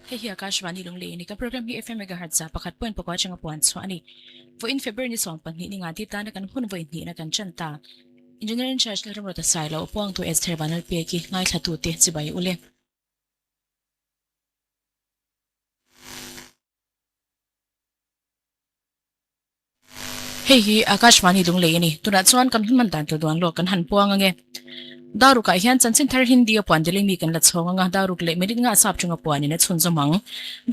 Hei Akashvani lungli ni ka program hi FM megahertz sa pakatpuan po kwa changa puan so ani vo in February ni song pan ni ngati ta na kan hun vo ni na kan chanta engineer in charge la rota silo upang to Esther Banal Peki ngai thatu te chibai ule Hei Akashvani lungli ni tuna chuan kan hun man tan to don lo kan han puang ange daru ka hian chanchin thar hindi apuan deling mi kan la chhonga nga daruk le merit nga sap chunga puan ni na chhun zamang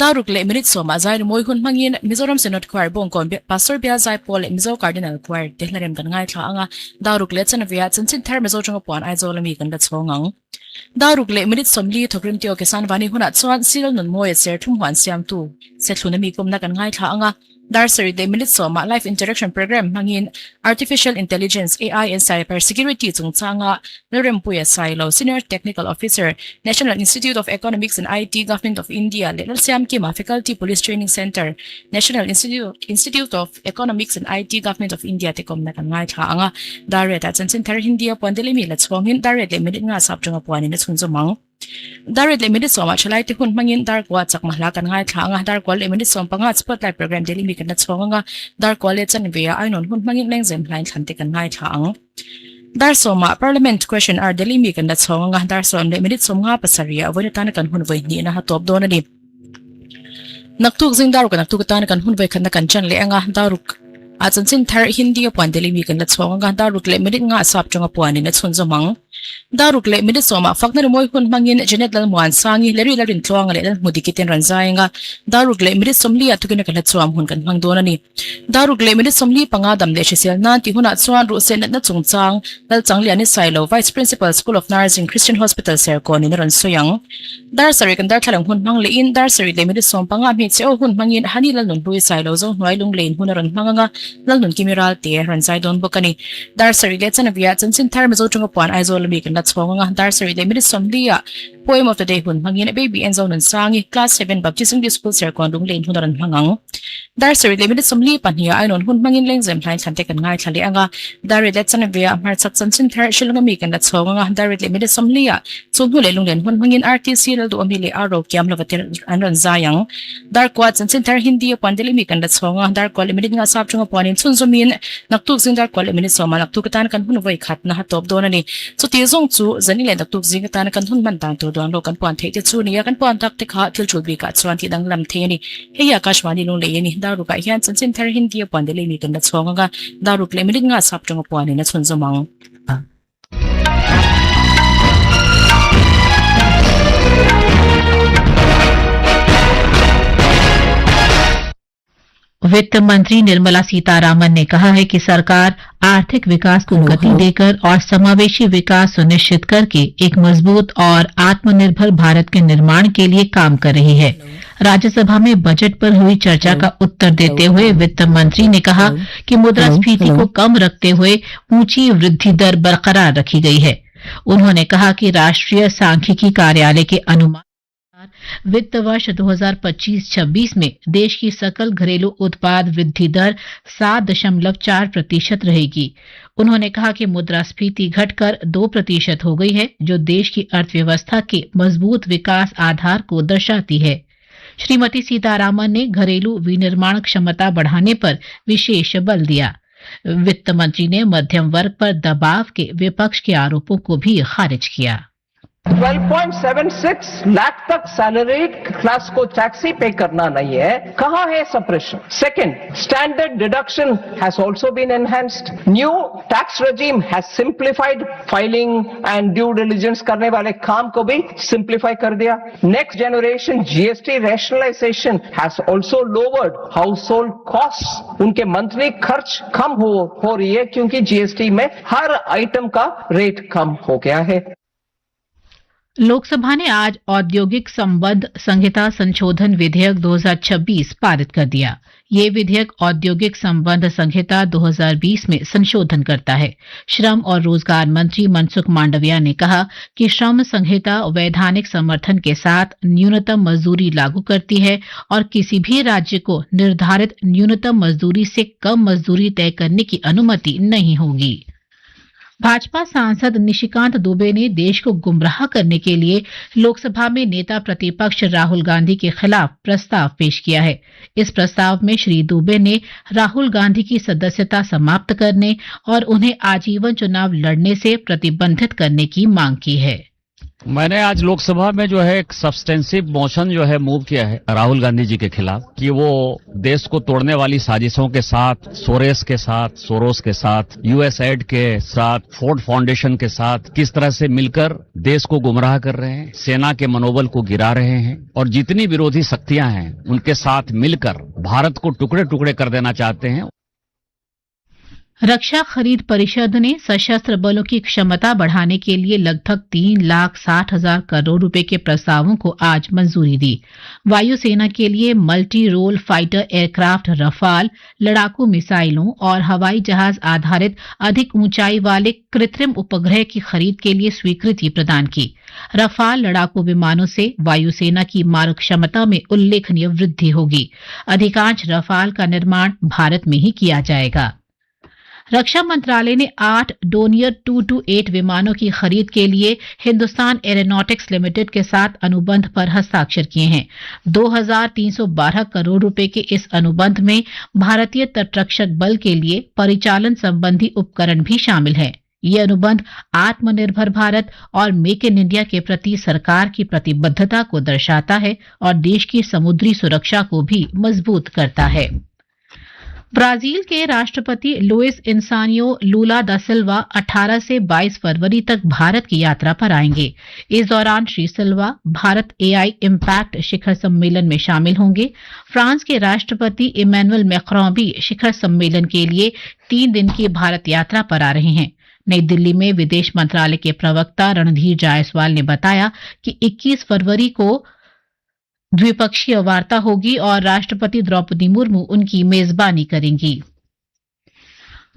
daruk le merit soma zai moi hun mangin Mizoram Senate choir bong kon pastor bia zai pol Mizo Cardinal choir tehlarem kan ngai thla anga daruk le chan via chanchin thar Mizo chunga puan ai zol mi kan la chhongang daruk le merit somli thokrim tio ke san wani huna chuan silal nun moi ser thum hwan siam tu se thluna mi kom na kan ngai thla anga Darsari de Minute Soma Life Interaction Program hangin Artificial Intelligence AI and Cyber Security chungchanga Lerempuya Silo Senior Technical Officer National Institute of Economics and IT Government of India Lelal Siam Kima Faculty Police Training Center National Institute of Economics and IT Government of India tekom na kan ngai tha anga dare ta chanchin thar India pandeli la chhongin dare le minute nga sap chunga puani na chunjomang Darit limited so much like the hun mangin dark watsak mahlakan ngai thanga dark wall limited so panga spotlight program daily mi kan chonga dark college and via ainon hun mangin lengzem line thante kan ngai thang dar soma parliament question are daily mi kan chonga dar som limited som nga pasaria avoid tan kan hun voi ni na ha top don ani naktuk jing daruk naktuk tan kan hun voi khan kan chan le anga daruk achanchin thar hindi apuan daily mi kan chonga daruk limited nga sap chonga puani na chunjomang Daruk le minute soma fakna moi hun mangin Janet lal muan sangi leri larin tluang le lal mudikiten ranzainga daruk le minute somli atukina kan chuam hun kan mangdona ni daruk le minute somli panga dam le sel nan ti huna chuan ru sen na chungchang lal changli ani silo vice principal school of nursing Christian hospital serko ni ran soyang dar sari kan dar thalang hun mang le in dar sari le minute som panga mi cheo hun mangin hani lal nun hui silo zo noi lung lein hun ran manganga lal nun kimiral te ranzai don bokani dar sari le chana via chanchin thar mezo chunga puan aizol mi kan chonga darsari de minute somlia poem of the day hun mangin baby and zone sangi class 7 baptism school ser kondung lein hunaran hangang darsari de minute somli pania ainon hun mangin lengzem line thante kan ngai thali anga dari letsan via mar satsan sin thar shilunga mi kan chonga dari de minute somlia chunghu le lunglen hun mangin RTC rel do amile aro kyam lavatir anran zayang dar kwat sin thar hindi pandeli mi kan chonga dar kwal minute nga sap chunga panin chunzumin naktuk zing dar kwal minute soma naktuk tan kan hun voi khat na ha top donani so ti zong chu zani le daktuk jing ta na kan hun man tan to don lo kan pon the te chu ni kan pon tak te kha thil chu bi ka chuan ti dang lam the ni he ya Akashvani lung le ni daru ka hian chanchin thar hindi pon de le mi kan na chonga ga daru kle mi nga sap chung pon ni na chun zomang वित्त मंत्री निर्मला सीतारामन ने कहा है कि सरकार आर्थिक विकास को गति देकर और समावेशी विकास सुनिश्चित करके एक मजबूत और आत्मनिर्भर भारत के निर्माण के लिए काम कर रही है। राज्यसभा में बजट पर हुई चर्चा का उत्तर देते हुए वित्त मंत्री ने कहा कि मुद्रास्फीति को कम रखते हुए ऊंची वृद्धि दर बरकरार रखी गई है। उन्होंने कहा कि राष्ट्रीय सांख्यिकी कार्यालय के अनुमान वित्त वर्ष 2025-26 में देश की सकल घरेलू उत्पाद वृद्धि दर 7.4% रहेगी। उन्होंने कहा कि मुद्रास्फीति घटकर 2% हो गई है, जो देश की अर्थव्यवस्था के मजबूत विकास आधार को दर्शाती है। श्रीमती सीतारामन ने घरेलू विनिर्माण क्षमता बढ़ाने पर विशेष बल दिया। वित्त मंत्री ने मध्यम वर्ग पर दबाव के विपक्ष के आरोपों को भी खारिज किया। 12.76 लाख तक सैलरीड क्लास को टैक्स ही पे करना नहीं है, कहां है suppression? Second, standard deduction has also been enhanced. New tax regime has simplified filing and due diligence करने वाले काम को भी सिंप्लीफाई कर दिया। Next generation GST rationalization has also lowered household cost. उनके मंथली खर्च कम हो रही है क्योंकि जीएसटी में हर आइटम का रेट कम हो गया है। लोकसभा ने आज औद्योगिक संबंध संहिता संशोधन विधेयक 2026 पारित कर दिया। ये विधेयक औद्योगिक संबंध संहिता 2020 में संशोधन करता है। श्रम और रोजगार मंत्री मनसुख मांडविया ने कहा कि श्रम संहिता वैधानिक समर्थन के साथ न्यूनतम मजदूरी लागू करती है और किसी भी राज्य को निर्धारित न्यूनतम मजदूरी से कम मजदूरी तय करने की अनुमति नहीं होगी। भाजपा सांसद निशिकांत दुबे ने देश को गुमराह करने के लिए लोकसभा में नेता प्रतिपक्ष राहुल गांधी के खिलाफ प्रस्ताव पेश किया है। इस प्रस्ताव में श्री दुबे ने राहुल गांधी की सदस्यता समाप्त करने और उन्हें आजीवन चुनाव लड़ने से प्रतिबंधित करने की मांग की है। मैंने आज लोकसभा में जो है एक सब्सटेंसिव मोशन जो है मूव किया है राहुल गांधी जी के खिलाफ कि वो देश को तोड़ने वाली साजिशों के साथ, सोरोस के साथ, यूएसएड के साथ, फोर्ड फाउंडेशन के साथ किस तरह से मिलकर देश को गुमराह कर रहे हैं, सेना के मनोबल को गिरा रहे हैं और जितनी विरोधी शक्तियां हैं उनके साथ मिलकर भारत को टुकड़े टुकड़े कर देना चाहते हैं। रक्षा खरीद परिषद ने सशस्त्र बलों की क्षमता बढ़ाने के लिए लगभग 3,60,000 करोड़ रुपए के प्रस्तावों को आज मंजूरी दी। वायुसेना के लिए multi role fighter aircraft Rafale, लड़ाकू मिसाइलों और हवाई जहाज आधारित अधिक ऊंचाई वाले कृत्रिम उपग्रह की खरीद के लिए स्वीकृति प्रदान की। रफाल लड़ाकू विमानों से वायुसेना की मारक क्षमता में उल्लेखनीय वृद्धि होगी। अधिकांश रफाल का निर्माण भारत में ही किया जाएगा। रक्षा मंत्रालय ने 8 डोनियर 228 विमानों की खरीद के लिए हिंदुस्तान एरोनॉटिक्स लिमिटेड के साथ अनुबंध पर हस्ताक्षर किए हैं। 2,312 करोड़ रुपए के इस अनुबंध में भारतीय तटरक्षक बल के लिए परिचालन संबंधी उपकरण भी शामिल हैं। ये अनुबंध आत्मनिर्भर भारत और मेक इन इंडिया के प्रति सरकार की प्रतिबद्धता को दर्शाता है और देश की समुद्री सुरक्षा को भी मजबूत करता है। ब्राजील के राष्ट्रपति लुइस इनासियो लूला दा सिल्वा 18 से 22 फरवरी तक भारत की यात्रा पर आएंगे। इस दौरान श्री सिल्वा भारत एआई इम्पैक्ट शिखर सम्मेलन में शामिल होंगे। फ्रांस के राष्ट्रपति इमैनुअल मैक्रों भी शिखर सम्मेलन के लिए 3 दिन की भारत यात्रा पर आ रहे हैं। नई दिल्ली में विदेश मंत्रालय के प्रवक्ता रणधीर जायसवाल ने बताया कि 21 फरवरी को द्विपक्षीय वार्ता होगी और राष्ट्रपति द्रौपदी मुर्मू उनकी मेजबानी करेंगी।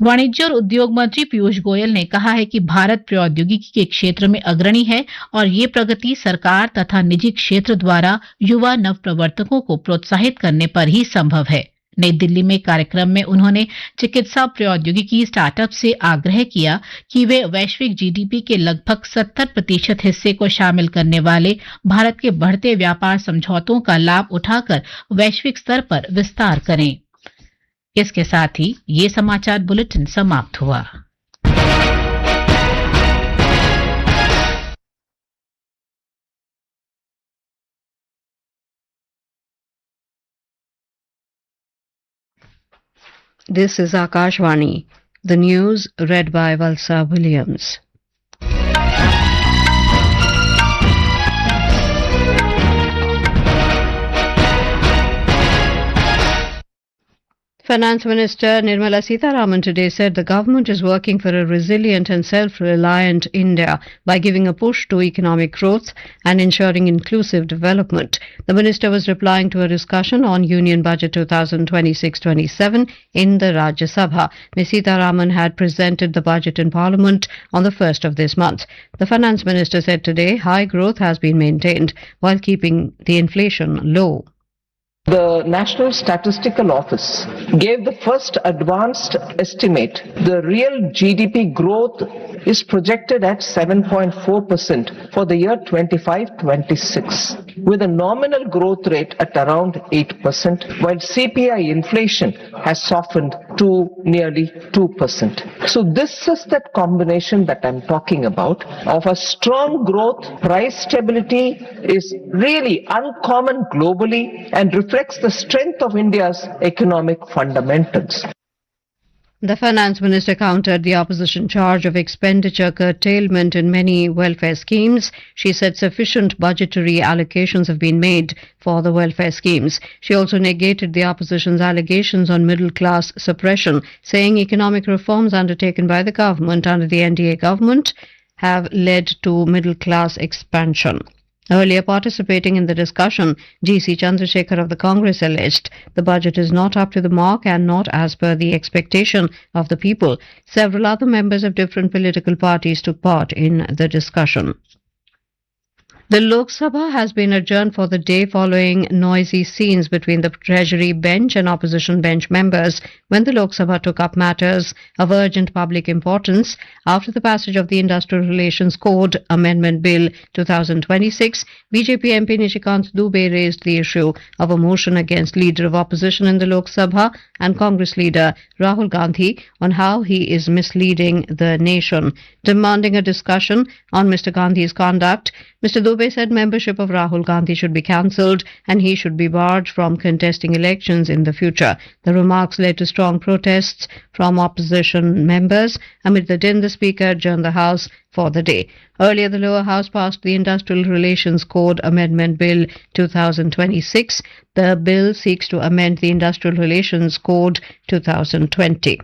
वाणिज्य और उद्योग मंत्री पीयूष गोयल ने कहा है कि भारत प्रौद्योगिकी के क्षेत्र में अग्रणी है और ये प्रगति सरकार तथा निजी क्षेत्र द्वारा युवा नवप्रवर्तकों को प्रोत्साहित करने पर ही संभव है। नई दिल्ली में कार्यक्रम में उन्होंने चिकित्सा प्रौद्योगिकी स्टार्टअप से आग्रह किया कि वे वैश्विक जीडीपी के लगभग 70% हिस्से को शामिल करने वाले भारत के बढ़ते व्यापार समझौतों का लाभ उठाकर वैश्विक स्तर पर विस्तार करें। इसके साथ ही ये समाचार बुलेटिन समाप्त हुआ। This is Akashvani. The news read by Valsa Williams. Finance Minister Nirmala Sitharaman today said the government is working for a resilient and self-reliant India by giving a push to economic growth and ensuring inclusive development. The minister was replying to a discussion on Union Budget 2026-27 in the Rajya Sabha. Ms. Sitharaman had presented the budget in Parliament on the 1st of this month. The Finance Minister said today high growth has been maintained while keeping the inflation low. The National Statistical Office gave the first advanced estimate. The real GDP growth is projected at 7.4% for the year 25-26, with a nominal growth rate at around 8%, while CPI inflation has softened to nearly 2%. So this is that combination that I'm talking about of a strong growth. Price stability is really uncommon globally and reflects the strength of India's economic fundamentals. The Finance Minister countered the opposition charge of expenditure curtailment in many welfare schemes. She said sufficient budgetary allocations have been made for the welfare schemes. She also negated the opposition's allegations on middle class suppression, saying economic reforms undertaken by the government under the NDA government have led to middle class expansion. Earlier participating in the discussion, G.C. Chandrasekhar of the Congress alleged the budget is not up to the mark and not as per the expectation of the people. Several other members of different political parties took part in the discussion. The Lok Sabha has been adjourned for the day following noisy scenes between the Treasury bench and opposition bench members when the Lok Sabha took up matters of urgent public importance after the passage of the Industrial Relations Code Amendment Bill 2026. BJP MP Nishikant Dubey raised the issue of a motion against Leader of Opposition in the Lok Sabha and Congress leader Rahul Gandhi on how he is misleading the nation. Demanding a discussion on Mr. Gandhi's conduct, Mr. Dubey said membership of Rahul Gandhi should be cancelled and he should be barred from contesting elections in the future. The remarks led to strong protests from opposition members. Amid the din, the Speaker adjourned the House for the day. Earlier, the lower house passed the Industrial Relations Code Amendment Bill 2026. The bill seeks to amend the Industrial Relations Code 2020.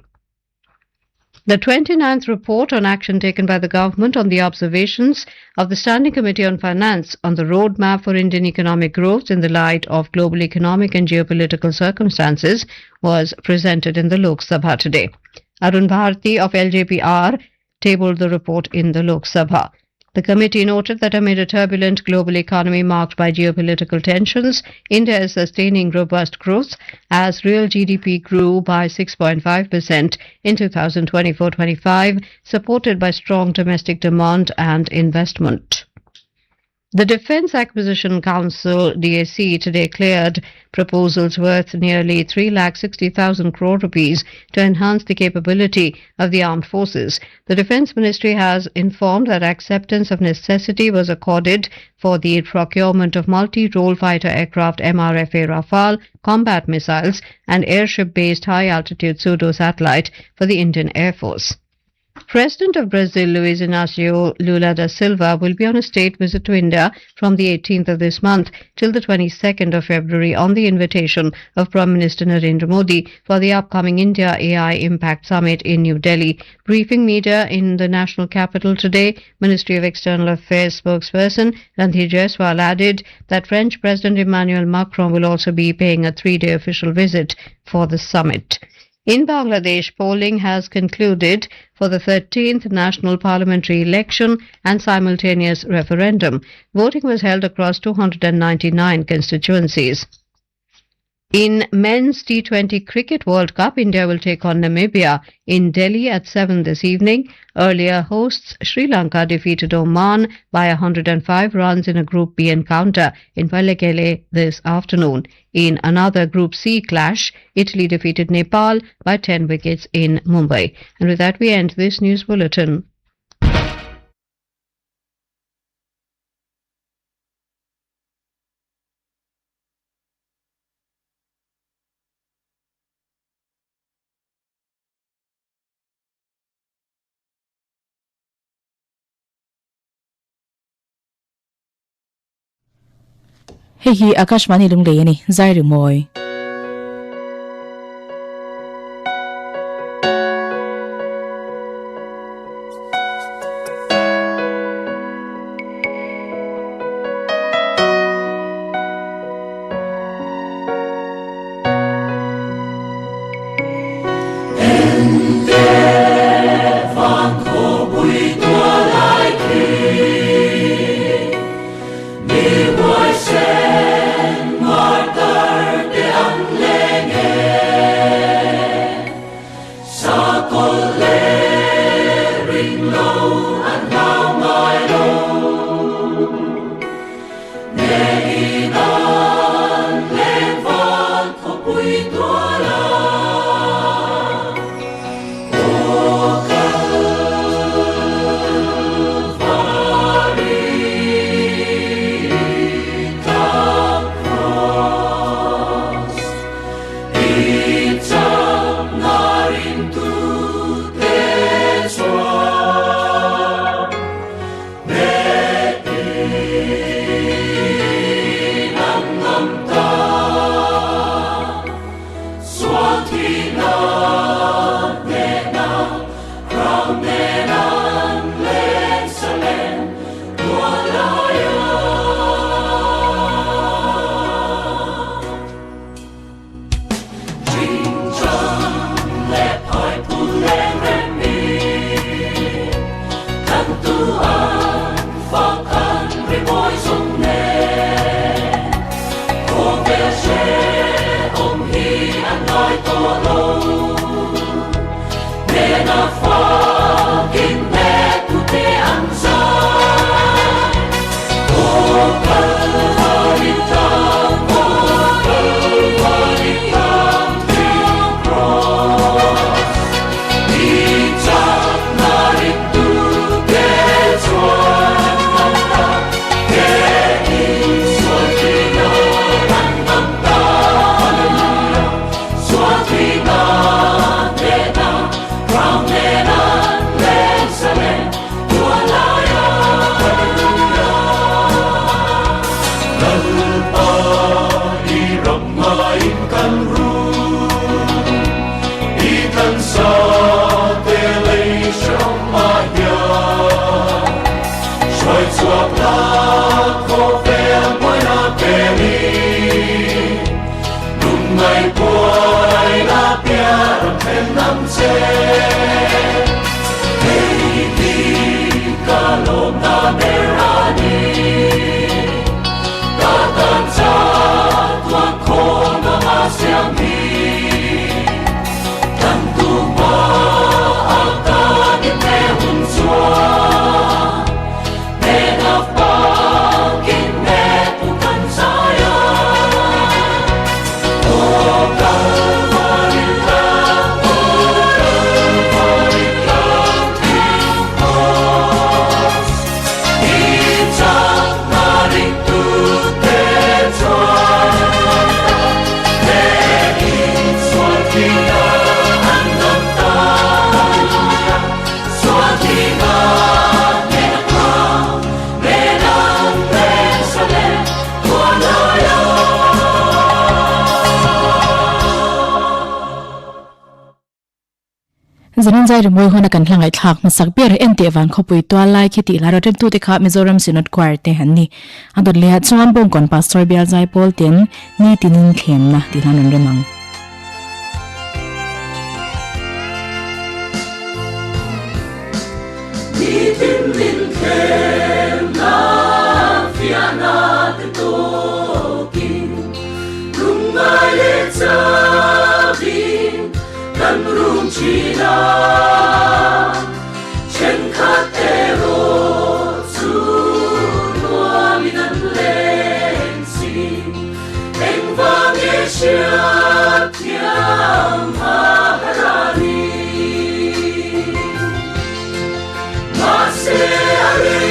The 29th report on action taken by the government on the observations of the Standing Committee on Finance on the roadmap for Indian economic growth in the light of global economic and geopolitical circumstances was presented in the Lok Sabha today. Arun Bharti of LJPR tabled the report in the Lok Sabha. The committee noted that amid a turbulent global economy marked by geopolitical tensions, India is sustaining robust growth as real GDP grew by 6.5% in 2024-25, supported by strong domestic demand and investment. The Defence Acquisition Council DAC today cleared proposals worth nearly 3,60,000 crore rupees to enhance the capability of the armed forces. The Defence Ministry has informed that acceptance of necessity was accorded for the procurement of multi-role fighter aircraft MRFA Rafale, combat missiles and airship-based high-altitude pseudo-satellite for the Indian Air Force. President of Brazil, Luiz Inácio Lula da Silva, will be on a state visit to India from the 18th of this month till the 22nd of February on the invitation of Prime Minister Narendra Modi for the upcoming India AI Impact Summit in New Delhi. Briefing media in the national capital today, Ministry of External Affairs spokesperson Randhir Jaiswal added that French President Emmanuel Macron will also be paying a 3-day official visit for the summit. In Bangladesh, polling has concluded for the 13th national parliamentary election and simultaneous referendum. Voting was held across 299 constituencies. In men's T20 Cricket World Cup, India will take on Namibia in Delhi at 7 this evening. Earlier hosts Sri Lanka defeated Oman by 105 runs in a Group B encounter in Pallekele this afternoon. In another Group C clash, Italy defeated Nepal by 10 wickets in Mumbai. And with that, we end this news bulletin. Hei hi Akashvani lungle yani zairi moi. Zanin zai remoi hona kan hlangai thak masak ber ente van khopui to lai khiti la rotem tu te kha Mizoram Synod Choir te hanni ador le chuan bong kon pastor Bial Zai Paul ten ni tinin thlem na ti hanon remang ni tinin thlem na fiana te to kin lungai le chabin kan rum china chen khatero chu nuami nan len si eng vang e shat tiam harani ma se ari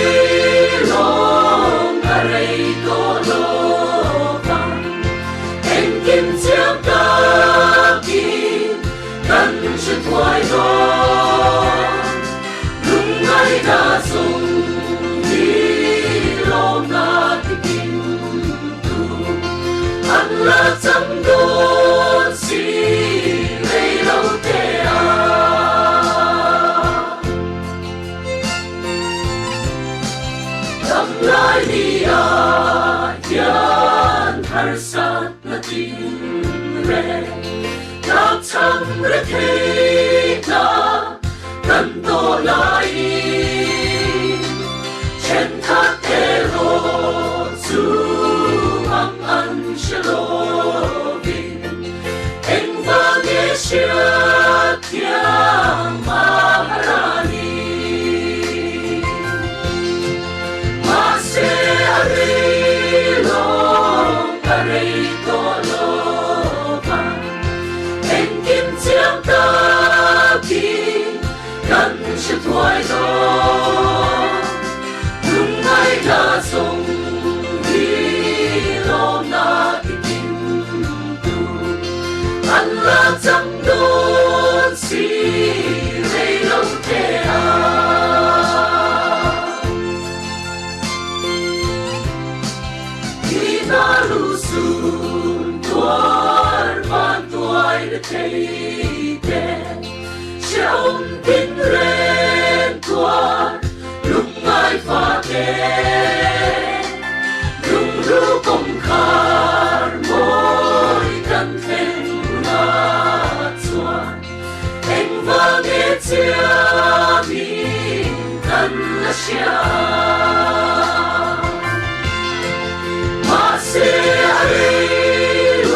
long arei to lo van eng kim chiam ta ki kan se tuai do lung ai da sung ni lo na ti kin tu an la cham do si lei lo te a tam lai ni a yan har sat na tin re Đáp chăm rất thế ta cần tổ lại trên thác thế rô dù mang ăn sẽ lô bình anh và nghe sẽ thiam mà ra đi mà sẽ đi lòng ta rây tổ lô chiam ta ki kan se tuai do lung ai da song ni lo na ti tin tu an la cham don si lei lo te a ki na lu sun tuar van tuai de te Trong tin ren qua lúc mai pha kê lung ru công khar môi căn thêm na chuan anh và nghe chia min căn là xia mà se ai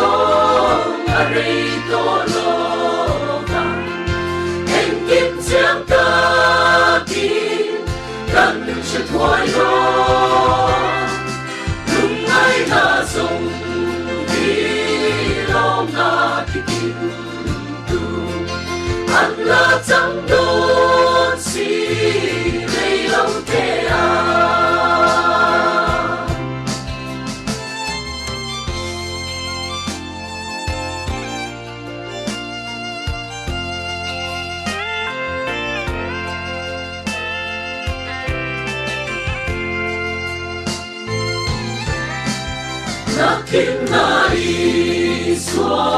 Sakit na iswa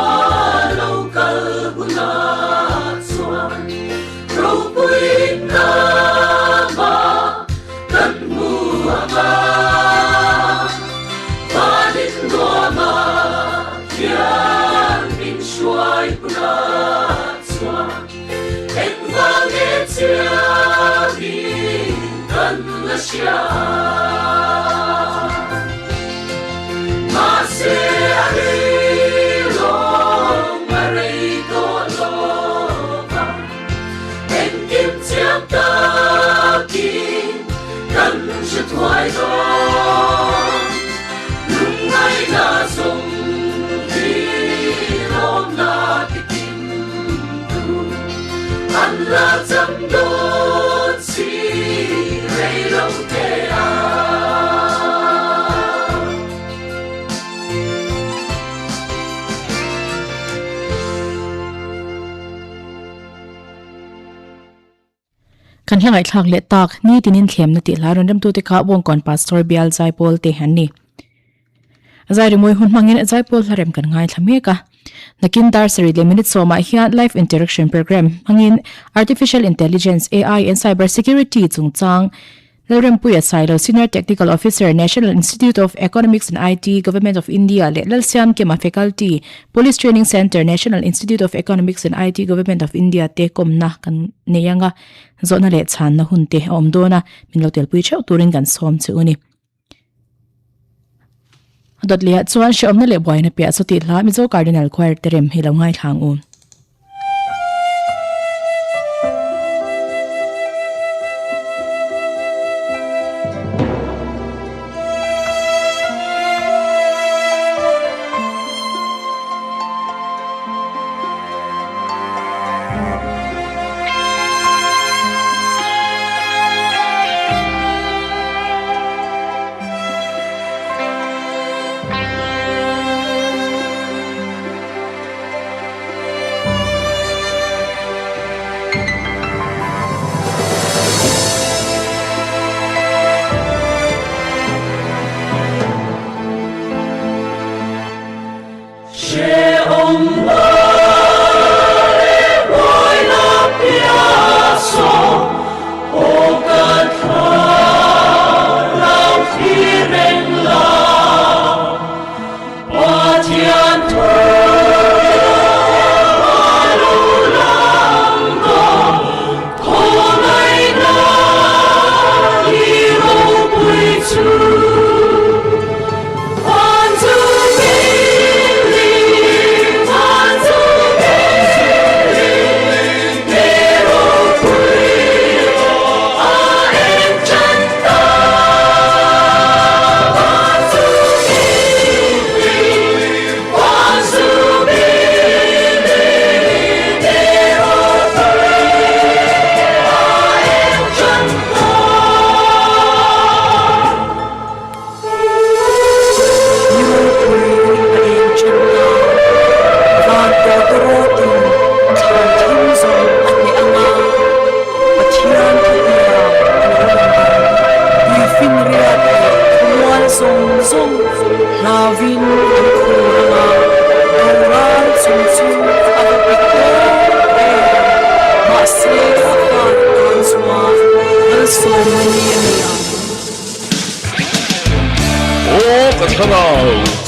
Lau kalbunat swan Rupuin na ba Kan muama Palit nuama Kian bin shuai punat swan En vanget siami Kan la siya Mase alilong maray toloka En kim tiap takin Kan siya tuay dong Lungay na song Hilong na tikim tu An la tam don si Ray long te kan hlangai thlak le tak ni tinin thlem na ti la random tu te kha wong kon pastor bial zai pol te han ni azai ri moi hun mangin azai pol harem kan ngai thlame ka nakin tar seri le minute so ma hian live interaction program mangin artificial intelligence AI and cyber security chungchang Lerem Puya Silo, Senior Technical Officer, National Institute of Economics and IT, Government of India, Lalsiam Kema Faculty, Police Training Center, National Institute of Economics and IT, Government of India, Tekom na kan neyanga zona le chan na hunte omdona minlo tel pui chau turin kan som chu uni. Dot liya chuan shom na le boy na pia so ti la mi zo Cardinal Choir terem hilaw ngai thang un.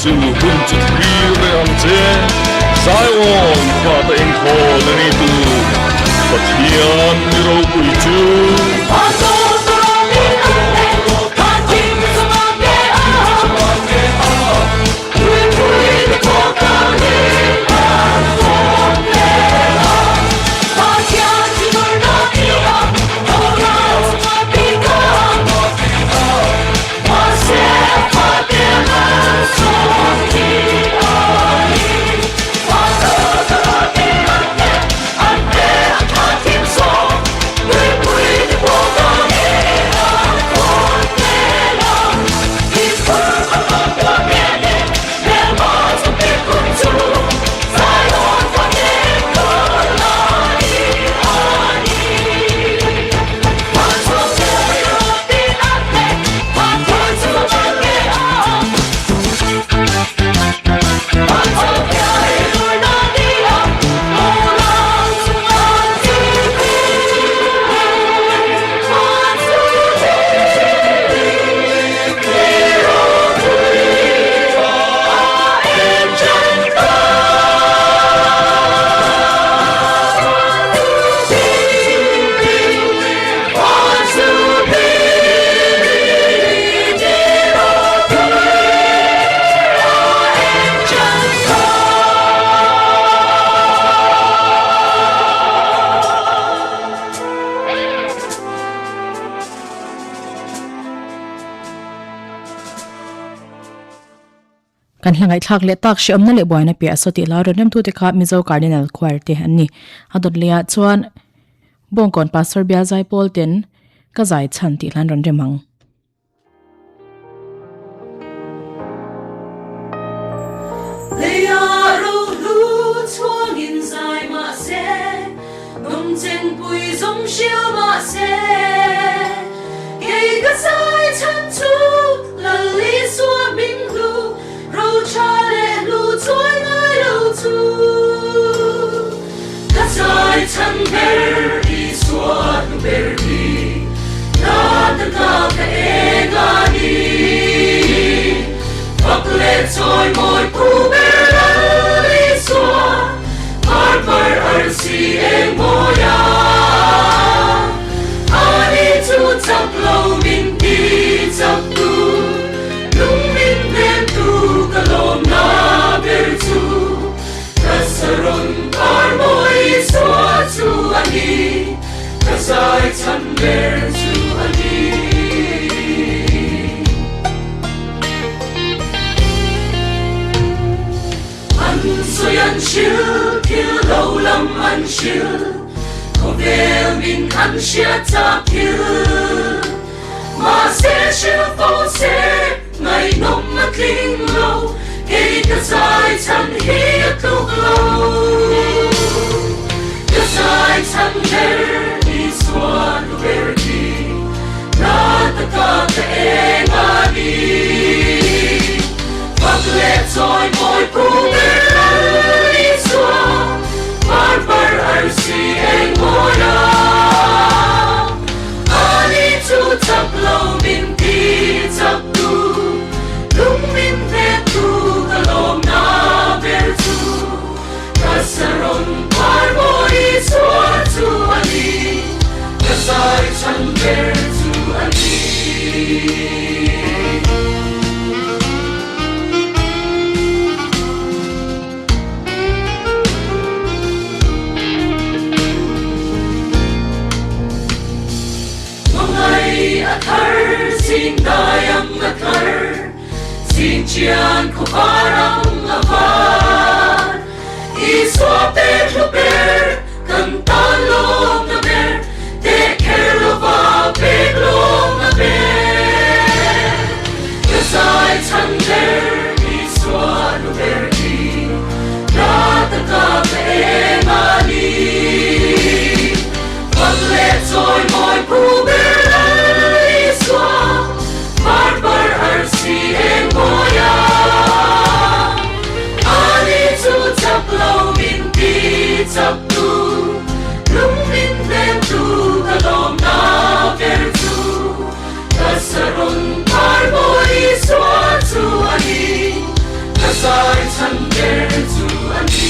to bunch of freelance Saiwan Pata in Colony to Patian Miro Puitu We're kan hlangai thak le tak shi amna le boina pe asoti la ro nem thu te kha mizo cardinal choir te anni adot leya chuan bongkon pastor bia zai pol ten ka zai chan ti hlan ron remang Leia ro lu chuang in zai ma se nong chen pui zong xiao ma se gei ka zai chan chu la li suo ming lu ro cha le lu choi ngai lo chu ka zai chan ber di suo ber di na ta ka e ga ni Bắc lệ trôi môi cu bê lý xóa Mar mar ar si e moya Ani chu chap lâu min đi chap tu Lung min đen tu ka lom na ber chu Kasaron par môi xóa chu ani Kasai chan ber chu ani Soi ăn chill kill lâu lắm ăn chill có về mình ăn chia ta kill mà sẽ chill phố sẽ ngày nông mà kinh lâu cái dài chẳng hiếp lúc lâu cái dài chẳng để đi xóa lúc về đi ra tất cả cái ngã đi Bắc lệ trôi môi cu bê lý xóa Mar mar ar si e moya Ani chu chap lâu min ti chap tu Lung min ve tu ka lom na ber tu Kasaron par môi xóa tu ani Kasai chan ber tu ani Athar sin dayang athar sin chian ko parang avar iswa per luper cantan long na ber te kerova per long na ber kasai chan ber iswa luper ki rata ka pe mali Pagle toy moi puber Mar mar ar si e moya Ani chu chap lâu min ti chap tu Lung min đen tu ka lom na ver tu Kasaron par môi xóa tu ani Kasai chan ver tu ani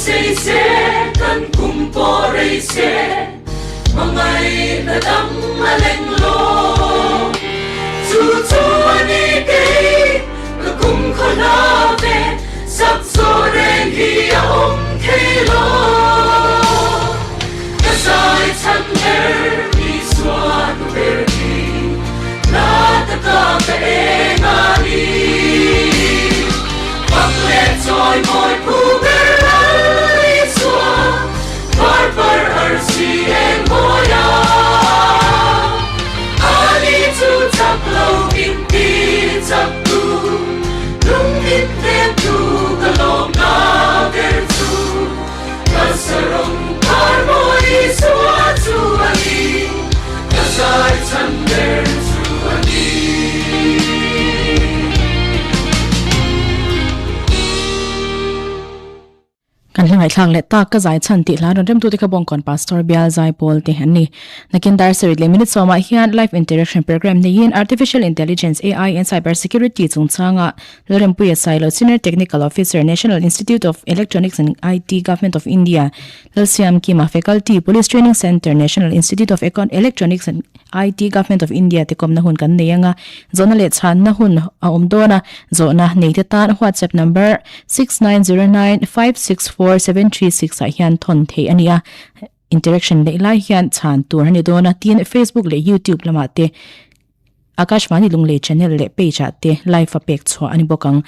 Say se kan kum po rei se mangai na dam aleng lo chu chu ani ke na kum khona ve sap so reng hi om ke lo ka sai chan er ni swan ver ki na ta ka pe na ni Bắc lệ trôi môi cu bê Mar mar ar si e moya Ani chu chap lâu min ti chap tu Lung min đen tu ka lom na ber tu Kasaron par môi xóa tu ani Kasai chan ber tu ani Leya Leia kan hlengai thlang le ta ka zai chan ti hla ron rem tu te ka bong kon pastor bial zai pol te han ni nakin dar serit le minute soma hian live interaction program ne yin artificial intelligence AI and cyber security chung changa lorem pu silo senior technical officer National Institute of Electronics and IT Government of India Lalsiam Kima faculty police training center National Institute of Electronics and IT Government of India te kom na hun kan neyanga zona le chan na hun a umdona zona nei te tan WhatsApp number 6909564736 a hian thon the ania interaction le lai hian chan tur ni dona tin Facebook le YouTube lamate Akashvani lungle channel le page ate live a pek chho ani bokang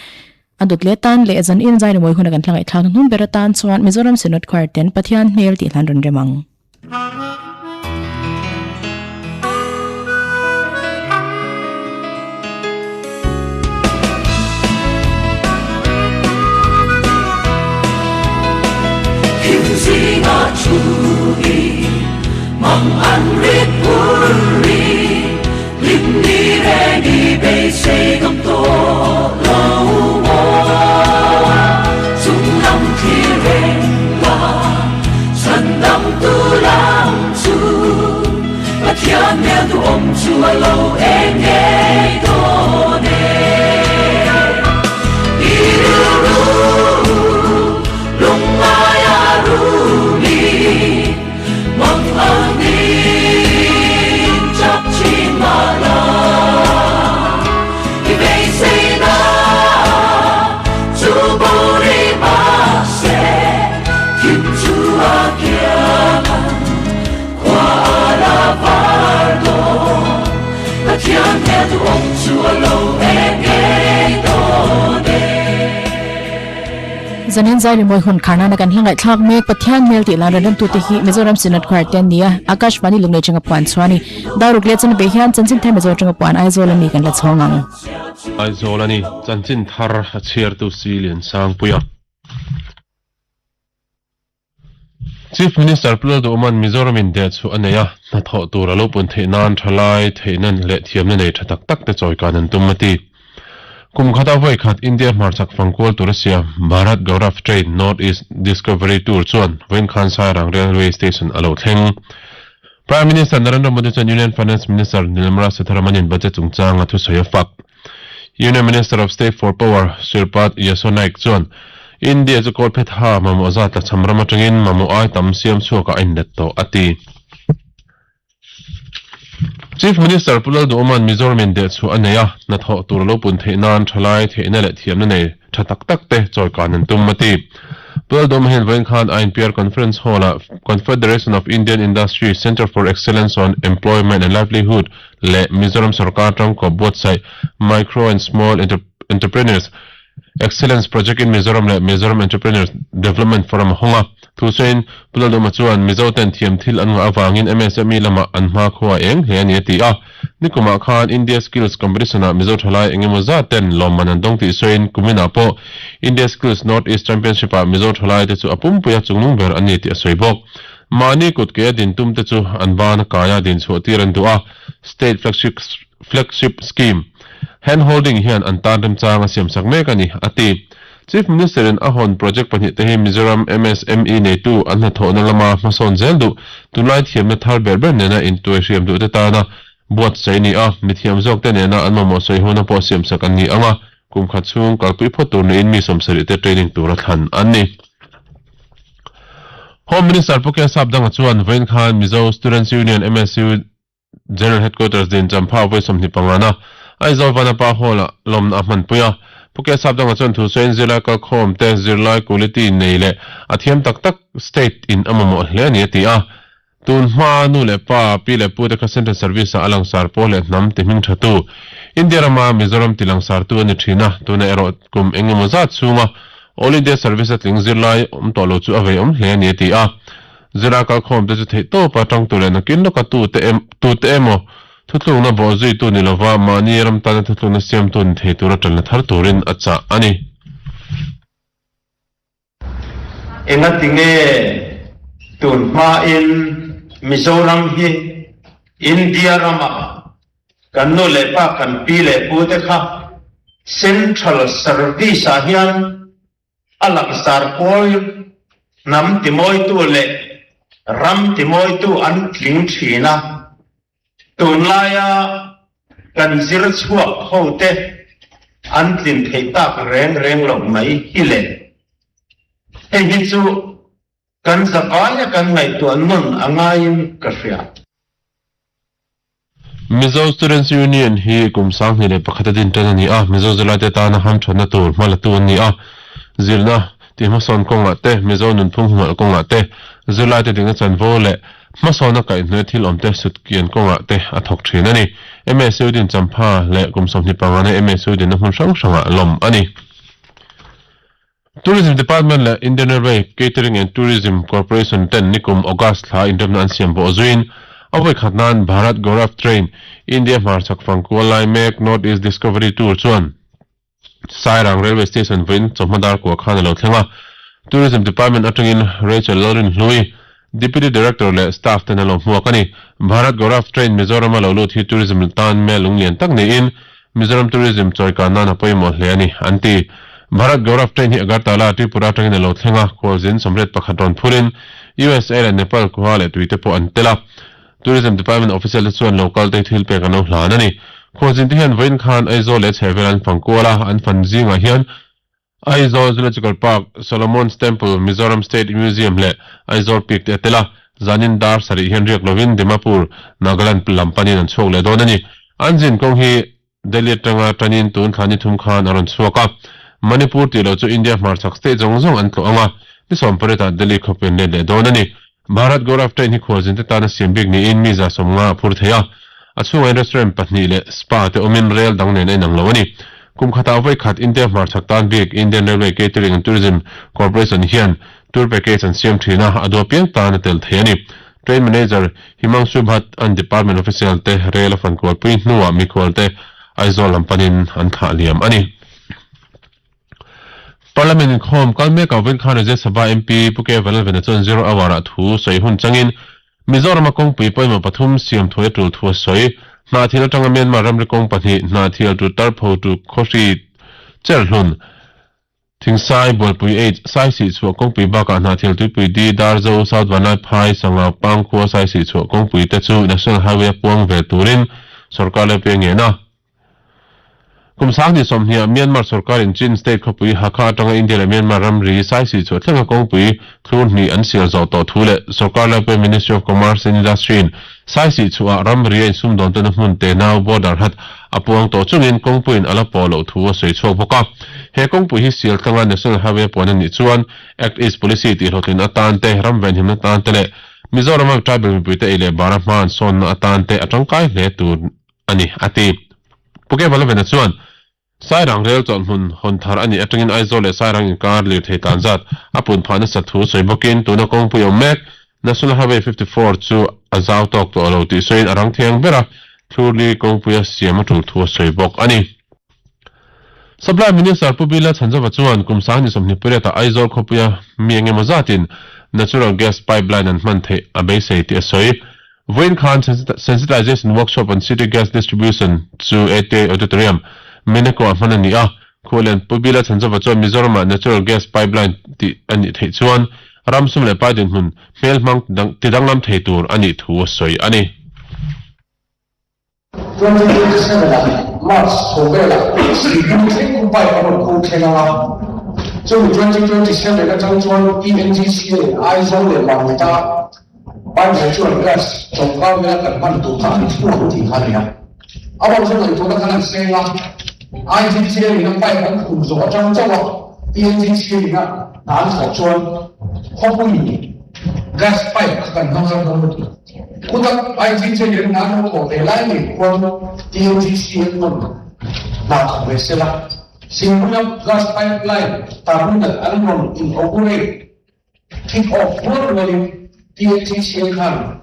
adut le tan le zan in zai moi huna kan thlangai thlang nun beratan chuan Mizoram Senate Quarten pathian mail ti hlan ron remang Singa chuni mang an rit puri lim ni re ni be se gam to lo wo sung lam thi re la san dam tu lam chu pa thian me tu om chu a lo e nge do ne lung maya ruli mang angin chap chi mala ibe say na chu bori ma se kim chu akia kwa la pardo patian me tu om chu alo e do de zanin zai le moi hun khana na kan hlangai thlak mek pathian mail ti lan ran tu te hi Mizoram Senate Quarten nia Akashvani lungle changa puan chwani daruk le chen be hian chanchin the Mizoram changa puan aizol ani kan la chongang aizol ani chanchin thar a chiar tu silian sang puya Chief Minister Plul do man Mizoram in de chu aneya na tho tur alo pun the nan thalai theinan le thiam na nei thatak tak te choi kan tumati kum khata vai khat India marchak fangkol turasia Bharat Gaurav Trade North East Discovery Tour chuan Wen Khan Sarang Railway Station alo thleng Prime Minister Narendra Modi chuan Union Finance Minister Nirmala Sitharaman budget chungchang athu soya fak Union Minister of State for Power Sirpat Yasonaik chuan India chu kol phet ha mamo zat la chamrama tangin mamo ai tam siam chuka innet to ati Chief Minister Pulal do man Mizoram in de chu aneya na tho tur lo pun the nan thalai the na le thiam na nei thatak tak te choi kan tum mati Pulal do hen Wen Khan INPR Conference Hall Confederation of Indian Industry Center for Excellence on Employment and Livelihood le Mizoram Sarkar tang ko both sai micro and small entrepreneurs Excellence Project in Mizoram le Mizoram Entrepreneurs Development Forum honga Thusain Pulal do machuan Mizoten thiam thil an awangin MSME lama anma khwa eng hian yeti a nikuma khan India Skills Competition a Mizo thalai engemoza ten lomman andong ti soin kumina po India Skills North East Championship a Mizo thalai te chu apum puya chungnung ber ani ti soibok mani kut ke din tum te chu anban kaya din chu tiran du a state flagship scheme hand holding hian antadam changa siam sakme kani ati Chief Minister in Ahon project pani te Mizoram MSME ne tu anna thona lama mason zeldu tunai thiam na thar berber nena intuition du ta na buat saini a mithiam jok te nena anma mo soi hona po siam sakani anga kum khatsung kalpui photo ne in mi somsari te training tur than anni Home Minister Puke Sabdang chuan Wen Khan Mizo Students Union MSU General Headquarters din Champha voi somni pangana aizol vana pa hola lom ahman puya Puke Sabdang chuan thu sen zila ka khom te zirlai quality neile athiam tak tak state in amamo hle ni ti a tun ma nu le pa pi le pu de ka center service alang sar pole nam te ming thatu India rama Mizoram tilang sar tu ani thina tu na ero kum engemo za chunga all India service atling zirlai tolo chu avei hle ni ti a zira ka khom te chu thei to pa tang tu le na kin no ka tu te emo Tutlung na bozui tu nilova mani ram tana tutlung na siam tu nthei tura talna thar turin acha ani. Ingat tinge tun pa in Mizoram hi India rama kanno lepa kan pile pute kha Central Service ahian alang sar pol nam timoi tu le ram timoi tu an tling thina tun laya kan zir chuak hote an tlin thei tak reng lo mai hi le hi chu kan zakaya kan ngai tu an mun angain ka hria Mizo Students Union hi kumsang ni le pakhata din tan ni a Mizo Zulate ta na ham thona tur mala tu ni a zirna ti mason konga te Mizo nun phung mal konga te Zulate dinga chan vole masona kai hne thil omte sut kian konga te athok thina ni MSU din champha le kumsom ni pangane MSU din hun sang sanga lom ani Tourism Department le Indian Railway Catering and Tourism Corporation ten nikum August la indem nan siam bo zuin Awai khatnan Bharat Gaurav Train India Marchak Fangkualai Mek North East Discovery Tour chuan Sairang Railway Station vin chommadar ko khana lo thlenga Tourism Department atangin Rachel Lauren Louis Deputy Director le staff ten lo hmuakani Bharat Gaurav Train Mizoram lo lu thi tourism tan me lunglian tak nei in Mizoram Tourism choika nana poimo hle ani anti Bharat Gaurav Train hi Agartala Tripura atangin lo thlenga Kolzin Somret Pakhaton Phurin USA and Nepal ko hale tuite po antela Tourism Department official chuan local te thil pe kano hlanani khojin ti hian Vain Khan Aizo le chevelan Pangkuala an fanjinga hian Aizo Zoological Park Solomon's Temple Mizoram State Museum le Aizo Peak te tela zanin dar sari hian riak lovin Dimapur Nagaland lampani an chok le donani anjin kong hi Delhi tanga tanin tun khani thum khan aron chuaka Manipur ti lo chu India Marchak State zong an tlo anga ni sompareta Delhi khopen le donani Bharat Gaurav Train hi khojin te tana siambik ni in miza somnga phurtheya achungai restaurant pahni le spa te omin rail dangne nei nang lawani kum khata vai khat India Marchak tan bik Indian Railway Catering and Tourism Corporation hian tour package an siam thina ado pian tan tel theni train manager Himangshu Bhatt and department official te rail fan ko pui nuwa mikhol te aizol lampanin an kha liam ani Parliament in Home Kalme Kavin Khan Raja Sabha MP Puke Valal Venachon 0 awara thu soi hun changin Mizoram kong pui poi ma pathum siam thoi tul thu soi na thil tanga Myanmar ram kong pathi na thil tu tarpho tu khosi cherhlun thingsai bol pui 8 sai si chu kong pui ba ka na thil tu pui di darzo south vanai phai sanga pang kho sai si chu kong pui te chu national highway puang ve turin sarkar le pe nge na kumsang ni somhia Myanmar sarkar in Chin state khopui hakha tanga India le Myanmar ram ri sai si chu thlanga kong pui thlun ni an sil zo to thule sarkar le pe Ministry of Commerce and Industry sai si chu ram ri sum don ten hun te now border hat apuang to chungin kong puin ala polo thu sei chho boka he kong pui hi sil tanga national highway pon ni chuan act is policy ti hotlin atan te ram ven him tan tele Mizoram tribal pui te ile Baraman son atan te atangkai le tu ani ati puke bala vena chuan Sairang rail chon hun hon thar ani atangin aizole sairang in kar lir thei tanzat apun phana sathu soibokin tuna kong puyo mek National Highway 54 chu azau tok to alo ti soin arang thiang bera thurli kong puya siam tul thu soibok ani Supply Minister Pubila Chanjawa chuan kumsang ni somni pureta aizol khopuya mienge mazatin natural gas pipeline and manthe abei sei ti soi Vain Khan sensitization workshop on city gas distribution chu ete auditorium Minako Manani Kolen Pubila Chanjawa chuan Mizoram natural gas pipeline ti ani thei chuan ramsum le padin hun melmang tidanglam thei tur ani thu soi ani 2027 March Sobela Sri Kumpai Kamu Kukenala So 2027 ka changchuan ENGC aizol le mangta ban chuan gas chongkang la kan man tu khan chu ti khania awang so ngai tu ka kan senga IGC ni na pai kan ku zo chang chawa ENGC ni na dan so chuan khopui gas pipe kan nang nang nang kutak IGC ni na no ko de lai ni kon ENGC ni na ko vesela Singapore gas pipeline terminal alone in operate kick off formally THC kan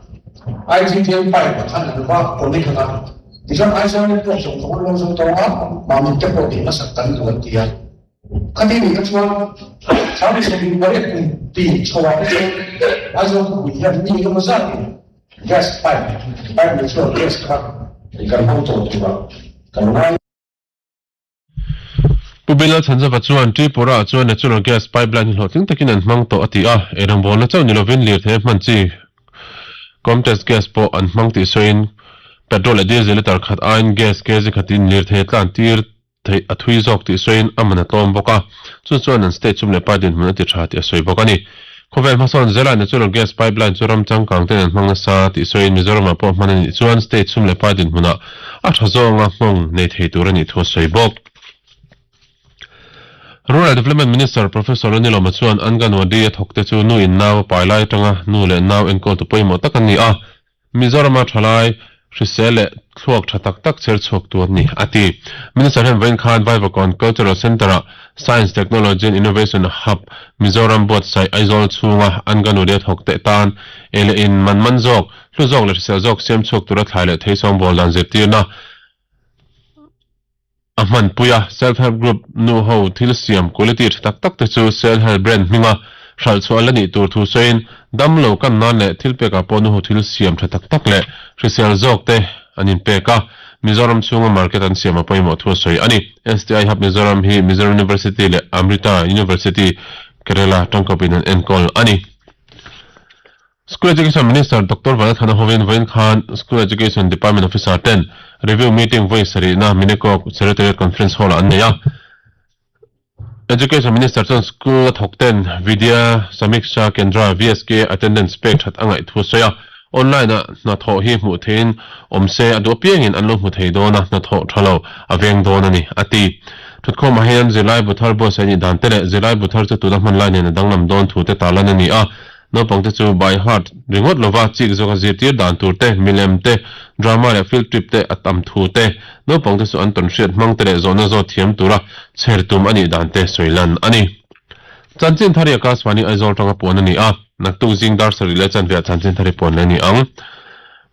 IGTM pipe kan ba connect na Isang isolated portion kung ano sa tawa mamit po din na sa tanduan tiyan kadiri ka chuan sabi sa bibalik kung di chawa ko aso ko yan ni ko masabi gas pipe na chuan gas ka ikan mo to diba kanay Pubila chanza vachuan Tripura chuan natural gas pipeline hloting takin an hmang to ati a erang bol na chaw nilovin lir the manchi Comtest gas po an hmang ti soin petrol diesel tar khat ain gas kezi khatin lir the tlan tir thei athui zok ti soin amana tom boka chuan an state chumle padin mun ti tha ti soi bokani khovel mason zela natural gas pipeline churam changkang ten an hmang sa ti soin mizoram po manani chuan state chumle padin muna a thazonga hmong nei thei turani tho soi bok Rural Development Minister Professor Anil Omachuan Angan Wadi Thokte chu nu in naw pailai tanga nu le naw en ko to poimo takani a Mizoram thalai Risele thuak thatak tak cher chok tu ni ati Minister Hen Wen Khan Baivakon Cultural Center Science Technology and Innovation Hub Mizoram Board Sai Aizol chunga Angan Wadi Thokte tan ele in manmanjok hluzok le risel jok sem chok tura thaile theisong bol dan zetina Ahman Puya Self-Help Group Nu Ho Thilsiam Quality Tak Tak Chu Self-Help Brand Minga Shal Chualani Tur Thu Sein Damlo Kan Nan Le Thilpeka Ponu Ho Thilsiam Tak Tak Le Risel Jok Te Anin Peka Mizoram Chunga Market An Siam Apoimo Thu Soi Ani STI Hub Mizoram Hi Mizoram University Le Amrita University Kerala Tangkopin Enkol Ani School Education Minister Dr. Valat Hanahovin Vain Khan School Education Department Officer 10 Review Meeting Voice na Mineko Secretariat Conference Hall Anaya Education Minister Chon School Thokten Vidya Samiksha Kendra VSK Attendance Page Hat Angai Thusoya Online na tho hi mu thein omse adopiang in anlo mu thei dona na tho thalo aveng dona ni ati thutko mahian zilai buthar bo sani dantele zilai buthar chu tudaman line na dangnam don thu te talan ni a no pangte chu by heart ringot lova chik zoga zirtir dan turte milemte drama le field trip te atam thute no pangte chu anton shet mangte le zona zo thiam tura chertum ani dante soilan ani chanchin thari akaswani aizol tanga ponani a naktu jingdar sarile chanvia chanchin thari ponani ang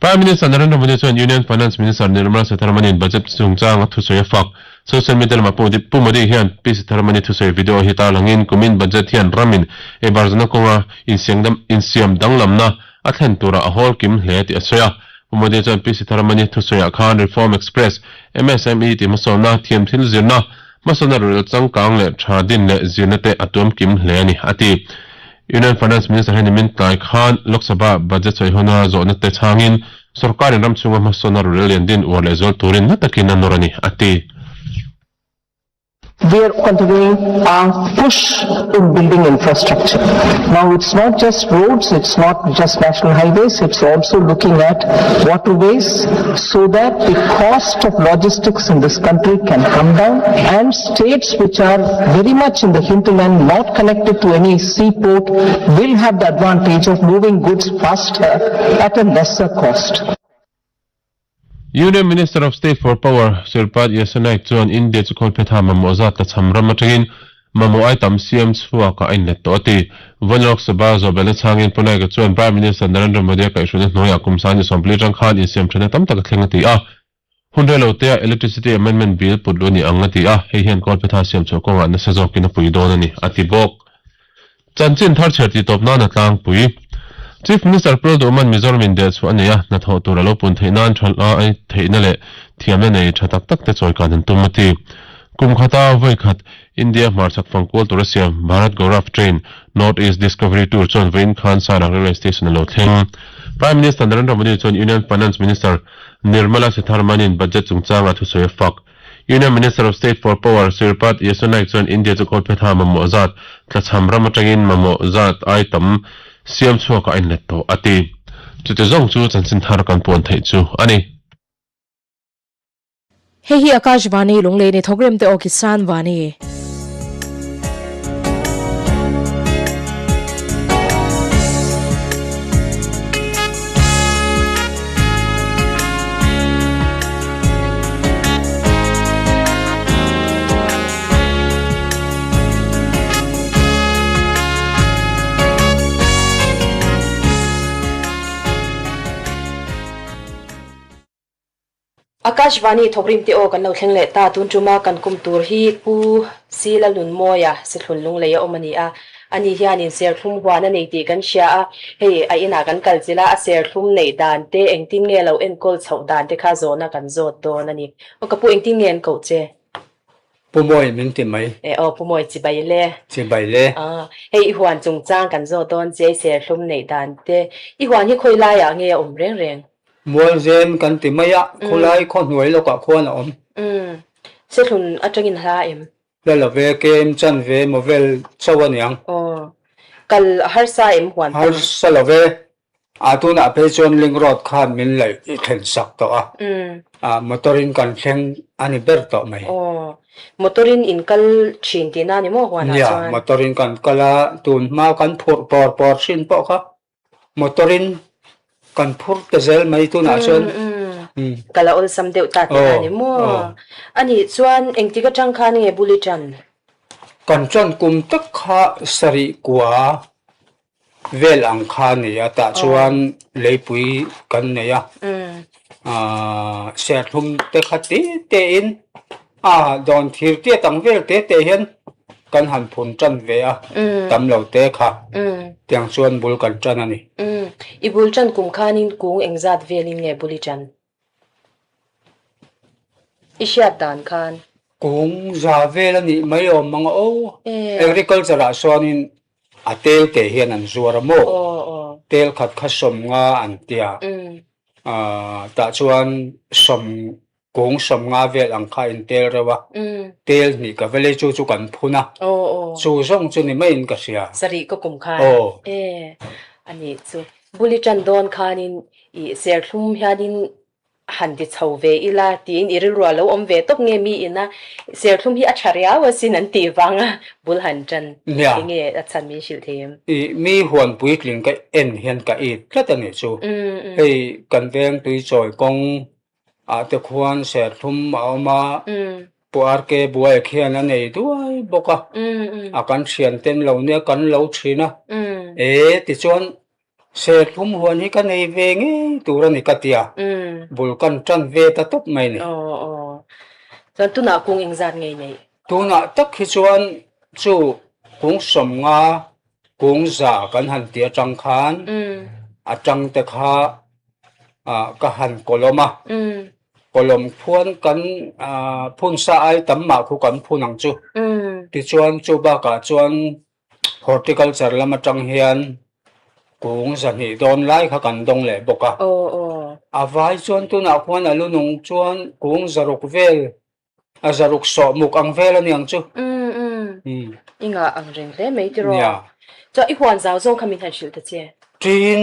Prime Minister Narendra Modi and Union Finance Minister Nirmala Sitharaman budget chungchang thusoya fak social media ma pumodi hian pi Sitharaman thusoy video hita langin kumin budget hian ramin e barzana konga insiam danglamna athen tura ahol kim hle ti asoya pumodi chan pi Sitharaman thusoya Khan Reform Express MSME ti masona thiam thil zirna masona rural changkang le thadin le zinate atom kim hle ni ati Union Finance Minister Henimin Tai Khan Lok Sabha budget choi hona zo na te changin sarkar ram chunga masona rural din wale zol turin na takina norani ati We are continuing our push in building infrastructure. Now it's not just roads, it's not just national highways, it's also looking at waterways so that the cost of logistics in this country can come down, and states which are very much in the hinterland, not connected to any seaport, will have the advantage of moving goods faster at a lesser cost. Union Minister of State for Power Sirpat Yesanak chuan India chu kolpetha mamozat ta chamram atagin mamu aitam CM chua ka in let to ati Vanlok Sabha zo bela changin punai ka chuan Prime Minister Narendra Modi ka ishune noya kumsani sompli jang khan in CM thane tam tak thlengati a hundrelo te electricity amendment bill pudloni angati a he hian kolpetha CM chu konga na sejok kin pui donani ati bok chanchin thar cherti topna na tlang pui Chief Minister Prod Oman Mizoram India chu ania na tho turalo pun theinan thala ai theina le thiamna nei thatak tak te choi kan tumati kum khata voi khat India marchak fangkol turasiam Bharat Gaurav Train North East Discovery Tour chon Vain Khan Sara Railway Station lo thleng Prime Minister Narendra Modi chon Union Finance Minister Nirmala Sitharaman in budget chungchang athu soya fak Union Minister of State for Power Sirpat Yesanak chon India chu kolpetha mamo azat tlachhamram atagin mamo azat ai tam CM chua ka in let to ati chute zong chu chanchin thar kan pon thei chu ani Hi Akashvani lungle ni thogram te Okisan Vani Akashvani thogrim te o kan lo thleng ta tun tuma kan kum tur hi pu sila lun moya silhun lung le omani a ani hianin ser thum hwana nei ti kan sha a hei a ina kan kalchila a ser thum nei dan te engtin nge lo en kol chho dan te kha zona kan zot don ani o kapu engtin ngen ko che Pumoi min ti mai pumoi chi bai le chi bai le hei huan chung chang kan zo don che se hlum nei dan te I huan hi khoi lai a nge reng reng mual zen kan ti mai a khulai khon huai lo ka khon om se hlun atangin hla em la ve kem chan ve mo vel chawan yang kal har sa em huan har sa la ve atuna pe chon ling rod khan min lai I then sak to a motorin kan thleng ani ber to mai motorin in kal thin ti na ni mo huan a ya chuan motorin kan kala tun ma kan phur por sin po kha motorin kan phur te zel mai tu na chon kala ol sam deuh ta ti na ni mo ani chuan engti ka tang kha ni buli chan kan chon kum tak kha sari kwa vel ang kha ni ya ta chuan leipui kan ne ya se thum te khati te in don thir te tang vel te hian kan han phun chan ve a tam lo te kha tiang chuan bul kan chan ani I bul chan kum khanin kung engzat velin nge buli chan I shiat dan khan kung za vel ani mai om mga agriculture a chuanin atel te hian an zuar mo tel khat khasom nga an tia ta chuan som kung som nga vel ang kha in tel rewa tel ni ka vele chu kan phuna chu song chu ni mai in ka sia sari ko kum khan ani chu buli chan don khanin I ser thlum hianin han di chho ve ila tin I rilwa lo om ve tok nge mi ina ser thlum hi a tharia wa sin an ti wanga bul han chan nge a chan mi shil them mi huan pui kling ka en hian ka I tlatani chu hei kan veng tui choi kong te khuan ser thum ma puar ke buai khian anei duai boka akan thian ten lo ne kan lo thina ti chuan ser thum huan hi kan ei ve nge tura ni katia bul kan chan ve ta top mai ni chuan tuna kung engzat ngei nei tuna tak hi chuan chu kung som nga kung za kan han tia chang khan atang te kha ka han koloma kolom phuan kan phun sa ai tam ma khu kan phunang chu ti chuan chu ba ka chuan horticulture lama tang hian kung za ni don lai kha kan dong le boka avai chuan tu na khuan alu nung chuan kung zaruk vel zaruk so muk ang vel ani ang chu inga ang reng le mei ti ro cho I huan zau zo khamin han shil ta che tin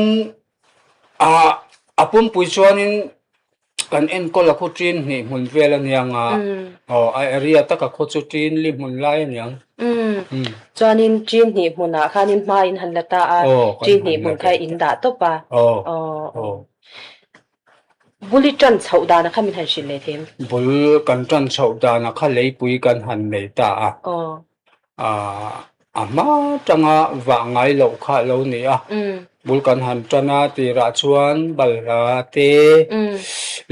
apum pui chuanin kan en ko la khu tin ni mun vel ani anga area ta ka khu chu tin li mun lai ani ang chuanin chin ni hmuna khanin ma in han lata a chin ni mun khai in da to pa buli chan chho da na khamin han shil le them bul kan chan chho da na kha lei pui kan han nei ta ama tanga wa ngai lo kha lo ni a bul kan han chana ti ra chuan balra te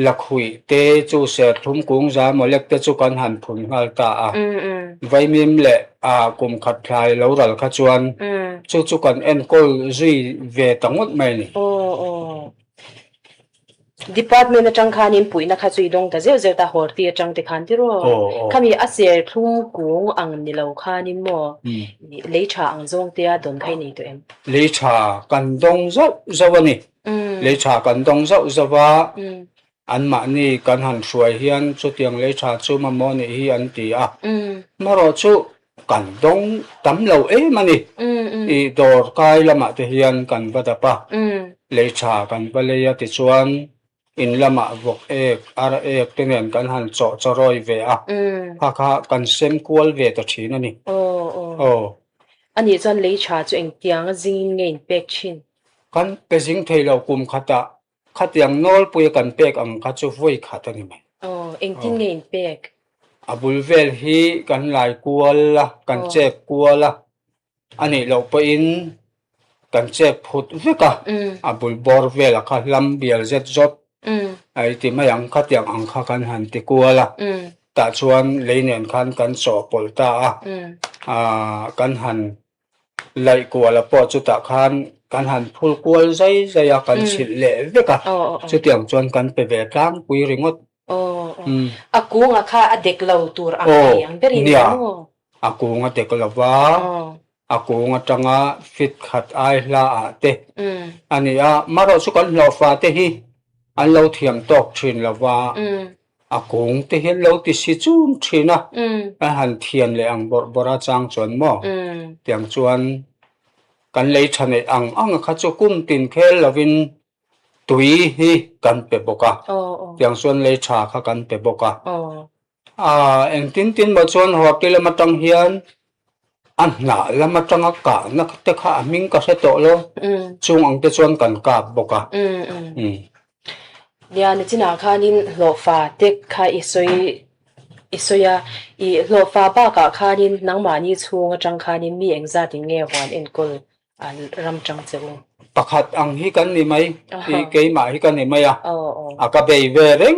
lakhui te chu se thum kung za molek te chu kan han phun ngal ta vai mim le kum khat thlai lo ral kha chuan chu kan en kol zui ve tangot mai ni department na chang khanin pui na kha chui dong ta zeu zeu ta hor ti chang te khan ti ro khami a ser thum kung ang ni lo khanin mo le tha ang zong te a don khai nei to em le tha kan dong zau zawani le tha kan dong zau zawa an ma ni kan han hruai hian chu tiang le tha chu ma mo ni hi an ti a maro chu kan dong tam lo mani I dor kai lama te hian kan vadapa le tha kan valeya ti chuan in lama vok ara tenen kan han cho roi ve a kha kan sem kual ve to thina ni ani chan le tha chu eng tiang zing ngein pek chin kan pejing theilo kum khatiang nol pui kan pek ang kha chu voi khata ni mai eng tin ngein pek abul vel hi kan lai kual la kan chek kual la ani lo pa in kan chek phut veka abul bor vel kha lam bial zet zot ai ti mayang khatiang ang kha kan han ti kuala ta chuan leinen khan kan so polta kan han lai kuala po chu ta khan kan han phul kual zai zaya kan sil le veka chu tiang chuan kan pe ve tang pui ringot โอ้อากูงอะค่ะอเด็กเราตัวอังไงอังเบริน เนี่ย โอ้ อากูงะเด็กละว่าอากูงะจังะฟิตขัดไอลาอาเตอันนี้มาเราสุกันเราฟ้าเตhiอันเราเทียมตอกชินละว่าอากูงเตhiเราติสิจูนชินะหันเทียนเลยอังบราจังจวนหม้อเตียงจวนกันเลยชนอังขัดจุกุมตินเคลวินตุยhi กันเปบกะเตียงจวนเลยชาค่ะกันเปบกะเอ็งตินมาจวนหัวกิลมาจังเฮียนอันหนาละมาจังอากาศนักเตะขามิงก็เสตโลจุงอังเตจวนกันกาบบกะเดี๋ยวนี่จินาค่ะนี่โลฟ้าเด็กค่ะอิสอยอีโลฟ้าบ้ากะค่ะนี่นังมานี่ชูงจังค่ะนี่มีเอ็งซาติงเงหวานเอ็นกลรำจังเจ้าประคัดอังฮิกันนี่ไหมที่เกยมาฮิกันนี่ไหมอากาเบยเวริง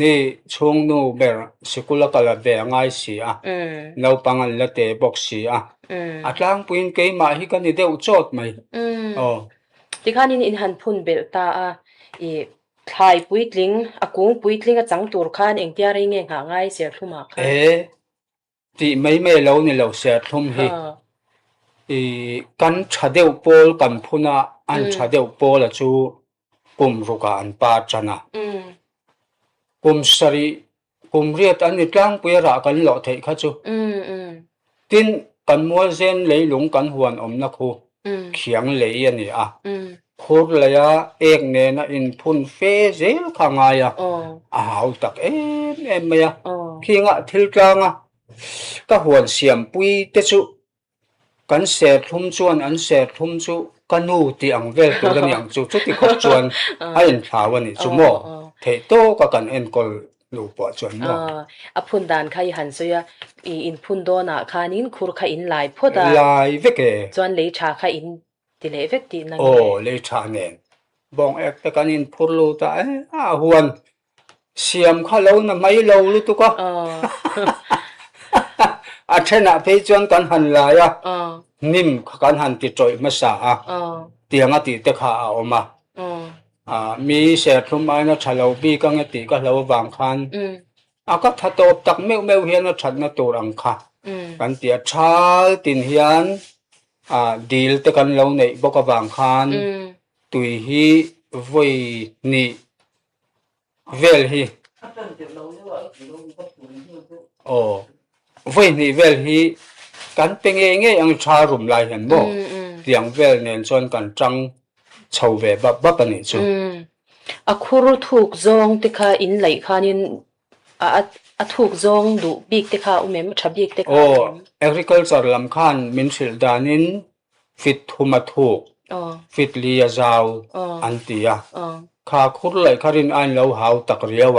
นี่ช่วงนู้เบรสกุลกะละเบง่ายสิเราปังละเตบอกสิอัตลังปุยนเกยมาฮิกันนี่เดวจอดไหมที่ค่ะนี่อินหันพุ่นเบลตาอีทายปุยลิงอากูปุยลิงจังตัวค่ะเอ็งเตียริงเองหาง่ายเสียทุ่มค่ะที่ไม่เรานี่เราเสียทุ่มฮิกันชาเดวโปลกันพุนะอันชาเดวโปลจูกุมรุกอันปาจนะกุมสรีกุมเรียดอันนี้กลางปุยระกันหล่อเทข้าจูตินกันมัวเซนเลยหลงกันหวนอมนักหูเขียงเลยอันนี้พูดเลยเอกเนี่ยนะอินพุนเฟเซลข้างไงเอาตักไม่ขี้งะทิลกลางก็หวนเสียมปุยเตจูกันเสดทุ่มชวนอันเสดทุ่มจูกันนูที่อังเวลตัวนั้นอย่างจูจุดที่ขบชวนไอ้อินพาวันนี้จูโมเทโตก็กันเอ็นกอลลูปจวนโมพุนดานค่ะหันสุยอินพุนโดนะค่ะนินคูร์ค่ะอินไลพอดาไลเวกจวนเลยชาค่ะอินติเลเวกตินั่นเลยชาเนนบองเอกแต่กันอินพูดลูตาหวนเสียมข้าเราน่ะไม่เราลูตุก็อาเชนะเพจวนกันหันลายนิ่มกันหันติดจอยมาสาเตียงติเตขาเอามามีเศษทุ่มไม้นะชาลาบีกังติก็เราวางคันก็ถ้าตบตักเมวเฮียนฉันนะตัวรังค่ะกันเตียชาตินเฮียนดีลแต่กันเราในบกวางคันตุยฮีไว้นี่เวลฮีไว้นี่เวลฮีกันเป็นเองยังชารุมลายเห็นบ่เตียงเวลเนี่ยส่วนกันจังชาวเวบับนี่จูคูรุถูกจงติค่ะอินไหลค่ะนินถูกจงดูบิกติค่ะอุเมมชับบิกติค่ะagriculture ลำคันมินสิลดานินฟิตหุมาถูกฟิตลียาจาวอันตียข้าคุรไหลคารินอันเราหาวตักเรียว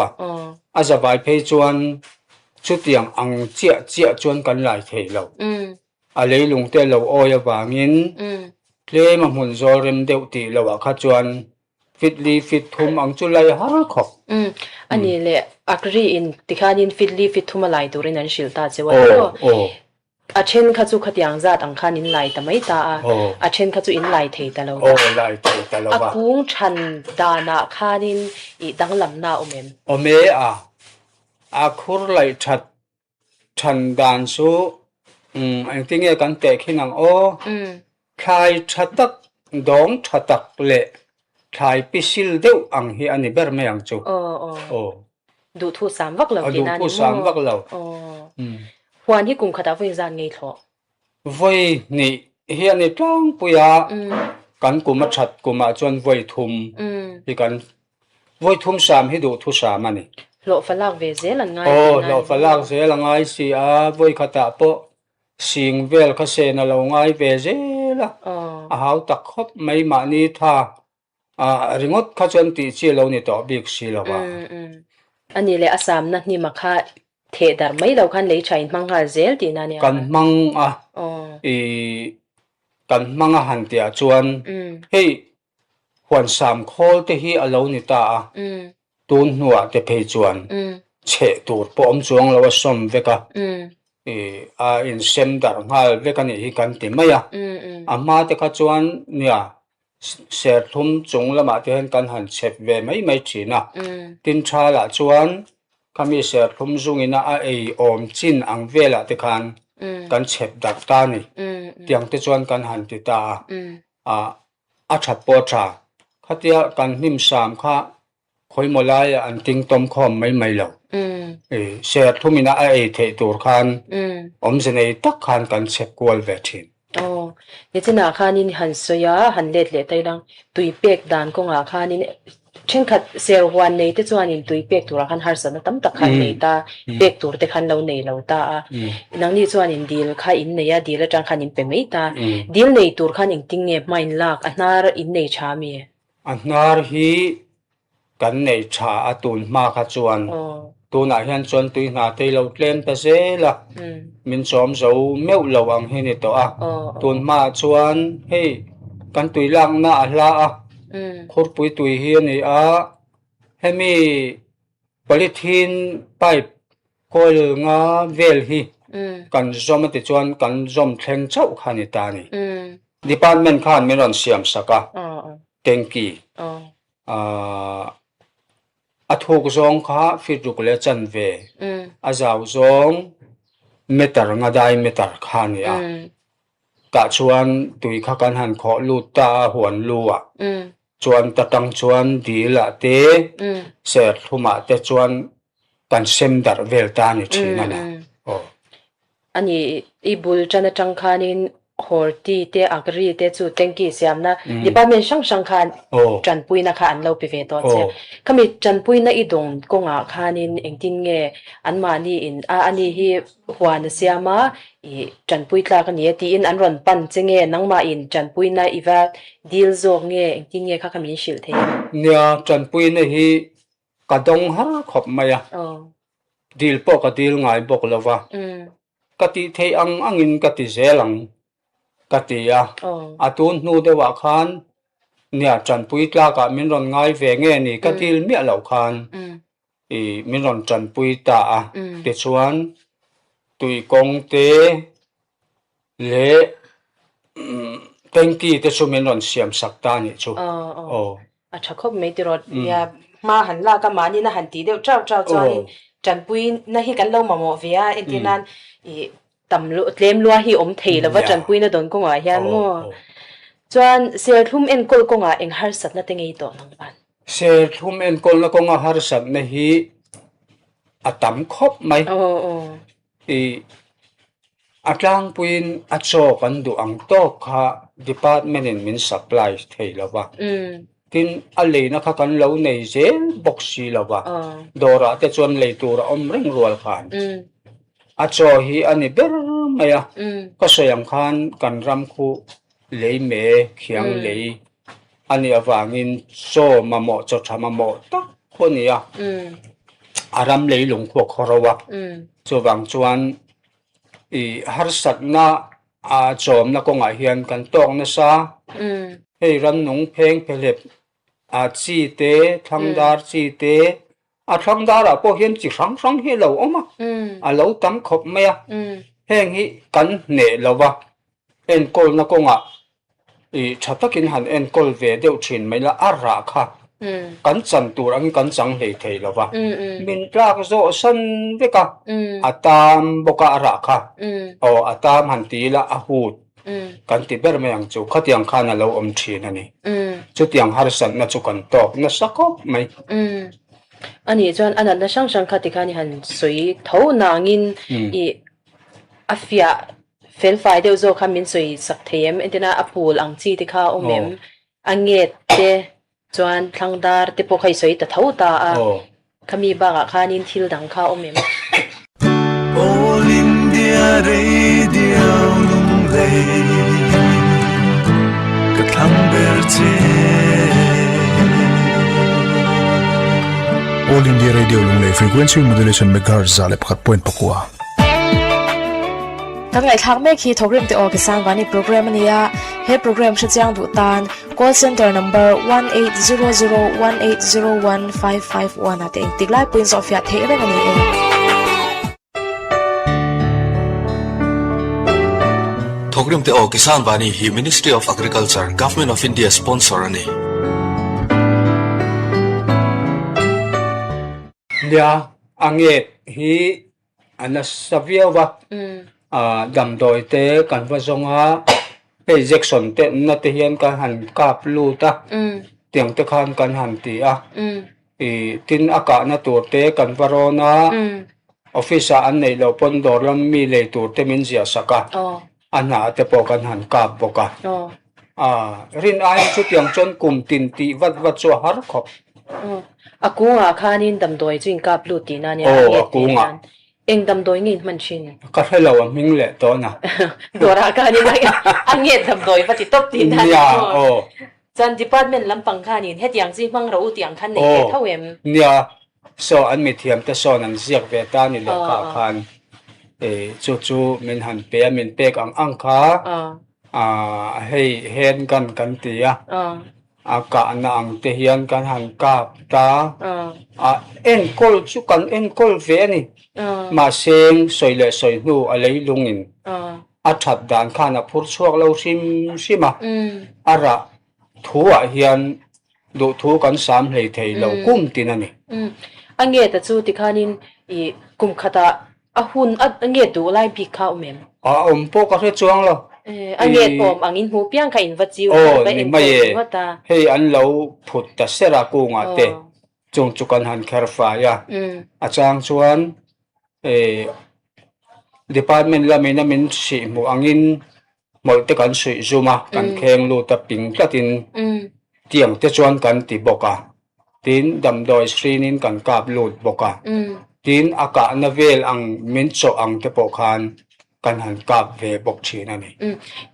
อาจะไปเพจวนชุดอย่างอังเจียจวนกันหลายเทเราอะไรลุงเตเราโอยบางินเพลมาหุ่นโซเรมเดวตีเราว่าขจวนฟิตลีฟิตทุมอังจุไลฮาร์ขอบอันนี้แหละอักรีอินติคานินฟิตลีฟิตทุมอะไรตัวเรนันชิลตาเจว่าอาเช่นขจุขยังจัดอังคานินไลแต่ไม่ตาอาเช่นขจุอินไลเทตาเราไลเทตาเราอากุ้งชันดานาคานินอีดังลำนาอเมมอาคุรไหลชันดานสูอันที่เงี้ยกันเตะขี้นังคลายชัดตักดองชัดตักเละคลายพิสิลเดียวอังฮีอันนี้เบอร์ไม่ยังจูดูทูสามวักเหล่าดูทูสามวักเหล่าวันที่กลุ่มขัดเอาไว้จานไงทอไว้นี่เฮียนี่จ้องปุยกันกุมาชัดกุมาจวนไว้ทุ่มที่กันไว้ทุ่มสามให้ดูทุสามมันนี่โลฝรั่งเวเซลังไงโลฝรั่งเซลังไงสิไว้ขัดเอาปะสิงเวลก็เซนเราไงเวเซละหาวตักคบไม่มานี่ท่าริงดขจรตีเชี่ยวเราเนี่ยต่อบิ๊กสิละว่าอันนี้เลยอาสามนั่นนี่มาค่ะเทดาร์ไม่เราคันเลยใช้มังหาเซลตีนั่นเนี่ยกันมังกันมังหันเตียจวนเฮ้ยหวนสามข้อที่ฮีเราเนี่ยตาตูนหัวจะเพจวนเฉตูดปอมจวงเราว่าสมเวกอินเซมดาร์งาเวกันนี่กันติไม่มาแต่ขจวนเนี่ย ser thum chung lama te hen kan han chep ve mai thina tin tha la chuan kami ser thum zungina a ei om chin ang vela te khan kan chep dak ta ni tiang te chuan kan han ti ta a that po tha khatia kan hnim sam kha khoi molai an ting tom khom mai lo ser thumina a ei thei tur khan om zenei tak khan kan chep kwal ve thin ni china khanin han soya han let le tai dang tui pek dan ko nga khanin chen khat ser wan nei te chuan in tui pek tur khan har san tam tak khan nei ta pek tur te khan lo nei lo ta nang ni chuan in dil kha in nei ya dil atang khan in pe mei ta dil nei tur khan in ting nge main lak anar in nei cha mi anar hi kan nei cha atun ma kha chuan tuna hian chuan tui na te lo tlem ta zela min chom zo meu lo ang he ni to tun ma chuan hei kan tui lang na hla khur pui tui hi ni hemi polythene pipe coil nga vel hi kan zom ti chuan kan zom thleng chau khani ta ni department khan min ron siam saka tenki a thuk zong kha fitruk le chan ve a zaw zong meter nga dai meter khani ka chuan tui kha kan han kho lu ta huan lu chuan tatang chuan dila te ser thuma te chuan kan sem dar vel ta ni thina na ani ibul chana tang khanin horti te agri te chu tenki siamna department sang khan chanpui na kha an lo pe ve to che kami chanpui na idong konga khanin engtin nge anma ni in ani hi huan siama I chanpui tla ka ni ti in an ron pan chenge nangma in chanpui na iwa deal zo nge engtin nge kha kami shil the nia chanpui na hi kadong har khop maya deal po ka deal ngai bok lova kati thei angin kati zelang katia atun nu de wa khan nia chanpui tla ka min ron ngai ve nge ni katil mi lo khan min ron chanpui ta te chuan tui kong te le tenki te chu min ron siam sakta ni chu a thakop me ti rot ya ma han la ka mani na han ti de chau chuan chanpui na hi kan lo mamo via entinan tam lu tlem lua hi om thei lawa chanpui na don ko nga hian mo chuan ser thum en kol ko nga eng har sat na te ngei to nang ban ser thum en kol na ko nga har sat na hi atam khop mai atlang puin acho kan du ang to kha department in min supply thei lawa tin ale na kha kan lo nei zel boxi lawa dora te chuan leitura om ring rual khan acho hi ani ber maya ka soyam khan kan ram khu lei me khiang lei ani awangin so mamo cho thama mo tak khonia aram lei lung kho khorowa so wang chuan har sat na chom na ko nga hian kan tok na sa hei ran nung pheng phelep chi te thangdar chi te thangdar po hian chi sang hi lo oma lo tam khop maya heng hi kan ne lova en kol na ko nga thatakin han en kol ve deuh thin mai la ara kha kan chan tur ang kan chang hlei thei lova min tlak zo san veka atam boka ara kha atam han ti la a hut kan ti ber mayang chu khatiang khana lo om thin ani chu tiang har san na chu kan tok na sakop mai ani chuan anan na sang khati khani han soi tho nangin afia fel fai deuh zo kha min soi sak them entina apul ang chi ti kha omem anget te chuan thangdar te po khai soi ta tho ta khami ba ga khanin thil dang kha omem All India Radio Lunglei Katlang Berche All India Radio Lunglei frequency modulation megahertz zale pakhat point pakua tangai thak me khi thogrim te ok sang wani program ania he program sha chang du tan call center number 180018015551 ate tiklai points of ya the re ani program te o Kisan Bani hi Ministry of Agriculture Government of India sponsor ani dia anget hi anasaviawa dam doi te kan va zonga ejection te na te hian kan han kap lu ta tiang te khan kan han ti a tin aka na tur te kan varona office an nei lo pon dor lam mi le tur te min zia saka ana te po kan han kap boka rin ai chu tiang chon kum tin ti vat chu har khop akunga khanin damdoi chuin kap lu ti na ne akunga eng damdoi ngin man chin ka hello ming le to na dora khanin anget damdoi pati top ti na ya chan department lampang khanin het yang ji mang ro tiang khan nei thawem nia so an mi thiam te so nan ziak ve ta ni le ka khan chu min han pe min pek ang kha hei hen kan ti a aka na ang te hian kan han kap ta enkol chu kan enkol ve ni ma seng soile soi nu a lei lungin a that dan khana phur chuak lo sim ara thuwa hian do thu kan sam hlei thei lo kum tin ani ange ta chu ti khanin I kum khata a hun ange du lai bi kha umem po ka re chuang lo ange pom angin hu piang kha in vachiu ba in ta hei an lo phut ta sera ku nga te chung chu kan han kher fa ya a chang chuan department la min si mu angin mol te kan sui zuma kan kheng lu ta ping tlatin tiang te chuan kan ti boka tin damdoi screenin kan kap lut boka tin aka na vel ang min cho ang te po khan kan han kap ve bok thin ani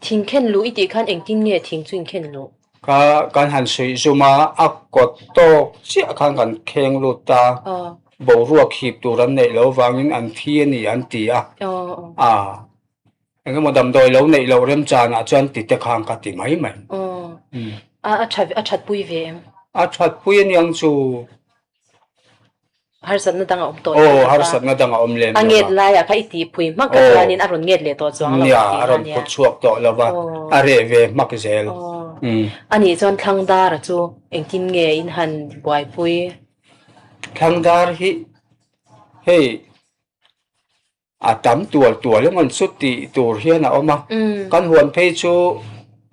thing khen lu iti khan eng tin nge thing chuin khen lu ka kan han sui zuma akot to chi khan kan kheng lut ta bo ruak khip turan nei lo wangin an thi ani an ti engem modam doi lo nei lo rem chana chuan ti te khang ka ti mai a that pui ve em a that pui yang chu har sat na danga to har sat na danga lem anget la ya kha iti pui mak ka lanin aron nget le to chuang lo ya aron put chuak to lawa are ve mak zel ani chon thangdar chu engtin nge in han boy pui thangdar hi hey atam tual le man suti tur hian a oma kan huan phei chu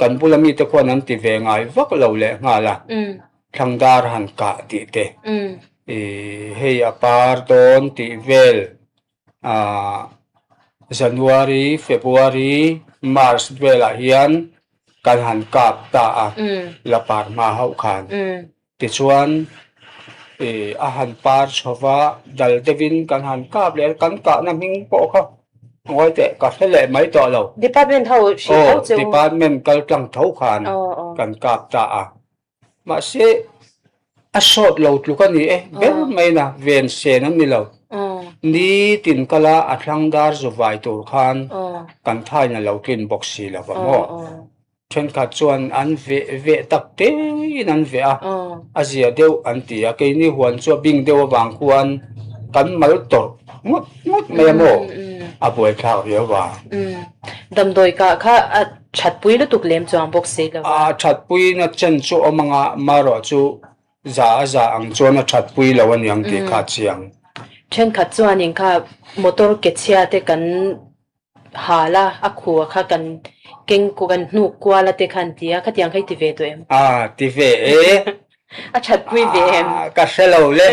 kan bulami te khwan an ti ve ngai vak lo le nga la thangdar han ka ti te hei apar don ti vel January February March vela hian kan han kap ta la par ma hau khan ti chuan a han par chowa dal devin kan han kap le kan ka na ming po kha ngoi te ka hele mai to lo department how she department kal tlang thau khan kan kap ta ma se a shot lo tlu kan ni ber mai na ven se nan ni lo ni tin kala athangdar zo vai tur khan kan thai na lo kin boxi la ba mo chen ka chuan an ve tak te nan ve azia deu an ti a ke ni huan chu bing deu wang khuan kan mal tor ngot me mo a boi thau ya wa damdoi ka kha that pui lu tuk lem chuang box se la that pui na chen chu omanga maro chu za ang chuan a that pui lo an yang ti kha chiang chen kha chuan in kha motor ke chia te kan hala a khuwa kha kan keng ko kan nu kwala te khan tia kha tiang khai ti ve to em ti ve a that pui ve em ka selo le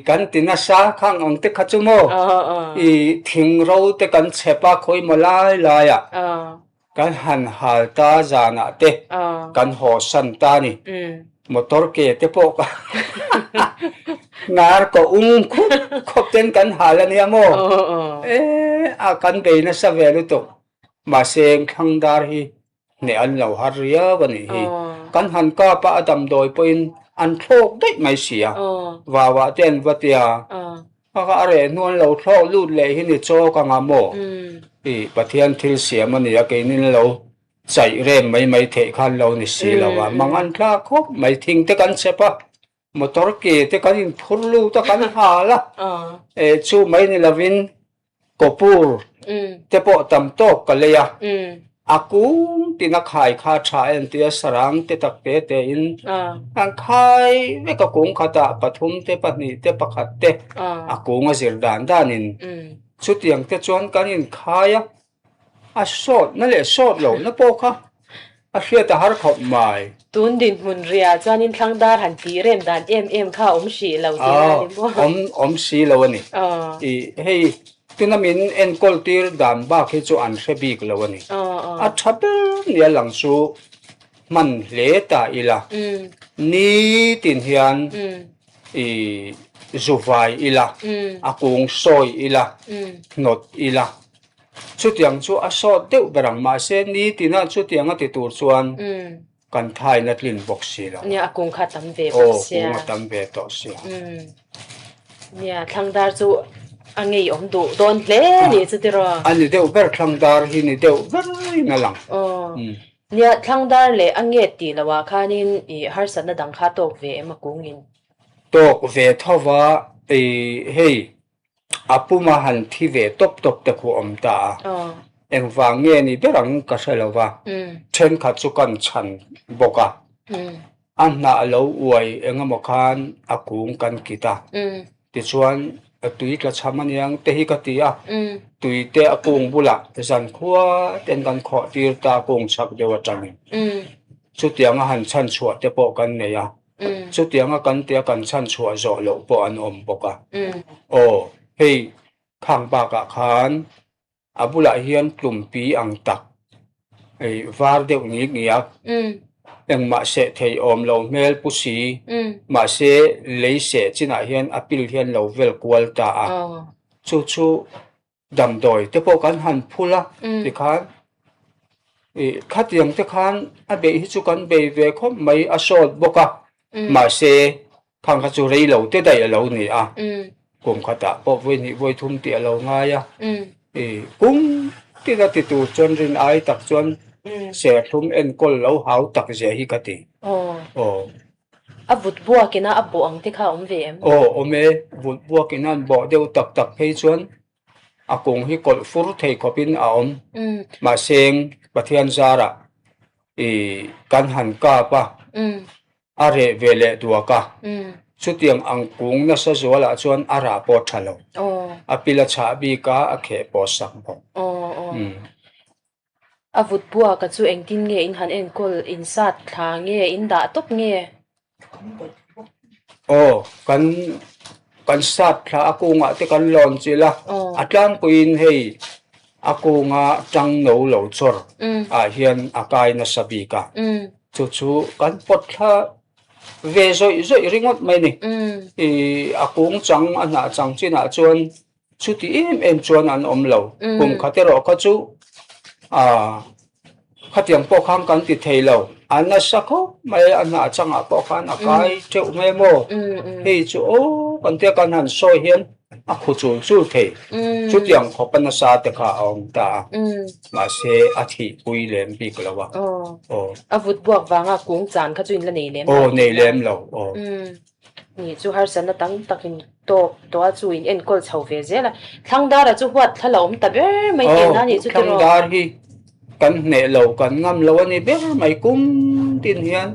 kan tina sa khang ong te kha chu mo thing ro te kan chepa khoi molai la ya kan han hal ta jana te kan ho san ta ni motor ke te po ka nar ko khop ten kan halani amo a kan be na sa velu to ma seng khangdar hi ne an lo har ria bani hi kan han ka pa adam doi poin an thok dei mai sia wa ten watia ka are non lo thok lut le hi ni cho ka nga mo pathian thil sia mani ya ke nin lo chai rem mai the khan lo ni si lo wa mangan tla khop mai thing te kan sepa motor ke te kan in phurlu ta kan hala chu mai ni lovin kopur te po tam tok ka leya akung tina khai kha tha en tia sarang te tak te in ang khai me ka kung khata pathum te pani te pakhat te akung a zir dan danin chutiang te chuan kanin khaya a sot na le sot lo na po kha a hria ta har khop mai tun din mun ria chuanin thlangdar han ti rem dan em kha si lo ti ni bo om si lo ani i hei tunamin en koltir dan ba khi chu an hrebik lo ani a thape nia lang chu man le ta ila ni tin hian i zuwai ila akung soi ila not ila chutiang chu a so deuh berang ma se ni tina chutiang a ti tur chuan kan thai na tlin box si lo nia akung kha tam ve box sia kung tam ve to sia nia thlangdar chu angei om du don hle ni chu ti ro ani deuh ber thlangdar hi ni deuh ber na lang nia thlangdar le ange ti lawa khanin I har san na dang kha tok ve ema kungin tok ve thowa hei apuma han thi ve top te khu om ta eng wange ni berang ka selawa then kha chu kan chan boka anna lo uai engamo khan akung kan kita ti chuan tui ka chamaniang te hi ka tia tui te akung bula zan khuwa ten kan kho tir ta kung chak dewa chang chu tiang han chan chua te po kan ne ya chu tiang kan te kan chan chua zo lo po an om boka hei khang ba ka khan abula hian tlumpi ang tak ei var deuh ni ngiak eng ma se thei om lo mel pusi ma se lei se china hian apil hian lo vel kwal ta a chu dam doi te po kan han phula ti khan khatiang te khan a be hi chu kan be ve khom mai a sot boka ma se khang kha chu rei lo te dai lo ni a kum khata po voi ni voi thum ti lo nga ya kum ti da ti tu chon rin ai tak chon se thum en kol lo hau tak je hi ka ti a vut bua kina a bo ang te kha om ve em ome vut bua kina bo deu tak phei chuan a kung hi kol fur thei khopin a om ma seng pathian zara kan han ka pa a re vele duaka chutiang ang kung na sa zola chuan ara po thalo apila cha bi ka a khe po sang bo a vut bua ka chu eng tin nge in han en kol in sat thla nge in da top nge kan sat thla akunga te kan lon chila atlang puin hei akunga tang no lo chor a hian akai na sabika chu kan pot thla ve zoi ringot mai ni akung chang ana chang china chuan chuti em chuan an om lo kum khatero ka chu khatiang po khang kan ti thei lo anna sakho mai anna changa po khan akai theu me mo hei chu kan te kan han so hian a khu chu thei chu tiang khopan sa te kha ong ta ma se a thi pui lem bi klawa a vut buak wanga kung chan kha chuin la nei lem nei lem lo ni chu har san na tang takin to a chu in en kol chho ve zela thlangdar a chu huat thla om ta ber mai te na ni chu ti ro thlangdar hi kan ne lo kan ngam lo ani ber mai kum tin hian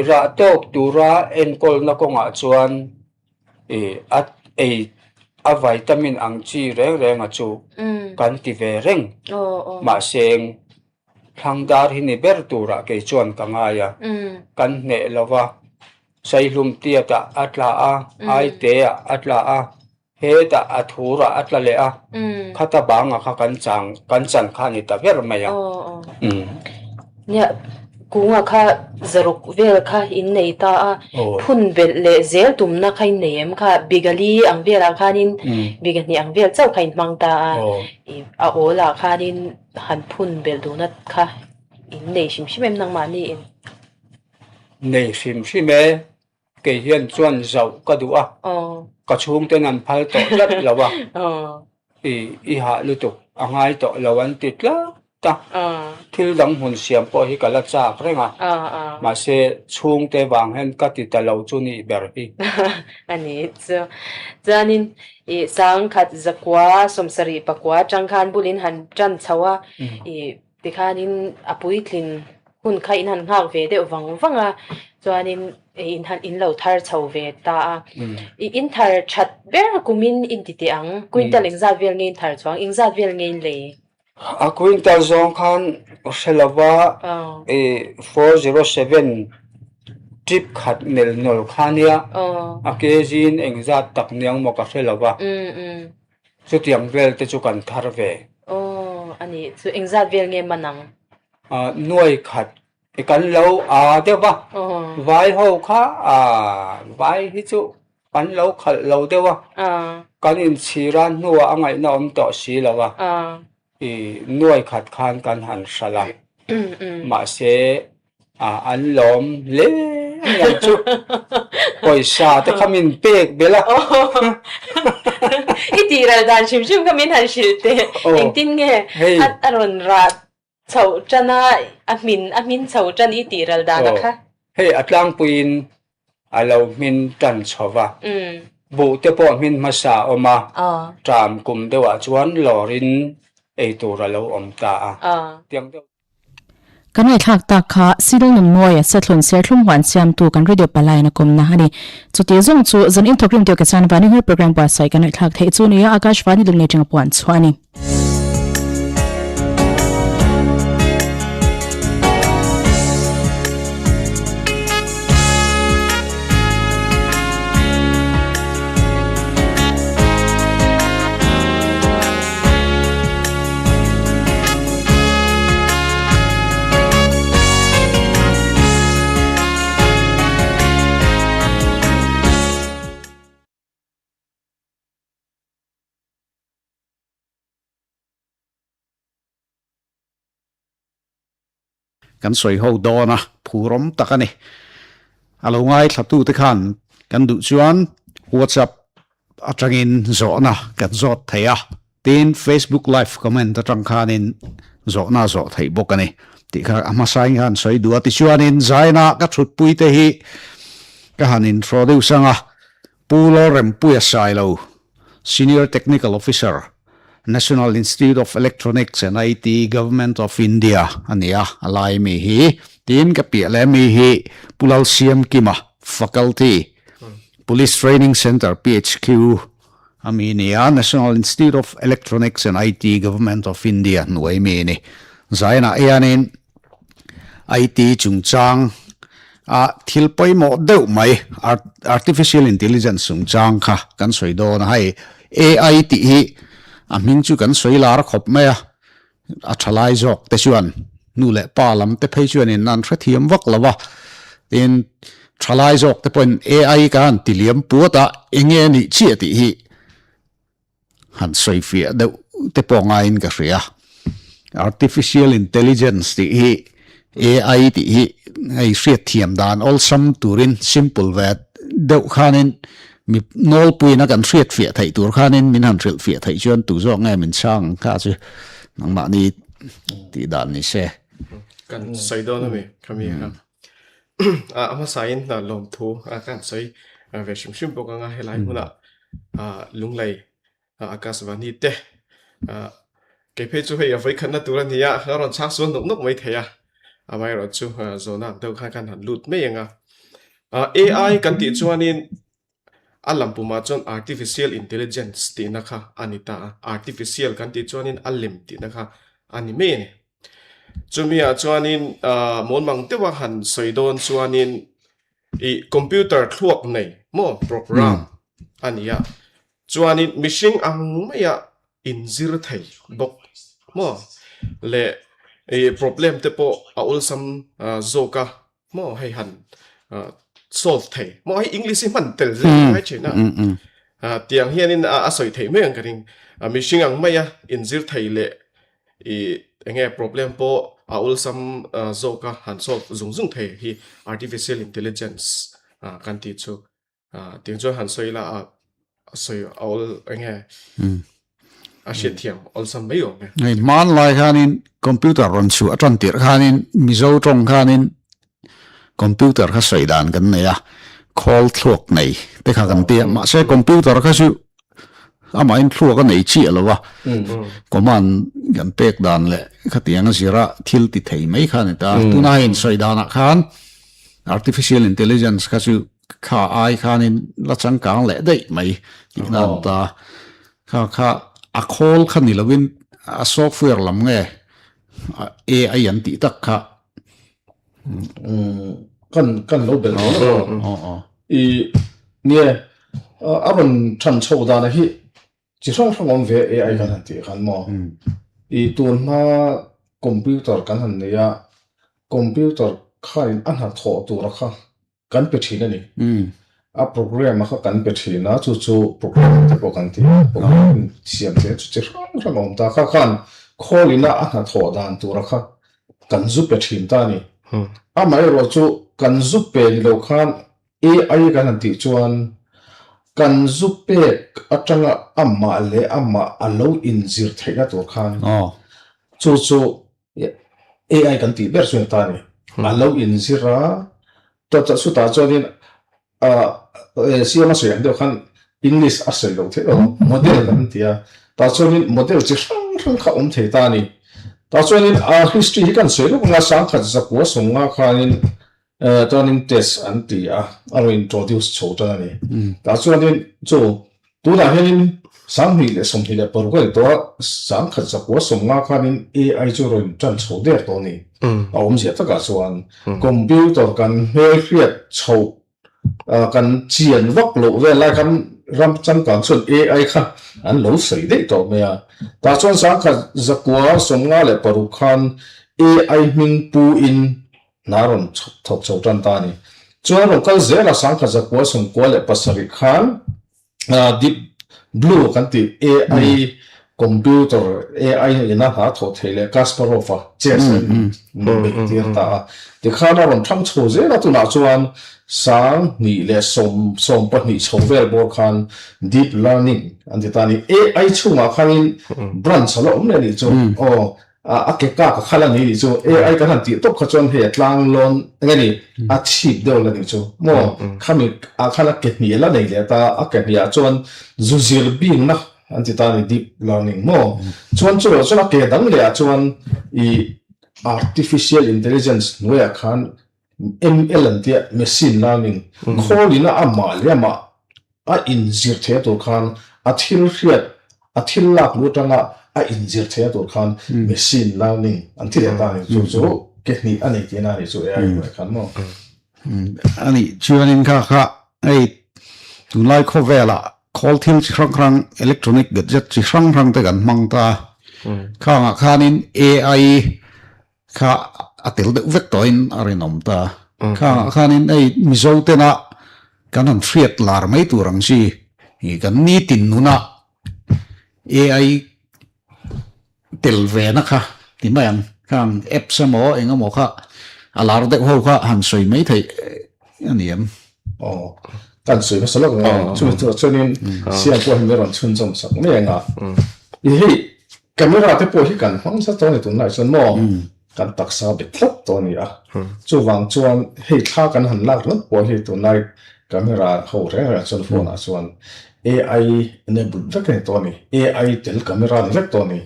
ra tok tura en kol na ko nga chuan a vitamin ang chi reng a chu kan ti ve reng ma seng thlangdar hi ni ber tura ke chuan ka nga ya kan ne lova sai lum tia ta atla a ai te atla a he ta athura atla le a khata banga kha kan chan kha ni ta ber maya nya kunga kha zaruk vel kha in nei ta a phun bel le zel tum na khain neem kha bigali ang vela khanin bigani ang vel chau khain mang ta a ola khanin han phun bel do na kha in nei shim em nang ma ni nei shim me ke hian chuan zau ka du a ka chung te nan phal to lat lawa i ha lu tu angai to lawan titla ta thil dang hun siam po hi kala cha renga ma se chung te wang hen ka ti ta lo chu ni ber hi ani chuanin i sang khat zakwa somsari pakwa tangkhan bulin han tran chawa i tikhanin apui thlin hun kha in han ngak ve de wanga chuanin in han in lo thar chho ve ta i in thar that ber kumin in ti ang quintal exat vel ngein thar chuang exat vel ngein le a quintal zong khan selawa 407 trip khat nel nol khania a ke jin exat tak niang mo ka selawa chu tiang vel te chu kan thar ve ani chu exat vel nge manang nuai khat e kan lo de ba vai ho kha vai hi chu kan lo khal lo de wa kan in chiran nuwa angai na om to si lawa i nuai khat khan kan han sala ma se an lom le yang chu poisa te khamin pek bela itiral dan shim kamin han shilte engtin nge aron rat chau chana amin chau chan itiral dan kha hey atlang puin alo min tan chowa bu te po min masa oma tram kum dewa chuan lorin ei tur alo om ta tiang de kan ai thak ta kha sidal nun moi a sathlon ser thlum wan siam tu kan radio palai na kom na hani chuti zong chu zan in thokrim te ka chan wani her program ba sai kan ai thak thei chu ni akashwani lungne ting puan chwani kan soi ho dona phurom takani alo ngai thatu te khan kan du chuan WhatsApp atangin zona kan zot theya tin Facebook live comment atang khanin zona zo thei bokani ti kha ama sai han soi du ati chuanin zaina ka thut pui te hi ka hanin throde usanga pulo rem puya sailo senior technical officer National Institute of Electronics and IT Government of India ania alai mi hi tin ka pi le mi hi pulal siam kima faculty Police Training Center PHQ aminia National Institute of Electronics and IT Government of India nuai mi ni zaina yanin IT chungchang thilpai mo deuh mai artificial intelligence chungchang kha kan soido na hai AI ti hi aming chu kan soilar khop maya a thalai jok te chuan nu le palam te phei chuan in nan thra thiam wak lawa tin thalai jok te pon AI kan tiliam puata enge ni chi ti hi han soi fia de te ponga in ka ria artificial intelligence ti hi AI ti hi ai hriat thiam dan all sam turin simple vet deuh khanin mi nol puina kan hriat fia thei tur khanin min han thril fia thei chuan tu zo ngai min sang kha chu nangma ni ti dan ni se kan saido na me kami ha ama sain na lom thu kan sai ve shim shim boka nga helai huna lunglei akaswani te ke phe chu hei avai khanna turan hiya haron chak son nok nok mai theya amai ro chu zona deuh kha kan han lut me yanga AI kan ti chuanin alam puma chon artificial intelligence ti nakha anita artificial kan ti chuanin alim ti nakha ani me ne chumia chuanin mon mang te wa han soidon chuanin I computer thuak nei mo program ania chuanin mishing ang maya inzir thei bok mo le problem te po aul sam zoka mo hei han solve thei mo ai english man tel hai chena tiang hianin a soi thei me ang karing mishing ang maya inzir thei le enge problem po aul sam zoka han solve zung thei hi artificial intelligence kan ti chu tiang cho han soi la soi aul enge shit thiam also mấy ông ngay man lai khanin computer ron chu atran tir khanin mizo tong khanin computer kha saidan kan ne ya call thlok nei te kha kan tia ma se computer kha chu ama in thlok ka nei chi alawa command gan pek dan le khatiang zira thil ti thei mai khan ta tuna in saidana khan artificial intelligence kha chu kha ai khanin la chang kang le dei mai nan ta kha a call khan ni lawin a software lam nge AI an ti tak kha kan lo bel i nia aron chan chho da na hi chi sang sang om ve AI kan ti kan mo i tun ma computer kan han ne ya computer khain an ha tho tu ra kha kan pe thina ni a program ma kha kan pe thina chu program te ko kan ti program siam te chu sang sang om ta kha khan kholina an ha tho dan tu ra kha kan zu pe thin ta ni a mai ro chu kan zu pe lo khan AI kan han ti chuan kan zu pe atanga amma le amma alo in zir theina tur khan chu AI kan ti ber suan ta ni alo in zira to cha su ta chuanin siama siam de khan English asel lo the model kan tia ta chuanin model chi sang kha thei ta ni ta chuanin history hi kan sei lo nga sang khat zakwa songa khanin turning test an ti aro introduce chho ta ni ta chuanin chu tu na henin sang hi le som hi le por ko to sang khat zakwa songa khanin AI chu ro tran chho der to ni om sia ta ka chuan computer kan hel khiat chho kan chian vak lo ve la kan ram chan kan chun AI kha an lo sei de to me a ta chuan sang khat zakwa songa le paru khan AI ming pu in naron thok chho tan ta ni chuan ro kal zela sang khat zakwa song ko le pasari khan deep blue kan ti AI computer AI ina ha tho thele Kasparov Jason no big deal ta ti khana ron thang chho zela tu na chuan sang ni le som pa ni chovel bor khan deep learning an ti ta ni AI chunga khanin branch lo om le ni chu a ke ka khala ni chu AI kan han ti tok kha chon he tlang lon ngani a chip de la ni chu mo khami a khala ke ni la nei le ta a ke ya chon zuzil bing na an ti ta ni deep learning mo chon chu la ke dang le a chon I artificial intelligence no ya khan ML an ti machine learning kholina amma le ma a injir the to khan a thil riat a thil lak lu tanga a injir the to khan machine learning an ti ta ni chu ke ni ani ti na ni chu AI khan mo ani chuanin kha ai tunlai khovela call thil chrang electronic gadget chrang te kan mangta khanin AI kha atel de vector in arinom ta khanin ai mizo te na kan han friat lar mai turang si hi kan ni tin nuna AI tel ve na kha ti mayan khang app samo engamo kha alar de ho kha han soi mai thei aniam kan soi ma salok chu nin sia ko hin meron chun jom sak me nga hi camera te po hi kan hang sa to ni tun lai chon mo kan taksa bit tlat to ni chu wang chuan hei thla kan han lak ron po hi tun lai camera ho re chon phone a chuan AI enabled vek to ni AI tel camera vek to ni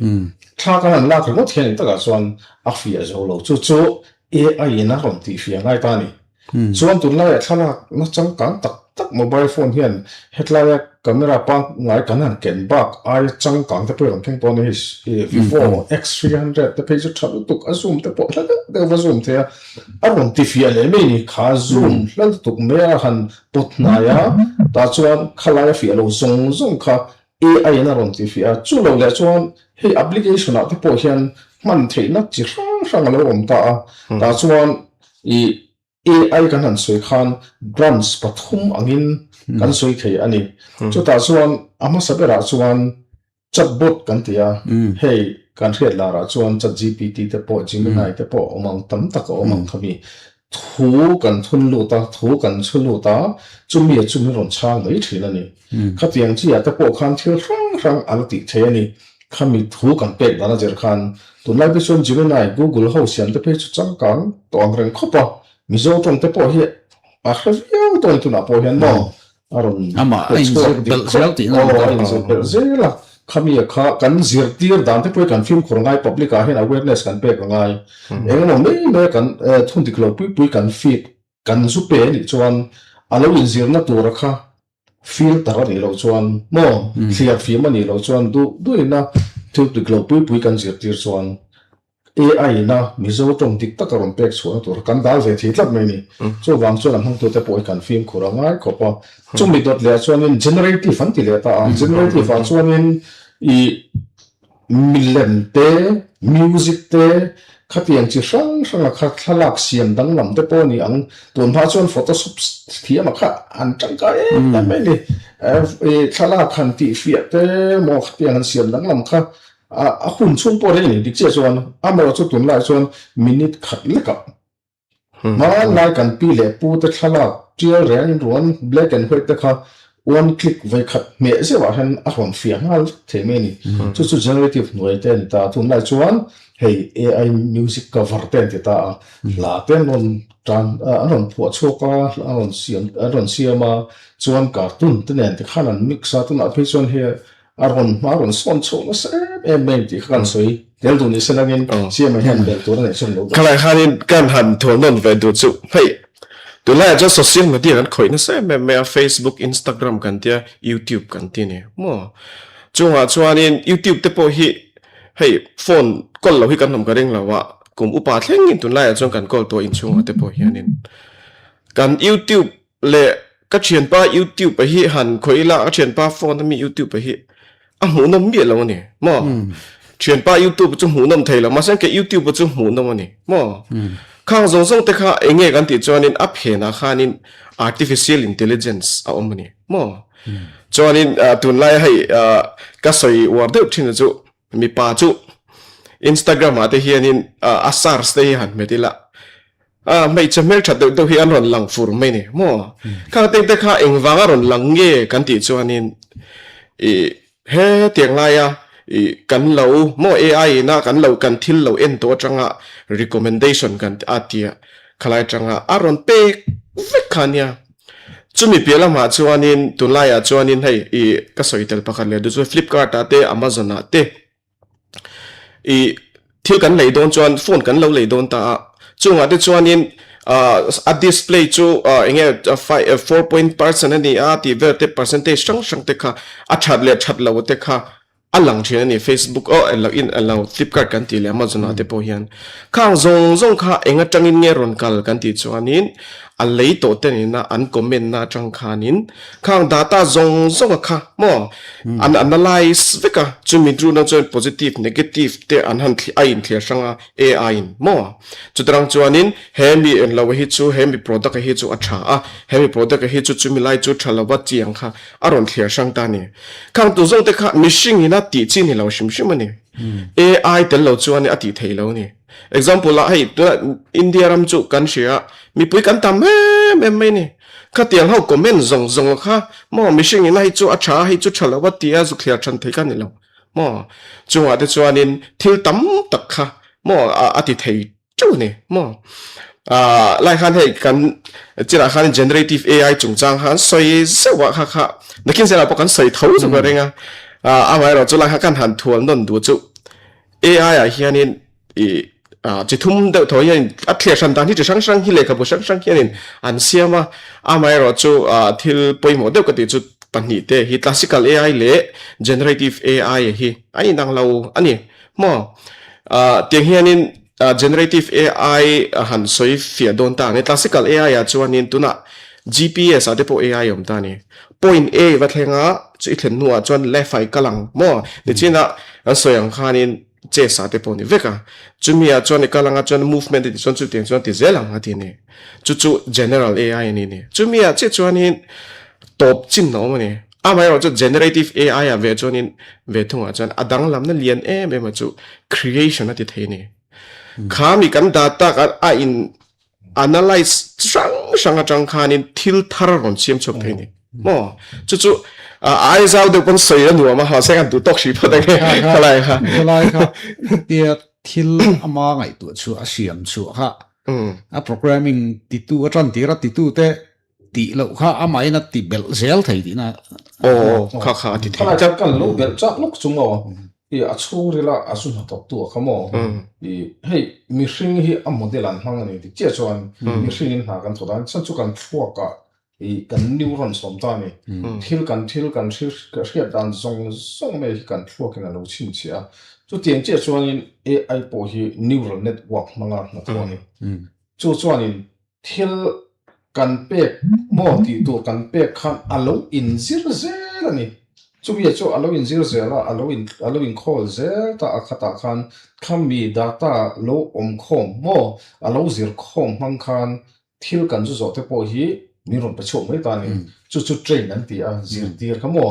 thla kan han lak ron thian ta ka chuan a fia zo lo chu AI na ron ti fia ngai ta ni chuan tun lai thla na chang kan tak mobile phone hian headline camera pang ngai kanan ken bak ai chang kang te pram theng to ni Vivo X300 te page thadu tuk a zoom te po de va zoom te a ron ti fia le me ni kha zoom lan tuk me a han pot na ya ta chuan khala fia lo zong kha AI na ron ti fia chu lo le chuan he application a te po hian man theina chi rang lo om ta chuan AI kan han soi khan branch pathum angin kan soi thei ani chu ta chuan ama sabera chuan chatbot kan tia hey kan hriat lara chuan ChatGPT te po Gemini te po omang tam tak omang khami thu kan thun lu ta thu kan chhu lu ta chumi ron chang mai thina ni khatiang chi ya te po khan thil rang al ti the ani khami thu kan pek dana jer khan tunlai pe chon Gemini Google ho siam te pe chu chang kang to angreng khopa mizo tong te po hi a khriau to tuna po hian no aron ama in bel zel ti na bel zela khami kha kan zir tir dan te po kan film khurngai public a hen awareness kan pek ngai engno me kan thun diklo pui kan fit kan zu pe ni chuan alo in zir na tur kha feel tara ni lo chuan mo clear fi mani lo chuan du ina thuk dik lo pui kan zir tir chuan AI na mizo tong dik takaron pek chuan tur kan dal ve thi tlak mai ni chu wang chuan hang tu te poi kan film khura ngai khopa chumi dot le chuan in generative fan ti le ta generative fan chuan in I million te music te khatiang chi sang kha thalak siam dang lam te po ni ang ton pha chuan photoshop thiam kha an changka mai ni thalak khan ti fia te mo khatiang siam dang lam kha a hun chung po re ni dik che chuan amaro chu tun lai chuan minute khat leka ma lai kan pi le pu te thalak tial ren ruan black and white te kha one click vai khat me se wa han a hon fia ngal the me ni chu generative noi te ni ta thun lai chuan hey AI music cover ten ta la ten on tran anon pho choka anon siama chuan cartoon ten te khanan mixa tun a phison he aron son chona se em ti khan soi del du ni selangin siama han bel tur ne son lo kala khanin kan han thon non ve du chu hey tu la ja social media kan khoi na se me Facebook Instagram kan tia YouTube kan ti ne mo chunga chuanin YouTube te po hi hey phone call lo hi kan nom ka reng lawa kum upa thleng in tun la chong kan call to in chunga te po hianin kan YouTube le ka thian pa YouTube pa hi han khoila ka thian pa phone mi YouTube pa hi a mu nom mi lo ni mo thian pa YouTube chu mu nom thaila ma sang ke YouTube chu mu nom ni mo khang zong te kha enge kan ti chuanin a phena khanin artificial intelligence a omni mo chuanin tun lai hai ka soi war de thin chu mi pa chu Instagram ate hianin asar stay han metila mai chamel that do hi an ron lang fur mai ni mo khang te kha engwanga ron lang nge kan ti chuanin he tiang lai ya kan lo mo AI na kan lo kan thil lo en to changa recommendation kan atia khalai changa aron pe vekhania chumi pela ma chuanin tunlaya chuanin hei ka soitel pakhan le du chu Flipkart ate Amazon ate thil kan lei don chuan phone kan lo lei don ta chunga te chuanin a display chu enge 4% ani a ti verte percentage sang te kha a that lo te kha alang thina ni Facebook login allow Flipkart kan ti le Amazon ate po hian khang zong kha enga tangin nge ron kal kan ti chuanin a lei to te ni na an comment na chang khanin khang data zong kha mo an analyze veka chumi dru na chon positive negative te an han thli ai in thlia sanga AI in mo chudrang chuanin hemi en law hi chu hemi product hi chu acha hemi product hi chu chumi lai chu thalawa chiang kha aron thlia sang ta ni khang tu zong te kha mishing ina ti chi ni law shim ani AI tel lo chuan ati theilo ni example la hai India ram chu kan shia mi pui kan tam me ni kha tiang ho comment zong kha mo mishing ina hi chu acha hi chu thalawa tia zu khlia chan thei kan ni lo mo chuwa te chuanin thil tam tak kha mo ati thei chu ni mo lai khan hei kan chira khan generative AI chungchang han soi sewa kha nakin sela pokan soi thau zu ba renga amai ro chu lai khan han thual non du chu AI hianin chỉ thum đậu thổi yên ắt thiệt sản tan thì chỉ sang hi lệ cả bộ sang kia nên anh xem mà amai rồi chú thil bôi một đậu cái thì chú bản nhị thế hi classical AI lệ generative AI hi anh đang lâu anh nhỉ mo tiếng hiền nên generative AI hẳn soi phía đồn ta nên classical AI chú anh nên tu na GPS ở đây AI om ta nè point A và thế ngã chú ít lần nữa chú left phải cái lăng mo để chỉ na anh soi ang khan nên chế sa te poni veka chumia chone kalanga chone movement ti chon chu tiang chon ti zelang ati ne chu general AI ni ne chumia che chonin top chin no mane amai ro chu generative AI a ve chonin ve thunga chon adang lam na lian me ma chu creation ati the ne khami kan data ka in analyze sang khanin thil thar ron chem chok the ne mo chu ai sao được con sợi nữa mà họ sẽ ăn tụ tóc xí vào đây cái này ha cái này ha tiệt thil ama ngai tu chu asiam chu ha a programming ti tu atran ti ra ti tu te ti lo kha amai na ti bel zel thei ti na kha ti cái này chắc cần lúc bel chắc lúc chúng ngò thì à chung rồi là à sun học tập tua không mò thì hey mi sinh hi am model an hang này thì chia chuan mi sinh in ha kan thoda san chu kan phua ka thì kan neuron som ta ni thil kan cái dan zong me kan phua kan lo chin chia chu tiang chia chuan in AI po hi neural network manga na thon ni chu chuan in thil kan pe mo ti tu kan pe khan alo in zir zel ni chu bia chu alo in zir zel la alo in call zel ta akhata khan khami data lo om khom mo alo zir khom hang khan thil kan chu zo te po hi neuron pa chu mai ta ni chu train an ti a zir tir khamo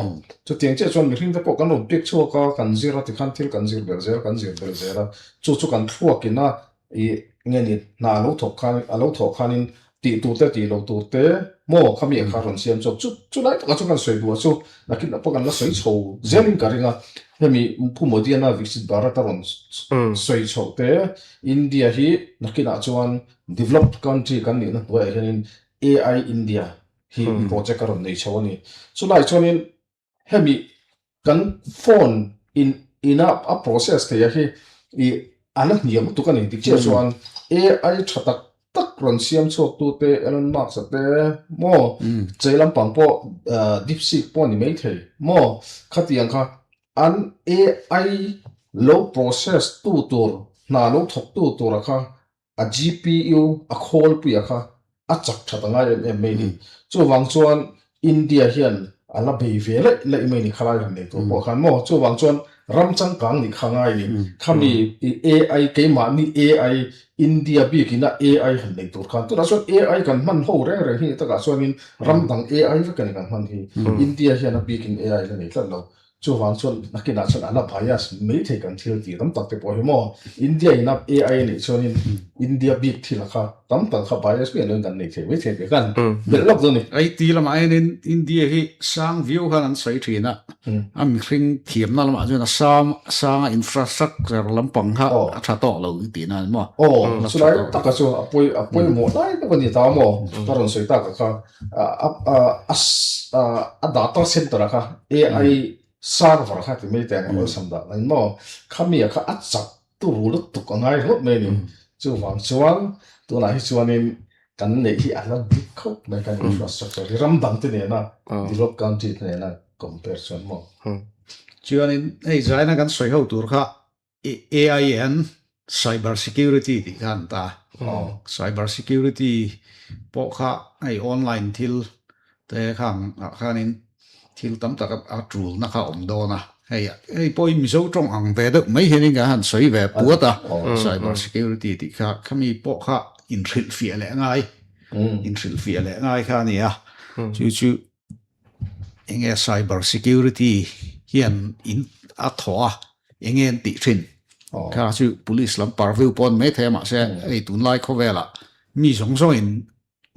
chu tiang che chuan mi hring te po kan lo pik chu ka kan zir ti khan thil kan zir bel zel chu kan thuakina i nge ni na lo thok khan in ti tu te lo tu te mo khami kha ron siam chu lai ta chu kan soi du chu lakin pa kan la soi chho zelin karinga hemi phumo diana visit barata ron soi chho te India hi nakina chuan developed country kan ni na wa hianin AI India hi project karon nei chawani chu lai chuanin hemi kan phone in a process te hi I anak niam tu kan ni che chuan AI thatak tak ron siam chok tu te Elon Musk te mo cheilam pang po DeepSeek po ni mai thei mo khatiang kha an AI low process tu tur na lo thok tu tur kha a GPU a khol pu ya kha a chak thatanga em mai ni chu wang chuan India hian ala bei ve le mai ni khala ran nei tu po khan mo chu wang chuan ramchang kang ni khangai ni khami AI ke ma ni AI India bi kina AI han nei tur khan tu na chuan AI kan man ho re hi ta ka chuan in ramdang AI kan man hi India hian a bi kin AI le nei tlan lo chu wang chuan nakina chuan ala bias mai thei kan thil ti tam tak te po hi mo India ina AI nei chuan in India bi thil kha tam tak kha bias bi an kan nei thei mai thei be kan bel lok do ni ai ti lam ai in India hi sang view khan an sai thina am hring thiam na lam ajuna sang infrastructure lampang ha tha to lo ti na mo so lai ta ka chu apoi mo lai ta ni ta mo ta ron soi ta ka kha a data center kha AI server kha ti mai ta na sam da lai mo khami kha a chak tu lu tu ka ngai hot me ni chu wang chuan tu na hi chuan in kan nei hi ala big khop mai kan infrastructure ram dang te ne na develop country te ne na comparison mo chuan in ei zaina kan soi ho tur kha AI and cyber security ti kan ta cyber security po kha ai online thil te khanin thil tam tak a trul na kha om do na hey poi mi so trong ang ve de mai hian ga han soi ve pu ta cyber security ti kha khami po kha in thil fia le ngai kha ni a chu enge cyber security hian in a thoa engen ti thin kha chu police lam parveu pon me the ma se ei tun lai kho vela mi song song in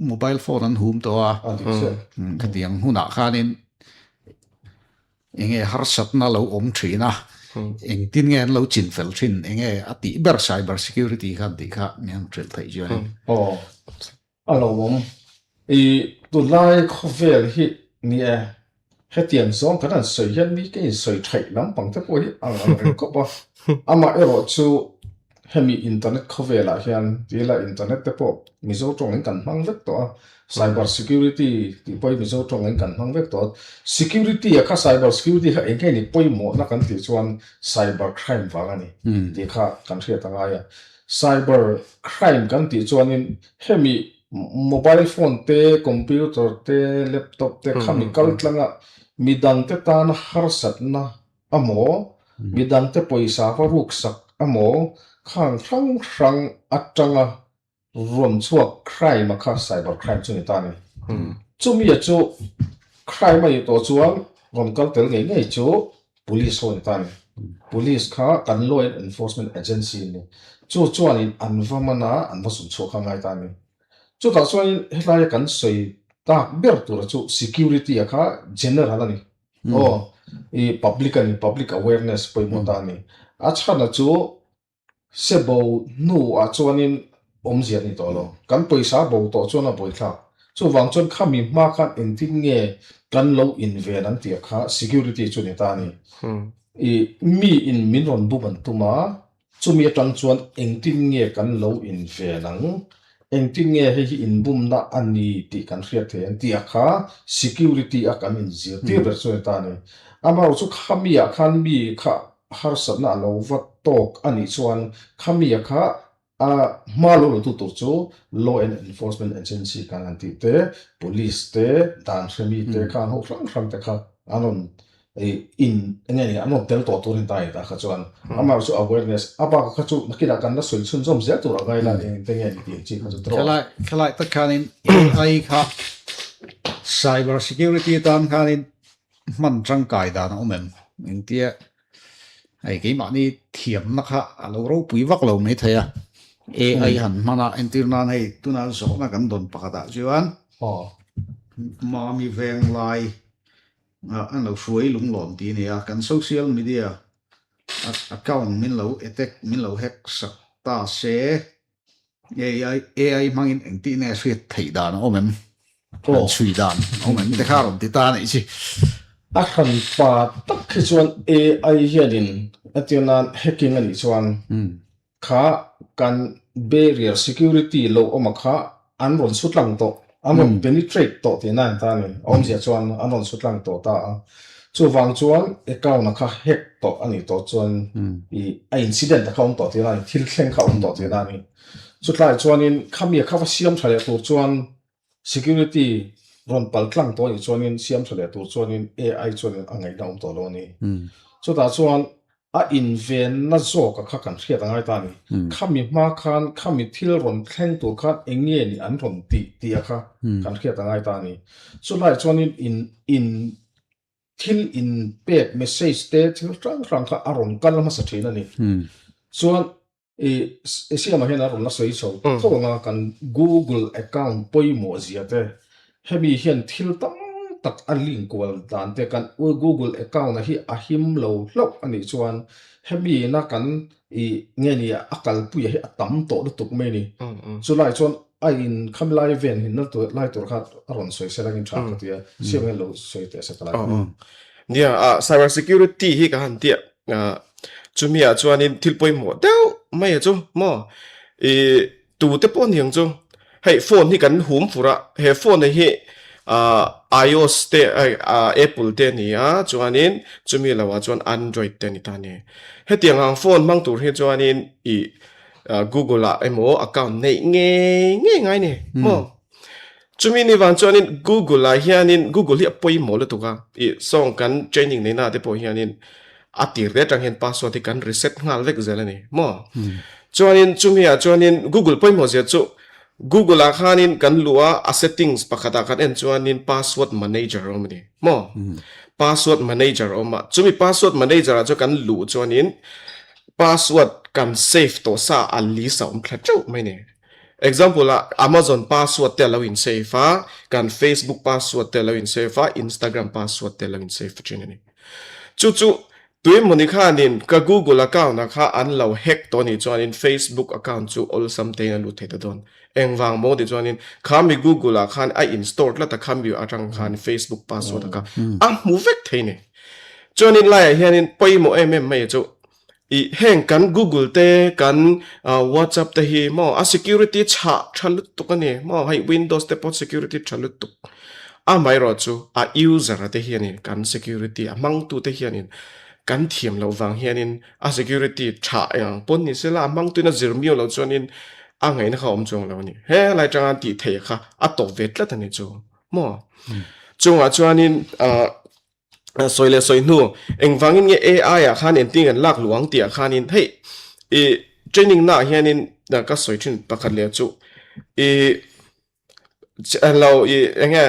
mobile phone an hum to a khatiang huna khanin enge har sat na lo om thina eng tin ngen lo chin fel thin enge ati ber cyber security khan ti kha nyang trel thai juan alo mom I tu lai kho vel hi ni a hetiang song kan soi hian mi ke soi thai lam pang te po hi ang ko pa ama ero chu hemi internet kho vela hian tila internet te po mi zo tong kan mang vek to cyber security ti poi mi zo tong kan mang vek to security a kha cyber security ha engke ni poi mo na kan ti chuan cyber crime wa ani ti kha kan thia tanga ya cyber crime kan ti chuan in hemi mobile phone te computer te laptop te chemical tlanga midang te tan har satna amo midang te poisa fa ruksak amo khang rang atanga ron chuak crime kha cyber crime chuni tani chumi chu crime mai to chuan ron kal tel ngei chu police hon tani police kha kan law enforcement agency ni chu chuan in anvamana anvasun chu kha ngai tani chu ta chuan helai kan soi ta ber tur chu security kha general ani public awareness poi mo ta ni acha na chu sebo nu a chuanin omzia ni to lo kan paisa bo to chona boi thla chu wang chon khami ma khan entin nge kan lo inven an tia kha security chu ni ta ni mi in minron bu ban tuma chu mi tang chuan entin nge kan lo inven ang entin nge he in bum na ani ti kan hriat the an tia kha security a kan in zia ti ber chu ta ni ama chu khami a khan mi kha har sabna lo va tok ani chuan khami a kha a malo tu tu chu law and enforcement agency kan anti te police te dan semi te kan ho rang te kha anon in ngani anon tel to turin tai ta kha chuan ama chu awareness apa kha chu nakina kan na soi chun jom zia tu ra gai la te nge ni ti chi kha chu tro khalai ta khanin AI kha cyber security tan khanin man chang kai da na omem intia ai cái mà ni thiểm nó khá lâu rồi bùi vắt lâu mấy thầy à AI hẳn mà na internet này tu na số na cần đồn bạc đã chứ anh mà mi veng lại anh lâu suy lúng lộn tí này à cần social media account min lâu attack min lâu hack sắc ta sẽ AI mang in internet suy thầy đàn ông em suy đàn ông em để khá rồi tí ta này chứ akhan pa tak khi chuan AI hianin ationa hacking ani chuan kha kan barrier security lo oma kha anron sutlang to anron penetrate to te nan ta ni omzia chuan anron sutlang to ta chu wang chuan account na kha hack to ani to chuan I incident account to te nan thil thleng kha to te nan ni chutlai chuanin khamia kha siam thale to chuan security ron paltlang to ni chuanin siam thale tur chuanin AI chuanin angai daum to lo ni chu ta chuan a inven na zo ka kha kan hriat angai ta ni khami ma khan khami thil ron thleng tur khan enge ni an ron ti a kha kan hriat angai ta ni chu lai chuanin in thil in pek message te thil rang kha aron kal ma sa thina ni chuan siam a hen aron na soi so to nga kan Google account poimo zia te hemi hian thil tam tak a link kwal dan te kan Google account na hi a him lo hlok ani chuan hemi na kan nge ni akal pu hi atam to lu tuk me ni chu lai chuan a in kham lai ven hin na to lai tur khat aron soi serang in thak tia siam lo soi te sa kala nia cyber security hi ka han tia chumia chuan in thil poi mo deu mai chu mo tu te pon hiang chu hei phone hi kan hum fura he phone hi iOS te Apple te ni chuanin chumi lawa chuan Android te ni ta ni he tiang ang phone mang tur hi chuanin Google a emo account nei nge ngai ni mo chumi ni wang chuanin Google a hianin Google hi poi mo le tuka song kan training nei na te po hianin atir de tang hen password hi kan reset ngal vek zela ni mo chuanin chumi a chuanin Google poi mo zia chu Google a khanin kan lua a settings pakhata kan en chuanin password manager omni mo password manager oma chumi password manager a chu kan lu chuanin password kan save to sa ali sa thla chau mai ne example Amazon password te lo in save kan Facebook password te lo in save Instagram password te lo in save chinani chu tui moni khanin ka Google account na kha an lo hack to ni chuanin Facebook account chu all something an lu theta don engwang mo de chuanin khami Google a khan a install la ta khami atang khan Facebook password ka mu vek theine chuanin lai hianin poimo mai chu heng kan Google te kan WhatsApp te hi mo a security chalut tuk ani mo hai Windows te pot security chalut tuk mai ro chu a user te hianin kan security amang tu te hianin kan thiam lo wang hianin a security yang pon ni sela amang tu na zirmio lo chuanin angai na khom chong lo ni he lai chang ti thei kha a to vet la tani chu mo chunga chuanin soile soinu engwangin nge AI a khan en ting an lak luang ti a khanin hei training na hianin da ka soichin pakhat le chu lo enge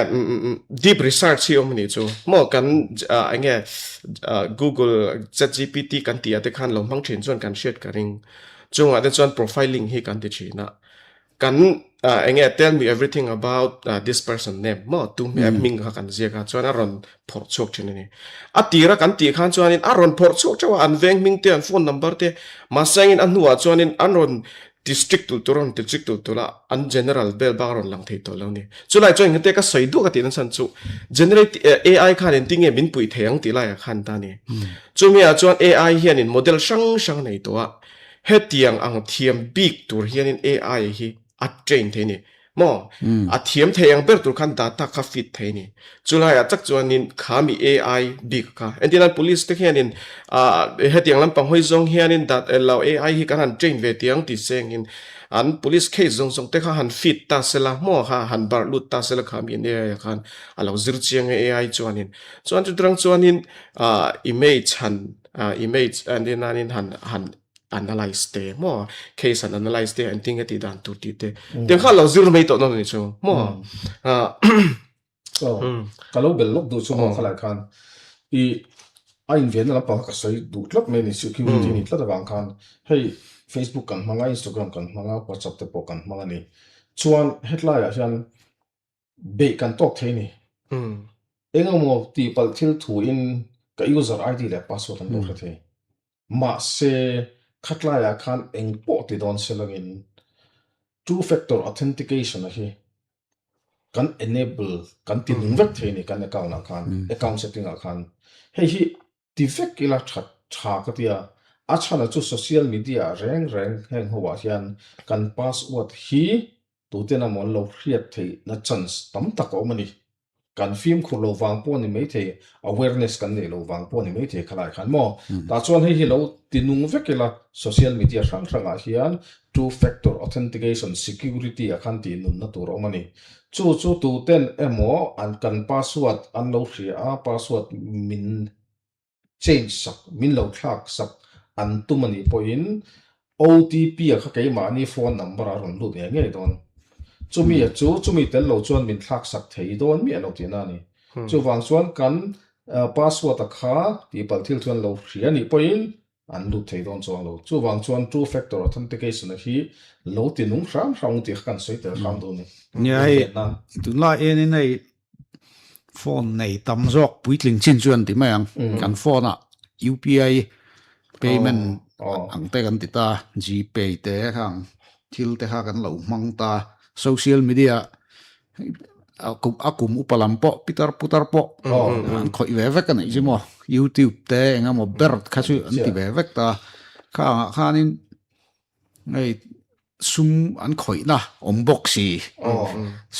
deep research hi omni chu mo kan enge Google ChatGPT kan ti ate khan lo mang thin chuan kan share ka ring chunga de chuan profiling hi kan ti china kan enge tell me everything about this person name mo tu me ming kha kan zia ka chuan aron phor chok chin ni atira kan ti khan chuan in aron phor chok chawa an veng ming te an phone number te ma sang in an huwa chuan in aron district tu la an general bel baron lang thei to lang ni chulai chuan ngate ka soidu ka tin san chu generate AI khan in tinge min pui theyang ti la khan ta ni chumi a chuan AI hian in model sang nei to a hetiang ang thiam big tur hian in AI hi a train the ni mo a thiam theyang ber tur khan data ka fit the ni chulai a chak chuan in khami AI big ka indian police te hian in hetiang lam pang hoi zong hian in dat allow AI hi kan train ve tiang ti seng in an police case zong te kha han fit ta sela mo ha han bar lut ta sela khami ne ya khan alo zir chiang AI chuan tu drang chuan in image image and then han analyze te mo case and analyze te and think ati dan tu ti te te kha lo zir mai to no ni chu mo so kalau belok du chu mo khala khan I invent la pa ka sai du tlap me ni security ni tla bang khan hey Facebook kan manga Instagram kan manga WhatsApp te po kan manga ni chuan headline a hian be kan tok the ni engamo ti pal thil thu in ka user ID le password an lo the ma se khatlaya khan engpo ti don selangin two factor authentication a hi kan enable kan ti nungvek theini kan account setting a khan hei hi defect ila tha ka tia achana chu social media reng heng howa hian kan password hi tutena mon lo hriat thei na chance tam tak omani kan film khu lo wang po ni mai the awareness kan ne lo wang po ni mai the khalai khan mo ta chuan hi lo tinung vekela social media sang a hian two factor authentication security a khan ti nun na tur omani chu tu ten emo an kan password an lo hria a password min change sak min lo thak sak an tumani po in OTP a kha ke ma ni phone number a ron lu de nge don chumi tel lo chuan min thak sak thei don mi alo tina ni chu wang chuan kan password a kha ti pal thil chuan lo hria ni po in an lu thei don chuan lo chu wang chuan two factor authentication a hi lo ti nung ram ti kan soi tel kham do ni nhai tu la en nei phone nei tam jok puitling chin chuan ti mai ang kan phone a UPI payment ang te kan ti ta GPay te khang thil te ha kan lo mang ta social media akum upalampo putar po an khoi ve vek kan ijimo YouTube te engamo ber khasu an ti ve vek ta khanin ngai sum an khoi na unboxi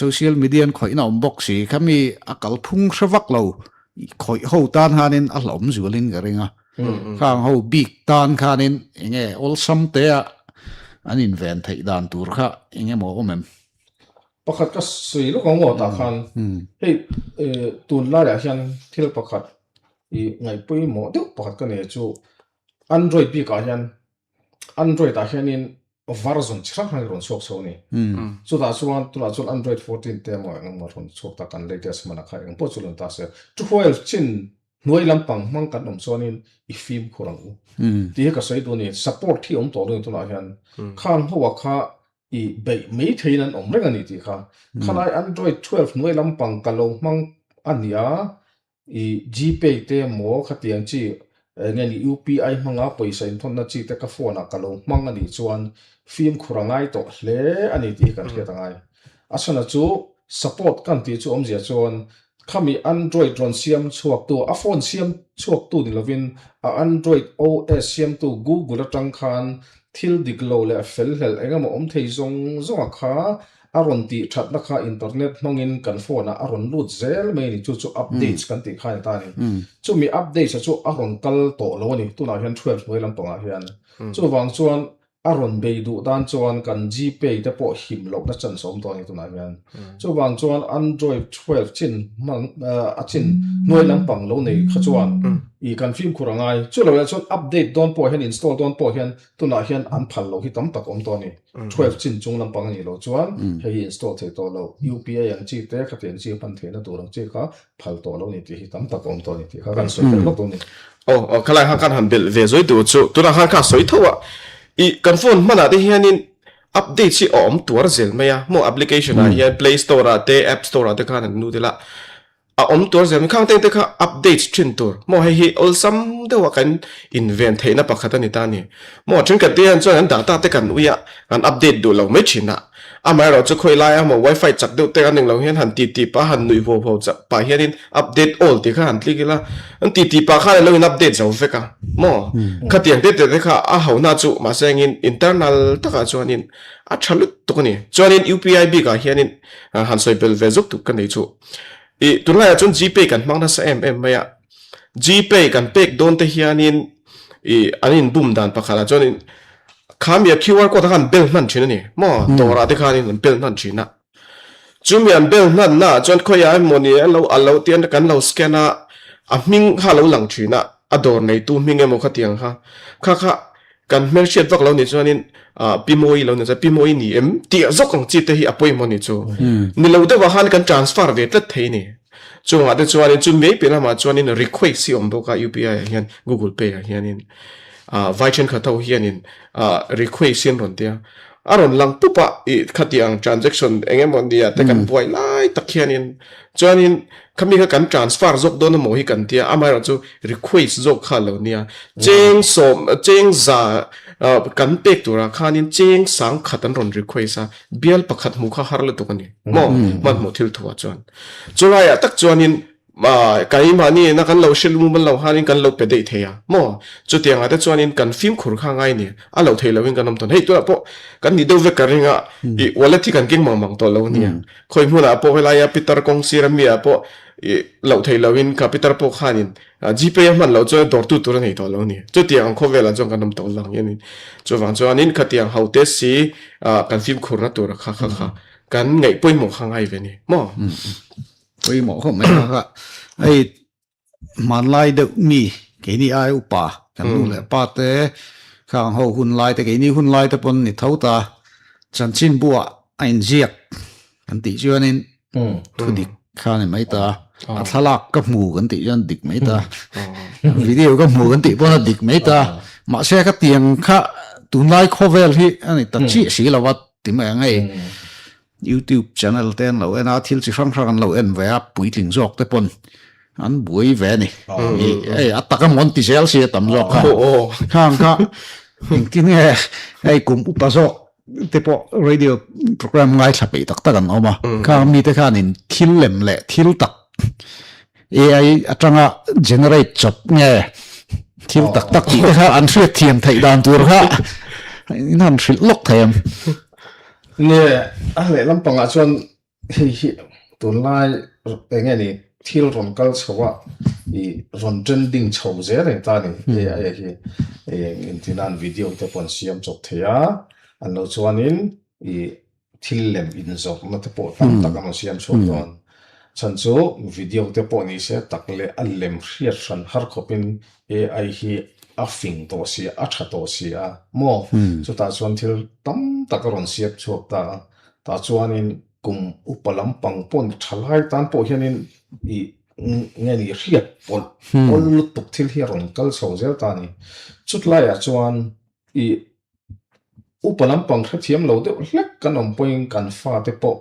social media an khoi na unboxi khami akal phung shawak lo khoi ho tan hanin a hlom zualin garinga khang ho big tan khanin enge all some te an invent thei dan tur kha enge mo omem pakhat ka sui lo ko ta khan hey tun la ya hian thil pakhat I ngai pui mo deuh pakhat ka ne chu Android bi ka hian Android a hianin version chhrang hang ron chok so ni chu da chuan tuna chul Android 14 te mo ngam ron chok ta kan latest mana khai ang po chulun ta se 12 chin nuai lampang mang kan om chonin I film khurang ti ka sei do ni support thi om to lo tuna hian khan howa kha I be mei theinan om reng ani ti kha khalai Android 12 nuai lampang kalo mang ania I GPay te mo khatiang chi ngani UPI manga paisa in thon na chi te ka phone a kalo mang ani chuan film khurangai to hle ani ti kan thia tangai asana chu support kan ti chu om zia chuan khami Android ron siam chuak tu a phone siam chuak tu ni lovin a Android OS siam tu Google atang khan thil diklo le fel hel engamo om thei zong a kha aron ti that na kha internet mongin kan phone a aron lut zel mai ni chu updates kan ti kha ta ni chu mi updates chu aron kal to lo ni tu na hian 12 noi lam panga hian chu wang chuan aron be du dan chuan kan GPay te po him lok na chan som to ni tu na hian chu wang chuan Android 12 chin mang a chin noi lam pang lo nei kha chuan I kan film khurangai chu lo chuan update don po hian install don po hian tu na hian an phal lo hi tam tak om to ni 12 chin chung lam pang ni lo chuan hei install thei to lo UPI ang chi te kha ten chi pan the na tur ang chi kha phal to lo ni ti hi tam tak om to ni ti kha kan soi lok to ni khalai ha kan han bel ve zoi tu chu tu na ha kha soi thowa I kan phone mana te hianin update si tuar zel maya mo application hian Play Store te App Store te khan nu de la tuar zel khang te kha update thin tur mo hi olsam de wa kan invent theina pakhata ni ta ni mo thin ka te an chuan data te kan uya kan update do lo me china amai ro chu khoi lai amo wifi chak de te kan ning lo hian han ti pa han nui vo vo cha pa hian in update all ti kha han tlikila an ti pa kha lo in update zo veka mo khatiang te te kha a hauna chu ma sengin internal taka chuan in a thalut to ni chuan in UPI bi ka hian in han soi bel ve zuk tu kan nei chu tunlai chun GPay kan mangna sa maya GPay kan pek don te hianin anin bum dan pakhala chuan khamia QR code kan bel nan thina ni mo dora te khanin bel nan thina chumian bel nan na chuan khoya moni allo tian kan lo scanna aming halo lang thina ador nei tu minge mo khatiang kha kan merchant vak lo ni chuanin pimoi lo ni cha pimoi ni em ti zok ang chi te hi apoi mo ni chu ni lo de wa han kan transfer ve tlat thei ni chunga de chuanin chu mei pina ma chuanin request si om boka UPI hian Google Pay hianin vaichen khatau hianin request sin ron tia aron lang pupa khatiang transaction engemon dia te kan buai lai takhianin chuanin kami ka kan transfer zok don mo hi kan tia amai ro chu request zok khalo nia cheng za kan pek tura khanin cheng sang khatan ron request a bial pakhat mu kha harle to kani mo man mo thil thuwa chuan ya tak chuanin kai mani na kan lo shil mu ban lo hanin kan lo pe dei theya mo chu tianga te chuanin kan film khur kha ngai ni a lo thei lovin kanom ton hei to po kan ni do ve karinga wallet thi kan king mang to lo nia khoi huna po hela ya Peter kong siramia po lo thei lovin ka Peter po khanin GPay man lo chu dor tu tur nei to lo ni chu tiang kho vela jong kanom to lang yani chu wang chuanin khatiang haute si kan film khur na tur kha kan ngai poi mo kha ngai ve ni mo poi mo kho mai kha ai man lai de mi ke ni ai upa kan lu le pa te khang ho hun lai te ke ni hun lai te pon ni thau ta chan chin bua ain jiak kan ti chuanin thu dik kha ni mai ta a thalak ka mu kan ti jan dik mai ta video ka mu kan ti pon dik mai ta ma se ka tiang kha tun lai khovel hi ani ta chi si lawat ti ma ngai YouTube channel ten lo en a thil chi frang frang lo en ve a puitling jok te pon an bui ve ni ataka monti sel si tam jok khang kha kin nge kum upa jok te po radio program ngai thape tak tak an oma kha mi te khan in thil lem le thil tak AI atanga generate chop nge thil tak tak ti kha an thret thiam thai dan tur kha in han thil lok them nè lệ lắm bằng chuan hi tuần lai nghe ni thil ron kal chawa ron trending chho je re ta ni intinan video te pon siam chok thea an lo chuanin thil lem in zok na te po tam tak an siam chok don chan chu video te po ni se takle an lem hriat ran har khopin AI hi a fing to si a tha to si a mo chu ta chuan thil tam tak ron siap chok ta chuanin kum upalam pang pon thalai tan po hianin nge ni hriat pol tuk thil hi ron kal so zel ta ni chut lai a chuan upalam pang kha thiam lo de hlek kanom point kan fa te po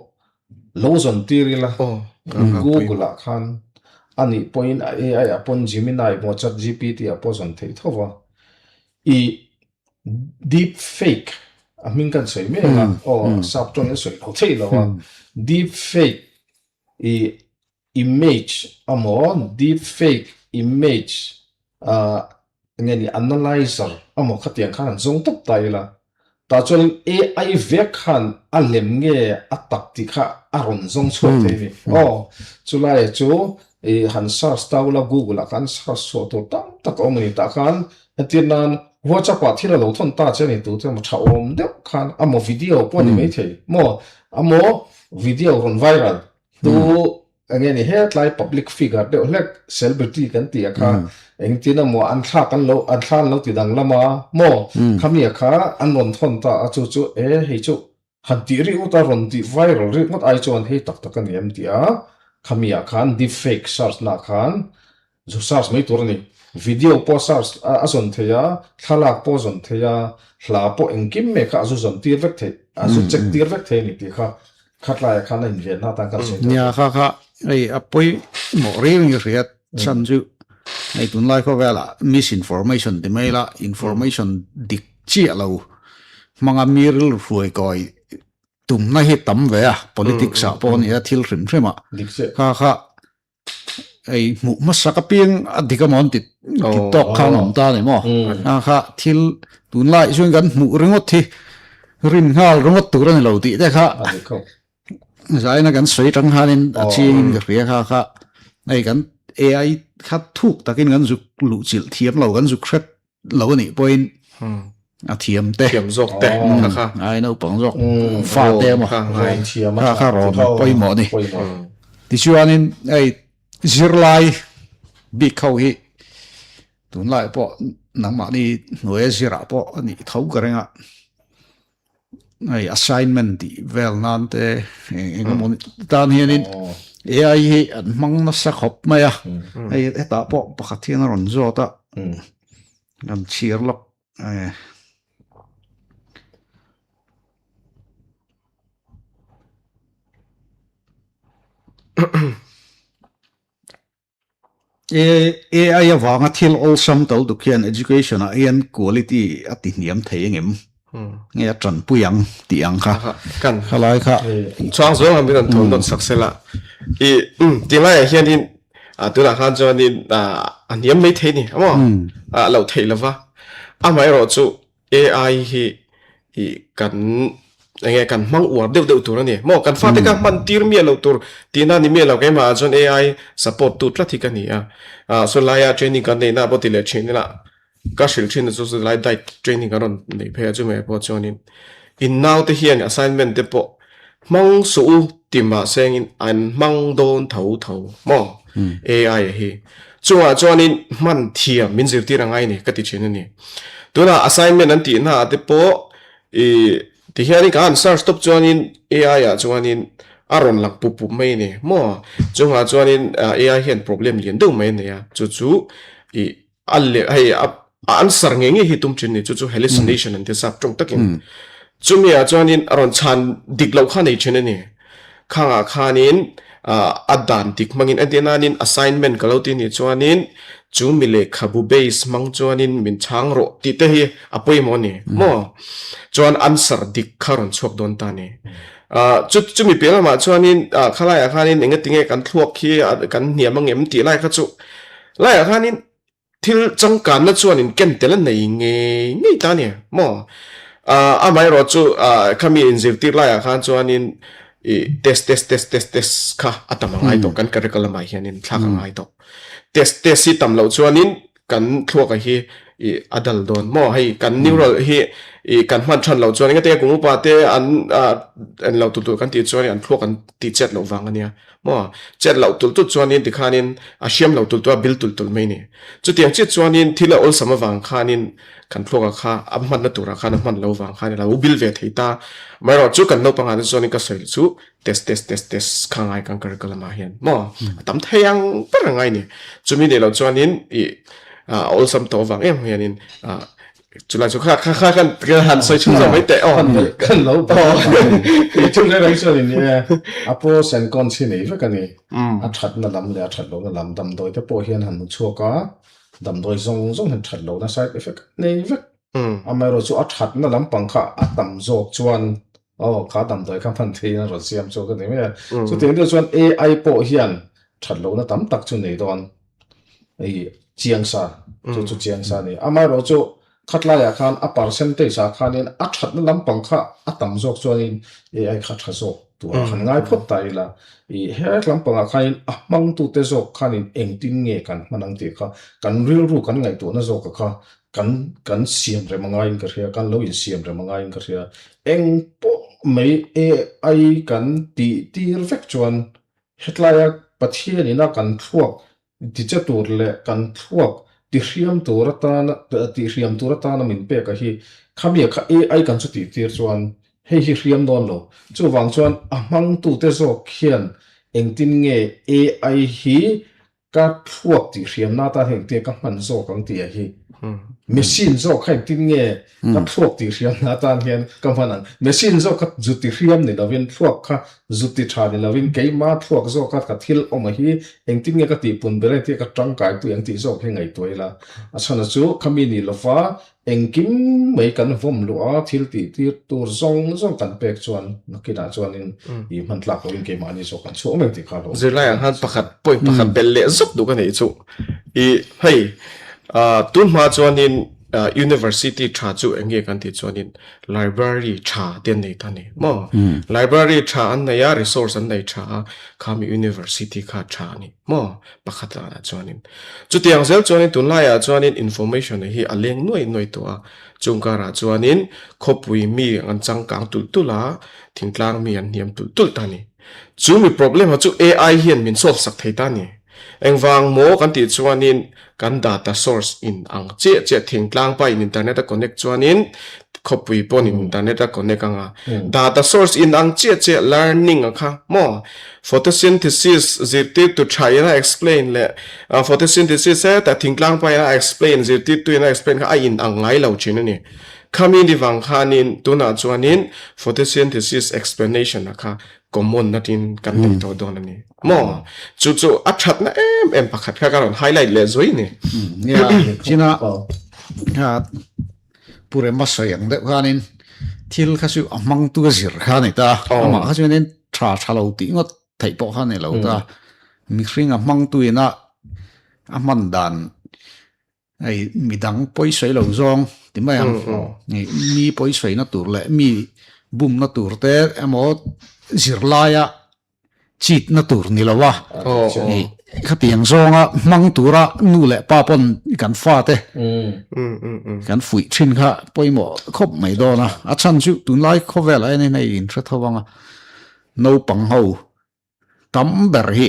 lo zon tiri la Google a khan ani point AI upon Gemini mo chat GPT upon thei thowa deep fake amin kan sei me la subtone sei ho thei lo deep fake image amon deep fake image ngeni analyzer amo khatiang khan zong top tai la ta chuan AI vek khan alem nge atak ti kha aron zong chho te ni chulai chu han search tawla Google kan search so to tam tak omni ta khan atinan WhatsApp a thila lo thon ta chani tu te ma thawom de khan amo video poni mai thei mo amo video ron viral tu angeni headline public figure de lek celebrity kan ti kha engtina mo an thla lo ti dang lama mo khamia kha an ron thon ta chu chu hei chu han ti ri uta ron ti viral ri ngot ai chuan hei tak tak ani am ti a khamia khan deep fake search na khan zo search mai tur ni video po search azon theya thalak po zon theya hla po engkim me kha azu zon ti vek the asu check tir vek the ni ti kha khatlai khan in ven na ta kan se nya kha ei apoi mo ring riat chan ju ei tun lai ko vela misinformation de maila information dik chi lo manga miril ruai koi tum na hi tam ve a politics a pon ya thil rim rima kha ei mu masaka piang adika mon tit tok khan om ta ne mo kha thil tun lai chuan kan mu ringot thi rin ngal ringot tur an lo ti de kha zai na kan soi tang hanin a ching ka ria kha ei kan ai khat thuk takin kan zu lu chil thiam lo kan zu khat lo ni point a thiam te zok te kha ai no pang zok fa te mo kha ro poi mo ni ti chuanin ei zirlai bi khau hi tun lai po nang ma ni noe zira po ni thau ka renga ai assignment di vel nan te engmon tan hianin ai hi an mang na sa khop ma ya ai ta po pakhathian ron zo ta ngam chir lok ai awanga thil olsam to dukian education a ian quality ati niam theiengem nghe trần puyang tiang kha kan khalai kha chuang zo ngam kan thon don saksela I tilai hian in tu la khan chuan in niam mai the ni amo lo thei lova amai ro chu ai hi kan nghe kan mang uar deuh tur ani mo kan fa te ka man tir mi lo tur tina ni mi lo ke ma chuan ai support tu tla thik ani so laia training kan nei na bo tile chin la ka shil chin chu chu lai dai training aron nei phe chu me po chuan in now te hian assignment te po mang su tima seng in an mang don thau mo ai hi chuan in man thia min zir ti rangai ni ka ti chin ani tuna assignment an ti na te po ti hian ka answer stop chuan in ai a chuan in aron lak pupu mai ni mo chuan in ai hian problem lian do mai ne ya chu alle ai answer nge hi tum chin ni chu hallucination an te sap trong takin chumia chuan in aron chan diklo kha nei chin ni khanga khanin adan dik mangin adenanin assignment kaloti ni chuan in chumile khabu base mang chuan in min chang ro ti te hi apoi mo ni mo chuan answer dik kharon chok don ta ni chumi pela ma chuan in khalai khanin engatinge kan thuak khi kan niamang em ti lai kha chu lai khanin thil changkan na chuan in ken tel nei nge ta ni mo amai ro chu khami in zir tir lai khan chuan in test kha atamangai to kan curriculum ai hianin thlakangai to test si tamlo chuan in kan thuak hi adal don mo hei kan neural hi kan man than lo chuan nga te kungu pa te an lo tu kan ti chuan an thuak an ti chat lo wang ania mo chat lo tu chuan in tikhanin a siam lo tu bil tu mai ni chu tiang chi chuan in thila ol sama wang khanin kan thuak kha amman na tura khan man lo wang khan la bil ve theita mai ro chu kan no panga chuan in ka sel chu test khangai kan curriculum a hian mo tam theyang parangai ni chumi ne lo chuan in olsam to wang em hianin chulai chu kha kan han soi chu mai te kan lo pa chu le rai so ni apo sen kon chi nei fa kan ni a that na lam le a that lo na lam dam doi te po hian han chu ka dam doi zong han that lo na side effect nei vek amai ro chu a that na lam pang kha a tam zok chuan kha dam doi kha phan thi na ro siam chu ka ni me chu ting de chuan ai po hian that lo na tam tak chu nei don ei chiang sa chu chiang sa ni amai ro chu khatla ya khan a percentage sa khanin a that na lam pang kha a tam zok chuanin ai kha tha zok tu khan ngai phot tai la he lam pang khain a mang tu te zok khanin engtin nge kan manang ti kha kan ril ru kan ngai tu na zok kha kan siam re mangai in ka ria kan lo in siam re mangai in ka ria eng po mai ai kan ti vek chuan hetla ya pathian ina kan thuak ti cha tur le kan thuak ti hriam turata na min pe ka hi khamia kha ai kan chu ti tir chuan hei hi hriam don lo chu wang chuan a mang tu te zo khian engtin nge ai hi ka thuak ti hriam na ta heng te ka man zo kang ti hi machine zo khai tin nge ka thuak ti riam na tan hian kam hanan machine zo ka zuti riam ni lovin thuak kha zuti tha ni lovin keima thuak zo ka thil oma hi engtin nge ka ti pun bere ti ka tang kai tu eng ti zo he ngai toila achana chu khami ni lofa engkim mai kan vom lu a thil ti tur zong kan pek chuan nakina chuan in I man tlak in keima ni zo kan chu omeng ti kha lo zirlai ang han pakhat poi pakhat bel le zop du kan ei chu I hei tun ma chuan in university tha chu enge kan ti chuan in library tha ten nei thani mo library tha an na ya resource an nei tha khami university kha tha ni mo pakhat la chuan in chu tiang zel chuan in tun la ya chuan in information hi aleng noi to a chungkara chuan in khopui mi an changkang tultula thingtlang mi an niam tultul tani chu mi problem ha chu AI hian min solve sak thei tani engwang mo kan ti chuan in kan data source in ang che thingtlang pa in internet a connect chuan in khopui pon in internet a connect anga data source in ang che learning akha mo photosynthesis zirti to try na explain le photosynthesis se ta thingtlang pa na explain zirti to na explain ka in ang ngai lo chin ni kami ni wang khanin tuna chuan in photosynthesis explanation akha common natin kan nei to don ani mo chu achat na em pakhat kha karon highlight le zoi ni ya china pure masayang de khanin thil khasu amang tu zir khani ta ama khachunin thalo ti ngot thai po khani lo ta mi hring amang tu ina aman dan ai midang poi sei lo zong ti mai ang mi poi sei na tur le mi bum na tur te amo zirlaya chit na tur ni lawa khatiang zonga mang tura nu le pa pon kan fa te kan fui thin kha poimo khop mai do na a chan chu tun lai khovel ai nei in thra thawanga no pang ho tam ber hi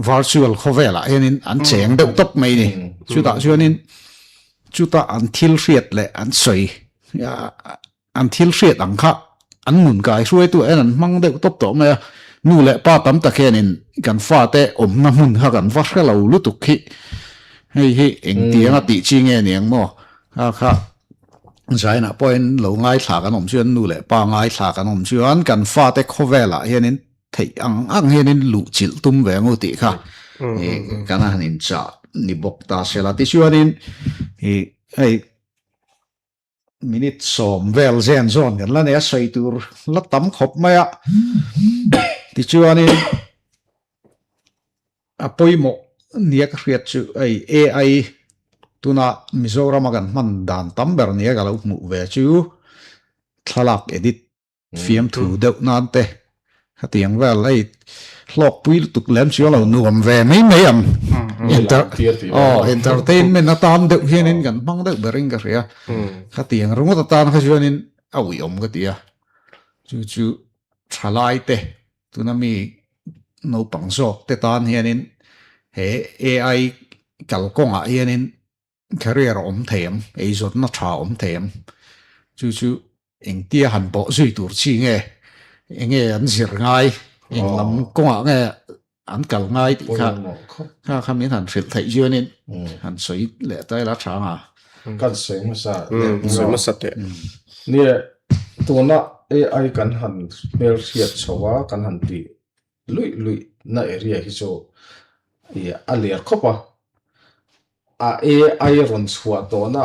virtual khovela enin an cheng de top mai ni chuta chuanin chuta an thil riat le an soi ya an thil riat ang kha an mun kai ruai tu an mang de top to me nu le pa tam ta khenin kan fa te om na mun ha kan va khalo lu tu khi hei eng tianga ti chi nge niang mo ha kha zaina point lo ngai thla kan om chuan nu le pa ngai thla kan om chuan kan fa te khovela hianin thei ang hianin lu chil tum ve ngo ti kha kana hanin cha ni bok ta sela ti chuanin hei minute som vel zen zon kan la ne sai tur la tam khop maya ti chuanin apoimo niak riat chu AI tuna Mizoram kan man dan tamber nia galo mu ve chu thalak edit film thu deuh nan te hatiang vel ai hlok pui tuk lem chu lo nuam ve mai am entertainment na tam deuh hianin kan mang deuh bering ka ria hatiang rungot tan kha chuanin awi om ka tia chu thalai te tuna mi no pangsok te tan hianin he AI kalkonga hianin career om them zot na tha om them chu eng tia han bo zui tur chi nge enge an zir ngai eng lam konga nge an kal ngai ti kha khamin han fil thai juanin han soi le tai la thanga kan sei ma sa te ni tuna AI kan han mel riat chawa kan han ti lui na area hi so a ler khopa a AI ron chua to na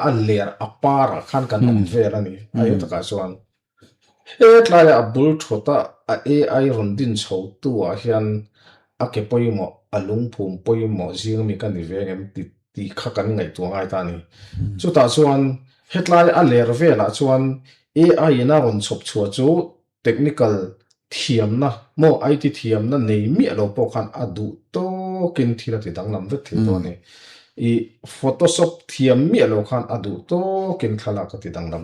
a ler a para khan kan vera ni ayo taka chuan tlai a bul thota a AI ron din chho tu a hian a ke poimo alung phum poimo jing mi kan ni vengem ti kha kan ngai tu ngai ta ni chu ta chuan hetlai a ler vela chuan AI na ron chop chua chu technical thiam na mo IT thiam na nei mi lo po khan adu to kin thila ti dang lam ve thil to ni Photoshop thiam mi lo khan adu to kin khala ka ti dang lam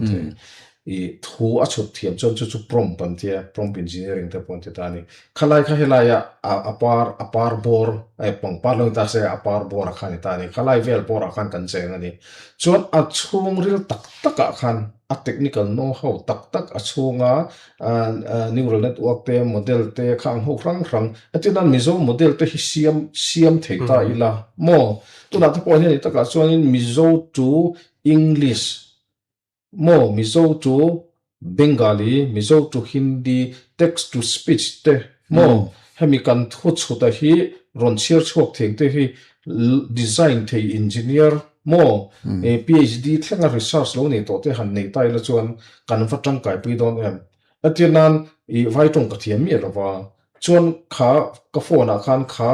the thu a chut thiam chon chu prompt pam tia prompt engineering te pon te ta ni khalai kha helaya apar bor ai pong palong ta se apar bor khan ta ni khalai vel bor khan kan cheng ani chon a chung ril tak taka khan a technical know how tak a chunga neural network te model te khang ho rang atinan mizo model te hi siam theita ila mo tuna te point ni taka chuanin mizo to English mo mizo to Bengali mizo to Hindi text to speech te mo hemi kan thu chuta hi ron share chok theng te hi design the engineer mo PhD thlanga research lo nei to te han nei tai la chuan kan fa tang kai pi don em atinan I vai tong ka thiam mi lawa chuan kha ka phone a khan kha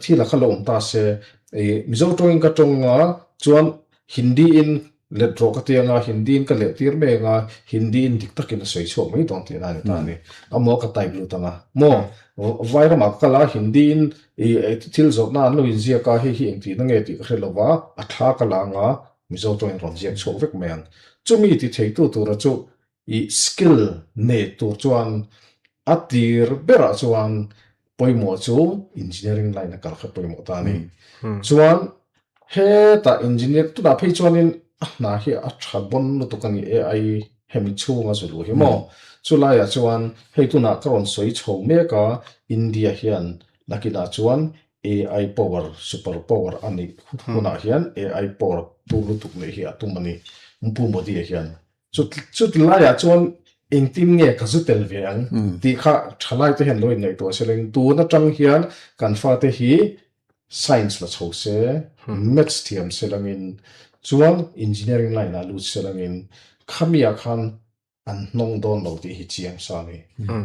thila khalom ta se mizo tong ka tonga chuan Hindi in le tro ka tianga Hindi in ka le tir me nga Hindi in dik takin sei cho mai ton ti na ni ta ni amo ka tai blu tanga mo vai ra ma kala Hindi in thil zo na lo in zia ka hi eng ti na nge ti ka hrelowa a tha ka la nga mizo tong ron zia cho vek men chumi ti thei tu ra chu I skill ne tu chuan atir bera chuan poimo chu engineering line kal kha poimo ta ni chuan he ta engineer tu da phei chuan in na hi a thabon lu to kan AI hemi chunga zulu hi mo chula ya chuan hei tu na karon soi chho me ka India hian nakina chuan AI power super power ani huna hian AI power tu lu tuk le hi atumani mpu modi hian chút lá ya chuan eng tim nge ka zu tel veang ti kha thalai te hen loi nei to seleng tu na tang hian kan fa te hi science la chho se maths thiam selangin chuan engineering line a lu selangin khamia khan an nong don lo ti hi chiang sa ni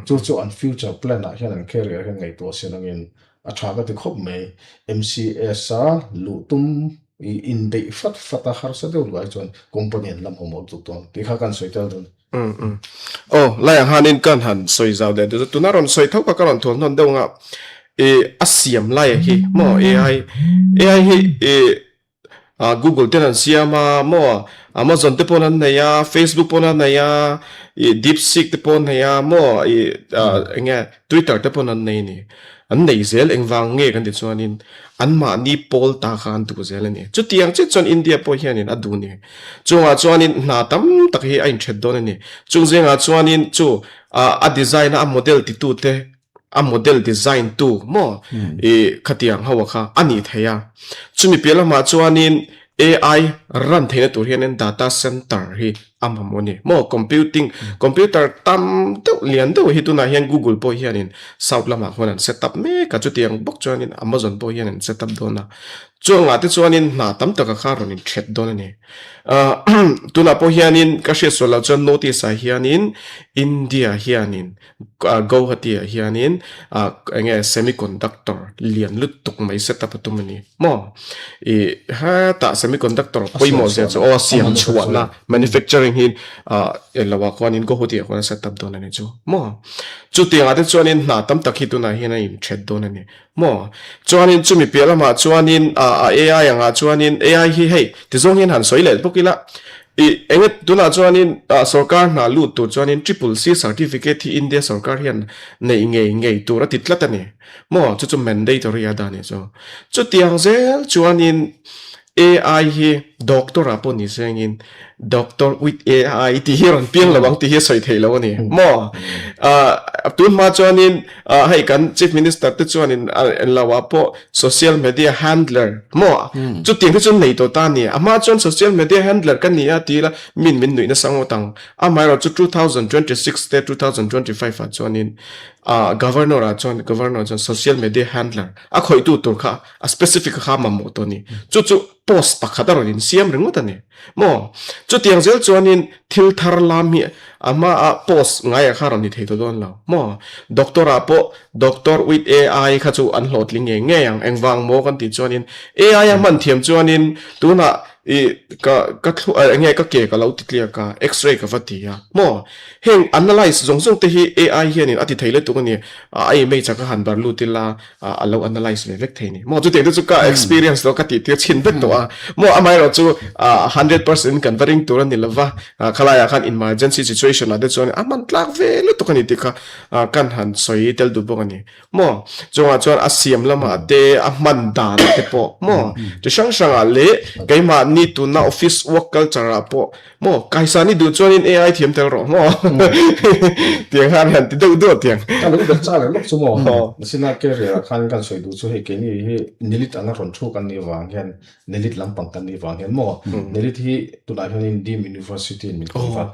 chu an future plan a hian an career hen nei to selangin a thaga te khop mai MCS a lu tum in de fata har sa de ulai chuan company lam homo tu ton ti kha kan soitel don oh lai hanin kan han soi zau de tu na ron soi thau ka karon thon non deu nga asiam lai hi mo AI hi Google tenan siama mo Amazon te ponan na ya Facebook ponan na ya DeepSeek te pon na ya mo nga Twitter te ponan na ni an nei zel engwang nge kan ti chuanin an ma ni pol ta khan tu zel ni chu tiang che chon India po hianin adu ni chunga chuanin na tam tak hi ain thet don ni chung zenga chuanin chu a design a model ti tu te a model design tu mo khatiang hawa kha ani theya chumi pela ma chuanin AI run theina tur hianin data center hi amamoni mo computer tam to lian do hi tu na hian Google po hianin south lama honan setup me ka chu tiang bok chuanin Amazon po hianin setup dona chunga te chuanin na tam taka kharon in thet don ni tuna po hianin ka she sola chon notice a hianin India hianin Guwahati hianin enge semiconductor lian lut tuk mai setup tumani mo ha ta semiconductor poimo se so siam chuana manufacturing hin elawa khwanin Guwahati khwana setup don ni chu mo chu tinga te chuanin na tam takhi tuna hian in thet don ni mo chuanin chumi pela ma chuanin AI anga chuanin AI hi hei tizong hin han soile pokila enget tuna chuanin sarkar na lu tu chuanin CCC certificate hi India sarkar hian nei ngei tura titlatani mo chu mandatory adani so chu tiang zel chuanin AI hi doctor apo ni sengin doctor with AI ti hiron piang lawang ti hi soi thei lo ni mo tun ma chuanin hei kan chief minister te chuanin en lawa po social media handler mo chu ting chu nei to ta ni ama chuan social media handler kan ni a ti la min nui na sangotang amai ro chu 2026 te 2025 a chuanin governor social media handler a khoi tu tur kha a specific kha ma mo to ni chu post pakhadar in siam ringotani mo chu tiang zel chuanin thil thar lami ama a post ngai a kharon ni theito don lo mo doctor with AI kha chu an hlot ling nge yang engwang mo kan ti chuanin AI a man thiam chuanin tuna ka nge ka ke ka lo ti clear ka x-ray ka fatia mo heng analyze zong te hi AI hianin ati theile tu ni ai mei cha ka han bar lu tila alo analyze le vek theini mo chu te chu ka experience lo ka ti ti chin bek to mo amai ro chu 100% converting to ni lova khalaya khan emergency situation ade chuan aman tlak ve lu to kani ti kha kan han soi tel du bongani mo chunga chuan asiam lama te a man dan te po mo chu sang a le keima ni tu na office work culture apo mo kaisa ni du chuan in AI thiam tel ro mo tiang han ti do tiang ta lu da cha le lok chu mo sina ke re khan kan soi du chu he ke ni he nilit ana ron thu kan ni wang hian nilit lampang kan ni wang hian mo nilit hi tu na hian dim university in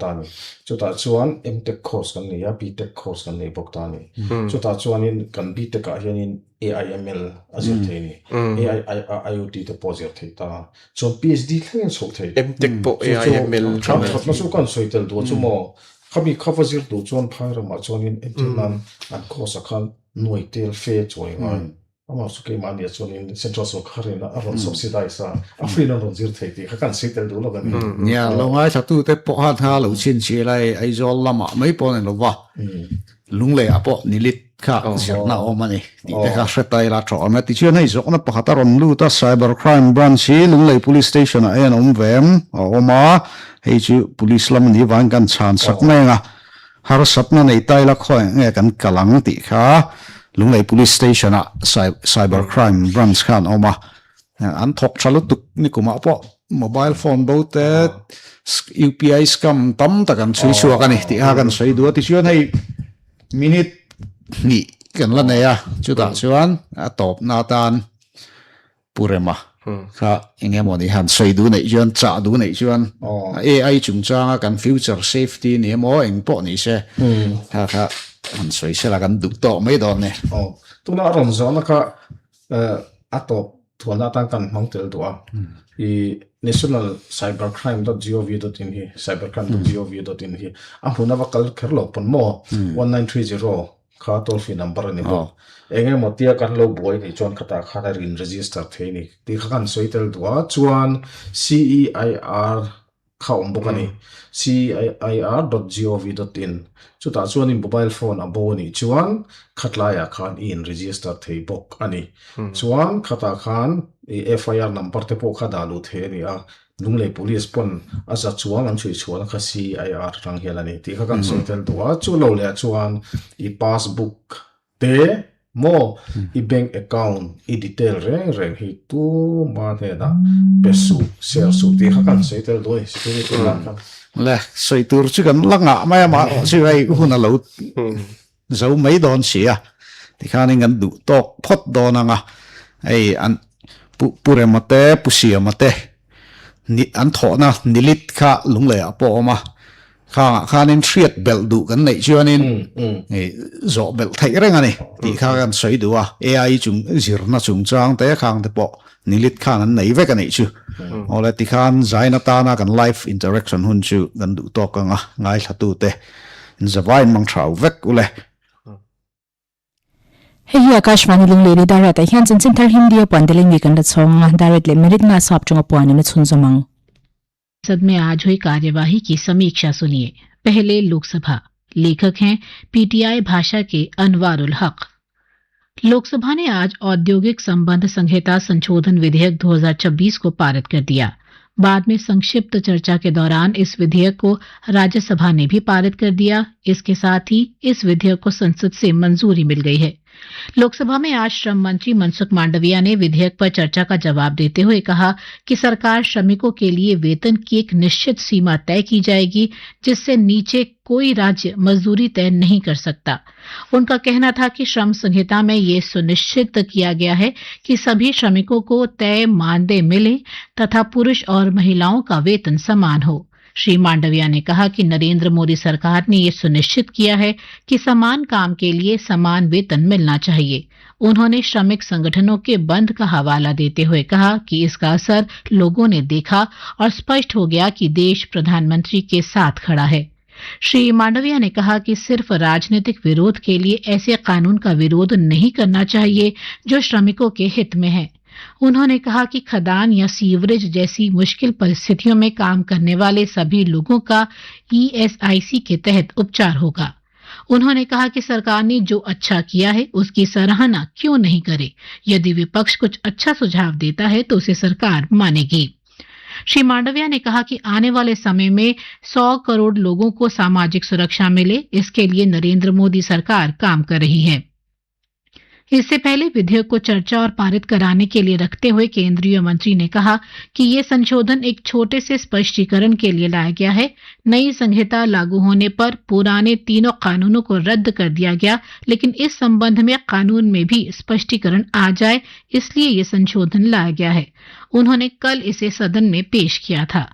ta ni chu ta chuan MTech course kan ni ya BTech course kan ni bok ta ni chu ta chuan in kan BTech ka hian in AIML azir the ni IoT te pozir the ta so PhD thlen so the MTech po AIML tham thot na su kan soi tel du chu mo khabi khawazir tu chuan phai ma chuan in MTech an course khan noi tel fe choi ngai ama su ke mania chuan in central so kharin a ron subsidize a free non zir the ti kha kan sei tel du lo kan ya lo ngai tha tu te po ha tha lo chin chi lai ai zol lama mai po ne lo wa lung le apo nilit kha zirna omani ti te kha hretai la tro ma ti chuan hei zok na pakhat ron lu ta cyber crime branch hi lunglei police station a en vem oma hei chu police lam ni wang kan chan sak mai nga har sapna nei tai la khoi nge kan kalang ti kha lunglei police station a cyber crime branch khan oma an thok chalu tuk ni kuma po mobile phone bo te UPI scam tam ta kan chui chuak ani ti ha kan sei du ti chuan hei minute ni kan la ne ya chu da chuan a top na tan purema kha engemaw ni han sei du nei chuan cha du nei chuan AI chung changa kan future safety ni mo eng po ni se kha han sei se la kan du to mai don ne tu na ron zo na kha a top thuana tan kan mang tel do I nationalcybercrime.gov.in hi cybercrime.gov.in hi a huna va kal kherlo pon mo 1930 kha toll free number ani bo enge motia kan lo boy ni chon khata khana rin register theini ti khan soitel dwa chuan CEIR khaum bokani CEIR.gov.in chuta chuan in mobile phone aboni chuan khatlaya khan in register thei bok ani chuan khata khan FIR number te po kha dalu the ni a lunglei police pon asa chuang an chui chuan kha CIR rang helani ti kha kan soitel dwa chu lo le chuan I passbook te mo I bank account I detail reng hi tu ma the da pesu share su ti kha kan soitel doi security lan le soitur chu kan langa ma chu ai huna lo zo mai don sia ti khanin kan du tok phot donanga ai an puremate pusiamate ni an thona nilit kha lungle apo ma khanin triat bel du kan nei chuanin ei zo bel thai renga ni ti kha kan soi duwa AI chung zirna chung chang te khang te po nilit khan an nei ve kan nei chu ola ti khan zaina ta na kan live interaction hun chu kan du to ka nga ngai thatu te zawain mang thau vek ule Hei Akashvani lunglei ri darat a hian chin thar Hindia pandeling mi kan la chonga darat le merit nga sap chunga puan na chun zamang संसद में आज हुई कार्यवाही की समीक्षा सुनिए। पहले लोकसभा। लेखक हैं पीटीआई भाषा के अनवारुल हक। लोकसभा ने आज औद्योगिक संबंध संहिता संशोधन विधेयक 2026 को पारित कर दिया। बाद में संक्षिप्त चर्चा के दौरान इस विधेयक को राज्यसभा ने भी पारित कर दिया। इसके साथ ही इस विधेयक को संसद से मंजूरी मिल गई है। लोकसभा में आज श्रम मंत्री मनसुख मांडविया ने विधेयक पर चर्चा का जवाब देते हुए कहा कि सरकार श्रमिकों के लिए वेतन की एक निश्चित सीमा तय की जाएगी जिससे नीचे कोई राज्य मजदूरी तय नहीं कर सकता। उनका कहना था कि श्रम संहिता में ये सुनिश्चित किया गया है कि सभी श्रमिकों को तय मानदेय मिले तथा पुरुष और महिलाओं का वेतन समान हो। श्री मांडविया ने कहा कि नरेंद्र मोदी सरकार ने ये सुनिश्चित किया है कि समान काम के लिए समान वेतन मिलना चाहिए। उन्होंने श्रमिक संगठनों के बंद का हवाला देते हुए कहा कि इसका असर लोगों ने देखा और स्पष्ट हो गया कि देश प्रधानमंत्री के साथ खड़ा है। श्री मांडविया ने कहा कि सिर्फ राजनीतिक विरोध के लिए ऐसे कानून का विरोध नहीं करना चाहिए जो श्रमिकों के हित में है। उन्होंने कहा कि खदान या सीवरेज जैसी मुश्किल परिस्थितियों में काम करने वाले सभी लोगों का ESIC के तहत उपचार होगा। उन्होंने कहा कि सरकार ने जो अच्छा किया है उसकी सराहना क्यों नहीं करे। यदि विपक्ष कुछ अच्छा सुझाव देता है तो उसे सरकार मानेगी। श्री मांडविया ने कहा कि आने वाले समय में 100 करोड़ लोगों को सामाजिक सुरक्षा मिले, इसके लिए नरेंद्र मोदी सरकार काम कर रही है। इससे पहले विधेयक को चर्चा और पारित कराने के लिए रखते हुए केंद्रीय मंत्री ने कहा कि ये संशोधन एक छोटे से स्पष्टीकरण के लिए लाया गया है। नई संहिता लागू होने पर पुराने तीनों कानूनों को रद्द कर दिया गया, लेकिन इस संबंध में कानून में भी स्पष्टीकरण आ जाए, इसलिए ये संशोधन लाया गया है। उन्होंने कल इसे सदन में पेश किया था।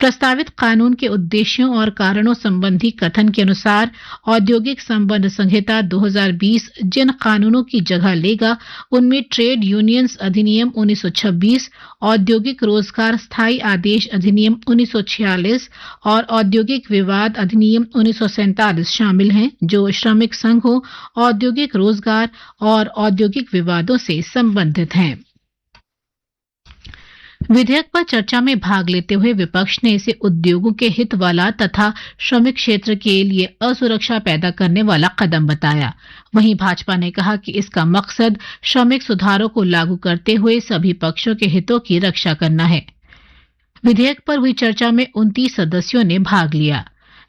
प्रस्तावित कानून के उद्देश्यों और कारणों संबंधी कथन के अनुसार औद्योगिक संबंध संहिता 2020 जिन कानूनों की जगह लेगा उनमें ट्रेड यूनियंस अधिनियम 1926, औद्योगिक रोजगार स्थायी आदेश अधिनियम 1946 और औद्योगिक विवाद अधिनियम 1947 शामिल हैं, जो श्रमिक संघों, औद्योगिक रोजगार और औद्योगिक विवादों से संबंधित हैं। विधेयक पर चर्चा में भाग लेते हुए विपक्ष ने इसे उद्योगों के हित वाला तथा श्रमिक क्षेत्र के लिए असुरक्षा पैदा करने वाला कदम बताया। वहीं भाजपा ने कहा कि इसका मकसद श्रमिक सुधारों को लागू करते हुए सभी पक्षों के हितों की रक्षा करना है। विधेयक पर हुई चर्चा में 29 सदस्यों ने भाग लिया।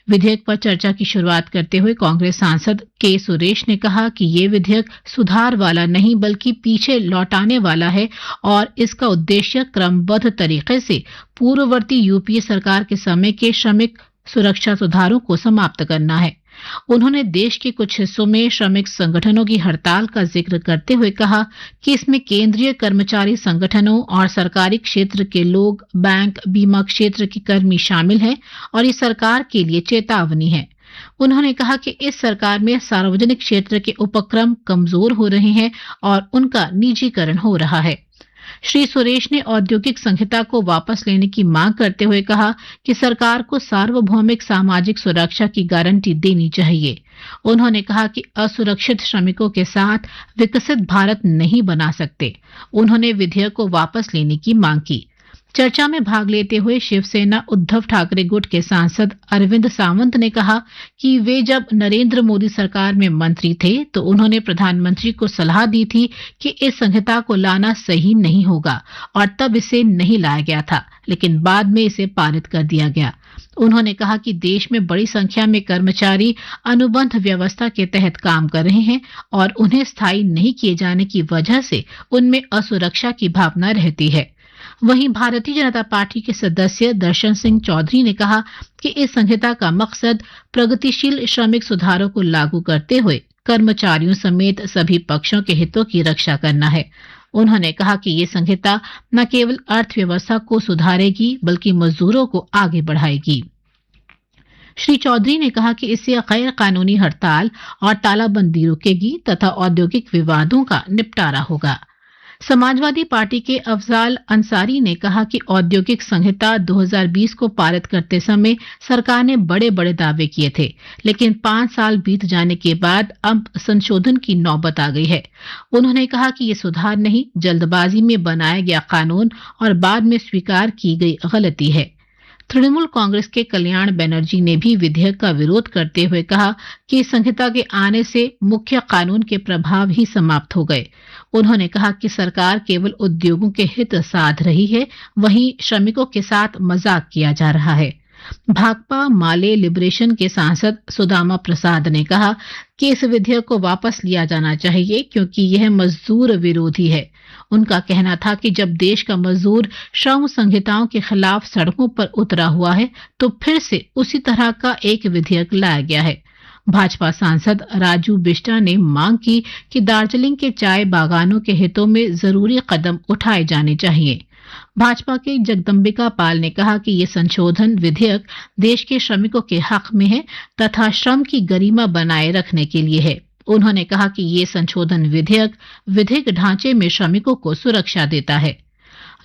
विधेयक पर चर्चा की शुरुआत करते हुए कांग्रेस सांसद के सुरेश ने कहा कि ये विधेयक सुधार वाला नहीं बल्कि पीछे लौटाने वाला है और इसका उद्देश्य क्रमबद्ध तरीके से पूर्ववर्ती यूपीए सरकार के समय के श्रमिक सुरक्षा सुधारों को समाप्त करना है। उन्होंने देश के कुछ हिस्सों में श्रमिक संगठनों की हड़ताल का जिक्र करते हुए कहा कि इसमें केंद्रीय कर्मचारी संगठनों और सरकारी क्षेत्र के लोग, बैंक, बीमा क्षेत्र के कर्मी शामिल हैं और ये सरकार के लिए चेतावनी है। उन्होंने कहा कि इस सरकार में सार्वजनिक क्षेत्र के उपक्रम कमजोर हो रहे हैं और उनका निजीकरण हो रहा है। श्री सुरेश ने औद्योगिक संहिता को वापस लेने की मांग करते हुए कहा कि सरकार को सार्वभौमिक सामाजिक सुरक्षा की गारंटी देनी चाहिए। उन्होंने कहा कि असुरक्षित श्रमिकों के साथ विकसित भारत नहीं बना सकते। उन्होंने विधेयक को वापस लेने की मांग की। चर्चा में भाग लेते हुए शिवसेना उद्धव ठाकरे गुट के सांसद अरविंद सावंत ने कहा कि वे जब नरेंद्र मोदी सरकार में मंत्री थे तो उन्होंने प्रधानमंत्री को सलाह दी थी कि इस संहिता को लाना सही नहीं होगा और तब इसे नहीं लाया गया था, लेकिन बाद में इसे पारित कर दिया गया। उन्होंने कहा कि देश में बड़ी संख्या में कर्मचारी अनुबंध व्यवस्था के तहत काम कर रहे हैं और उन्हें स्थायी नहीं किए जाने की वजह से उनमें असुरक्षा की भावना रहती है। वहीं भारतीय जनता पार्टी के सदस्य दर्शन सिंह चौधरी ने कहा कि इस संहिता का मकसद प्रगतिशील श्रमिक सुधारों को लागू करते हुए कर्मचारियों समेत सभी पक्षों के हितों की रक्षा करना है। उन्होंने कहा कि ये संहिता न केवल अर्थव्यवस्था को सुधारेगी बल्कि मजदूरों को आगे बढ़ाएगी। श्री चौधरी ने कहा कि इससे गैर कानूनी हड़ताल और तालाबंदी रुकेगी तथा औद्योगिक विवादों का निपटारा होगा। समाजवादी पार्टी के अफजाल अंसारी ने कहा कि औद्योगिक संहिता 2020 को पारित करते समय सरकार ने बड़े बड़े दावे किए थे, लेकिन 5 साल बीत जाने के बाद अब संशोधन की नौबत आ गई है। उन्होंने कहा कि ये सुधार नहीं, जल्दबाजी में बनाया गया कानून और बाद में स्वीकार की गई गलती है। तृणमूल कांग्रेस के कल्याण बनर्जी ने भी विधेयक का विरोध करते हुए कहा कि संहिता के आने से मुख्य कानून के प्रभाव ही समाप्त हो गए। उन्होंने कहा कि सरकार केवल उद्योगों के हित साध रही है, वहीं श्रमिकों के साथ मजाक किया जा रहा है। भाकपा माले लिबरेशन के सांसद सुदामा प्रसाद ने कहा कि इस विधेयक को वापस लिया जाना चाहिए क्योंकि यह मजदूर विरोधी है। उनका कहना था कि जब देश का मजदूर श्रम संहिताओं के खिलाफ सड़कों पर उतरा हुआ है तो फिर से उसी तरह का एक विधेयक लाया गया है। भाजपा सांसद राजू बिष्टा ने मांग की कि दार्जिलिंग के चाय बागानों के हितों में जरूरी कदम उठाए जाने चाहिए। भाजपा के जगदम्बिका पाल ने कहा कि ये संशोधन विधेयक देश के श्रमिकों के हक में है तथा श्रम की गरिमा बनाए रखने के लिए है। उन्होंने कहा कि ये संशोधन विधेयक विधिक ढांचे में श्रमिकों को सुरक्षा देता है।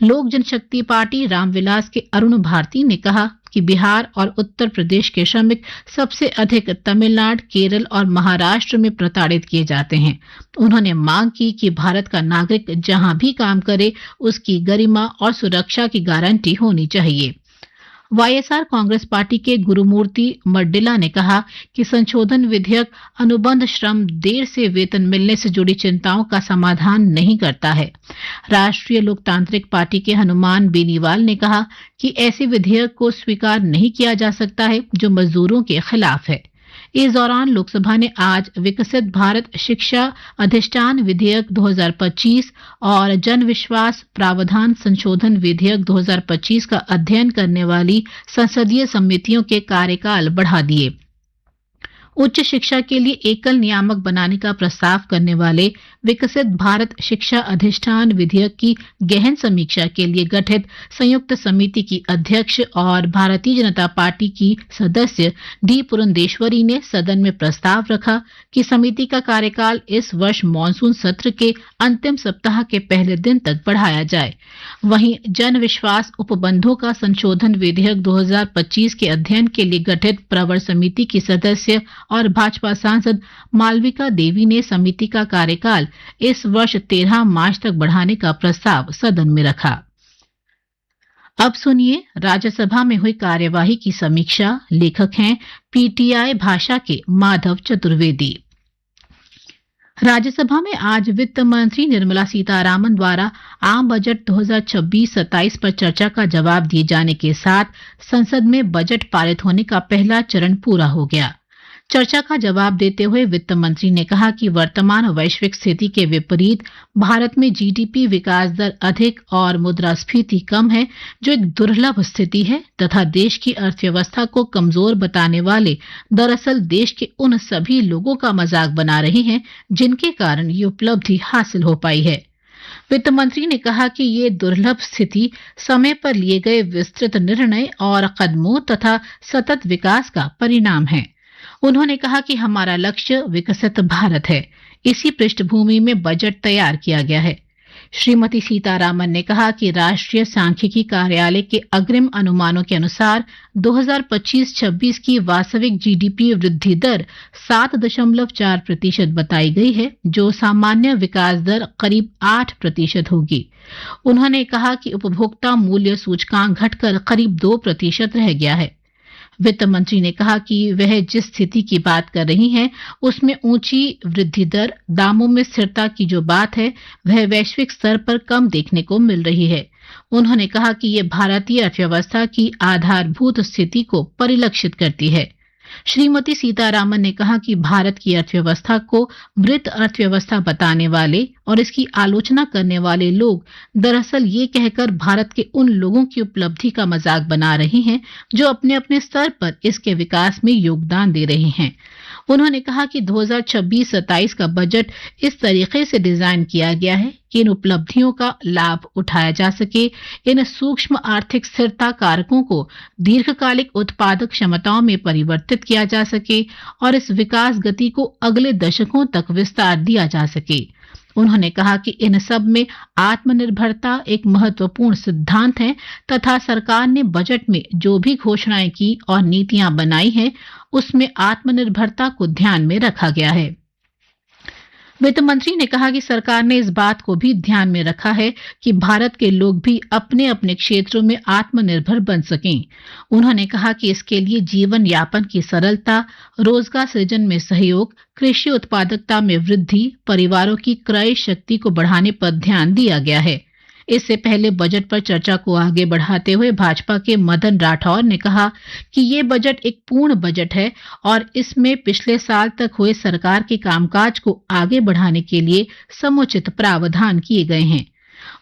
लोक जनशक्ति पार्टी रामविलास के अरुण भारती ने कहा कि बिहार और उत्तर प्रदेश के श्रमिक सबसे अधिक तमिलनाडु, केरल और महाराष्ट्र में प्रताड़ित किए जाते हैं। उन्होंने मांग की कि भारत का नागरिक जहां भी काम करे उसकी गरिमा और सुरक्षा की गारंटी होनी चाहिए। वाईएसआर कांग्रेस पार्टी के गुरुमूर्ति मड्डिला ने कहा कि संशोधन विधेयक अनुबंध श्रम देर से वेतन मिलने से जुड़ी चिंताओं का समाधान नहीं करता है। राष्ट्रीय लोकतांत्रिक पार्टी के हनुमान बेनीवाल ने कहा कि ऐसे विधेयक को स्वीकार नहीं किया जा सकता है जो मजदूरों के खिलाफ है। इस दौरान लोकसभा ने आज विकसित भारत शिक्षा अधिष्ठान विधेयक 2025 और जन विश्वास प्रावधान संशोधन विधेयक 2025 का अध्ययन करने वाली संसदीय समितियों के कार्यकाल बढ़ा दिए। उच्च शिक्षा के लिए एकल नियामक बनाने का प्रस्ताव करने वाले विकसित भारत शिक्षा अधिष्ठान विधेयक की गहन समीक्षा के लिए गठित संयुक्त समिति की अध्यक्ष और भारतीय जनता पार्टी की सदस्य डी पुरंदेश्वरी ने सदन में प्रस्ताव रखा कि समिति का कार्यकाल इस वर्ष मॉनसून सत्र के अंतिम सप्ताह के पहले दिन तक बढ़ाया जाए। वहीं जन विश्वास उपबंधों का संशोधन विधेयक 2025 के अध्ययन के लिए गठित प्रवर समिति की सदस्य और भाजपा सांसद मालविका देवी ने समिति का कार्यकाल इस वर्ष 13 मार्च तक बढ़ाने का प्रस्ताव सदन में रखा। अब सुनिए राज्यसभा में हुई कार्यवाही की समीक्षा। लेखक हैं पीटीआई भाषा के माधव चतुर्वेदी। राज्यसभा में आज वित्त मंत्री निर्मला सीतारामन द्वारा आम बजट 2026-27 पर चर्चा का जवाब दिए जाने के साथ संसद में बजट पारित होने का पहला चरण पूरा हो गया। चर्चा का जवाब देते हुए वित्त मंत्री ने कहा कि वर्तमान वैश्विक स्थिति के विपरीत भारत में जीडीपी विकास दर अधिक और मुद्रास्फीति कम है, जो एक दुर्लभ स्थिति है तथा देश की अर्थव्यवस्था को कमजोर बताने वाले दरअसल देश के उन सभी लोगों का मजाक बना रहे हैं जिनके कारण ये उपलब्धि हासिल हो पाई है। वित्त मंत्री ने कहा कि ये दुर्लभ स्थिति समय पर लिए गए विस्तृत निर्णय और कदमों तथा सतत विकास का परिणाम है। उन्होंने कहा कि हमारा लक्ष्य विकसित भारत है। इसी पृष्ठभूमि में बजट तैयार किया गया है। श्रीमती सीतारामन ने कहा कि राष्ट्रीय सांख्यिकी कार्यालय के अग्रिम अनुमानों के अनुसार 2025-26 की वास्तविक जीडीपी वृद्धि दर 7.4% बताई गई है, जो सामान्य विकास दर करीब 8% होगी। उन्होंने कहा कि उपभोक्ता मूल्य सूचकांक घटकर करीब 2% रह गया है। वित्त मंत्री ने कहा कि वह जिस स्थिति की बात कर रही हैं, उसमें ऊंची वृद्धि दर, दामों में स्थिरता की जो बात है, वह वैश्विक स्तर पर कम देखने को मिल रही है। उन्होंने कहा कि ये भारतीय अर्थव्यवस्था की आधारभूत स्थिति को परिलक्षित करती है। श्रीमती सीतारामन ने कहा कि भारत की अर्थव्यवस्था को मृत अर्थव्यवस्था बताने वाले और इसकी आलोचना करने वाले लोग दरअसल ये कहकर भारत के उन लोगों की उपलब्धि का मजाक बना रहे हैं जो अपने अपने स्तर पर इसके विकास में योगदान दे रहे हैं। उन्होंने कहा कि 2026-27 का बजट इस तरीके से डिजाइन किया गया है कि इन उपलब्धियों का लाभ उठाया जा सके, इन सूक्ष्म आर्थिक स्थिरता कारकों को दीर्घकालिक उत्पादक क्षमताओं में परिवर्तित किया जा सके और इस विकास गति को अगले दशकों तक विस्तार दिया जा सके। उन्होंने कहा कि इन सब में आत्मनिर्भरता एक महत्वपूर्ण सिद्धांत है तथा सरकार ने बजट में जो भी घोषणाएं की और नीतियां बनाई हैं, उसमें आत्मनिर्भरता को ध्यान में रखा गया है। वित्त मंत्री ने कहा कि सरकार ने इस बात को भी ध्यान में रखा है कि भारत के लोग भी अपने अपने क्षेत्रों में आत्मनिर्भर बन सकें। उन्होंने कहा कि इसके लिए जीवन यापन की सरलता, रोजगार सृजन में सहयोग, कृषि उत्पादकता में वृद्धि, परिवारों की क्रय शक्ति को बढ़ाने पर ध्यान दिया गया है। इससे पहले बजट पर चर्चा को आगे बढ़ाते हुए भाजपा के मदन राठौर ने कहा कि ये बजट एक पूर्ण बजट है और इसमें पिछले साल तक हुए सरकार के कामकाज को आगे बढ़ाने के लिए समुचित प्रावधान किए गए हैं।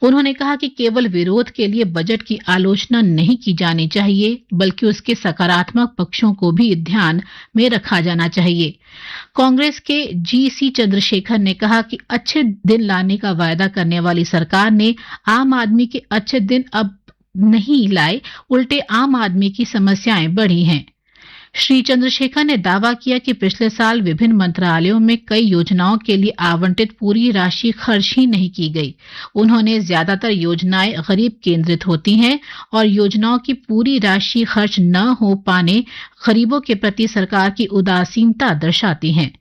उन्होंने कहा कि केवल विरोध के लिए बजट की आलोचना नहीं की जानी चाहिए, बल्कि उसके सकारात्मक पक्षों को भी ध्यान में रखा जाना चाहिए। कांग्रेस के जीसी चंद्रशेखर ने कहा कि अच्छे दिन लाने का वायदा करने वाली सरकार ने आम आदमी के अच्छे दिन अब नहीं लाए, उल्टे आम आदमी की समस्याएं बढ़ी हैं। श्री चंद्रशेखर ने दावा किया कि पिछले साल विभिन्न मंत्रालयों में कई योजनाओं के लिए आवंटित पूरी राशि खर्च ही नहीं की गई। उन्होंने ज्यादातर योजनाएं गरीब केंद्रित होती हैं और योजनाओं की पूरी राशि खर्च न हो पाने गरीबों के प्रति सरकार की उदासीनता दर्शाती हैं।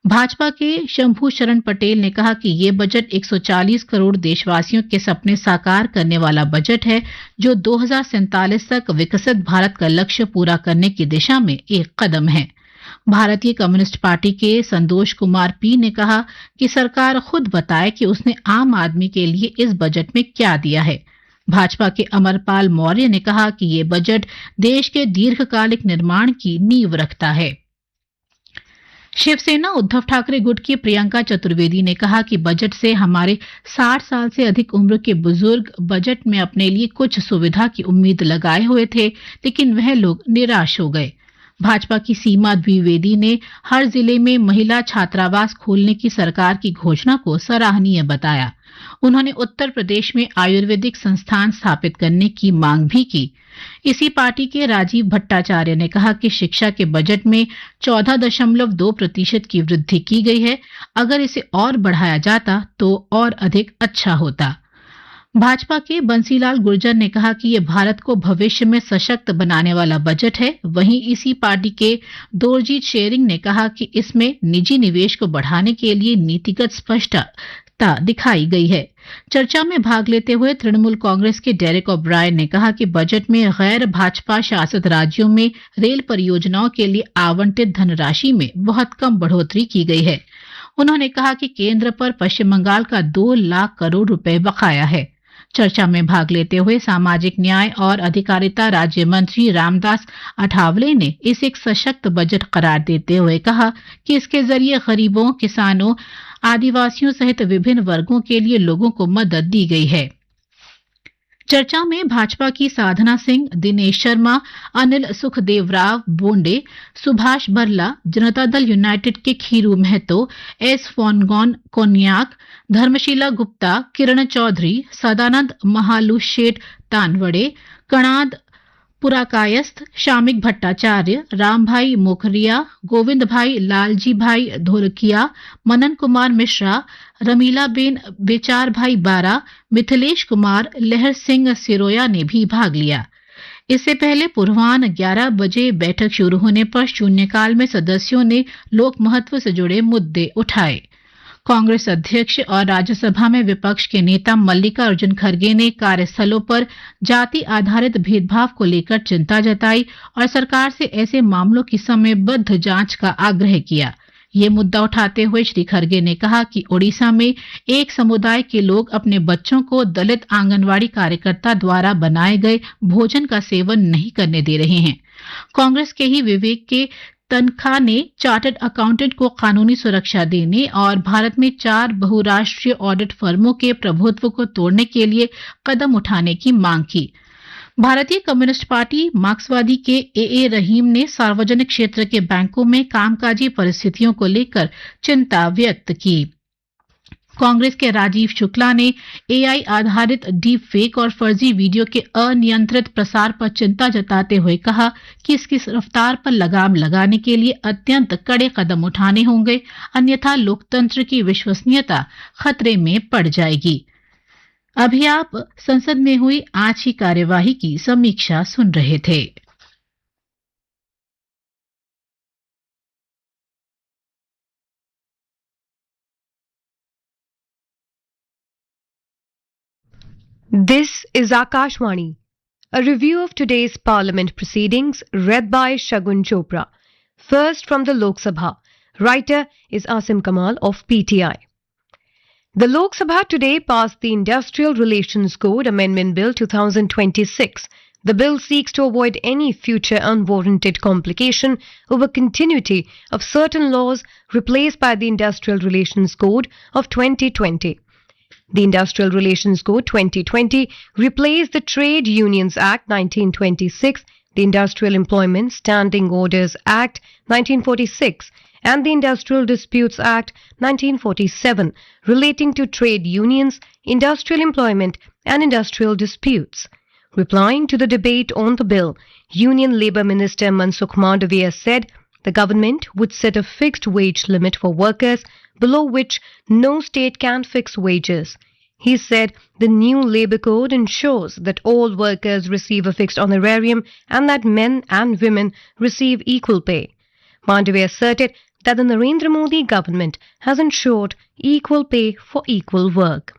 भाजपा के शंभू शरण पटेल ने कहा कि ये बजट 140 करोड़ देशवासियों के सपने साकार करने वाला बजट है, जो 2047 तक विकसित भारत का लक्ष्य पूरा करने की दिशा में एक कदम है। भारतीय कम्युनिस्ट पार्टी के संतोष कुमार पी ने कहा कि सरकार खुद बताए कि उसने आम आदमी के लिए इस बजट में क्या दिया है। भाजपा के अमरपाल मौर्य ने कहा कि ये बजट देश के दीर्घकालिक निर्माण की नींव रखता है। शिवसेना उद्धव ठाकरे गुट की प्रियंका चतुर्वेदी ने कहा कि बजट से हमारे 60 साल से अधिक उम्र के बुजुर्ग बजट में अपने लिए कुछ सुविधा की उम्मीद लगाए हुए थे, लेकिन वह लोग निराश हो गए। भाजपा की सीमा द्विवेदी ने हर जिले में महिला छात्रावास खोलने की सरकार की घोषणा को सराहनीय बताया। उन्होंने उत्तर प्रदेश में आयुर्वेदिक संस्थान स्थापित करने की मांग भी की। इसी पार्टी के राजीव भट्टाचार्य ने कहा कि शिक्षा के बजट में 14.2% की वृद्धि की गई है। अगर इसे और बढ़ाया जाता तो और अधिक अच्छा होता। भाजपा के बंसीलाल गुर्जर ने कहा कि यह भारत को भविष्य में सशक्त बनाने वाला बजट है। वहीं इसी पार्टी के दोरजीत शेरिंग ने कहा कि इसमें निजी निवेश को बढ़ाने के लिए नीतिगत स्पष्टता दिखाई गई है। चर्चा में भाग लेते हुए तृणमूल कांग्रेस के डेरेक ओब्रायन ने कहा कि बजट में गैर भाजपा शासित राज्यों में रेल परियोजनाओं के लिए आवंटित धनराशि में बहुत कम बढ़ोतरी की गई है। उन्होंने कहा कि केंद्र पर पश्चिम बंगाल का 2 लाख करोड़ रुपए बकाया है। चर्चा में भाग लेते हुए सामाजिक न्याय और अधिकारिता राज्य मंत्री रामदास अठावले ने इसे एक सशक्त बजट करार देते हुए कहा कि इसके जरिए गरीबों, किसानों, आदिवासियों सहित विभिन्न वर्गों के लिए लोगों को मदद दी गई है। चर्चा में भाजपा की साधना सिंह, दिनेश शर्मा, अनिल सुखदेवराव बोंडे, सुभाष बरला, जनता दल यूनाइटेड के खीरू महतो, एस फोनगॉन कोन्याक, धर्मशीला गुप्ता, किरण चौधरी, सदानंद महालुशेठ तानवड़े, कणाद पुराकायस्थ, शामिक भट्टाचार्य, रामभाई मोखरिया, गोविंद भाई लालजी भाई धोलकिया, मनन कुमार मिश्रा, रमीलाबेन बेचार भाई बारा, मिथिलेश कुमार, लहर सिंह सिरोया ने भी भाग लिया। इससे पहले पूर्वाह्न 11 बजे बैठक शुरू होने पर शून्यकाल में सदस्यों ने लोक महत्व से जुड़े मुद्दे उठाए। कांग्रेस अध्यक्ष और राज्यसभा में विपक्ष के नेता मल्लिकार्जुन खड़गे ने कार्यस्थलों पर जाति आधारित भेदभाव को लेकर चिंता जताई और सरकार से ऐसे मामलों की समयबद्ध जांच का आग्रह किया। ये मुद्दा उठाते हुए श्री खड़गे ने कहा कि ओडिशा में एक समुदाय के लोग अपने बच्चों को दलित आंगनवाड़ी कार्यकर्ता द्वारा बनाए गए भोजन का सेवन नहीं करने दे रहे हैं। कांग्रेस के ही विवेक के तनखा ने चार्टर्ड अकाउंटेंट को कानूनी सुरक्षा देने और भारत में 4 बहुराष्ट्रीय ऑडिट फर्मों के प्रभुत्व को तोड़ने के लिए कदम उठाने की मांग की। भारतीय कम्युनिस्ट पार्टी मार्क्सवादी के ए रहीम ने सार्वजनिक क्षेत्र के बैंकों में कामकाजी परिस्थितियों को लेकर चिंता व्यक्त की। कांग्रेस के राजीव शुक्ला ने एआई आधारित डीप फेक और फर्जी वीडियो के अनियंत्रित प्रसार पर चिंता जताते हुए कहा कि इसकी रफ्तार पर लगाम लगाने के लिए अत्यंत कड़े कदम उठाने होंगे, अन्यथा लोकतंत्र की विश्वसनीयता खतरे में पड़ जाएगी। अभी आप संसद में हुई आज की कार्यवाही की समीक्षा सुन रहे थे। This is Akashvani, a review of today's Parliament proceedings read by Shagun Chopra. First from the Lok Sabha. Writer is Asim Kamal of PTI. The Lok Sabha today passed the Industrial Relations Code Amendment Bill 2026. The bill seeks to avoid any future unwarranted complication over continuity of certain laws replaced by the Industrial Relations Code of 2020. The Industrial Relations Code 2020 replaced the Trade Unions Act 1926, the Industrial Employment Standing Orders Act 1946, and the Industrial Disputes Act 1947 relating to trade unions, industrial employment, and industrial disputes. Replying to the debate on the bill, Union Labour Minister Mansukh Mandavia said the government would set a fixed wage limit for workers below which no state can fix wages. He said the new labour code ensures that all workers receive a fixed honorarium and that men and women receive equal pay. Mandavia asserted that the Narendra Modi government has ensured equal pay for equal work.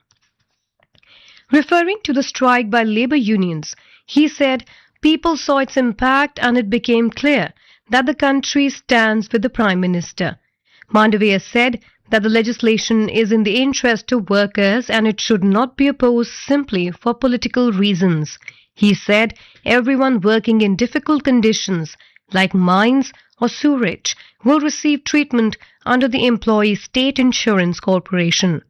Referring to the strike by labour unions, he said people saw its impact and it became clear that the country stands with the Prime Minister. Mandavia said that the legislation is in the interest of workers and it should not be opposed simply for political reasons. He said everyone working in difficult conditions like mines or sewerage, will receive treatment under the Employee State Insurance Corporation.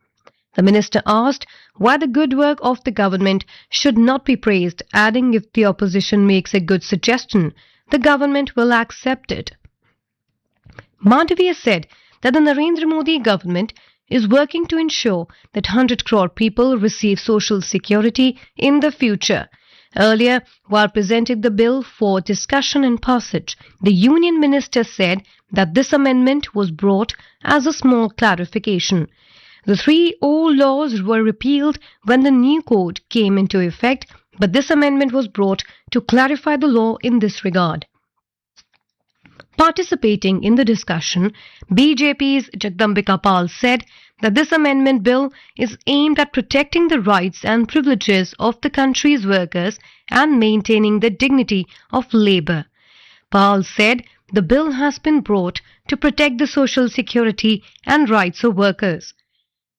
The minister asked why the good work of the government should not be praised, adding if the opposition makes a good suggestion, the government will accept it. Madhaviya said that the Narendra Modi government is working to ensure that 100 crore people receive social security in the future. Earlier, while presenting the bill for discussion and passage, the union minister said that this amendment was brought as a small clarification. The 3 old laws were repealed when the new code came into effect, but this amendment was brought to clarify the law in this regard. Participating in the discussion, BJP's Jagdambika Pal said that this amendment bill is aimed at protecting the rights and privileges of the country's workers and maintaining the dignity of labour. Pal said the bill has been brought to protect the social security and rights of workers.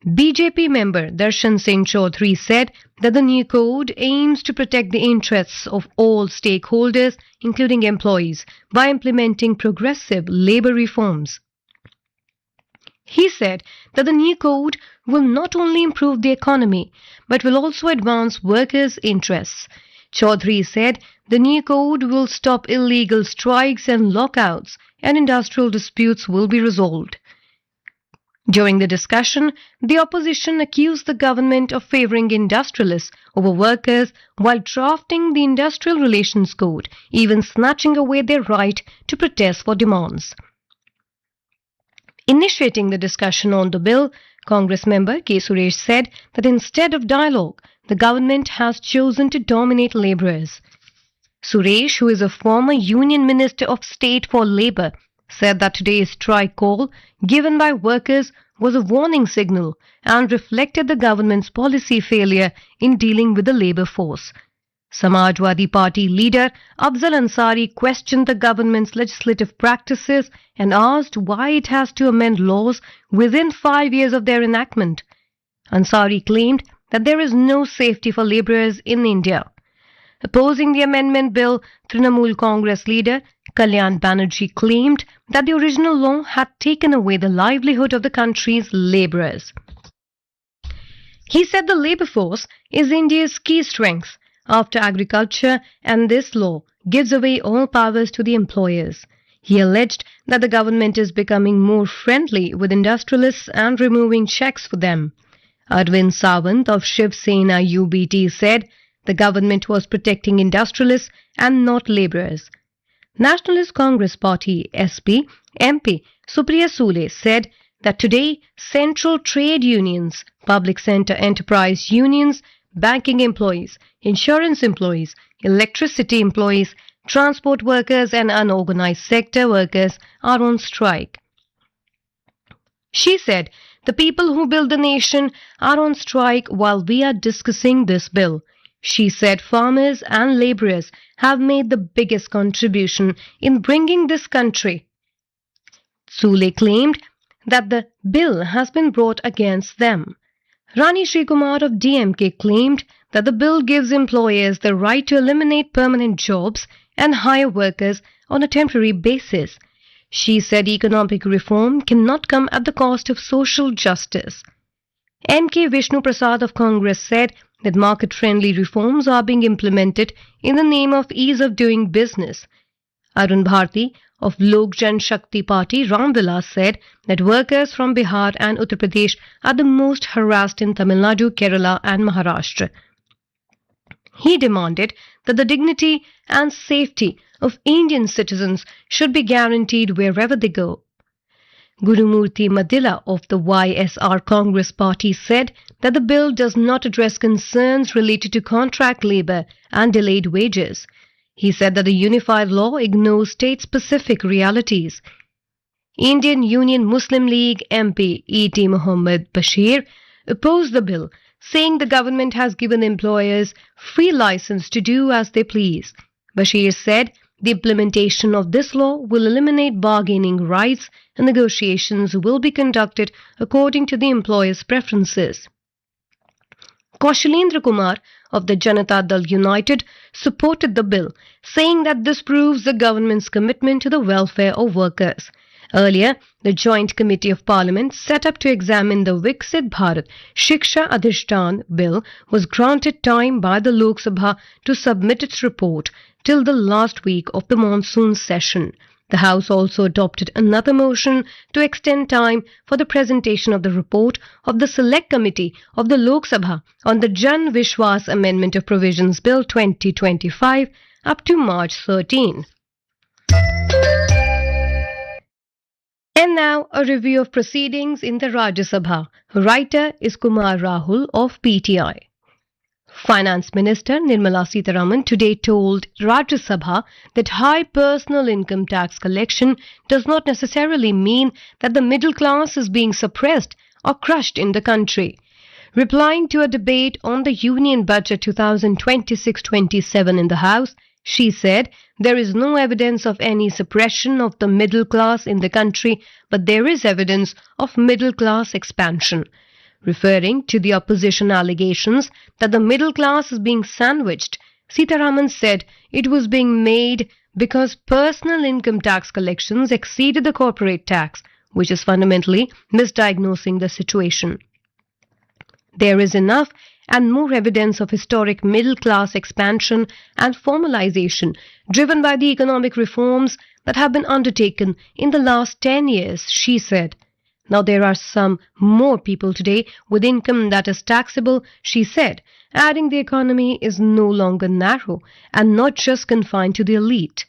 BJP member Darshan Singh Chaudhary said that the new code aims to protect the interests of all stakeholders, including employees, by implementing progressive labour reforms. He said that the new code will not only improve the economy, but will also advance workers' interests. Chaudhary said the new code will stop illegal strikes and lockouts, and industrial disputes will be resolved. During the discussion, the opposition accused the government of favouring industrialists over workers while drafting the Industrial Relations Code, even snatching away their right to protest for demands. Initiating the discussion on the bill, Congress member K. Suresh said that instead of dialogue, the government has chosen to dominate labourers. Suresh, who is a former Union Minister of State for Labour, said that today's strike call given by workers was a warning signal and reflected the government's policy failure in dealing with the labour force. Samajwadi Party leader Afzal Ansari questioned the government's legislative practices and asked why it has to amend laws within 5 years of their enactment. Ansari claimed that there is no safety for labourers in India. Opposing the amendment bill, Trinamool Congress leader Kalyan Banerjee claimed that the original law had taken away the livelihood of the country's labourers. He said the labour force is India's key strength after agriculture, and this law gives away all powers to the employers. He alleged that the government is becoming more friendly with industrialists and removing checks for them. Arvind Sawant of Shiv Sena UBT said the government was protecting industrialists and not labourers. Nationalist Congress Party SP MP Supriya Sule said that today central trade unions, public sector enterprise unions, banking employees, insurance employees, electricity employees, transport workers and unorganized sector workers are on strike. She said the people who build the nation are on strike while we are discussing this bill. She said farmers and labourers have made the biggest contribution in bringing this country. Sule claimed that the bill has been brought against them. Rani Srikumar of DMK claimed that the bill gives employers the right to eliminate permanent jobs and hire workers on a temporary basis. She said economic reform cannot come at the cost of social justice. M.K. Vishnu Prasad of Congress said that market-friendly reforms are being implemented in the name of ease of doing business. Arun Bharti of Lok Jan Shakti Party Ramvilas said that workers from Bihar and Uttar Pradesh are the most harassed in Tamil Nadu, Kerala and Maharashtra. He demanded that the dignity and safety of Indian citizens should be guaranteed wherever they go. Gurumurthy Madila of the YSR Congress Party said that the bill does not address concerns related to contract labour and delayed wages. He said that the unified law ignores state-specific realities. Indian Union Muslim League MP E.T. Muhammad Bashir opposed the bill, saying the government has given employers free license to do as they please. Bashir said the implementation of this law will eliminate bargaining rights and negotiations will be conducted according to the employer's preferences. Kaushalendra Kumar of the Janata Dal United supported the bill, saying that this proves the government's commitment to the welfare of workers. Earlier, the Joint Committee of Parliament set up to examine the Viksit Bharat Shiksha Adhishtan bill was granted time by the Lok Sabha to submit its report till the last week of the monsoon session. The House also adopted another motion to extend time for the presentation of the report of the Select Committee of the Lok Sabha on the Jan Vishwas Amendment of Provisions Bill 2025 up to March 13. And now a review of proceedings in the Rajya Sabha. Writer is Kumar Rahul of PTI. Finance Minister Nirmala Sitharaman today told Rajya Sabha that high personal income tax collection does not necessarily mean that the middle class is being suppressed or crushed in the country. Replying to a debate on the Union Budget 2026-27 in the House, she said there is no evidence of any suppression of the middle class in the country, but there is evidence of middle class expansion. Referring to the opposition allegations that the middle class is being sandwiched, Sitharaman said it was being made because personal income tax collections exceeded the corporate tax, which is fundamentally misdiagnosing the situation. There is enough and more evidence of historic middle class expansion and formalization driven by the economic reforms that have been undertaken in the last 10 years, she said. Now there are some more people today with income that is taxable, she said, adding the economy is no longer narrow and not just confined to the elite.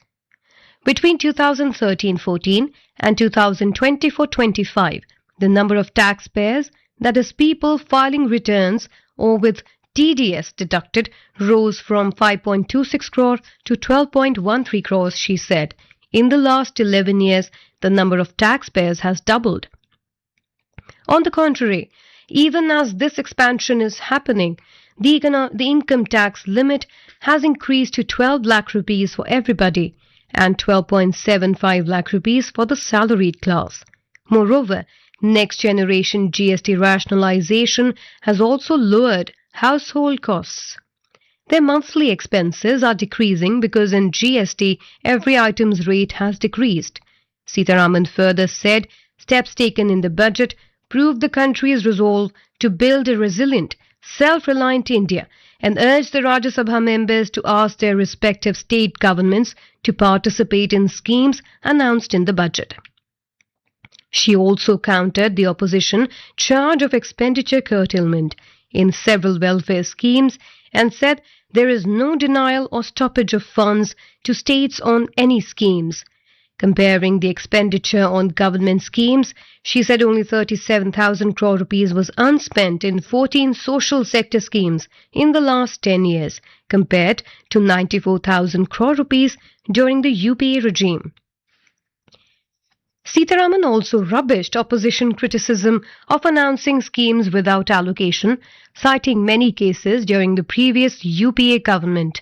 Between 2013-14 and 2024-25, the number of taxpayers, that is people filing returns or with TDS deducted, rose from 5.26 crore to 12.13 crores, she said. In the last 11 years, the number of taxpayers has doubled. On the contrary, even as this expansion is happening, the income tax limit has increased to 12 lakh rupees for everybody and 12.75 lakh rupees for the salaried class. Moreover, next generation GST rationalization has also lowered household costs. Their monthly expenses are decreasing because in GST every item's rate has decreased. Sitharaman further said steps taken in the budget prove the country's resolve to build a resilient, self-reliant India and urged the Rajya Sabha members to ask their respective state governments to participate in schemes announced in the budget. She also countered the opposition charge of expenditure curtailment in several welfare schemes and said there is no denial or stoppage of funds to states on any schemes. Comparing the expenditure on government schemes, she said only 37,000 crore rupees was unspent in 14 social sector schemes in the last 10 years, compared to 94,000 crore rupees during the UPA regime. Sitharaman also rubbished opposition criticism of announcing schemes without allocation, citing many cases during the previous UPA government.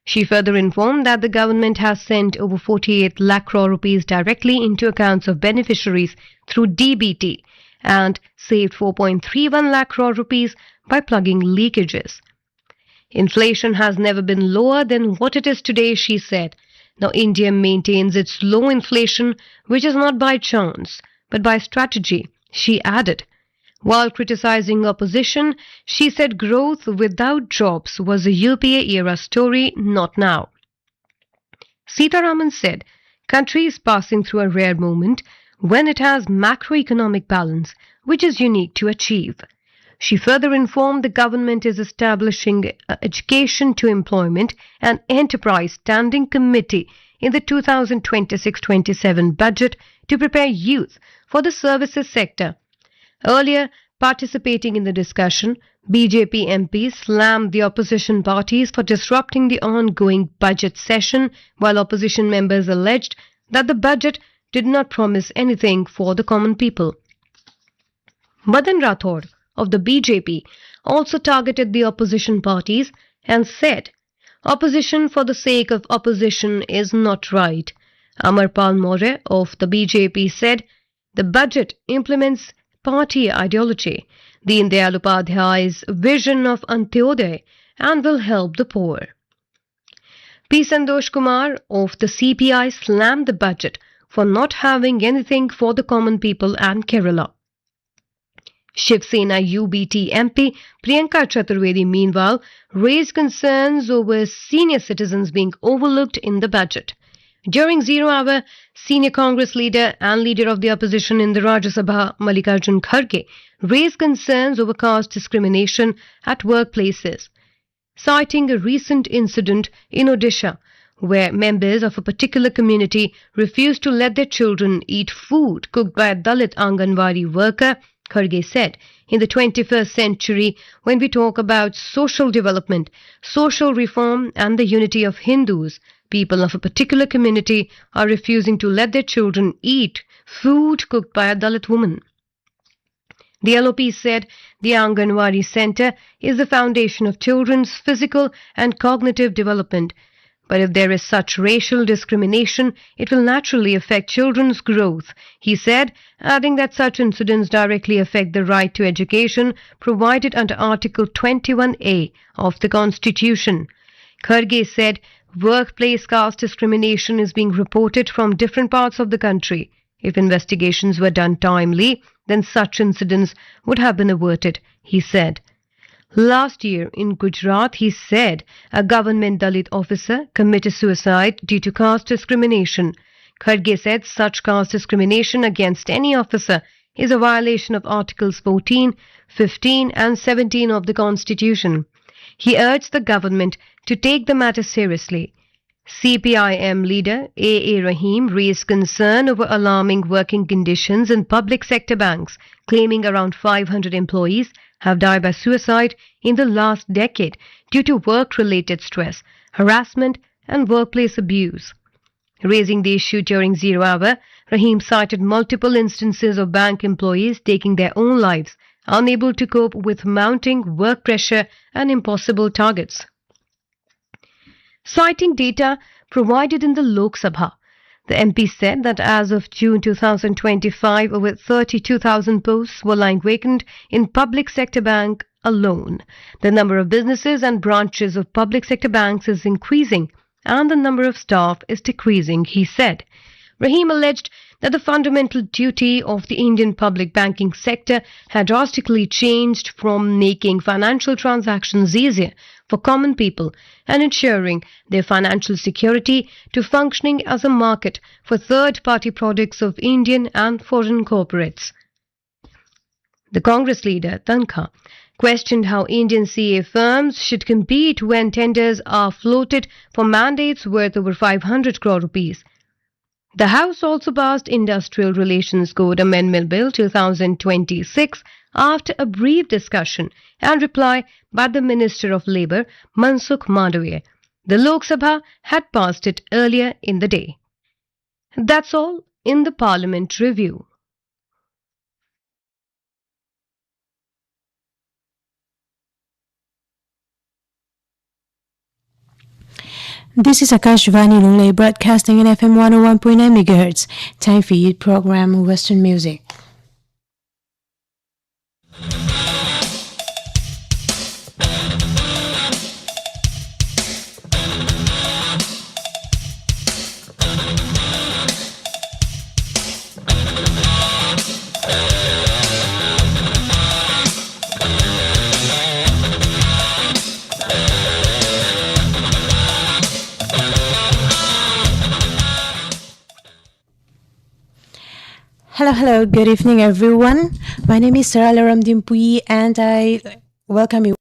She further informed that the government has sent over 48 lakh crore rupees directly into accounts of beneficiaries through DBT and saved 4.31 lakh crore rupees by plugging leakages. Inflation has never been lower than what it is today, she said. Now India maintains its low inflation, which is not by chance, but by strategy, she added. While criticizing opposition, she said growth without jobs was a UPA-era story, not now. Sitharaman said country is passing through a rare moment when it has macroeconomic balance, which is unique to achieve. She further informed the government is establishing Education to Employment and Enterprise Standing Committee in the 2026-27 budget to prepare youth for the services sector. Earlier, participating in the discussion, BJP MPs slammed the opposition parties for disrupting the ongoing budget session, while opposition members alleged that the budget did not promise anything for the common people. Madan Rathod of the BJP also targeted the opposition parties and said, "Opposition for the sake of opposition is not right." Amarpal More of the BJP said, "The budget implements party ideology. Deen Dayal Upadhyay's vision of Antyodaya and will help the poor. P. Santosh Kumar of the CPI slammed the budget for not having anything for the common people and Kerala. Shiv Sena UBT MP Priyanka Chaturvedi meanwhile raised concerns over senior citizens being overlooked in the budget. During Zero Hour, senior Congress leader and leader of the opposition in the Rajya Sabha, Mallikarjun Kharge, raised concerns over caste discrimination at workplaces, citing a recent incident in Odisha where members of a particular community refused to let their children eat food cooked by a Dalit Anganwadi worker. Kharge said, in the 21st century, when we talk about social development, social reform and the unity of Hindus, people of a particular community are refusing to let their children eat food cooked by a Dalit woman. The LOP said the Anganwadi Center is the foundation of children's physical and cognitive development. But if there is such racial discrimination, it will naturally affect children's growth, he said, adding that such incidents directly affect the right to education provided under Article 21A of the Constitution. Kharge said workplace caste discrimination is being reported from different parts of the country. If investigations were done timely, then such incidents would have been averted, he said. Last year in Gujarat, he said a government Dalit officer committed suicide due to caste discrimination. Kharge said such caste discrimination against any officer is a violation of Articles 14, 15 and 17 of the Constitution. He urged the government to take the matter seriously. CPIM leader A.A. Rahim raised concern over alarming working conditions in public sector banks, claiming around 500 employees have died by suicide in the last decade due to work-related stress, harassment and workplace abuse. Raising the issue during Zero Hour, Rahim cited multiple instances of bank employees taking their own lives, unable to cope with mounting work pressure and impossible targets. Citing data provided in the Lok Sabha, the MP said that as of June 2025, over 32,000 posts were lying vacant in public sector bank alone. The number of businesses and branches of public sector banks is increasing and the number of staff is decreasing, he said. Rahim alleged that the fundamental duty of the Indian public banking sector had drastically changed from making financial transactions easier for common people and ensuring their financial security to functioning as a market for third-party products of Indian and foreign corporates. The Congress leader, Tankha, questioned how Indian CA firms should compete when tenders are floated for mandates worth over 500 crore rupees. The House also passed Industrial Relations Code Amendment Bill 2026 after a brief discussion and reply by the Minister of Labour, Mansukh Mandavia. The Lok Sabha had passed it earlier in the day. That's all in the Parliament Review. This is Akashvani Lunglei broadcasting in FM 101.9 MHz. Time for your program Western Music. Hello, good evening everyone. My name is Sarah Laramdimpui and I welcome you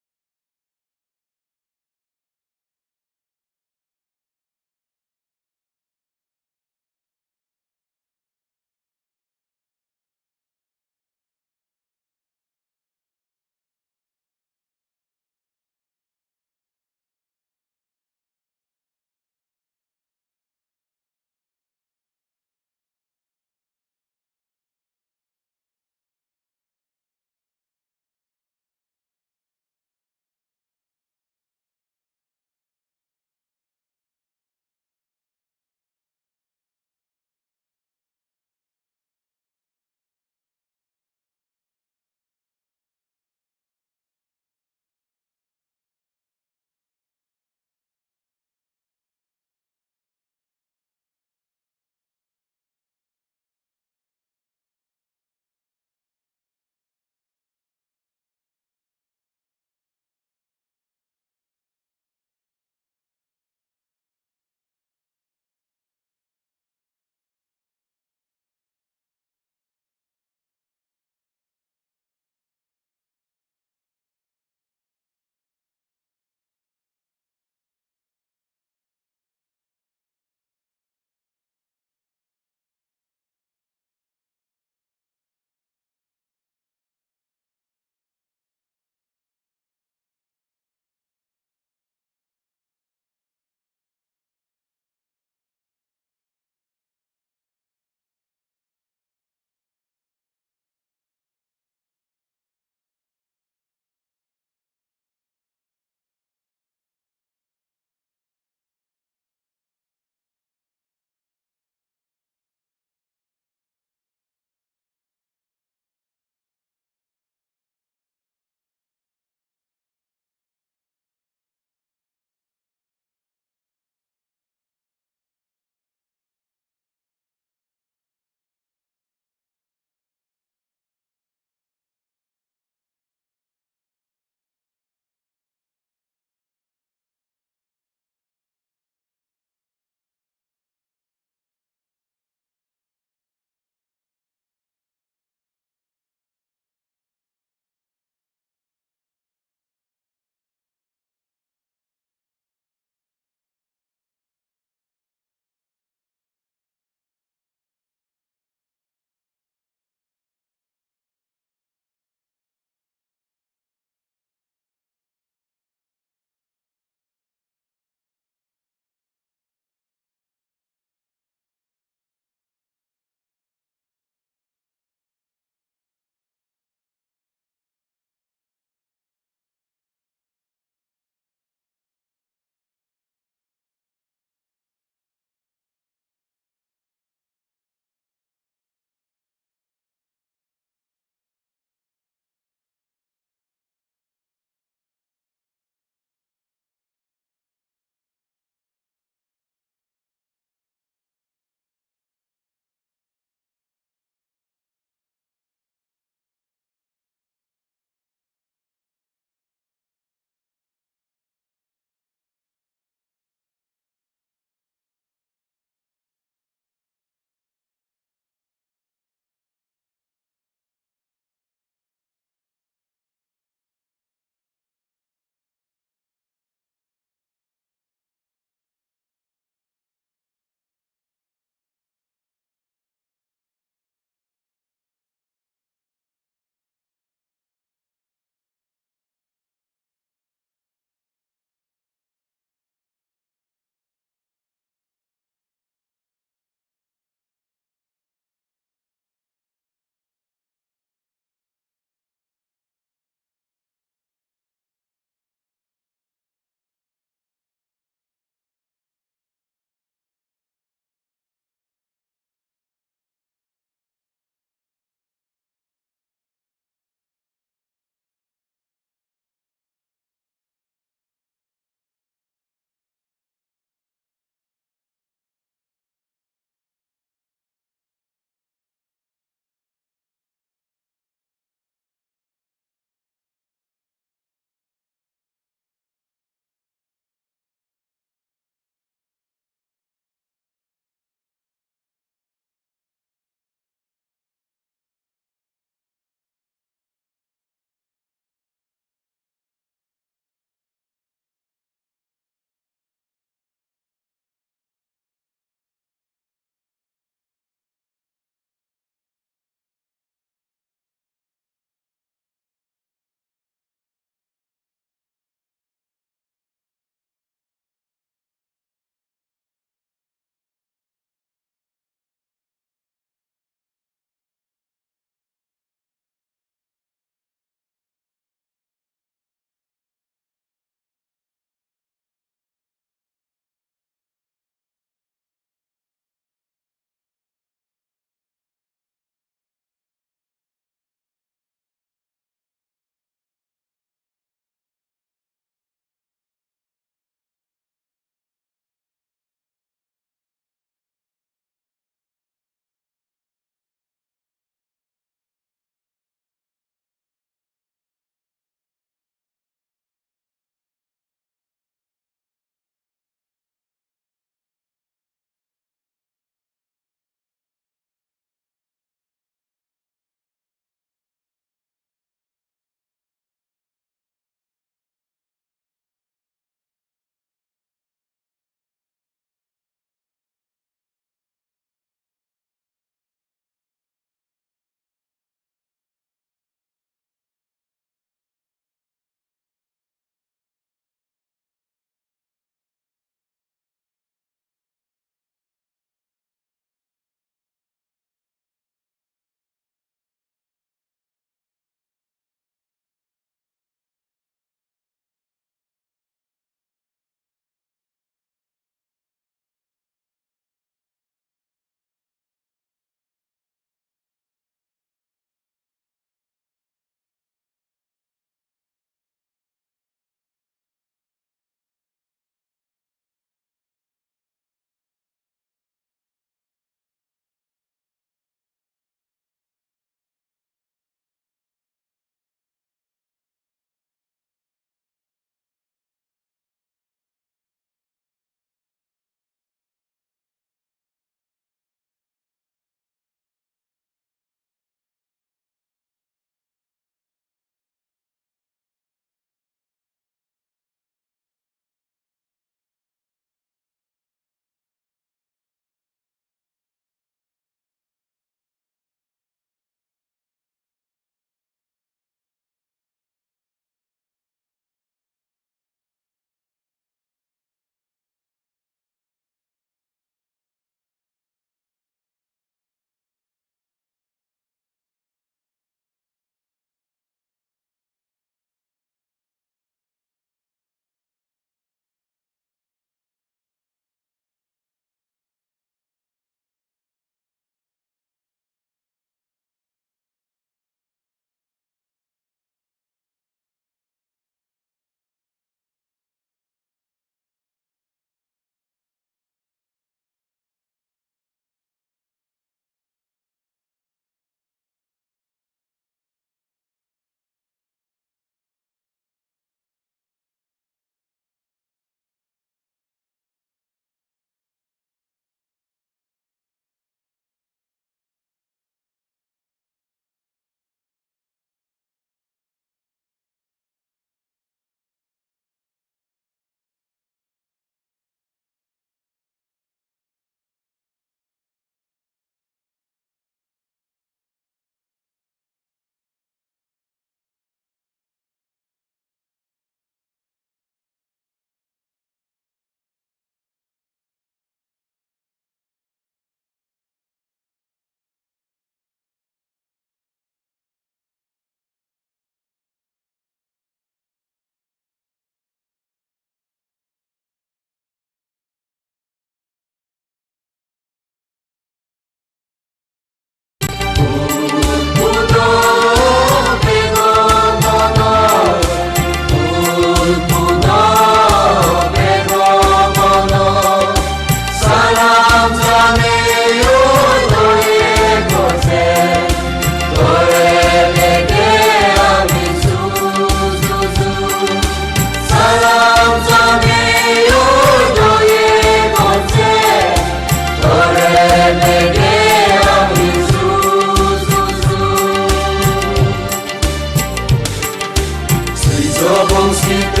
봉시대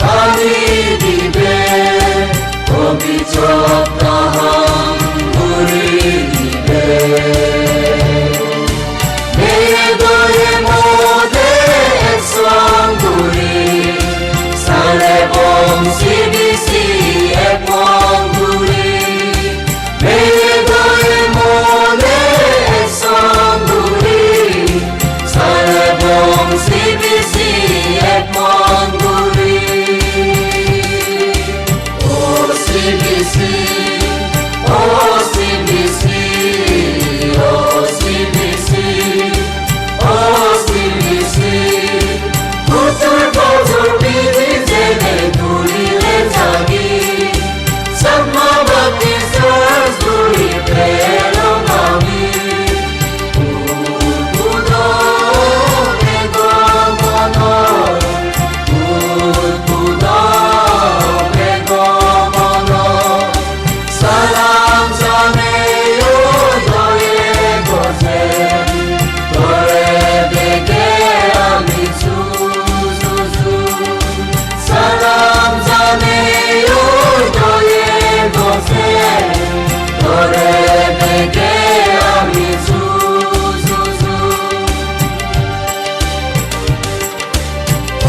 아니 디베 고비쳤다함 우리 디베 내도의 모대 액상구리 살레봉 CBC 액왕구리 내도의 모대 액상구리 살레봉 CBC 액왕구리 OCBC OCBC OCBC OCBC 구슬 보슬 비비 제네 둘이의 자기 상마바티 서스 둘이 배롱하기 우구도 배고마노 우구도 배고마노 사람 전에요 너의 곳에 노래되게 아미수수수 사람 전에요 너의 곳에 노래되게 아미수수수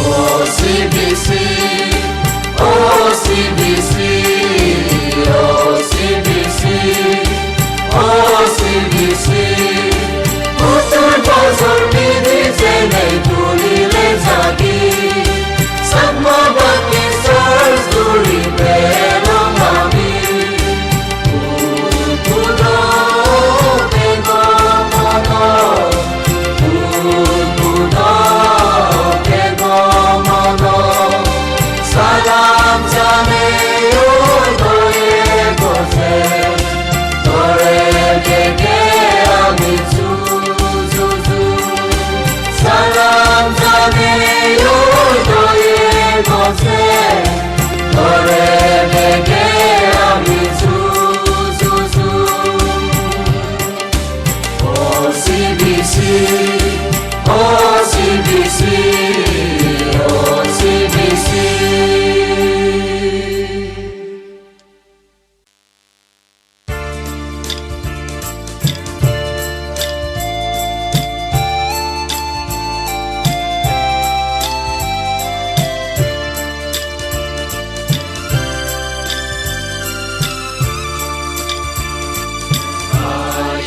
OCBC OCBC OCBC OCBC 구슬 보슬 비비 제네 둘이의 자기 상마바티 서스 둘이 배롱하기 우구도 배고마노 우구도 배고마노 사람 자네요 너의 곳에 노래되게 아미수수수 사람 자네요 너의 곳에 노래되게 아미수수수 OCBC OCBC OCBC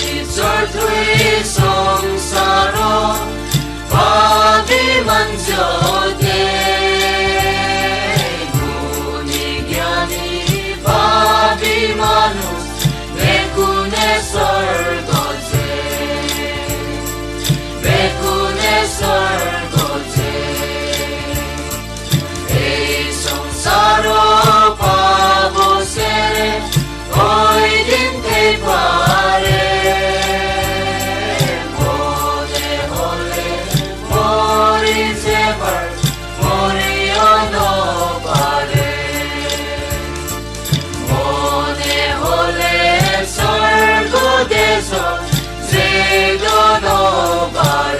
아이절투이 성사로 밥이 만져대 문이견이 밥이 마누 매군의 설거제 매군의 설거제 에이 성사로 바보세레 어이딘 대파레 모네 홀레 머리 제발 머리여 너바레 모네 홀레 설거대서 제도 너바레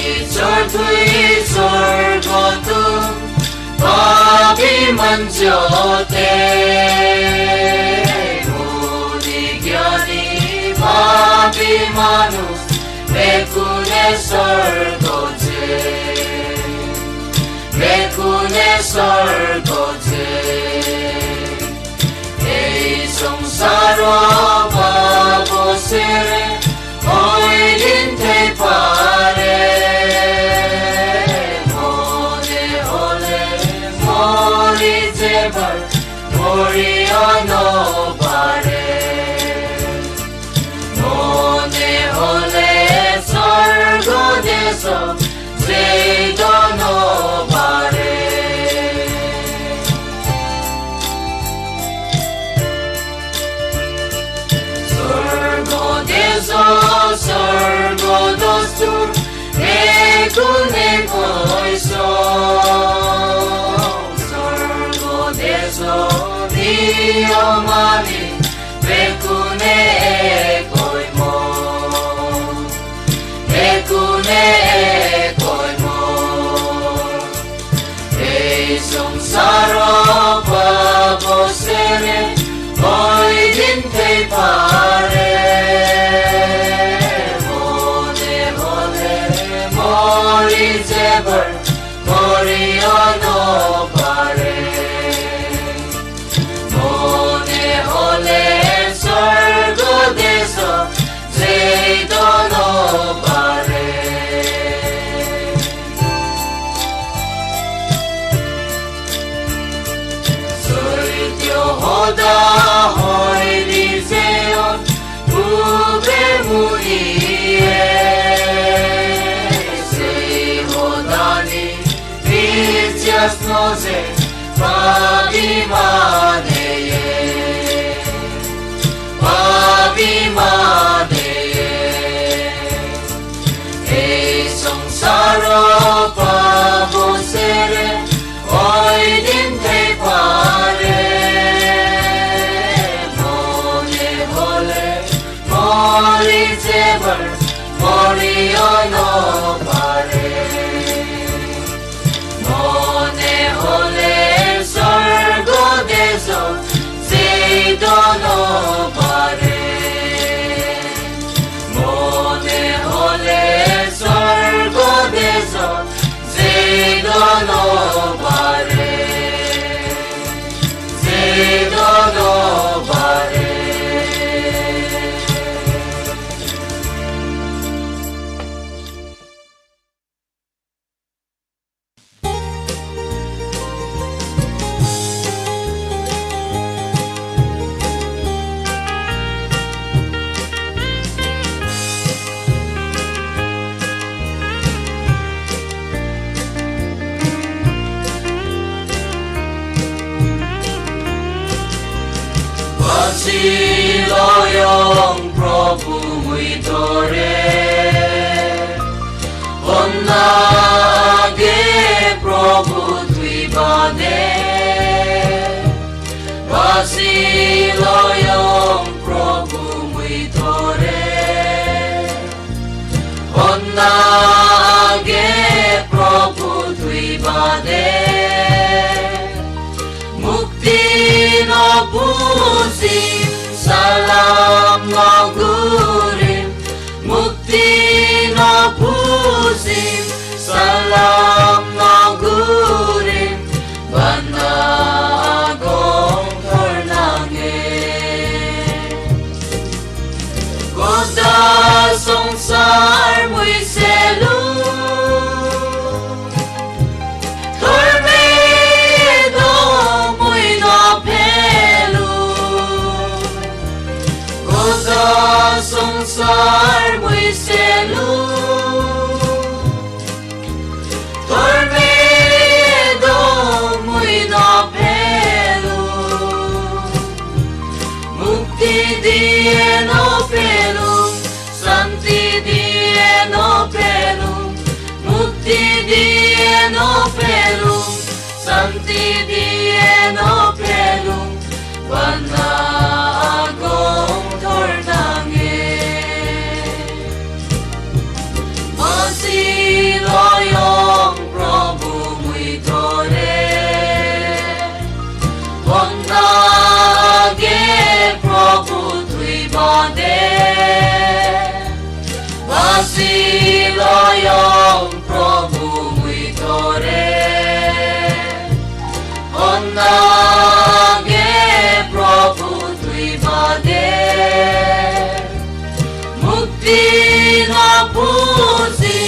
아이절투이 설거둥 밥이 만져대 문이견이 밥이 마누 매군의 설거제 매군의 설거제 에이 성사로 바보세레 어이딘 대파레 모네 홀레 머리 제발 머리여 너바레 모네 홀레 설거대서 제도 너바레 설거대서 설거도술 내군의 거이소 설거대서 네 어머니 백군의 Sere, hoy din te pare, mone hole, mori zebar, mori ono pare, mone hole, sargo deso, zeidono pare. Hoda hoy diseon ube muie sei hodani vicias noze pavimaneye ei samsaro pavosere hoy din te pare Mori zebar, mori ono pare. Mone hole sargo deso, zeidono pare. Mone hole sargo deso, zeidono pare. Zeidono pare. Siloyong Prabhu Muitore Onnage Prabhu Twibade Siloyong Prabhu Muitore Onnage Prabhu Twibade Mukti no pusim salam no gurim Mukti no pusim salam no gurim Banagong thornange Goda sangsar mui selu Sangsar mui selu Tormedo mui na pelu Mukti diye no pelu Santi diye no pelu Mukti diye no pelu Santi diye no pelu Banagong thornange Siloyong Prabhu Muitore Onnage Prabhu Twibade Siloyong Prabhu Muitore Onnage Prabhu Twibade Mukti na pusi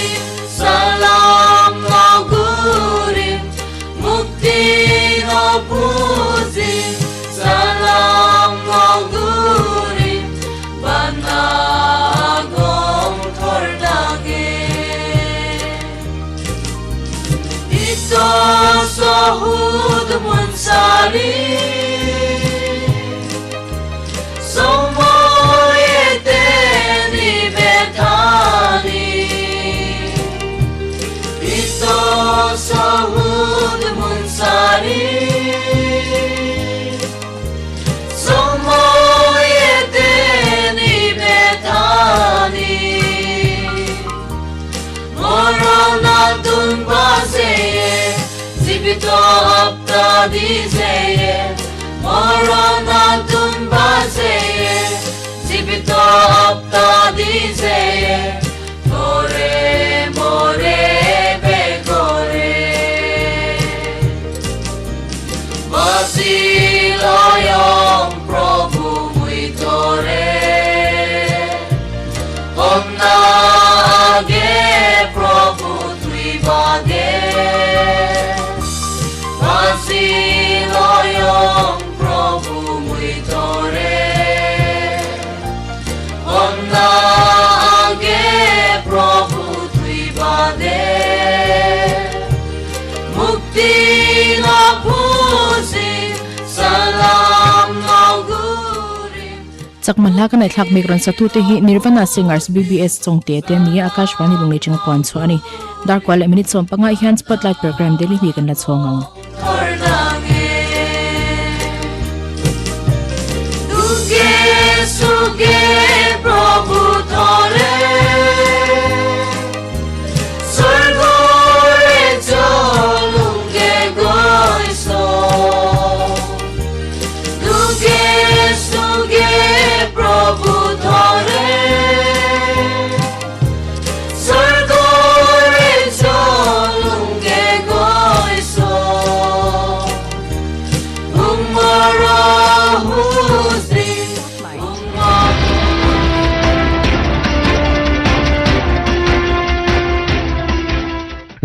salam no gurim Mukti no pusi salam no gurim Banagong thornange Ito sahud munsari Somoyete ni betani Ito sahud munsari Somoyete ni betani Morona dun baseye Zibito aptar dizeye Morona tumbazeye Zibito apta dizeye More more begore Basiloyong Prabhu muitore Omnage Prabhu tuibage Basiloyong Prabhu muitore Omnage Prabhu tuibage Mukti na pusi salam naugurim Chakmanla kan ai thak mikron satute hi Nirvana Singers BBS chongte te ni Akashwani lungle ching pon chhuani dar kwal minute som panga hian spotlight program deli hi kan la chhongang Duge suge Prabhu thore Sargore cholunge goiso Duge suge Prabhu thore Sargore cholunge goiso Umara husri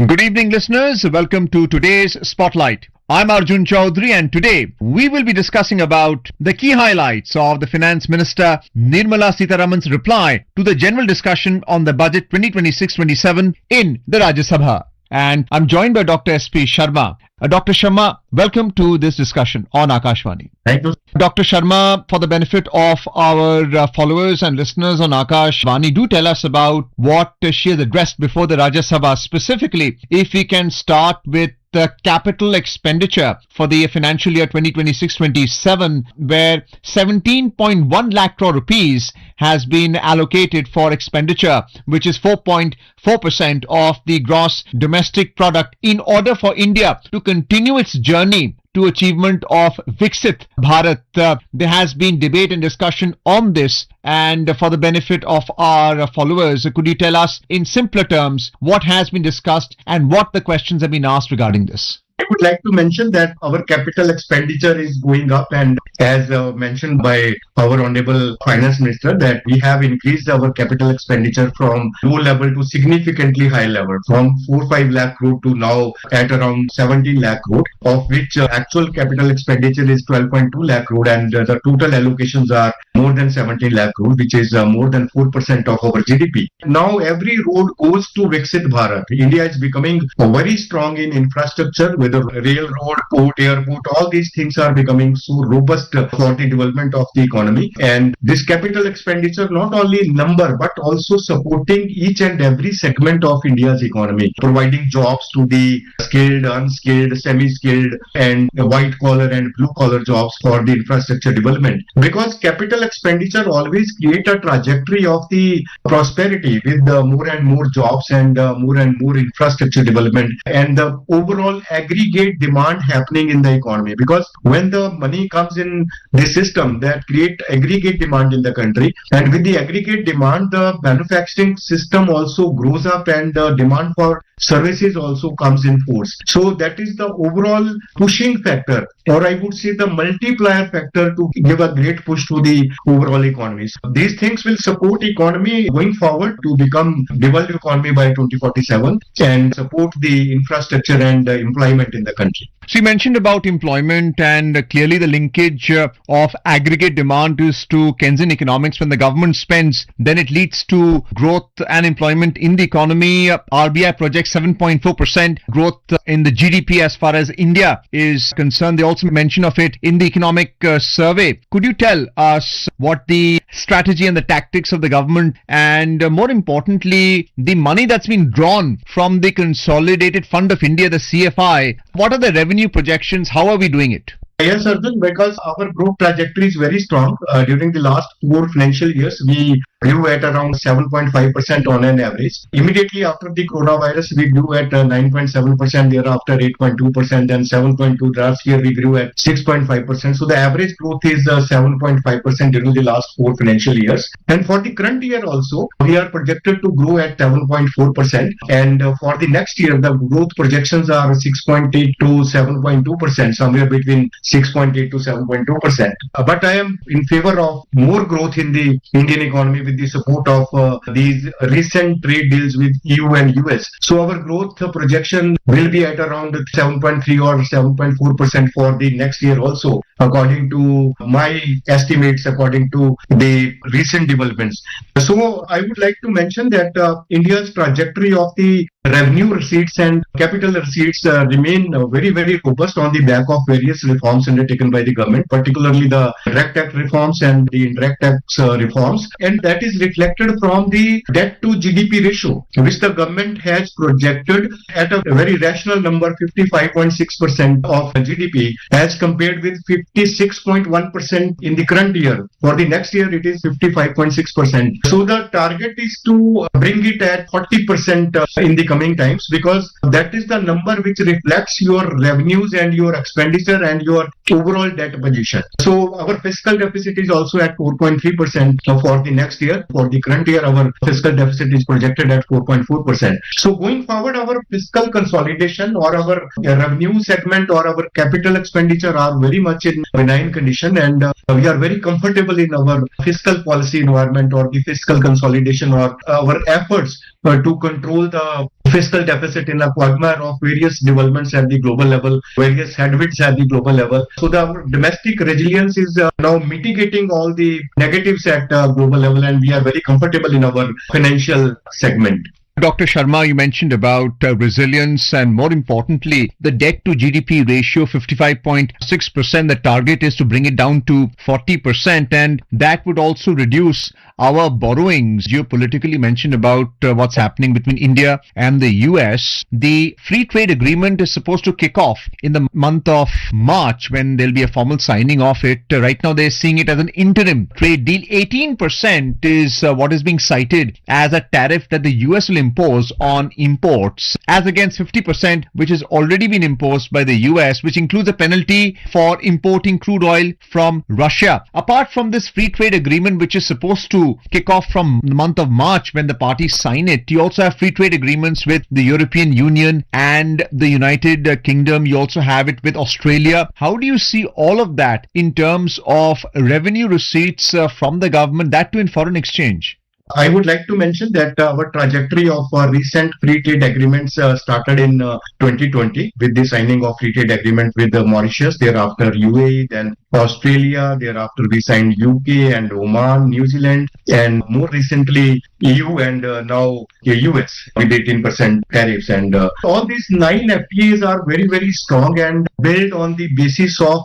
Good evening, listeners. Welcome to today's Spotlight. I'm Arjun Chaudhary, and today we will be discussing about the key highlights of the Finance Minister Nirmala Sitharaman's reply to the general discussion on the budget 2026-27 in the Rajya Sabha. And I'm joined by Dr. S.P. Sharma. Dr. Sharma, welcome to this discussion on Akashvani. Thank you. Dr. Sharma, for the benefit of our followers and listeners on Akashvani, do tell us about what she has addressed before the Rajya Sabha. Specifically, if we can start with the capital expenditure for the financial year 2026-27, where 17.1 lakh crore rupees has been allocated for expenditure, which is 4.4% of the gross domestic product, in order for India to continue its journey to achievement of Viksit Bharat. There has been debate and discussion on this, and for the benefit of our followers, could you tell us in simpler terms what has been discussed and what the questions have been asked regarding this? I would like to mention that our capital expenditure is going up, and as mentioned by our Honorable Finance Minister, that we have increased our capital expenditure from low level to significantly high level, from 4-5 lakh crore to now at around 17 lakh crore, of which actual capital expenditure is 12.2 lakh crore, and the total allocations are more than 17 lakh crore, which is more than 4% of our GDP. Now every road goes to Viksit Bharat. India is becoming very strong in infrastructure, whether railroad, port, airport, all these things are becoming so robust for the development of the economy. And this capital expenditure not only number but also supporting each and every segment of India's economy, providing jobs to the skilled, unskilled, semi-skilled, and white collar and blue collar jobs for the infrastructure development. Because capital expenditure always create a trajectory of the prosperity with more and more jobs and more infrastructure development and the overall aggregate demand happening in the economy. Because when the money comes in the system, that create aggregate demand in the country, and with the aggregate demand, the manufacturing system also grows up and the demand for services also comes in force. So that is the overall pushing factor, or I would say the multiplier factor, to give a great push to the overall economy. So these things will support economy going forward to become developed economy by 2047 and support the infrastructure and employment in the country. So you mentioned about employment, and clearly the linkage of aggregate demand is to Keynesian economics. When the government spends, then it leads to growth and employment in the economy. RBI projects 7.4% growth in the GDP as far as India is concerned. They also mention of it in the economic survey. Could you tell us what the strategy and the tactics of the government, and more importantly, the money that's been drawn from the Consolidated Fund of India, the CFI, what are the revenue projections? How are we doing it? Yes, Arjun, because our growth trajectory is very strong. During the last 4 financial years, we grew at around 7.5% on an average. Immediately after the coronavirus, we grew at 9.7%, thereafter 8.2%, then 7.2%. Last year we grew at 6.5%. So the average growth is 7.5% during the last 4 financial years. And for the current year also, we are projected to grow at 7.4%. And for the next year, the growth projections are 6.8 to 7.2%, somewhere between 6.8 to 7.2%. But I am in favor of more growth in the Indian economy with the support of these recent trade deals with EU and US. So our growth projection will be at around 7.3 or 7.4% for the next year also, according to my estimates, according to the recent developments. So I would like to mention that India's trajectory of the revenue receipts and capital receipts remain very, very robust on the back of various reforms undertaken by the government, particularly the direct tax reforms and the indirect tax reforms. And that is reflected from the debt to GDP ratio, which the government has projected at a very rational number, 55.6% of GDP, as compared with 56.1% in the current year. For the next year, it is 55.6%. So the target is to bring it at 40% in the coming times, because that is the number which reflects your revenues and your expenditure and your overall debt position. So our fiscal deficit is also at 4.3% for the next year. For the current year, our fiscal deficit is projected at 4.4%. So going forward, our fiscal consolidation or our revenue segment or our capital expenditure are very much in benign condition, and we are very comfortable in our fiscal policy environment or the fiscal consolidation or our efforts to control the fiscal deficit in a quagmire of various developments at the global level, various headwinds at the global level. So the domestic resilience is now mitigating all the negatives at global level, and we are very comfortable in our financial segment. Dr. Sharma, you mentioned about resilience and more importantly, the debt to GDP ratio 55.6%. The target is to bring it down to 40%, and that would also reduce our borrowings. Geopolitically mentioned about what's happening between India and the US. The free trade agreement is supposed to kick off in the month of March when there'll be a formal signing of it. Right now they're seeing it as an interim trade deal. 18% is what is being cited as a tariff that the US will impose on imports, as against 50% which has already been imposed by the US, which includes a penalty for importing crude oil from Russia. Apart from this free trade agreement, which is supposed to kick off from the month of March when the parties sign it, you also have free trade agreements with the European Union and the United Kingdom. You also have it with Australia. How do you see all of that in terms of revenue receipts from the government, that too in foreign exchange? I would like to mention that our trajectory of recent free trade agreements started in 2020 with the signing of free trade agreement with Mauritius, thereafter UAE, then Australia, thereafter we signed UK and Oman, New Zealand, and more recently EU and now US with 18% tariffs. And all these 9 FTAs are very, very strong and built on the basis of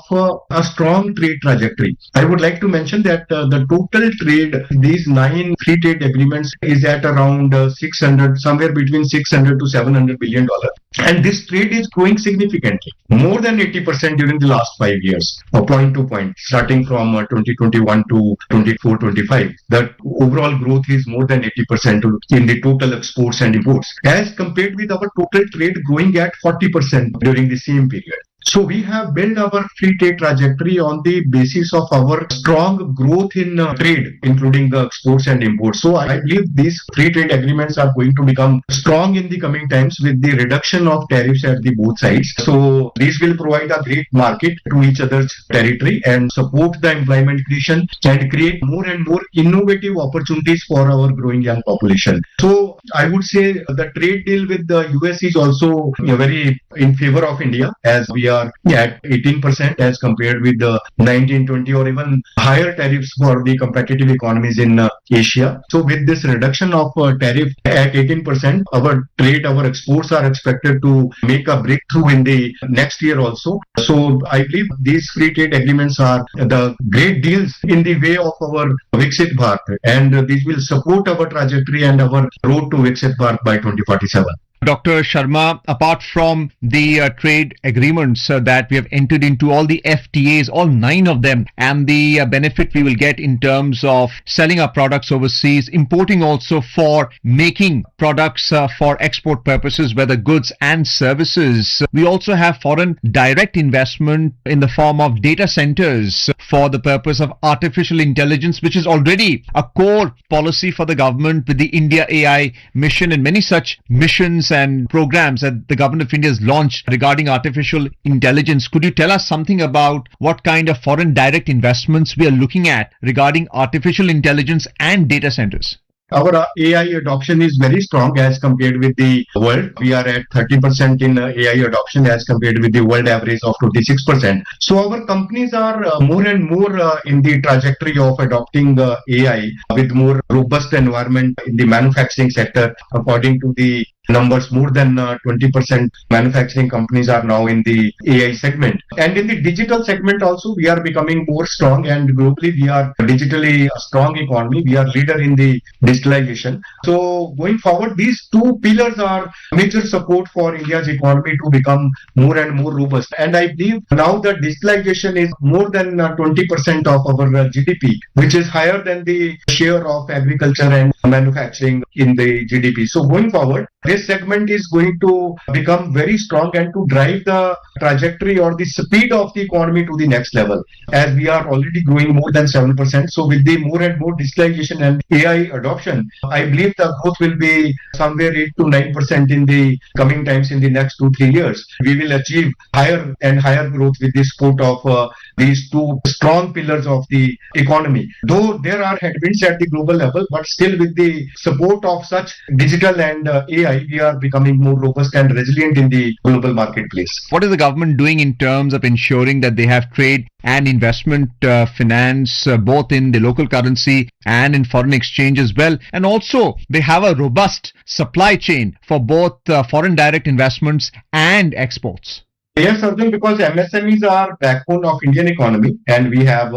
a strong trade trajectory. I would like to mention that the total trade, these 9 free trade agreements is at around 600, somewhere between 600 to 700 billion dollars. And this trade is growing significantly, more than 80% during the last 5 years, point to point, starting from 2021 to 24-25. The overall growth is more than 80% in the total exports and imports, as compared with our total trade growing at 40% during the same period. So we have built our free trade trajectory on the basis of our strong growth in trade, including the exports and imports. So I believe these free trade agreements are going to become strong in the coming times with the reduction of tariffs at the both sides. So these will provide a great market to each other's territory and support the employment creation and create more and more innovative opportunities for our growing young population. So I would say the trade deal with the US is also very in favor of India, as we are at 18% as compared with the 19, 20 or even higher tariffs for the competitive economies in Asia. So with this reduction of tariff at 18%, our trade, our exports are expected to make a breakthrough in the next year also. So I believe these free trade agreements are the great deals in the way of our Viksit Bharat, and these will support our trajectory and our road to Viksit Bharat by 2047. Dr. Sharma, apart from the trade agreements that we have entered into, all the FTAs, all 9 of them, and the benefit we will get in terms of selling our products overseas, importing also for making products for export purposes, whether goods and services. We also have foreign direct investment in the form of data centers for the purpose of artificial intelligence, which is already a core policy for the government with the India AI mission and many such missions and programs that the government of India has launched regarding artificial intelligence. Could you tell us something about what kind of foreign direct investments we are looking at regarding artificial intelligence and data centers? Our AI adoption is very strong as compared with the world. We are at 30% in AI adoption as compared with the world average of 26%. So our companies are more and more in the trajectory of adopting AI with more robust environment in the manufacturing sector. According to the numbers, more than 20% manufacturing companies are now in the AI segment. And in the digital segment also, we are becoming more strong, and globally we are digitally a strong economy. We are leader in the digitalization. So going forward, these 2 pillars are major support for India's economy to become more and more robust. And I believe now that digitalization is more than 20% of our GDP, which is higher than the share of agriculture and manufacturing in the GDP. So going forward, this segment is going to become very strong and to drive the trajectory or the speed of the economy to the next level, as we are already growing more than 7%. So with the more and more digitalization and AI adoption, I believe the growth will be somewhere 8 to 9% in the coming times in the next 2-3 years. We will achieve higher and higher growth with the support of these 2 strong pillars of the economy. Though there are headwinds at the global level, but still with the support of such digital and AI, we are becoming more robust and resilient in the global marketplace. What is the government doing in terms of ensuring that they have trade and investment finance both in the local currency and in foreign exchange as well? And also they have a robust supply chain for both foreign direct investments and exports. Yes, Arjun, because MSMEs are backbone of Indian economy, and we have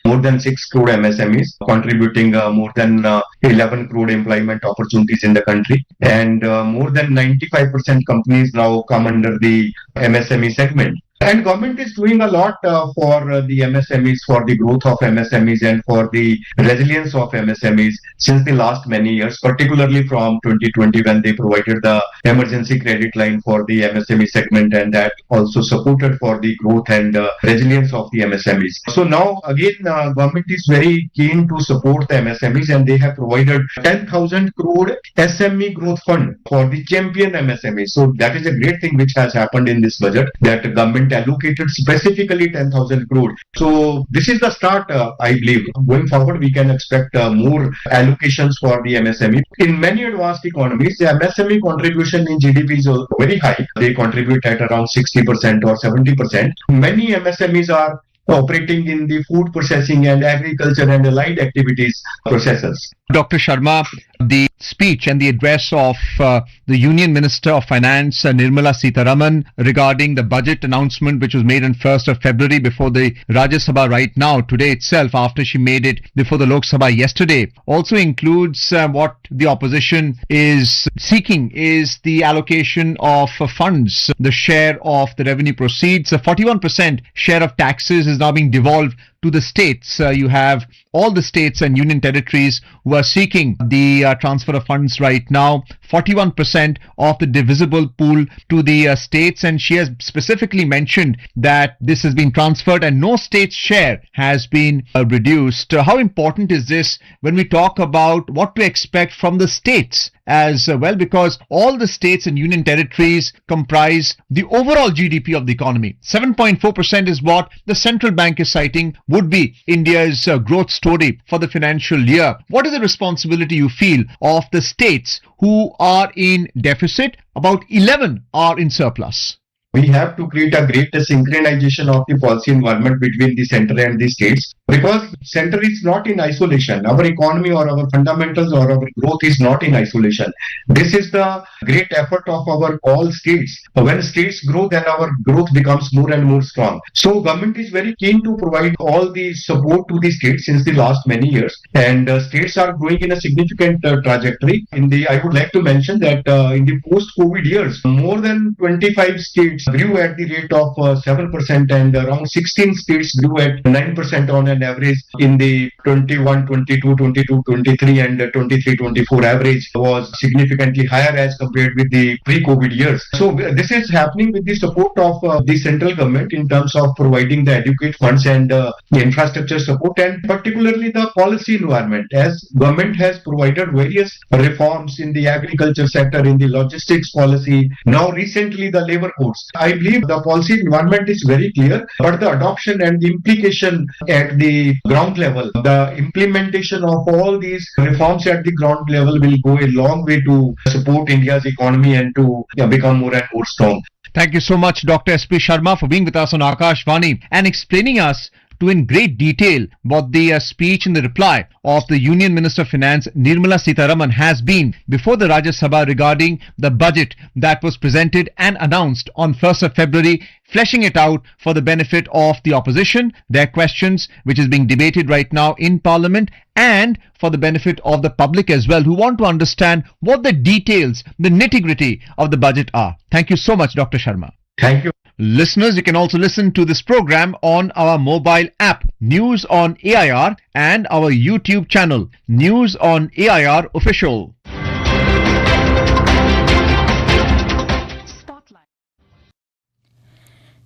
more than 6 crore MSMEs contributing more than 11 crore employment opportunities in the country, and more than 95% companies now come under the MSME segment. And government is doing a lot for the MSMEs, for the growth of MSMEs and for the resilience of MSMEs since the last many years, particularly from 2020 when they provided the emergency credit line for the MSME segment, and that also supported for the growth and resilience of the MSMEs. So now again, government is very keen to support the MSMEs, and they have provided 10,000 crore SME growth fund for the champion MSMEs. So that is a great thing which has happened in this budget, that the government allocated specifically 10,000 crore. So this is the start, I believe. Going forward, we can expect more allocations for the MSME. In many advanced economies, the MSME contribution in GDP is very high. They contribute at around 60% or 70%. Many MSMEs are operating in the food processing and agriculture and allied activities processes. Dr. Sharma, the speech and the address of the Union Minister of Finance, Nirmala Sitharaman, regarding the budget announcement which was made on 1st of February before the Rajya Sabha right now, today itself, after she made it before the Lok Sabha yesterday, also includes what the opposition is seeking is the allocation of funds, the share of the revenue proceeds. A 41% share of taxes is now being devolved to the states. You have all the states and union territories who are seeking the transfer of funds right now. 41% of the divisible pool to the states, and she has specifically mentioned that this has been transferred and no state's share has been reduced. How important is this when we talk about what to expect from the states as well, because all the states and union territories comprise the overall GDP of the economy. 7.4% is what the central bank is citing would be India's growth story for the financial year. What is the responsibility you feel of the states who are in deficit? About 11 are in surplus. We have to create a greater synchronization of the policy environment between the center and the states, because center is not in isolation. Our economy or our fundamentals or our growth is not in isolation. This is the great effort of our all states. When states grow, then our growth becomes more and more strong. So government is very keen to provide all the support to the states since the last many years, and states are growing in a significant trajectory. I would like to mention that in the post-COVID years, more than 25 states grew at the rate of 7%, and around 16 states grew at 9% on an average. In the 21, 22, 22, 23 and 23, 24 average was significantly higher as compared with the pre-COVID years. So this is happening with the support of the central government in terms of providing the adequate funds and the infrastructure support, and particularly the policy environment, as government has provided various reforms in the agriculture sector, in the logistics policy, now recently the labor codes. I believe the policy environment is very clear, but the adoption and the implication at the ground level, the implementation of all these reforms at the ground level will go a long way to support India's economy and to become more and more strong. Thank you so much, Dr. S.P. Sharma, for being with us on Akashvani and explaining us to in great detail what the speech and the reply of the Union Minister of Finance Nirmala Sitharaman has been before the Rajya Sabha regarding the budget that was presented and announced on 1st of February, fleshing it out for the benefit of the opposition, their questions which is being debated right now in Parliament, and for the benefit of the public as well, who want to understand what the details, the nitty-gritty of the budget are. Thank you so much, Dr. Sharma. Thank you. Listeners, you can also listen to this program on our mobile app, News on AIR, and our YouTube channel, News on AIR Official.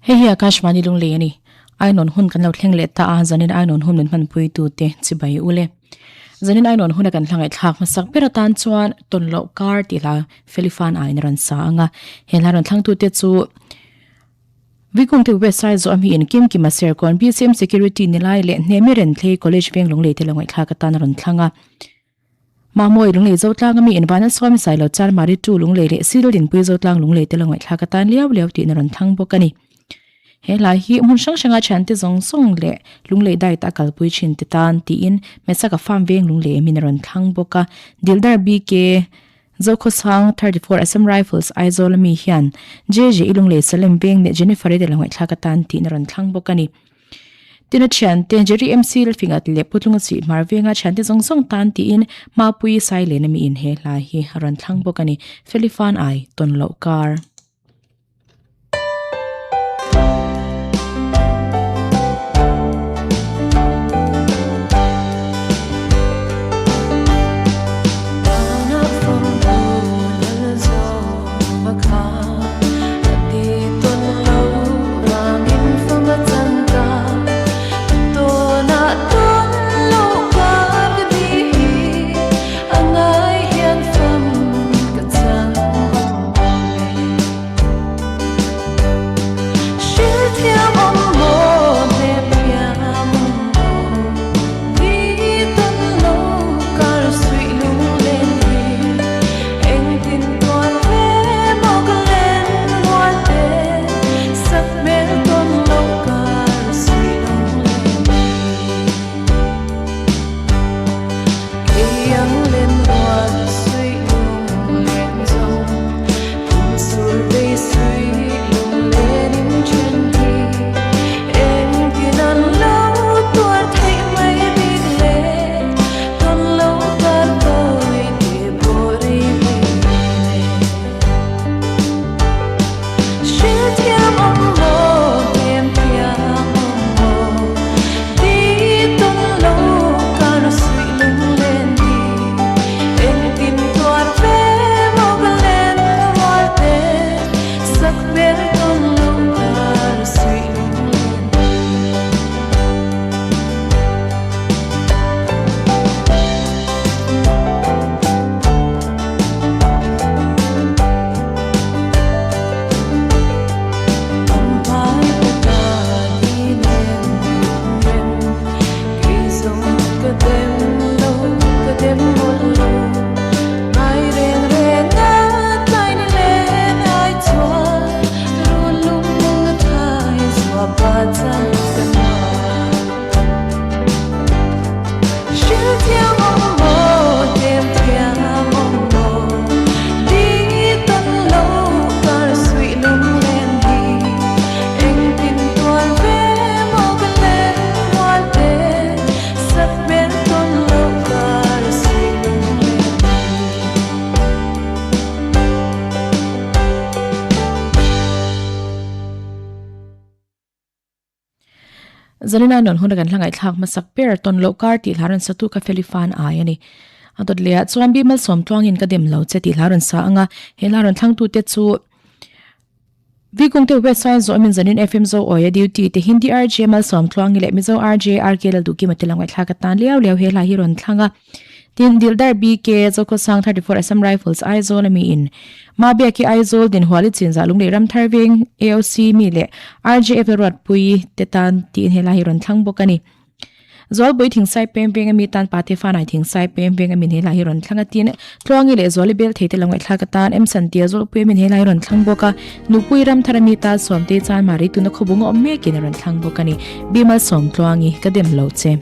Hey, Akashvani lung le ni. Ai non hun kan lo thleng le ta a zanin ai non hun len man pui tu te chibai ule. Zanin ai non hun kan thlang ai thak masak peratan chuan ton lo kar ti la Felifan ai ran sa anga hela ran thlang tu te chu Vikung te website zo ami in kim maser kon BCM security nilai le nemeren the college veng long le te langoi thla ka tan ron thlanga Mamoi lung le zo tlang ami in ban som sai lo char mari tu lung le le sirol din pui zo tlang lung le te langoi thla ka tan liaw ti na ron thlang bokani Hela hi mun sang sanga chante zong song le lung le dai ta kal pui chin te tan ti in mesa ka farm veng lung le min ron thlang boka dildar BK Zoko sang 34 Assam Rifles Aizol mi hian JJ ilung le salem beng ne Jennifer de langoi thlakatan ti naron thlang bokani tina chan ten Jerry MC le fingat le putlung si marvenga chante zong song tan ti in mapui sai le na mi in he la hi ron thlang bokani Felifan ai ton lo kar zanina non hona kan hlangai thak ma sak per ton lo kar ti hlaron satu ka felifan ai ani adot le chuan bi mal som tlong in ka dem lo che ti hlaron sa anga he hlaron thlang tu te chu vi kong te website zo min zanin fm zo oya duty te hindi rj mal som tlong le mi zo rj rkl du ki matilang ai thak tan liaw liaw he la hi ron thlanga tin dildar bk zo ko sang 34 asam rifles aizol mi in ma be ki aizol din hwali chin za lung le ram tharwing aoc mi le rjf rat pui te tan ti in hela hi ron thlang bokani zol boi thing sai pem pem mi tan pate fa nai thing sai pem pem mi hela hi ron thlanga tin tlongi le zol bel theite lang ai thlaka tan em san tia zol pui mi hela hi ron thlang boka nu pui ram tharami ta som te chan mari tu na khobung om me kin ron thlang bokani bimal som tlongi kadem lo che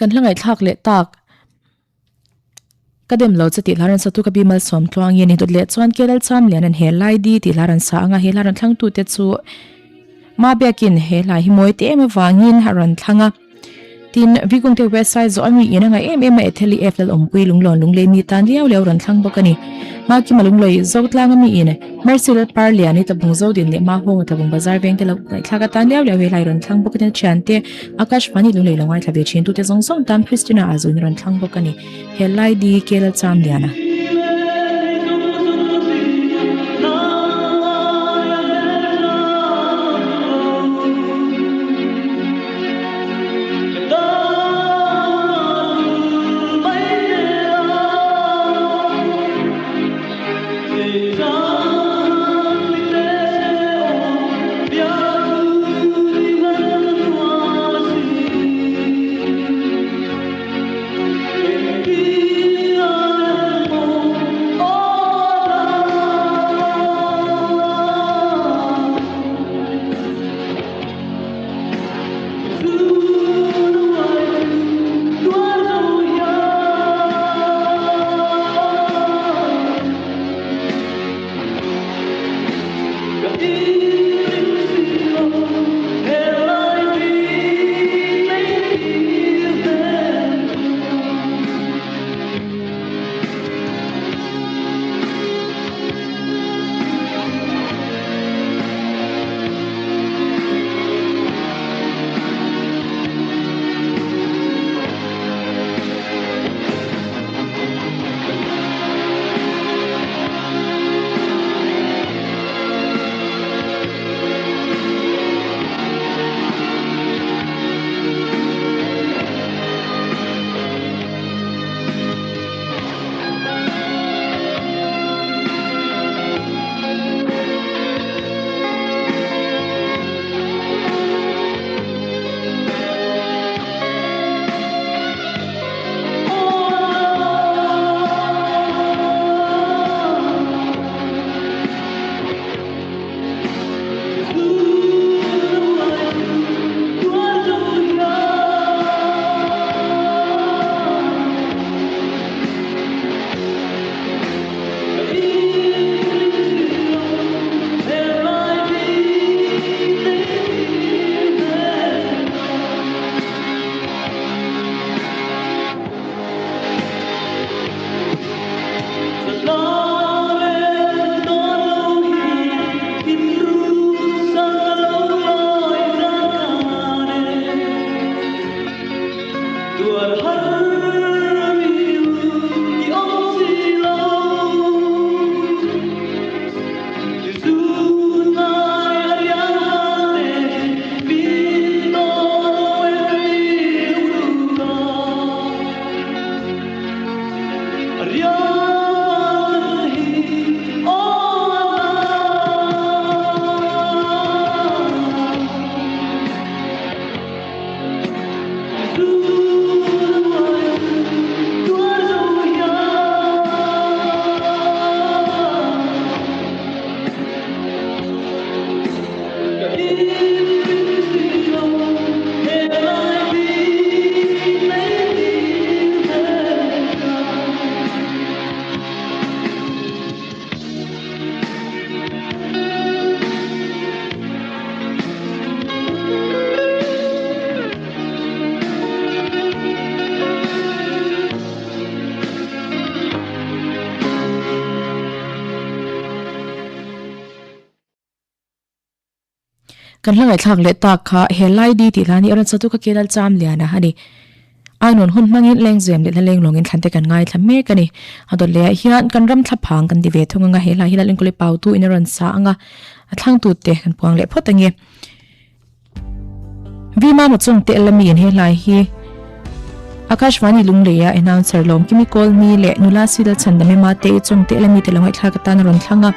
kan hlangai thak le tak kadem lo chati laran satu ka bimal som tluang yen hidut le chuan kelal cham lian an he lai di ti laran sa anga he laran thlang tu te chu ma bekin he lai hi moi te em wangin haran thlanga tin vikung te website zo ami inanga em etheli efl ompui lunglon lungle mi tan liaw lew ran thlang bokani ma ki malung loi zo tlang ami ine mercil parliani ta bung zo din le ma ho ta bung bazar bank te lo thlaga tan liaw lew he lai ran thlang bokani chante akashvani lungle langai thlabe chin tu te zong zong tam Christina azun ran thlang bokani he lai di kela cham liana kan hlangai thlak le tak kha he lai di ti lani aran satu ka kelal cham liana hani ainon hun mangin lengzem le leng longin thlante kan ngai thlame kani adol le hian kan ram thlaphang kan dive thunga he la hilal inkole pautu inaran sa anga athlang tu te kan puang le photange vima mo chung te lami in he lai hi akashvani lungleya announcer lom kimi call mi le nula sidal chandame ma te chung te lami te langai thlakatan ron thlanga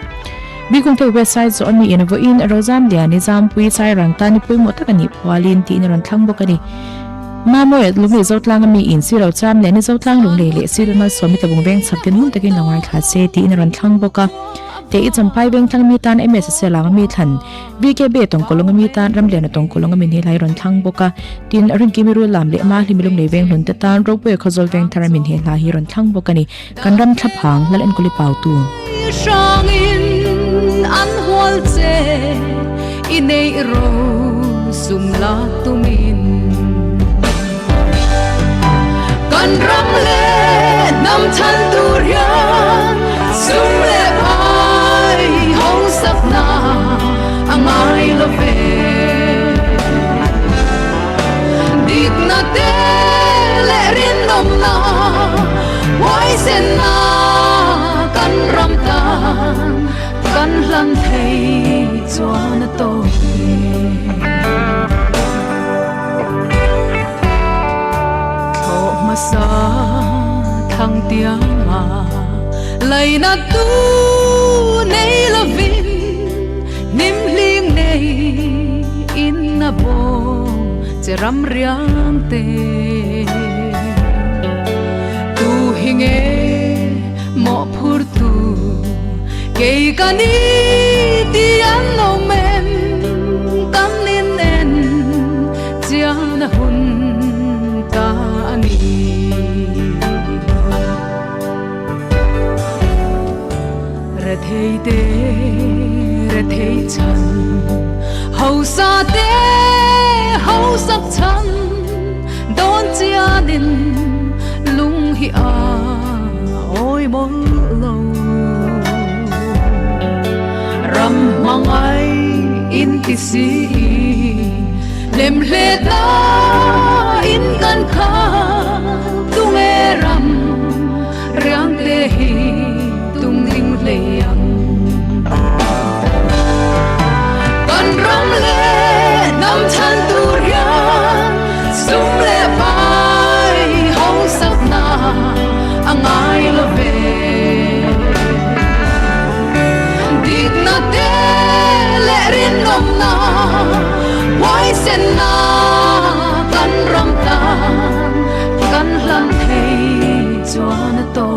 Bikung te website zo ani inavo in rozam dia nizam pui sai rang tani pui mo takani walin ti in ron thlang bokani mamo et lumi zotlang mi in siro cham le ni zotlang lung le le sirma somi tabung beng sabtin mun takin langai kha se ti in ron thlang boka te I champai beng thlang mi tan MSS lang mi than VKB tong kolong mi tan ram le na tong kolong mi ni lai ron thlang boka tin ring ki mi ru lam le ma hlimilung le veng lun te tan ro pe khozol veng thara min he la hi ron thlang boka ni kan ram thap hang lal en kuli pau tu sang in an hol che inei ro sum la tumin kan ram le nam chan durian sum le ai hong sak na angai lo ve dit na te le rin nom na wai sen na kan ram tan kan lan thei chuan to tho ma sa thang tia lai na tu nei la vin nim hling nei in na bo che ram riang te tu hinge mo phur tu ke kani ti an no men kam nin en chia na hun ta ani re thei chan hau sa te hau sak chan don chia din lung hi a oi mo lo ram mangai in ti si lem hle na in kan kha tu me ram riang le hi tung ling le yang kan ram le nam chan tu riang sum le bai hong sak na angai lo ve dit na te le rin nom na wai sen na kan ram ta kan hlan thei chuan to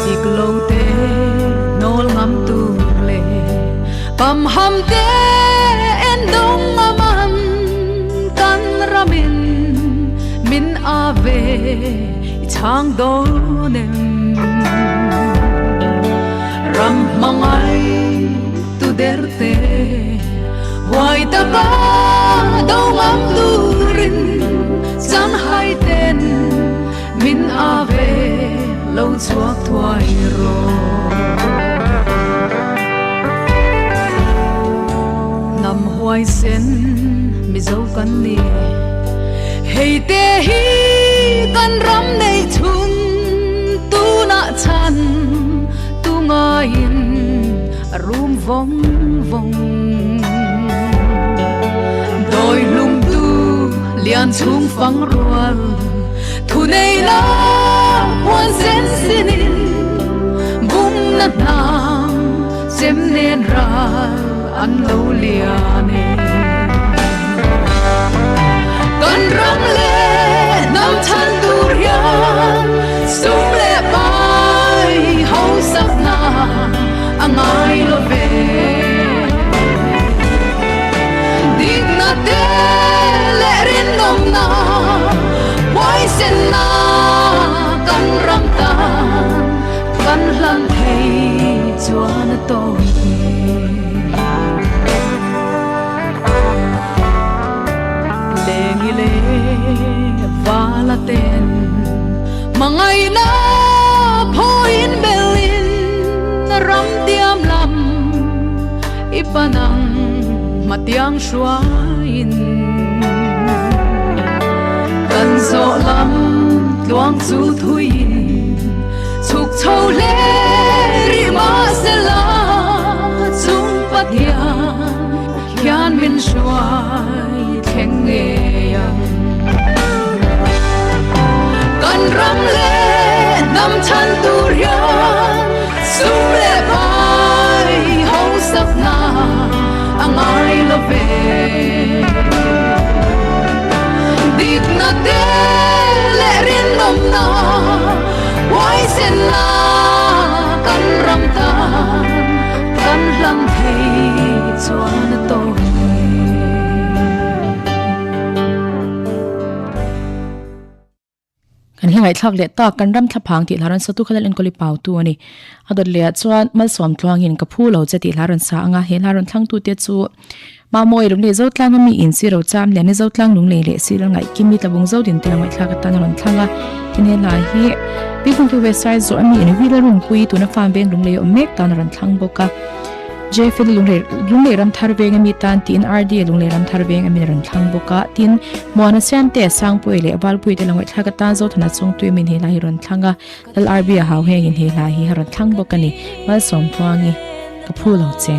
dik lo te nol ngam tu le pam ham te en dong aman kan ramin min ave chang do nem ram mangai tu derte hoai ta ba do ngam tu rin san hai ten min ave lo chuak thuai ro nam hoai sen mi zo kan ni hei te hi kan ram nei chun tu na chan tu ngain rum vong vong doi lung tu lian chung phang rual thu nei la huan sen sinin bum na nang sem nen ra an lo liane kan ram le nam chan durian sum le bai hau sak na angai lo ve dit na te le rin nom na wai sen na kan ram ta kan hlan thei chuan to le vala ten mangai na phoin belin ram tiam lam ipanang matiang shuain kan zo lam luang chu thuin chuk chho le ri ma se la chung patia kyan min shuai theng nge yang kan ram le nam chan tu rian sum le bai hong sak na angai lo ve dit na te le rin nom na hingai thak le ta kan ram thaphang ti laran satu khalal en koli pau tu ani adot le chuan mal som tluangin ka phu lo che ti laran sa anga he laran thlang tu te chu ma moi lung le zo tlang mi in si ro cham le ne zo tlang lung le si la ngai kimi tabung zo din te ngai thla ka tan ron thlanga ine la hi bi kung tu website zo ami in wi la rung pui tu na fam beng lung le mek tan ron thlang boka jefil lung le ram thar beng mi tan tin rd lung le ram thar beng ami ron thlang boka tin mona sian te sang pui le bal pui te la ngai thla ka tan zo thana chung tu min he la hi ron thlanga dal rb a haw he in he la hi ron thlang boka ni mal som thuangi ka phu lo che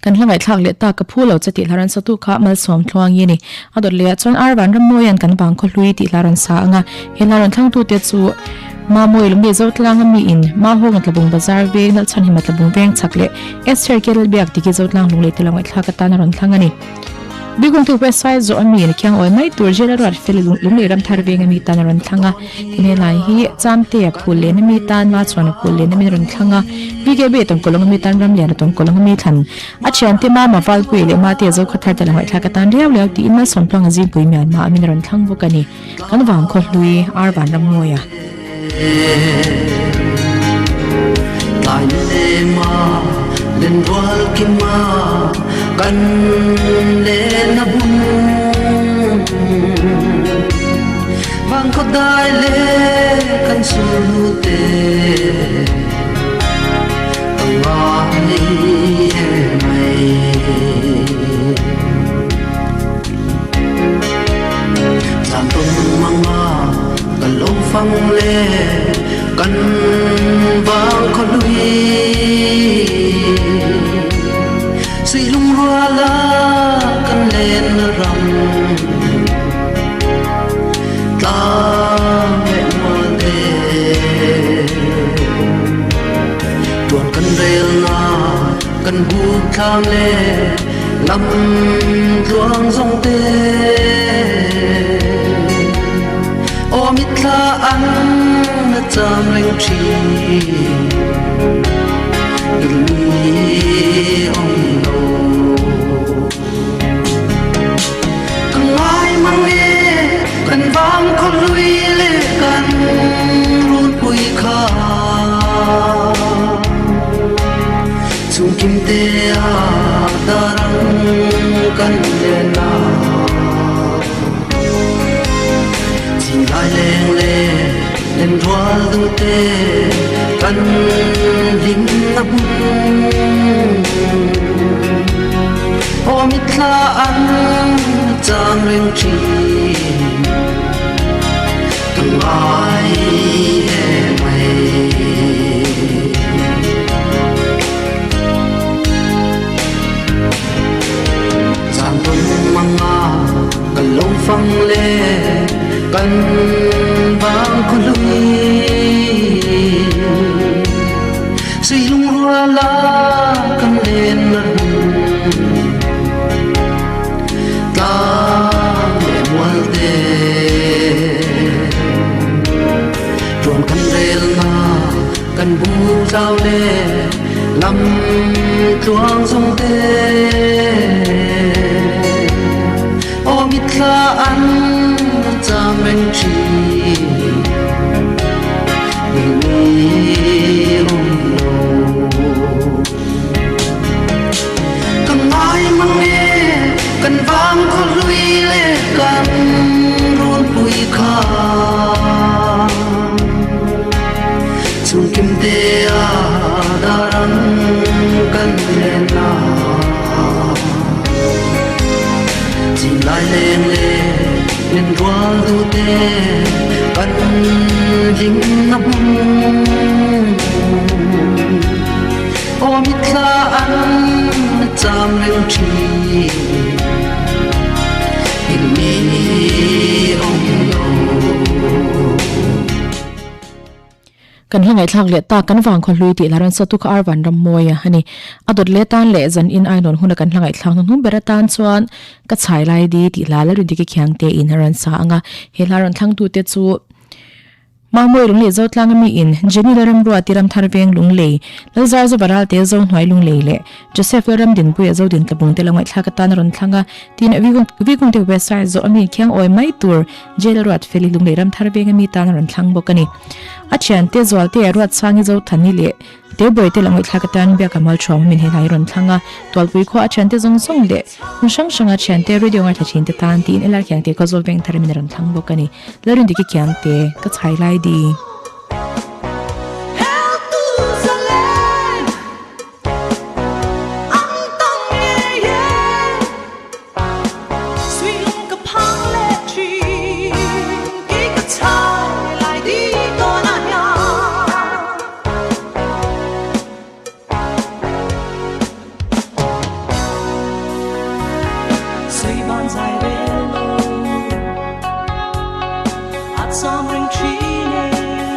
kan hlangai thlak le ta ka phu lo chati laran satu kha mal som thluang ye ni ador le chon arwan ram moyan kan bang kho hlui ti laran sa anga helaran thlang tu te chu ma moi lum be zo tlang mi in ma ho ngat labung bazar be nal chan himat labung beng chakle es circle biak ti ki zo tlang lung le telang thla ka ta na ron thlangani bigun tu website zo ami ni kyang oi mai tur jela ro fel lung le ram thar be ngami ta na ron thlanga ine lai hi chamte ya phul le mi tan ma chon phul le mi ron thlanga bige be tong kolong mi tan ram le tong kolong mi than a chian te ma fal pui le ma te zo khathar ta lai thla ka tan riaw le ti in ma som plong ji pui mi ma mi ron thlang bu kani kan wang kho lui ar ban ram moya tai le ma len wal ki ma kan le na bun wang ko dai le kan sulute Tangai mai Sam tung manga kan lo phang le kan vang khol lui Sui lung rua la kan lên ram ta mẹ mua đê tuần kan rel na kan bu tham le lâm luang dòng tê o mit la an na cham reng chi ili ong no kan ai mang le kan vang khol lui le kan run pui kha chung kim te a darang kan le na chi lai leng le len thwal dung te kan lim na bun o mit la an chang reng chi từng ai mày giang tuần mang nga cần lâu phăng lê cần vang con lui suy lung hoa la cần lên ta mẹ mual tê ruộng kan rel na kan bu trao le lam chuang sông tê o mit la an cham men chi kan ai mang nghe kan vang khol lui le kan run pui kha chung kim te a daran kan le na chi lai leng le len rual du te kan ling na bum o mit la an cham reng chi in mi ong no kan hangai thak le ta kan wang khol lui ti laran satu ka arwan ram moya hani adot le tan le zan in ai non huna kan hangai thak nun beratan chuan ka chhai lai di ti la la ru di ki khyang te in ran sa anga he laran thang tu te chu ma moi lung le zo tlang mi in jeni ram ru atiram thar veng lung le lazar zo baral te zo hnoi lung le le joseph ram din pu zo din tabung te langai thak tan ron thlanga tin vi gung te website zo ami khyang oi mai tur jel rat feli lung le ram thar veng mi tan ron thlang bokani achian te zol te ruat sangi zo thani le te boy te langai thak tan bia kamal chom min he lai ron thlanga tol pui kho achian te zong song le musang sanga achian te radio ngai thachin te tan tin elar khyang te ko zol veng thar min ron thlang bokani larun diki khyang te ka chhai lai di Some ring tree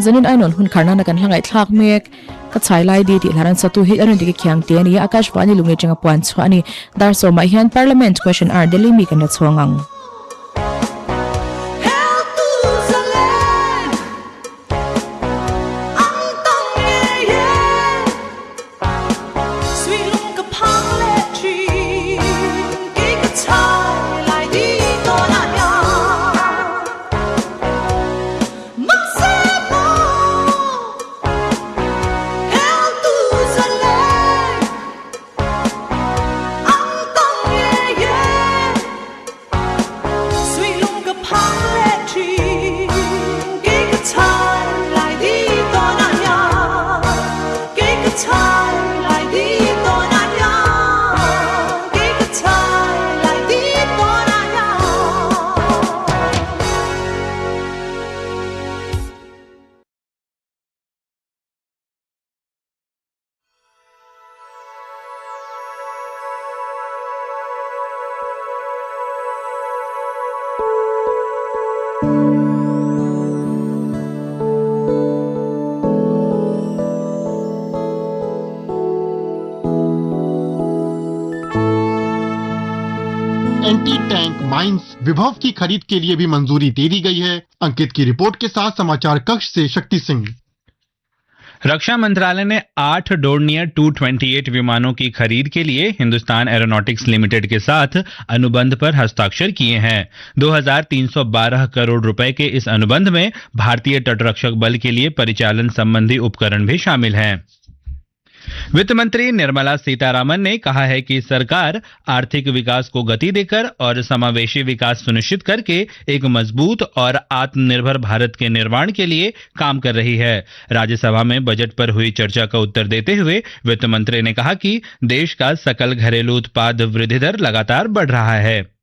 zanin ainon hun kharna na kan hlangai thlak mek ka chai lai di ti hlan satu hi aron dik khyang te ani Akashvani lunge chenga puan chhuani dar so mai hian parliament question hour delhi mi kan la chhuangang anti tank mines विभव की खरीद के लिए भी मंजूरी दे दी गई है। अंकित की रिपोर्ट के साथ समाचार कक्ष से शक्ति सिंह। रक्षा मंत्रालय ने 8 डोर्नियर 228 विमानों की खरीद के लिए हिंदुस्तान एरोनॉटिक्स लिमिटेड के साथ अनुबंध पर हस्ताक्षर किए हैं। 2312 करोड़ रुपए के इस अनुबंध में भारतीय तटरक्षक बल के लिए परिचालन संबंधी उपकरण भी शामिल हैं। वित्त मंत्री निर्मला सीतारामन ने कहा है कि सरकार आर्थिक विकास को गति देकर और समावेशी विकास सुनिश्चित करके एक मजबूत और आत्मनिर्भर भारत के निर्माण के लिए काम कर रही है। राज्यसभा में बजट पर हुई चर्चा का उत्तर देते हुए वित्त मंत्री ने कहा कि देश का सकल घरेलू उत्पाद वृद्धि दर लगातार बढ़ रहा है।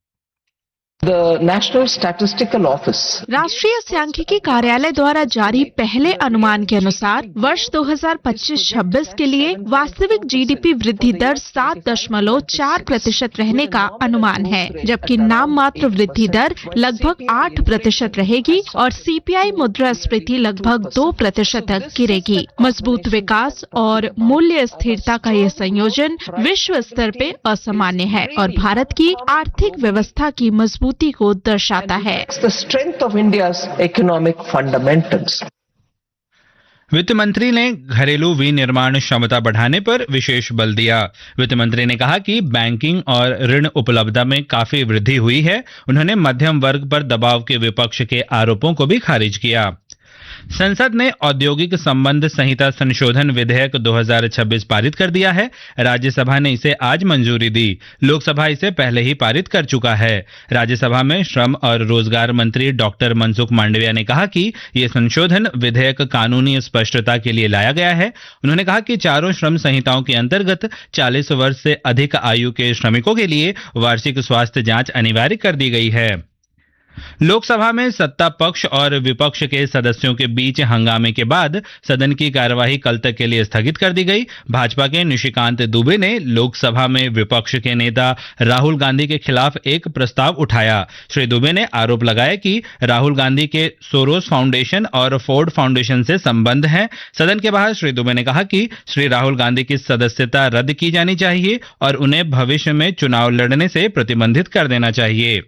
The National Statistical Office राष्ट्रीय सांख्यिकी कार्यालय द्वारा जारी पहले अनुमान के अनुसार वर्ष 2025-26 के लिए वास्तविक जीडीपी वृद्धि दर 7.4% रहने का अनुमान है, जबकि नाम मात्र वृद्धि दर लगभग 8% रहेगी और सीपीआई मुद्रास्फीति लगभग 2% तक गिरेगी। मजबूत विकास और मूल्य स्थिरता का यह संयोजन विश्व स्तर पे असामान्य है और भारत की आर्थिक व्यवस्था की मजबूत को दर्शाता है। the strength of India's economic fundamentals. वित्त मंत्री ने घरेलू विनिर्माण क्षमता बढ़ाने पर विशेष बल दिया। वित्त मंत्री ने कहा कि बैंकिंग और ऋण उपलब्धता में काफी वृद्धि हुई है। उन्होंने मध्यम वर्ग पर दबाव के विपक्ष के आरोपों को भी खारिज किया। संसद ने औद्योगिक संबंध संहिता संशोधन विधेयक 2026 पारित कर दिया है। राज्यसभा ने इसे आज मंजूरी दी। लोकसभा इसे पहले ही पारित कर चुका है। राज्यसभा में श्रम और रोजगार मंत्री डॉक्टर मनसुख मांडविया ने कहा कि यह संशोधन विधेयक कानूनी स्पष्टता के लिए लाया गया है। उन्होंने कहा कि चारों श्रम संहिताओं के अंतर्गत 40 वर्ष से अधिक आयु के श्रमिकों के लिए वार्षिक स्वास्थ्य जांच अनिवार्य कर दी गई है। लोकसभा में सत्ता पक्ष और विपक्ष के सदस्यों के बीच हंगामे के बाद सदन की कार्यवाही कल तक के लिए स्थगित कर दी गई। भाजपा के निशिकांत दुबे ने लोकसभा में विपक्ष के नेता राहुल गांधी के खिलाफ एक प्रस्ताव उठाया। श्री दुबे ने आरोप लगाया कि राहुल गांधी के सोरोस फाउंडेशन और फोर्ड फाउंडेशन से संबंध हैं। सदन के बाहर श्री दुबे ने कहा कि श्री राहुल गांधी की सदस्यता रद्द की जानी चाहिए और उन्हें भविष्य में चुनाव लड़ने से प्रतिबंधित कर देना चाहिए।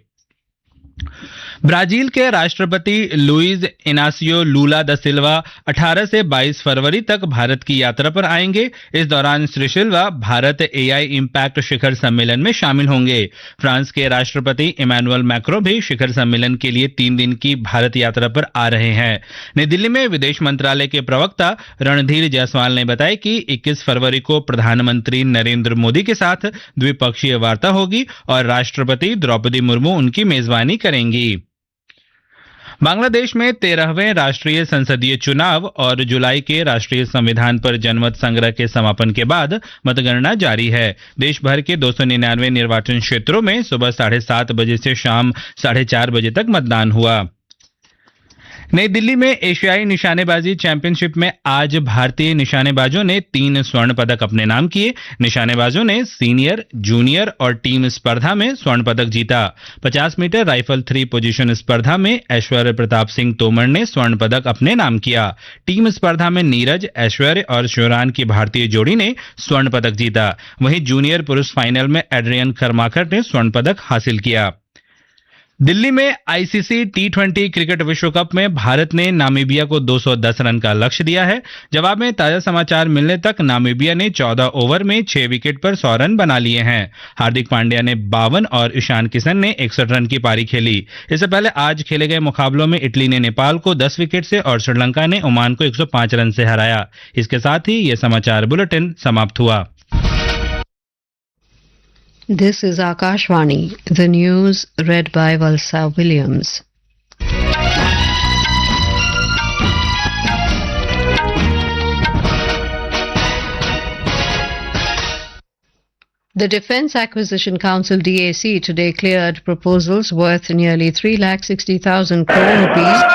ब्राजील के राष्ट्रपति लुइज इनासियो लूला दा सिल्वा 18 से 22 फरवरी तक भारत की यात्रा पर आएंगे। इस दौरान श्री सिल्वा भारत एआई इम्पैक्ट शिखर सम्मेलन में शामिल होंगे। फ्रांस के राष्ट्रपति इमैनुअल मैक्रो भी शिखर सम्मेलन के लिए 3 दिन की भारत यात्रा पर आ रहे हैं। नई दिल्ली में विदेश मंत्रालय के प्रवक्ता रणधीर जायसवाल ने बताया कि 21 फरवरी को प्रधानमंत्री नरेंद्र मोदी के साथ द्विपक्षीय वार्ता होगी और राष्ट्रपति द्रौपदी मुर्मू उनकी मेजबानी करेंगी। बांग्लादेश में 13वें राष्ट्रीय संसदीय चुनाव और जुलाई के राष्ट्रीय संविधान पर जनमत संग्रह के समापन के बाद मतगणना जारी है। देश भर के 299 निर्वाचन क्षेत्रों में सुबह 7:30 बजे से शाम 4:30 बजे तक मतदान हुआ। नई दिल्ली में एशियाई निशानेबाजी चैंपियनशिप में आज भारतीय निशानेबाजों ने 3 स्वर्ण पदक अपने नाम किए। निशानेबाजों ने सीनियर, जूनियर और टीम स्पर्धा में स्वर्ण पदक जीता। 50 मीटर राइफल 3 पोजीशन स्पर्धा में ऐश्वर्य प्रताप सिंह तोमर ने स्वर्ण पदक अपने नाम किया। टीम स्पर्धा में नीरज, ऐश्वर्य और शिवरान की भारतीय जोड़ी ने स्वर्ण पदक जीता। वहीं जूनियर पुरुष फाइनल में एड्रियन खरमाकर ने स्वर्ण पदक हासिल किया। दिल्ली में आईसीसी T20 क्रिकेट विश्व कप में भारत ने नामीबिया को 210 रन का लक्ष्य दिया है। जवाब में ताजा समाचार मिलने तक नामीबिया ने 14 ओवर में 6 विकेट पर 100 रन बना लिए हैं। हार्दिक पांड्या ने 52 और ईशान किशन ने 61 रन की पारी खेली। इससे पहले आज खेले गए मुकाबलों में इटली ने नेपाल को 10 विकेट से और श्रीलंका ने ओमान को 105 रन से हराया। इसके साथ ही ये समाचार बुलेटिन समाप्त हुआ। This is Akashvani, the news read by Valsa Williams. The Defence Acquisition Council DAC today cleared proposals worth nearly 3,60,000 crore rupees.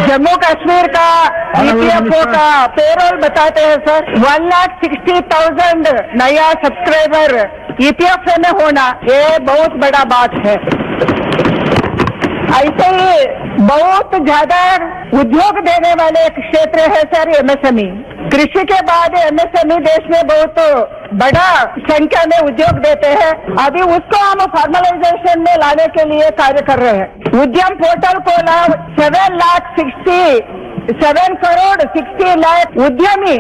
Jammu Kashmir का EPFO का पेरोल बताते हैं सर। 1,60,000 नया सब्सक्राइबर EPFO में होना ये बहुत बड़ा बात है। ऐसे ही बहुत ज्यादा उद्योग देने वाले एक क्षेत्र है सर MSME। कृषि के बाद MSME देश में बहुत बड़ा संख्या में उद्योग देते हैं। अभी उसको हम फॉर्मलाइजेशन में लाने के लिए कार्य कर रहे हैं। उद्यम पोर्टल को 7 करोड़ 60 लाख उद्यमी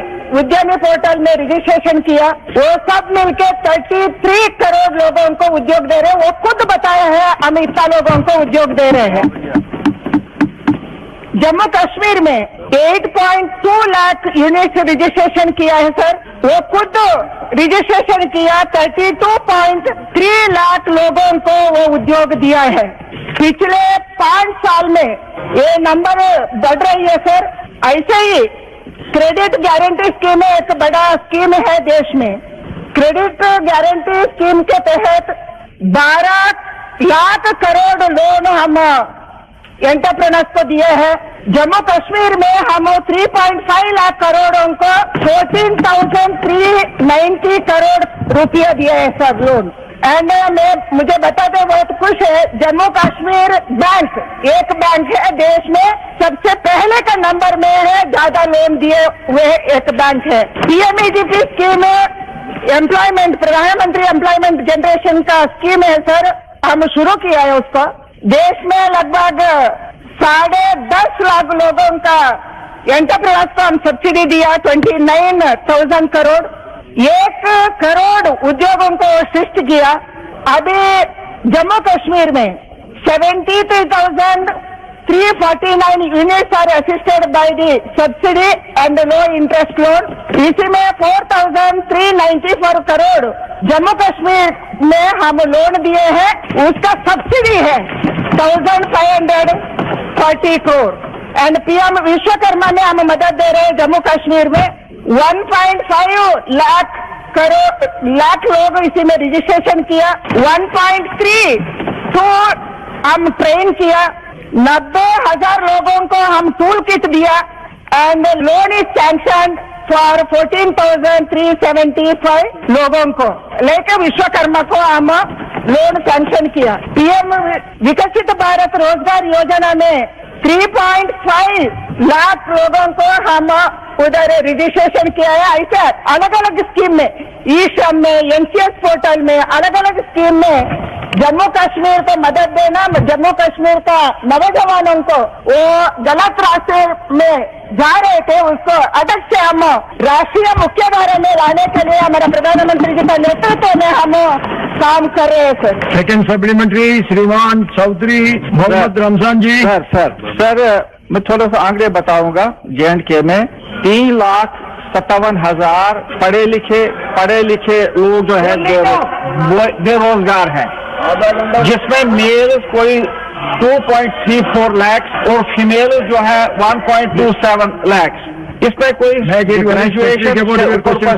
पोर्टल में रजिस्ट्रेशन किया। वो सब मिलके 33 करोड़ लोगों को उद्योग दे रहे हैं। वो खुद बताया है हम इतना लोगों को उद्योग दे रहे हैं। जम्मू कश्मीर में 8.2 लाख यूनिट्स रजिस्ट्रेशन किया है सर। वो खुद रजिस्ट्रेशन किया। 32.3 लाख लोगों को वो उद्योग दिया है। पिछले 5 साल में ये नंबर बढ़ रही है सर। ऐसे ही क्रेडिट गारंटी स्कीम एक बड़ा स्कीम है देश में। क्रेडिट गारंटी स्कीम के तहत 12 लाख करोड़ लोन हम एंटरप्रेन्योर्स को दिए हैं। जम्मू कश्मीर में हम 3.5 लाख करोड़ों को 14,390 करोड़ रुपया दिए हैं सब लोन। एंड मुझे बताते बहुत खुश है। जम्मू कश्मीर बैंक एक बैंक है देश में सबसे पहले का नंबर में है, ज्यादा लोन दिए हुए एक बैंक है। PMEGP स्कीम एम्प्लॉयमेंट, प्रधानमंत्री एम्प्लॉयमेंट जनरेशन का स्कीम है सर। हम शुरू किया है उसको। देश में लगभग 10.5 लाख लोगों का एंटरप्रेन्योर्स को हम सब्सिडी दिया। 29,000 करोड़ 1 करोड़ उद्योगों को सृष्टि किया। अभी जम्मू कश्मीर में 73,349 units are assisted by the subsidy and low interest loan. इसी में 4,394 करोड़ जम्मू कश्मीर में हम लोन दिए हैं। उसका सब्सिडी है 1,540 करोड़। एंड PM विश्वकर्मा में हम मदद दे रहे हैं जम्मू कश्मीर में। 1.5 लाख लोग इसी में रजिस्ट्रेशन किया। 1.32 हम ट्रेन किया। 90,000 लोगों को हम टूल किट दिया। And loan is sanction for 14,375 लोगों को लेकर विश्वकर्मा को हम लोन सैंक्शन किया। PM विकसित भारत रोजगार योजना में 3.5 लाख लोगों को हम उधर रजिस्ट्रेशन किया है। ऐसे अलग अलग स्कीम में, ई-श्रम में, NCS पोर्टल में, अलग अलग स्कीम में जम्मू कश्मीर को मदद देना। जम्मू कश्मीर का नौजवानों को वो गलत रास्ते में जा रहे थे, उसको अटक से हम राष्ट्रीय मुख्यधारा में लाने के लिए हमारा प्रधानमंत्री जी का नेतृत्व में हम काम कर रहे हैं सर। सेकंड सप्लीमेंट्री श्रीमान चौधरी मोहम्मद रमजान जी। सर मैं थोड़ा सा आंकड़े बताऊंगा। J&K में 3,57,000 पढ़े लिखे लोग जो है बेरोजगार हैं, जिसमें मेल कोई 2.34 लाख और फीमेल जो है 1.27 लाख। इसमें कोई ग्रेजुएशन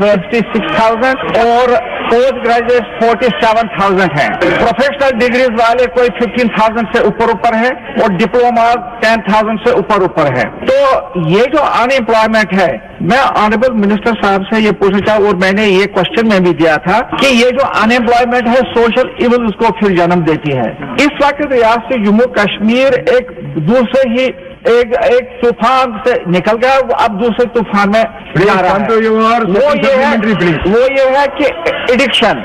66,000 और पोस्ट ग्रेजुएट 47,000 हैं, प्रोफेशनल डिग्रीज वाले कोई 15,000 से ऊपर है और डिप्लोमा 10,000 से ऊपर है। तो ये जो अनएम्प्लॉयमेंट है, मैं ऑनरेबल मिनिस्टर साहब से ये पूछना चाहूँ और मैंने ये क्वेश्चन में भी दिया था कि ये जो अनएम्प्लॉयमेंट है सोशल इविल उसको फिर जन्म देती है। इस वक्त रियासत जम्मू कश्मीर एक दूसरे ही एक तूफान से निकल गया, अब दूसरे तूफान में जा रहा है। वो ये है कि एडिक्शन,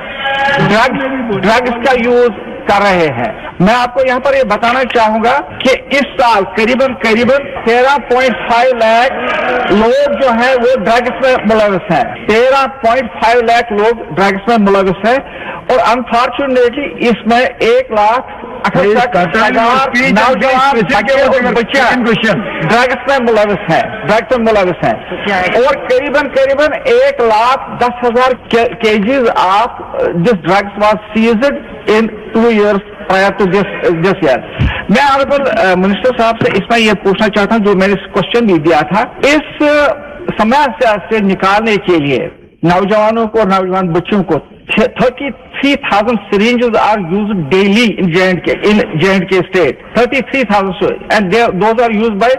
ड्रग्स का यूज कर रहे हैं। मैं आपको यहाँ पर ये बताना चाहूंगा कि इस साल करीबन 13.5 लाख लोग जो है वो ड्रग्स में मुलविस हैं। 13.5 लाख लोग ड्रग्स में मुलविस हैं और अनफॉर्चुनेटली इसमें 1,68,000 नौजवान बच्चे ड्रग्स में मुलविस हैं और करीबन 1,10,000 kgs of this drugs was seized in 2 years prior to this year। मैं ऑनरेबल मिनिस्टर साहब से इसमें यह पूछना चाहता हूं, जो मैंने क्वेश्चन भी दिया था, इस समस्या से निकालने के लिए नौजवानों को, नौजवान बच्चों को 33,000 syringes are used daily in J&K state, 33,000 and those are used by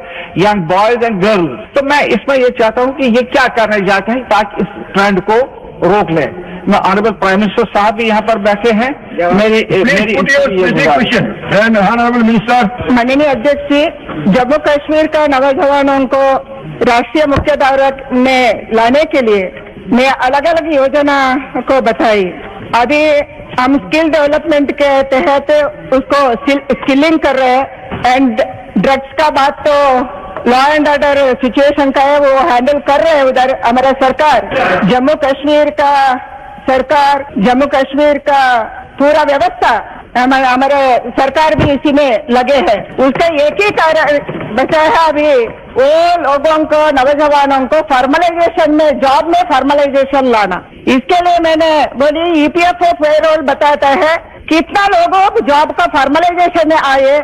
young boys and girls। तो मैं इसमें ये चाहता हूं कि ये क्या करने जाते हैं ताकि इस ट्रेंड को रोक लें। मैं ऑनरेबल प्राइम मिनिस्टर साहब भी यहाँ पर बैठे हैं। माननीय अध्यक्ष जी, जम्मू कश्मीर का नौजवानों को राष्ट्रीय मुख्य धारा में लाने के लिए मैं अलग अलग योजना को बताई। अभी हम स्किल डेवलपमेंट के तहत उसको स्किलिंग कर रहे हैं एंड ड्रग्स का बात तो लॉ एंड ऑर्डर सिचुएशन का है, वो हैंडल कर रहे हैं उधर हमारा सरकार। जम्मू कश्मीर का पूरा व्यवस्था हमारे सरकार भी इसी में लगे हैं। उसका एक ही कारण बचा है अभी वो लोगों को, नौजवानों को फॉर्मलाइजेशन में, जॉब में फॉर्मलाइजेशन लाना। इसके लिए मैंने बोली EPFO पेरोल बताता है कितना लोगों को जॉब का फॉर्मलाइजेशन में आए,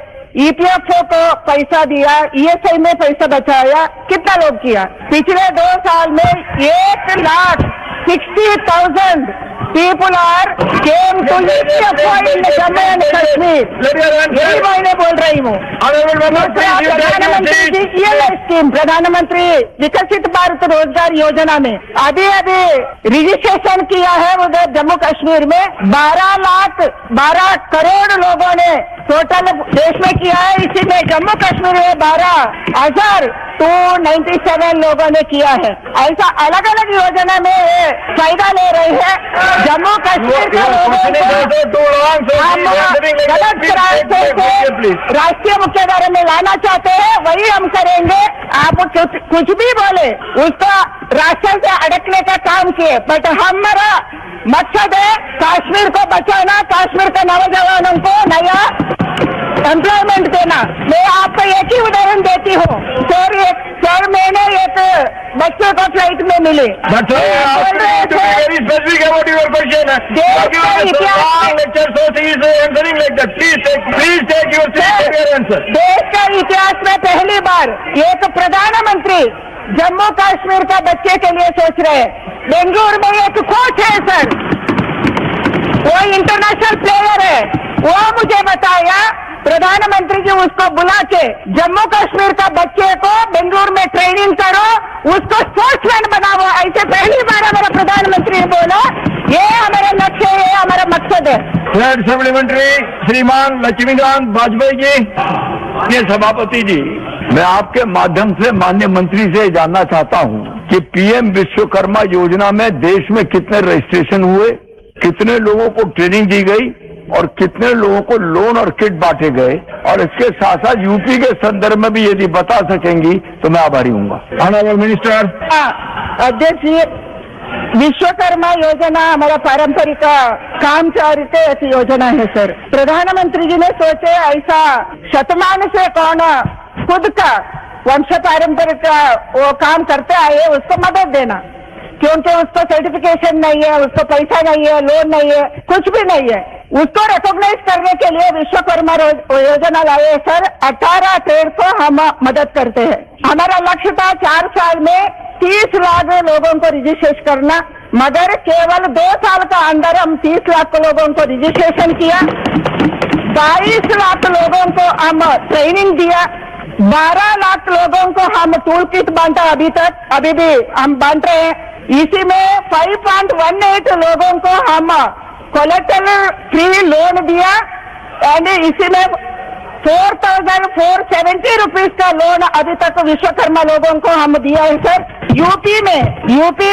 EPFO को पैसा दिया, ESI में पैसा बचाया, कितना लोग किया। पिछले 2 साल में 1,60,000 people are came to EPFO in Jammu and Kashmir। यही मैंने बोल रही हूँ। प्रधानमंत्री जी ELI स्कीम, प्रधानमंत्री विकसित भारत रोजगार योजना में अभी रजिस्ट्रेशन किया है उधर जम्मू कश्मीर में 12 करोड़ लोगों ने टोटल देश में किया है। इसी में जम्मू कश्मीर में 12,297 लोगों ने किया है। ऐसा अलग अलग योजना में फायदा ले रहे हैं। जम्मू कश्मीर के लोगों को हम गलत रास्ते से राष्ट्रीय मुख्यधारा में लाना चाहते हैं, वही हम करेंगे। आप कुछ भी बोले उसको रास्ते से अड़कने का काम किए, बट हमारा मकसद है कश्मीर को बचाना, कश्मीर के नौजवानों को नया एम्प्लॉयमेंट देना। मैं आपको एक ही उदाहरण देती हूँ। सर मैंने एक बच्चे को फ्लाइट में मिली, देश का इतिहास में पहली बार एक प्रधानमंत्री जम्मू कश्मीर का बच्चे के लिए सोच रहे हैं। बेंगलुरु में एक कोच है सर, वो इंटरनेशनल प्लेयर है, वो मुझे बताया प्रधानमंत्री जी उसको बुला के जम्मू कश्मीर का बच्चे को बेंगलुरु में ट्रेनिंग करो, उसको स्पोर्ट्समैन बनाओ। ऐसे पहली बार हमारा प्रधानमंत्री ने बोला ये हमारा लक्ष्य है, ये हमारा मकसद है। थर्ड सप्लीमेंट्री श्रीमान लक्ष्मीकांत वाजपेयी जी। ये सभापति जी, मैं आपके माध्यम से माननीय मंत्री से जानना चाहता हूँ कि PM विश्वकर्मा योजना में देश में कितने रजिस्ट्रेशन हुए, कितने लोगों को ट्रेनिंग दी गई और कितने लोगों को लोन और किट बांटे गए, और इसके साथ साथ यूपी के संदर्भ में भी यदि बता सकेंगी तो मैं आभारी हूँ। Honourable minister. अध्यक्ष जी, विश्वकर्मा योजना हमारा पारंपरिक कामचारित ऐसी योजना है सर। प्रधानमंत्री जी ने सोचे ऐसा शतमान से कौन खुद का वंश पारंपरिक वो काम करते आए उसको मदद देना, क्योंकि उसको सर्टिफिकेशन नहीं है, उसको पैसा नहीं है, लोन नहीं है, कुछ भी नहीं है। उसको रिकॉग्नाइज करने के लिए विश्वकर्मा योजना लाए सर। 18 ट्रेड को हम मदद करते हैं। हमारा लक्ष्य था 4 साल में 30 लाख लोगों को रजिस्ट्रेशन करना, मगर केवल 2 साल का अंदर हम 30 लाख लोगों को रजिस्ट्रेशन किया, 22 लाख लोगों को हम ट्रेनिंग दिया, 12 लाख लोगों को हम टूल किट बांटा, अभी भी हम बांट रहे हैं। इसी में 5.18 लोगों को हम कोलेटरल फ्री लोन दिया एंड इसी में 4,470 रुपीज का लोन अभी तक विश्वकर्मा लोगों को हम दिया है सर। यूपी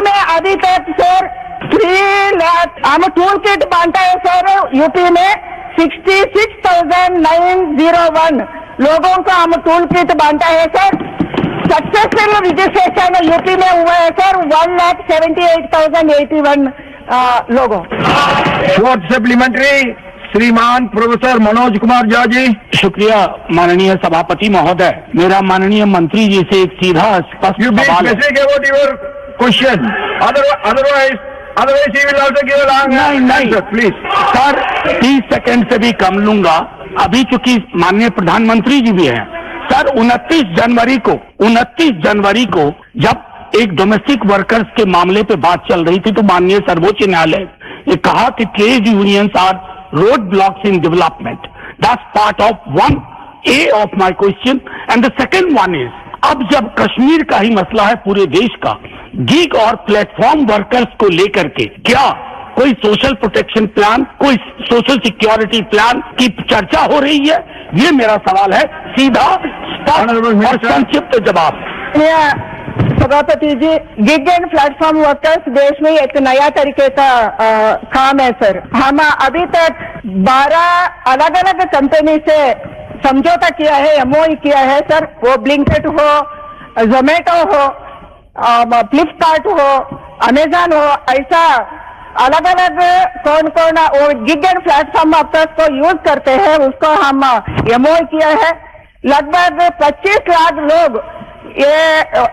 में अभी तक सर 3 लाख हम टूल किट बांटा है सर। यूपी में 66,901 लोगों को हम टूल किट बांटा है सर। सक्सेसफुल रजिस्ट्रेशन यूपी में हुआ है सर 1,78,081 लोगों। शॉर्ट सप्लीमेंट्री श्रीमान प्रोफेसर मनोज कुमार झा जी। शुक्रिया माननीय सभापति महोदय। मेरा माननीय मंत्री जी से एक सीधा स्पष्ट सवाल है। Question otherwise he will also give a long answer please. Sir 30 second से भी कम लूंगा, अभी चूंकि माननीय प्रधानमंत्री जी भी हैं। सर 29 जनवरी को जब एक डोमेस्टिक वर्कर्स के मामले पे बात चल रही थी तो माननीय सर्वोच्च न्यायालय ने कहा कि trade unions are road blocks in development. That's part of 1A of my question and the second one is, अब जब कश्मीर का ही मसला है पूरे देश का, गिग और प्लेटफॉर्म वर्कर्स को लेकर के क्या कोई सोशल प्रोटेक्शन प्लान, कोई सोशल सिक्योरिटी प्लान की चर्चा हो रही है? ये मेरा सवाल है, सीधा स्पष्ट और संक्षिप्त जवाब। सभापति जी, गिग एंड प्लेटफॉर्म वर्कर्स देश में एक नया तरीके का काम है सर। हम अभी तक 12 अलग अलग कंपनी से समझौता किया है, MOU किया है सर। वो ब्लिंकिट हो, जोमेटो हो, फ्लिपकार्ट हो, अमेजॉन हो, ऐसा अलग अलग कौन वो गिग एंड प्लेटफॉर्म वर्कर्स को यूज करते हैं उसको हम MOU किया है। लगभग 25 लाख लोग ये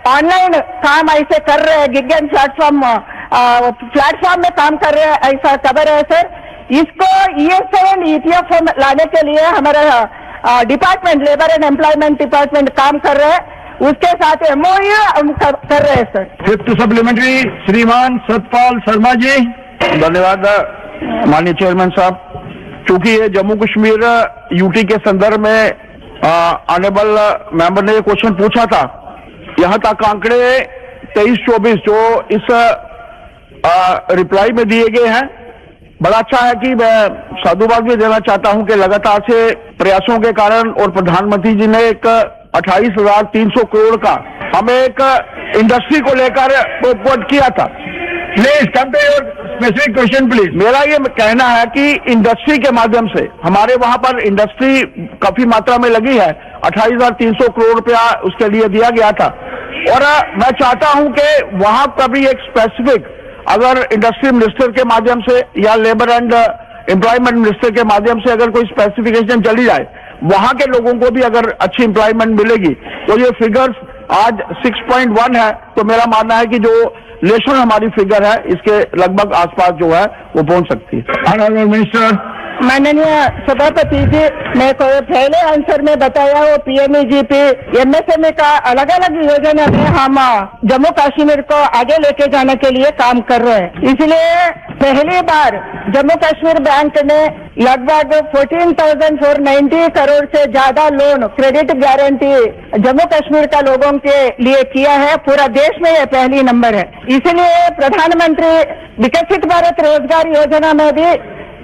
ऑनलाइन काम ऐसे कर रहे हैं, गिग एंड प्लेटफॉर्म में काम कर रहे हैं, ऐसा खबर है सर। इसको ESI एंड ETF लाने के लिए हमारा department, labour and employment department काम कर रहे हैं, उसके साथ MOU हम कर रहे हैं सर। फिफ्थ सप्लीमेंट्री श्रीमान सतपाल शर्मा जी। धन्यवाद माननीय चेयरमैन साहब। चूंकि ये जम्मू कश्मीर यूटी के संदर्भ में ऑनरेबल मेंबर ने ये क्वेश्चन पूछा था, यहाँ तक आंकड़े 23-24 जो इस रिप्लाई में दिए गए हैं, बड़ा अच्छा है कि मैं साधुवाद भी देना चाहता हूं कि लगातार से प्रयासों के कारण और प्रधानमंत्री जी ने एक 28,300 करोड़ का हमें एक इंडस्ट्री को लेकर प्रपोज किया था। Please come to your specific question please. मेरा ये कहना है कि इंडस्ट्री के माध्यम से हमारे वहां पर इंडस्ट्री काफी मात्रा में लगी है, 28,300 करोड़ रुपया उसके लिए दिया गया था। और मैं चाहता हूं कि वहां पर भी एक स्पेसिफिक, अगर इंडस्ट्री मिनिस्टर के माध्यम से या लेबर एंड एम्प्लॉयमेंट मिनिस्टर के माध्यम से अगर कोई स्पेसिफिकेशन चली जाए, वहां के लोगों को भी अगर अच्छी एम्प्लॉयमेंट मिलेगी तो ये फिगर्स आज 6.1 है, तो मेरा मानना है कि जो नेशनल हमारी फिगर है इसके लगभग आसपास जो है वो पहुंच सकती है। Honourable minister. माननीय सभापति जी, मैं को पहले आंसर में बताया वो PMEGP MSME का अलग अलग योजना में हम जम्मू कश्मीर को आगे लेके जाने के लिए काम कर रहे हैं। इसलिए पहली बार जम्मू कश्मीर बैंक ने लगभग 14,490 करोड़ से ज्यादा loan credit guarantee Jammu Kashmir का लोगों के लिए किया है। पूरा देश में ये पहली नंबर है। इसलिए प्रधानमंत्री विकसित भारत रोजगार योजना में भी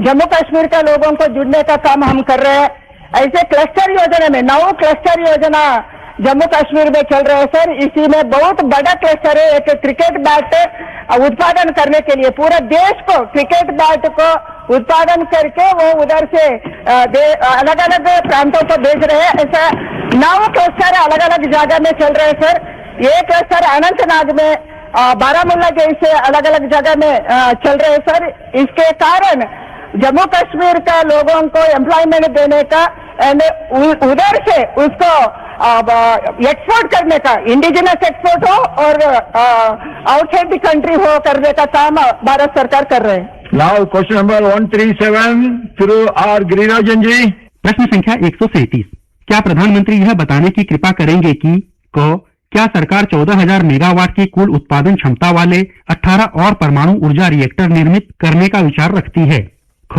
जम्मू कश्मीर के लोगों को जुड़ने का काम हम कर रहे हैं। ऐसे क्लस्टर योजना में 9 क्लस्टर योजना जम्मू कश्मीर में चल रहे हैं सर। इसी में बहुत बड़ा क्लस्टर है, एक क्रिकेट बैट उत्पादन करने के लिए पूरा देश को क्रिकेट बैट को उत्पादन करके वो उधर से अलग अलग प्रांतों को भेज रहे हैं। ऐसा 9 क्लस्टर अलग अलग जगह में चल रहे हैं सर। ये क्लस्टर अनंतनाग में, बारामूला जैसे अलग अलग जगह में चल रहे हैं सर। इसके कारण जम्मू कश्मीर का लोगों को एम्प्लॉयमेंट देने का एंड उधर से उसको एक्सपोर्ट करने का, इंडिजिनस एक्सपोर्ट हो और आउटसाइड द कंट्री हो करने का काम भारत सरकार कर रहे हैं। Now question number 137 through R Girirajan ji. प्रश्न संख्या 137, क्या प्रधानमंत्री यह बताने की कृपा करेंगे कि क क्या सरकार 14,000 मेगावाट की कुल उत्पादन क्षमता वाले 18 और परमाणु ऊर्जा रिएक्टर निर्मित करने का विचार रखती है? ख,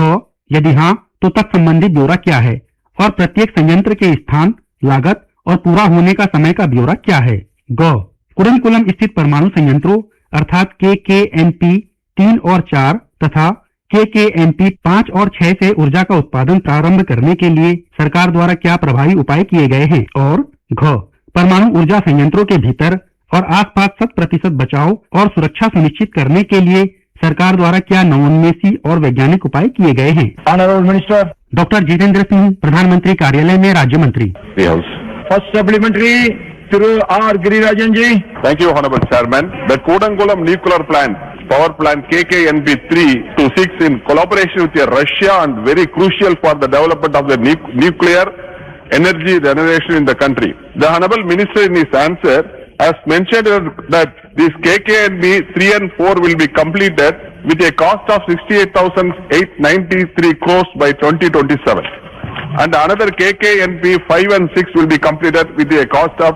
यदि हाँ तो तक संबंधित ब्यौरा क्या है और प्रत्येक संयंत्र के स्थान, लागत और पूरा होने का समय का ब्यौरा क्या है? ग, कुडनकुलम स्थित परमाणु संयंत्रों अर्थात KKNP 3 और 4 तथा KKNP 5 और 6 से ऊर्जा का उत्पादन प्रारंभ करने के लिए सरकार द्वारा क्या प्रभावी उपाय किए गए हैं? और घ, परमाणु ऊर्जा संयंत्रों के भीतर और आसपास 100% बचाव और सुरक्षा सुनिश्चित करने के लिए सरकार द्वारा क्या नवोन्मेषी और वैज्ञानिक उपाय किए गए हैं? Honourable minister doctor Jitendra Singh, प्रधानमंत्री कार्यालय में राज्य मंत्री। First supplementary Through R. Girirajan ji. Thank you, Honorable Chairman. The Kodangulam nuclear plant, power plant KKNP 3 to 6 in collaboration with Russia and very crucial for the development of the nuclear energy generation in the country. The Honorable Minister in his answer has mentioned that this KKNP 3 and 4 will be completed with a cost of 68,893 crores by 2027. And another KKNP 5 and 6 will be completed with a cost of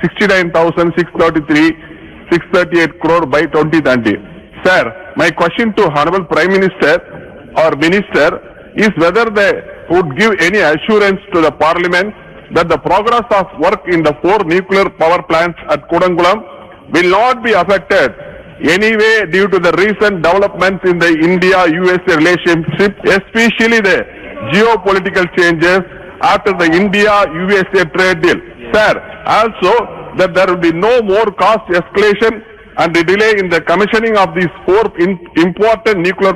69,638 crore by 2030. Sir, my question to Honorable Prime Minister or Minister is whether they would give any assurance to the Parliament that the progress of work in the 4 nuclear power plants at Kodangulam will not be affected anyway due to the recent developments in the India-USA relationship, especially the geopolitical changes after the India-USA trade deal. Sir, also that there will be no more cost escalation and the delay in the commissioning of these 4 important nuclear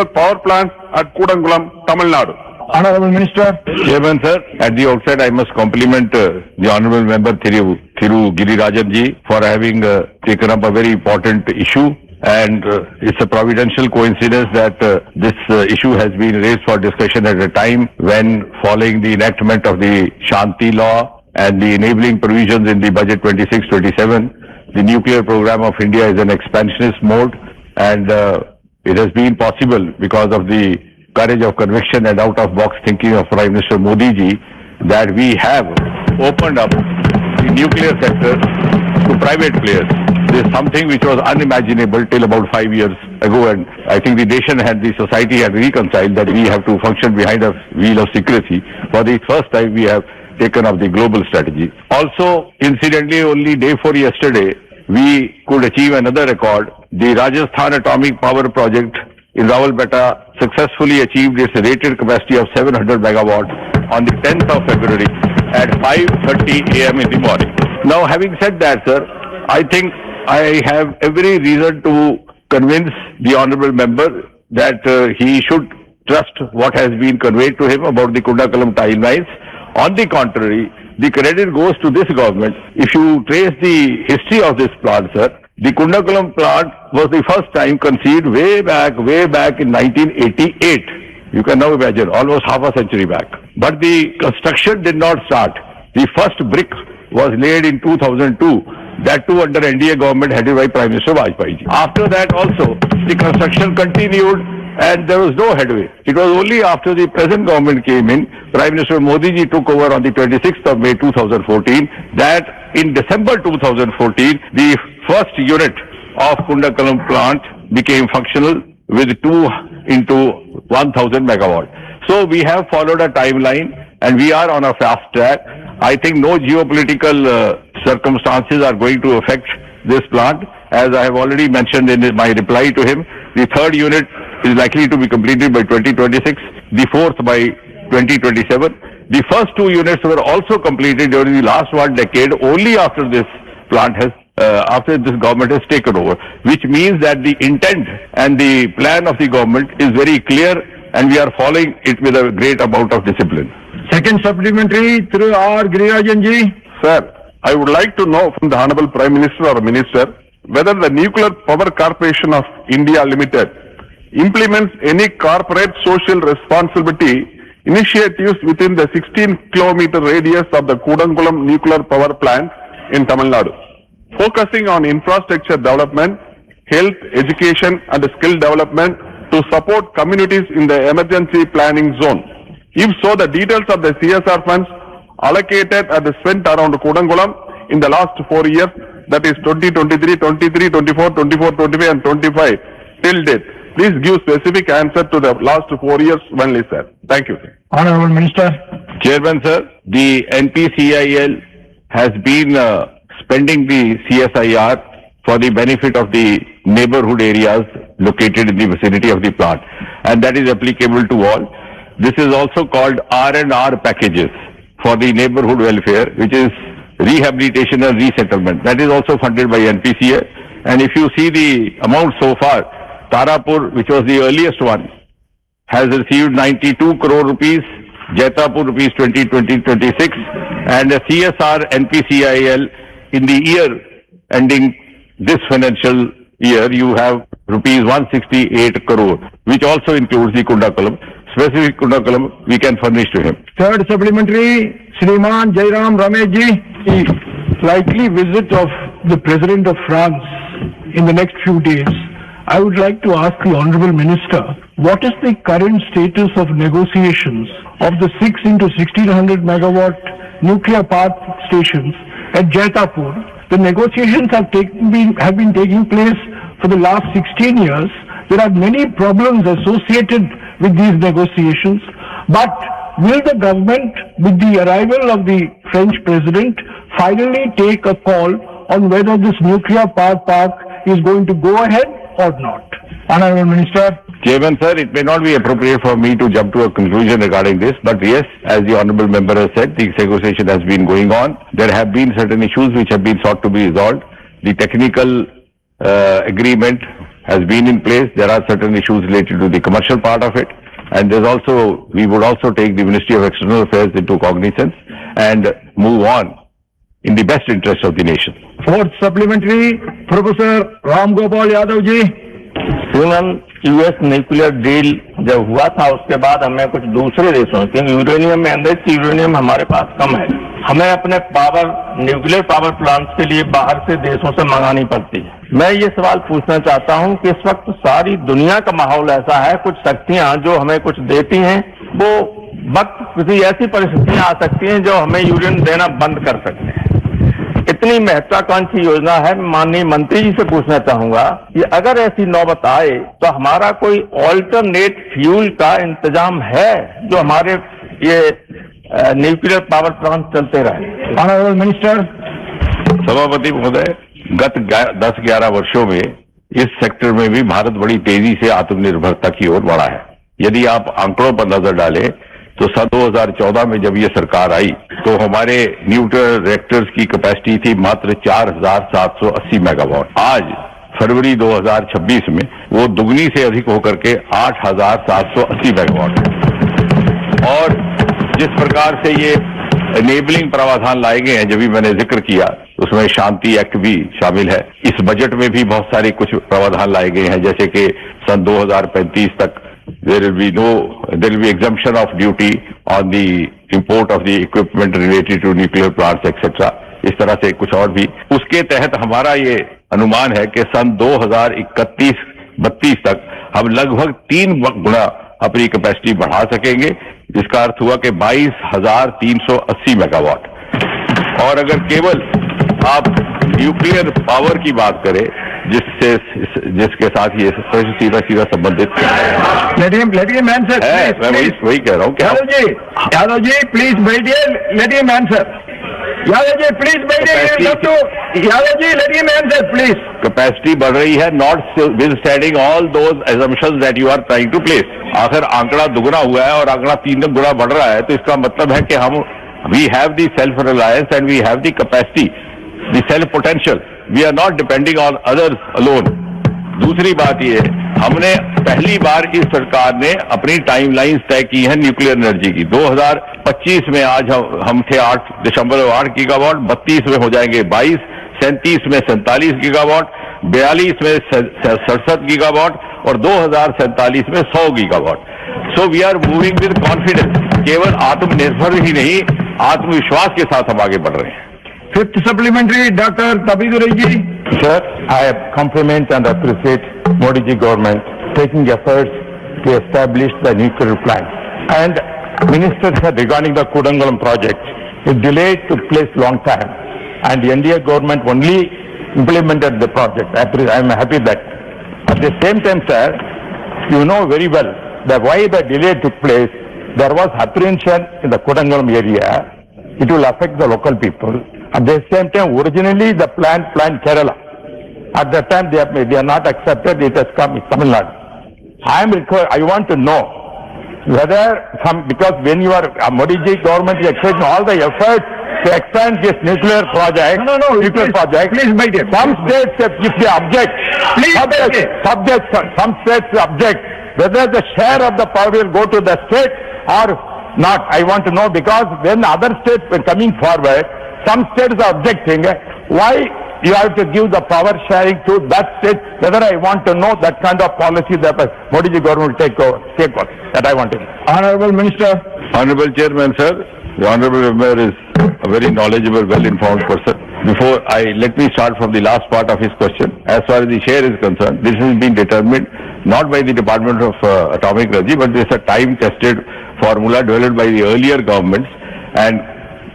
power plants at Kodangulam, Tamil Nadu. Honorable Minister. Chairman sir, at the outset I must compliment the Honorable Member Thiru Girirajan ji for having taken up a very important issue. And it's a providential coincidence that this issue has been raised for discussion at a time when, following the enactment of the Shanti Law and the enabling provisions in the Budget 26-27, the nuclear program of India is in expansionist mode, and it has been possible because of the courage of conviction and out-of-box thinking of Prime Minister Modi ji that we have opened up the nuclear sector to private players. This is something which was unimaginable till about 5 years ago, and I think the nation and the society had reconciled that we have to function behind a wheel of secrecy. For the first time, we have taken up the global strategy. Also, incidentally, only day before yesterday, we could achieve another record. The Rajasthan Atomic Power Project in Rawalpindi successfully achieved its rated capacity of 700 megawatts on the 10th of February at 5:30 a.m. in the morning. Now, having said that, sir, I think I have every reason to convince the honourable member that he should trust what has been conveyed to him about the Kodangulam timelines. On the contrary, the credit goes to this government. If you trace the history of this plant, sir, the Kodangulam plant was the first time conceived way back in 1988. You can now imagine, almost half a century back. But the construction did not start. The first brick was laid in 2002. That too under NDA government headed by Prime Minister Vajpayee ji. After that also, the construction continued and there was no headway. It was only after the present government came in, Prime Minister Modi ji took over on the 26th of May 2014, that in December 2014, the first unit of Kodangulam plant became functional with 2 into 1000 megawatt. So we have followed a timeline and we are on a fast track. I think no geopolitical circumstances are going to affect this plant. As I have already mentioned in my reply to him, the 3rd unit is likely to be completed by 2026, the 4th by 2027. The first 2 units were also completed during the last 1 decade only after this plant has, after this government has taken over, which means that the intent and the plan of the government is very clear and we are following it with a great amount of discipline. Second supplementary through R. Girirajan ji. Sir, I would like to know from the Honorable Prime Minister or Minister whether the Nuclear Power Corporation of India Limited implements any corporate social responsibility initiatives within the 16-kilometer radius of the Kodangulam nuclear power plant in Tamil Nadu, focusing on infrastructure development, health, education and skill development to support communities in the emergency planning zone. If so, the details of the CSR funds allocated and spent around Kodangulam, in the last 4 years, that is 2023, 23, 24, 24, 25 and 25 till date. Please give specific answer to the last 4 years only, sir. Thank you, sir. Honorable Minister. Chairman, sir, the NPCIL has been spending the CSIR for the benefit of the neighborhood areas located in the vicinity of the plant, and that is applicable to all. This is also called R&R packages for the neighborhood welfare, which is rehabilitation and resettlement. That is also funded by NPCIL. And if you see the amount so far, Tarapur, which was the earliest one, has received 92 crore rupees, Jaitapur rupees 26, and the CSR NPCIL in the year ending this financial year, you have rupees 168 crore, which also includes the Kundakulam. Specific Kundakulam we can furnish to him. Third supplementary, Shriman Jairam Ramesh ji. The likely visit of the President of France in the next few days, I would like to ask the Honourable Minister, what is the current status of negotiations of the 6 into 1600 megawatt nuclear power stations at Jaitapur? The negotiations have been taking place for the last 16 years. There are many problems associated with these negotiations, but will the government, with the arrival of the French President, finally take a call on whether this nuclear power park is going to go ahead or not? Honourable Minister. Chairman, sir, it may not be appropriate for me to jump to a conclusion regarding this, but yes, as the Honourable Member has said, the negotiation has been going on. There have been certain issues which have been sought to be resolved. The technical agreement has been in place. There are certain issues related to the commercial part of it. And there's also, we would also take the Ministry of External Affairs into cognizance and move on in the best interest of the nation. Fourth supplementary, Professor Ram Gopal Yadav ji. US nuclear deal जब हुआ था उसके बाद हमें कुछ दूसरे देशों, क्योंकि यूरेनियम में अंदर यूरेनियम हमारे पास कम है, हमें अपने न्यूक्लियर पावर प्लांट्स के लिए बाहर से देशों से मंगानी पड़ती है। मैं ये सवाल पूछना चाहता हूं कि इस वक्त सारी दुनिया का माहौल ऐसा है, कुछ शक्तियां जो हमें कुछ देती हैं, वो वक्त किसी ऐसी परिस्थितियां आ सकती हैं जो हमें यूरेनियम देना बंद कर सकते हैं। इतनी महत्वाकांक्षी योजना है, माननीय मंत्री जी से पूछना चाहूंगा कि अगर ऐसी नौबत आए तो हमारा कोई ऑल्टरनेट फ्यूल का इंतजाम है जो हमारे ये न्यूक्लियर पावर प्लांट चलते रहे? Honourable minister. सभापति महोदय, गत 10-11 वर्षों में इस सेक्टर में भी भारत बड़ी तेजी से आत्मनिर्भरता की ओर बढ़ा है। यदि आप आंकड़ों पर नजर डालें तो सन 2014 में जब ये सरकार आई तो हमारे न्यूक्लियर रिएक्टर्स की कैपेसिटी थी मात्र 4780 मेगावाट। आज फरवरी 2026 में वो दुगनी से अधिक होकर के 8780 मेगावाट है। और जिस प्रकार से ये एनेबलिंग प्रावधान लाए गए हैं, जब भी मैंने जिक्र किया, उसमें शांति एक्ट भी शामिल है। इस बजट में भी बहुत सारे कुछ प्रावधान लाए गए हैं, जैसे कि सन 2035 तक there will be exemption of duty on the import of the equipment related to nuclear plants etc. इस तरह से कुछ और भी। उसके तहत हमारा ये अनुमान है कि सन 2031-32 तक हम लगभग 3 गुना अपनी कैपेसिटी बढ़ा सकेंगे, जिसका अर्थ हुआ कि 22,380 मेगावाट। और अगर केवल आप न्यूक्लियर पावर की बात करें, जिसके साथ ये सीधा संबंधित है, मैं वही कह रहा हूँ। यादव जी प्लीज बैठिए, let him answer. Yadav ji please बैठिए, Yadav ji let him answer please. Capacity बढ़ रही है, notwithstanding all those assumptions that you are trying to place. आखिर आंकड़ा दुगना हुआ है और आंकड़ा 3 गुना बढ़ रहा है, तो इसका मतलब है कि हम we have the self reliance and we have the capacity, the self potential. We are not depending on others alone. दूसरी बात ये, हमने पहली बार इस सरकार ने अपनी टाइमलाइंस तय की है न्यूक्लियर एनर्जी की। 2025 में आज हम थे 8.8 गीगावाट, 32 में हो जाएंगे 22, 37 में 47 गीगावाट, 42 में 67 गीगावाट और 2047 में 100 gigawatt. So we are moving with confidence. केवल आत्मनिर्भर ही नहीं, आत्मविश्वास के साथ हम आगे बढ़ रहे हैं। Fifth supplementary, Dr. Tabir Ji. Sir, I compliment and appreciate Modi ji government taking efforts to establish the nuclear plant. And Minister said regarding the Kudangalam project, it delayed took place long time. and the NDA government only implemented the project. I am happy that. At the same time, sir, you know very well that why the delay took place. There was apprehension in the Kodangalam area. It will affect the local people. At the same time, originally the plan Kerala. At that time they are not accepted. It has come Tamil Nadu. I want to know whether because when you are Modi ji government is exerting all the efforts to expand this nuclear project, please make it. Some states, if they object, some states object, whether the share of the power will go to the state or not. I want to know, because when other states were coming forward, some states are objecting. Why you have to give the power sharing to that state? Whether I want to know that kind of policy that Modi ji government will take over. That I want to know. Honorable Minister. Honorable Chairman, sir. The Honorable Member is a very knowledgeable, well-informed person. Let me start from the last part of his question. As far as the share is concerned, this has been determined not by the Department of Atomic Energy, but this is a time-tested formula developed by the earlier governments and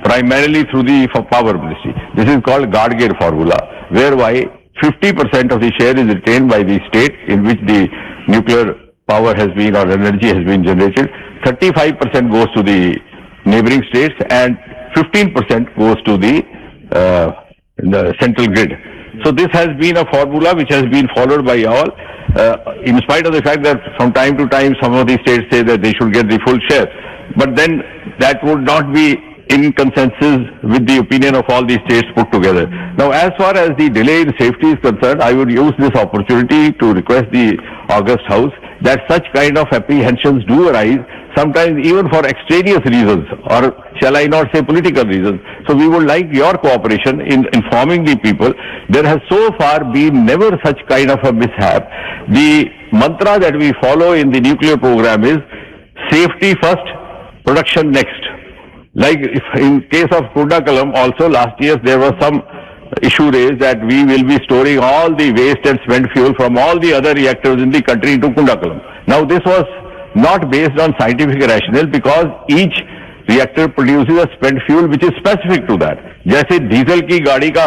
primarily through the Power Ministry. This is called guard gate formula, whereby 50% of the share is retained by the state in which the nuclear power has been or energy has been generated. 35% goes to the neighboring states and 15% goes to the central grid. So this has been a formula which has been followed by all, in spite of the fact that from time to time some of the states say that they should get the full share. But then that would not be in consensus with the opinion of all these states put together. Now, as far as the delay in safety is concerned, I would use this opportunity to request the August House that such kind of apprehensions do arise, sometimes even for extraneous reasons, or shall I not say political reasons. So we would like your cooperation in informing the people. There has so far been never such kind of a mishap. The mantra that we follow in the nuclear program is safety first, production next. Like if in case of Kundakalam also last year there was some issue raised that we will be storing all the waste and spent fuel from all the other reactors in the country into Kundakalam. Now this was not based on scientific rationale because each reactor produces a spent fuel which is specific to that. जैसे diesel की गाड़ी का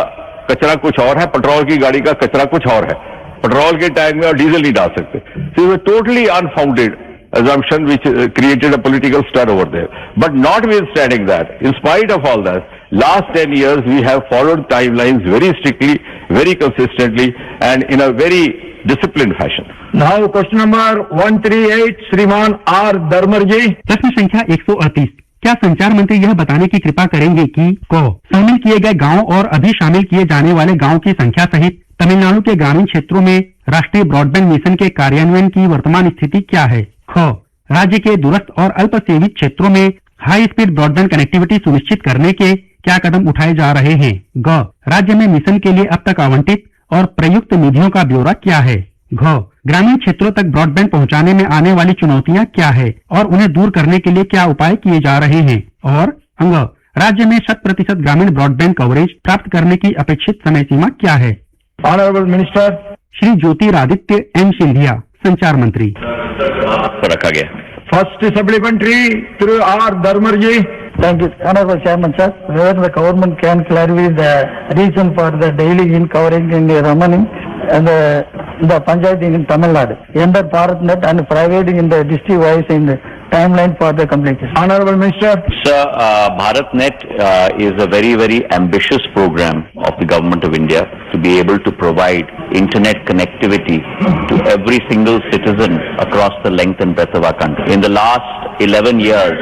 कचरा कुछ और है, petrol की गाड़ी का कचरा कुछ और है. पेट्रोल के टैंक में और डीजल नहीं डाल सकते. So it was totally unfounded assumption which created a political stir over there. But notwithstanding that, in spite of all that, last 10 years we have followed timelines very strictly, very consistently and in a very disciplined fashion. Now question number 138, Shriman R. Dharmarji. प्रश्न संख्या 138. क्या संचार मंत्री यह बताने की कृपा करेंगे कि शामिल किए गए गांव और अभी शामिल किए जाने वाले गांव की संख्या सहित तमिलनाडु के ग्रामीण क्षेत्रों में राष्ट्रीय ब्रॉडबैंड मिशन के कार्यान्वयन की वर्तमान स्थिति क्या है? राज्य के दूरस्थ और अल्प सेवित क्षेत्रों में हाई स्पीड ब्रॉडबैंड कनेक्टिविटी सुनिश्चित करने के क्या कदम उठाए जा रहे हैं? राज्य में मिशन के लिए अब तक आवंटित और प्रयुक्त निधियों का ब्यौरा क्या है? ग्रामीण क्षेत्रों तक ब्रॉडबैंड पहुंचाने में आने वाली चुनौतियां क्या है और उन्हें दूर करने के लिए क्या उपाय किए जा रहे हैं? और राज्य में 100% ग्रामीण ब्रॉडबैंड कवरेज प्राप्त करने की अपेक्षित समय सीमा क्या है? Honourable minister Shri Jyotiraditya M Scindia, संचार मंत्री. रखा गया. First supplementary through R. Dharmarji. Thank you, Honorable Chairman, sir. Whether the government can clarify the reason for the daily in covering in the Ramani and the Panchayat in Tamil Nadu, under BharatNet and providing in the district wise in the timeline for the completion. Honorable Minister. Sir, BharatNet is a very, very ambitious program of the Government of India to be able to provide internet connectivity to every single citizen across the length and breadth of our country. In the last 11 years,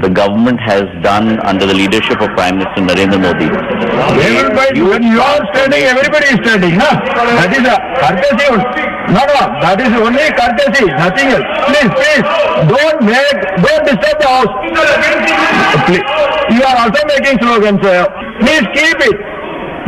the government has done, under the leadership of Prime Minister Narendra Modi. Everybody, when you are standing, everybody is standing. Huh? That is a courtesy. No, that is only courtesy, nothing else. Please, don't disturb the house. Please. You are also making slogans. Please keep it.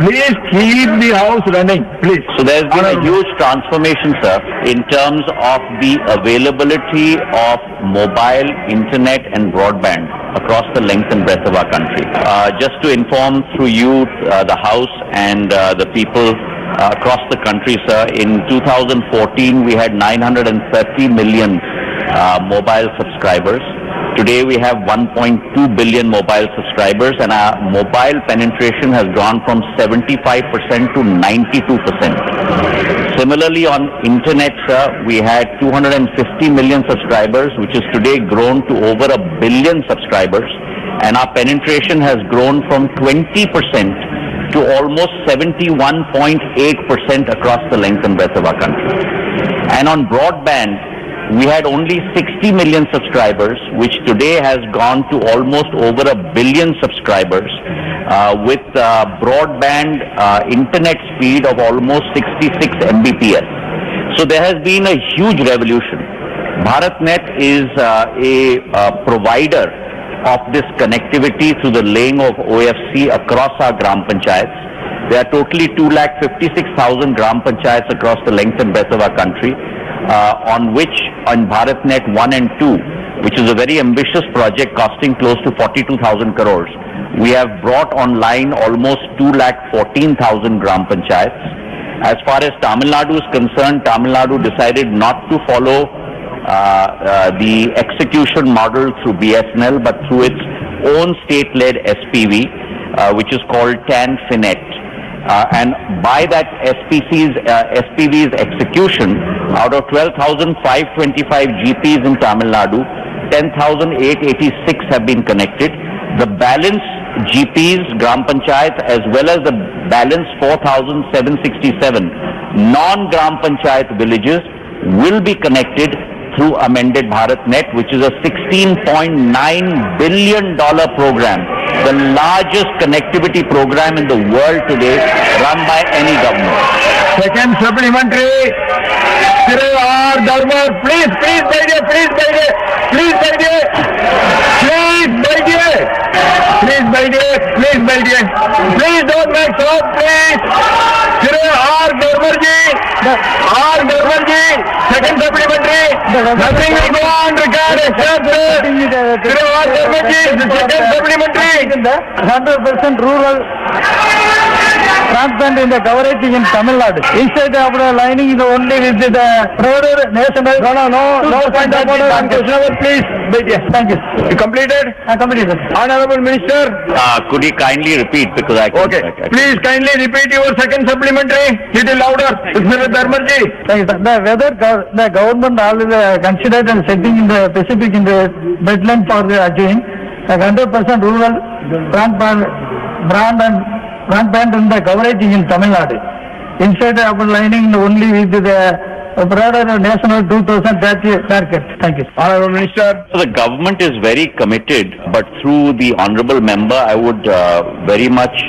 Please keep the house running, please. So there's been a huge transformation, sir, in terms of the availability of mobile, internet and broadband across the length and breadth of our country. Just to inform through you, the House and the people across the country, sir, in 2014 we had 930 million mobile subscribers. Today we have 1.2 billion mobile subscribers, and our mobile penetration has gone from 75% to 92%. Similarly, on internet, we had 250 million subscribers, which is today grown to over 1 billion subscribers, and our penetration has grown from 20% to almost 71.8% across the length and breadth of our country. And on broadband, we had only 60 million subscribers, which today has gone to almost over 1 billion subscribers, with broadband internet speed of almost 66 Mbps. So there has been a huge revolution. BharatNet is a provider of this connectivity through the laying of OFC across our Gram Panchayats. There are totally 256,000 Gram Panchayats across the length and breadth of our country, on which on BharatNet 1 and 2, which is a very ambitious project costing close to 42,000 crores, we have brought online almost 214,000 Gram Panchayats. As far as Tamil Nadu is concerned, Tamil Nadu decided not to follow the execution model through BSNL, but through its own state-led SPV, which is called TANFinet. And by that SPV's execution, out of 12,525 GPs in Tamil Nadu, 10,886 have been connected. The balance GPs, Gram Panchayat, as well as the balance 4,767 non-Gram Panchayat villages will be connected through amended BharatNet, which is a $16.9 billion program, the largest connectivity program in the world today, run by any government. Second supplementary, Shri R. Dharma, please, बैठिए, please don't make sound, please. Shri R. Dharma ji, second supplementary, nothing will go on record except Shri R. Dharma ji, the second supplementary. 100% rural broadband in the coverage in Tamil Nadu. Instead of lining the only with the broader national. No point of order. One question, please. Thank you. You completed? Completed. Honorable Minister. Could you kindly repeat, because I Okay. Please kindly repeat your second supplementary. Little louder. Mr. Dharmarji. Whether the government always considered and setting in the Pacific in the bedland for the achieving 100% rural broadband in the coverage in Tamil Nadu. Instead of lining only with the broader national 2030 target. Thank you. Honorable Minister. So the government is very committed, but through the honorable member, I would very much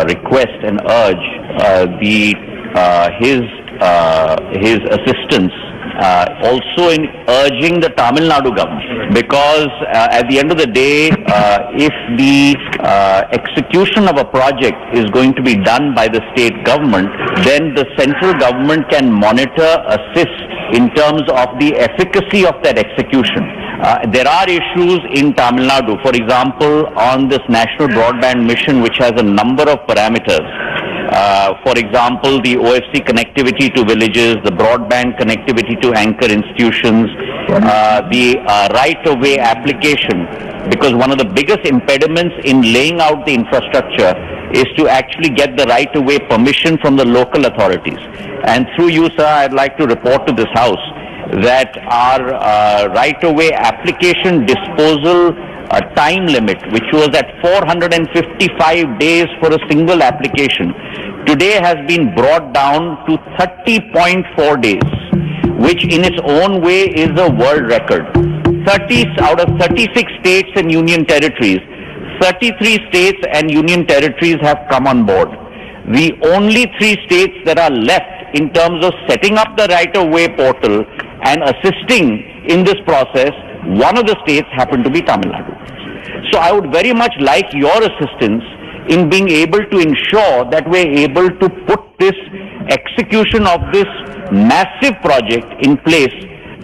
request and urge his assistance also in urging the Tamil Nadu government, because at the end of the day, if the execution of a project is going to be done by the state government, then the central government can monitor, assist in terms of the efficacy of that execution. There are issues in Tamil Nadu, for example, on this national broadband mission, which has a number of parameters. For example, the OFC connectivity to villages, the broadband connectivity to anchor institutions, the right-of-way application, because one of the biggest impediments in laying out the infrastructure is to actually get the right-of-way permission from the local authorities. And through you, sir, I'd like to report to this House that our right-of-way application disposal time limit, which was at 455 days for a single application, today has been brought down to 30.4 days, which in its own way is a world record. 30 out of 36 states and union territories, 33 states and union territories have come on board. The only 3 states that are left in terms of setting up the right-of-way portal and assisting in this process, one of the states happened to be Tamil Nadu. So I would very much like your assistance in being able to ensure that we're able to put this execution of this massive project in place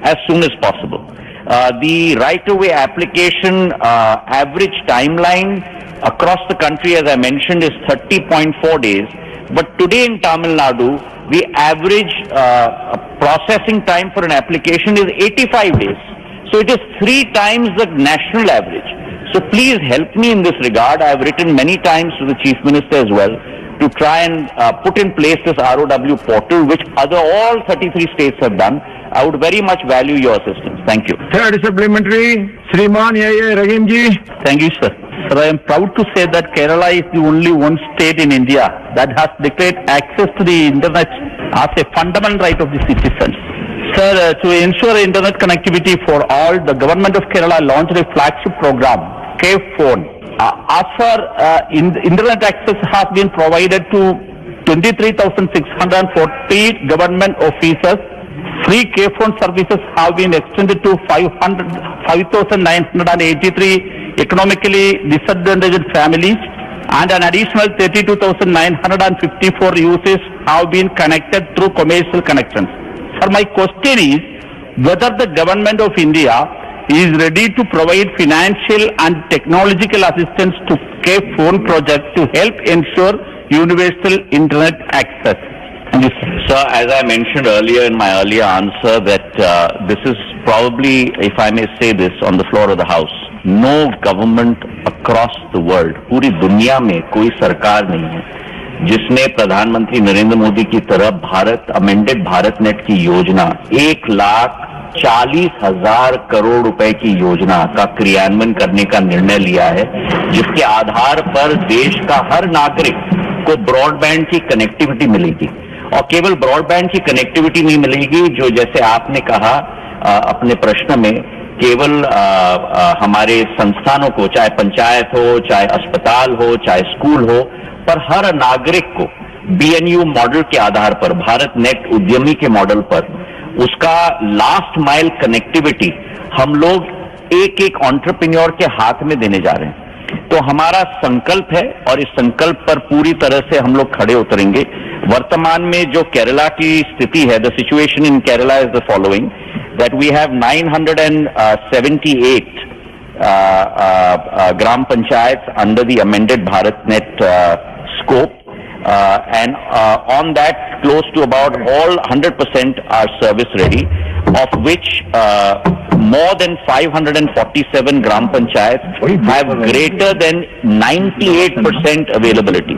as soon as possible. The right-of-way application average timeline across the country, as I mentioned, is 30.4 days. But today in Tamil Nadu, the average processing time for an application is 85 days. So it is 3 times the national average. So please help me in this regard. I have written many times to the Chief Minister as well to try and put in place this ROW portal, which all 33 states have done. I would very much value your assistance. Thank you. Third supplementary, Shriman A.A. Rahim ji. Thank you, sir. Sir, I am proud to say that Kerala is the only one state in India that has declared access to the internet as a fundamental right of the citizens. Sir, to ensure internet connectivity for all, the government of Kerala launched a flagship program, K-Phone. As far internet access has been provided to 23,640 government offices. Free K-Phone services have been extended to 5,983 economically disadvantaged families, and an additional 32,954 users have been connected through commercial connections. Sir, my question is whether the government of India is ready to provide financial and technological assistance to K-Phone project to help ensure universal internet access. So, as I mentioned earlier in my earlier answer, that this is probably, if I may say this on the floor of the House, no government across the world, पूरी दुनिया में कोई सरकार नहीं है जिसने प्रधानमंत्री नरेंद्र मोदी की तरह अमेंडेड भारत नेट की योजना 1,40,000 करोड़ रुपए की योजना का क्रियान्वयन करने का निर्णय लिया है, जिसके आधार पर देश का हर नागरिक को ब्रॉडबैंड की कनेक्टिविटी मिलेगी। और केवल ब्रॉडबैंड की कनेक्टिविटी नहीं मिलेगी, जो जैसे आपने कहा अपने प्रश्न में, केवल हमारे संस्थानों को, चाहे पंचायत हो, चाहे अस्पताल हो, चाहे स्कूल हो, पर हर नागरिक को BNU मॉडल के आधार पर, भारत नेट उद्यमी के मॉडल पर, उसका लास्ट माइल कनेक्टिविटी हम लोग एक एंटरप्रेन्योर के हाथ में देने जा रहे हैं। तो हमारा संकल्प है और इस संकल्प पर पूरी तरह से हम लोग खड़े उतरेंगे। वर्तमान में जो केरला की स्थिति है, the situation in Kerala is the following, that we have 978 gram panchayats under the amended BharatNet scope, and on that close to about all 100% are service ready, of which more than 547 gram panchayats have greater than 98% availability.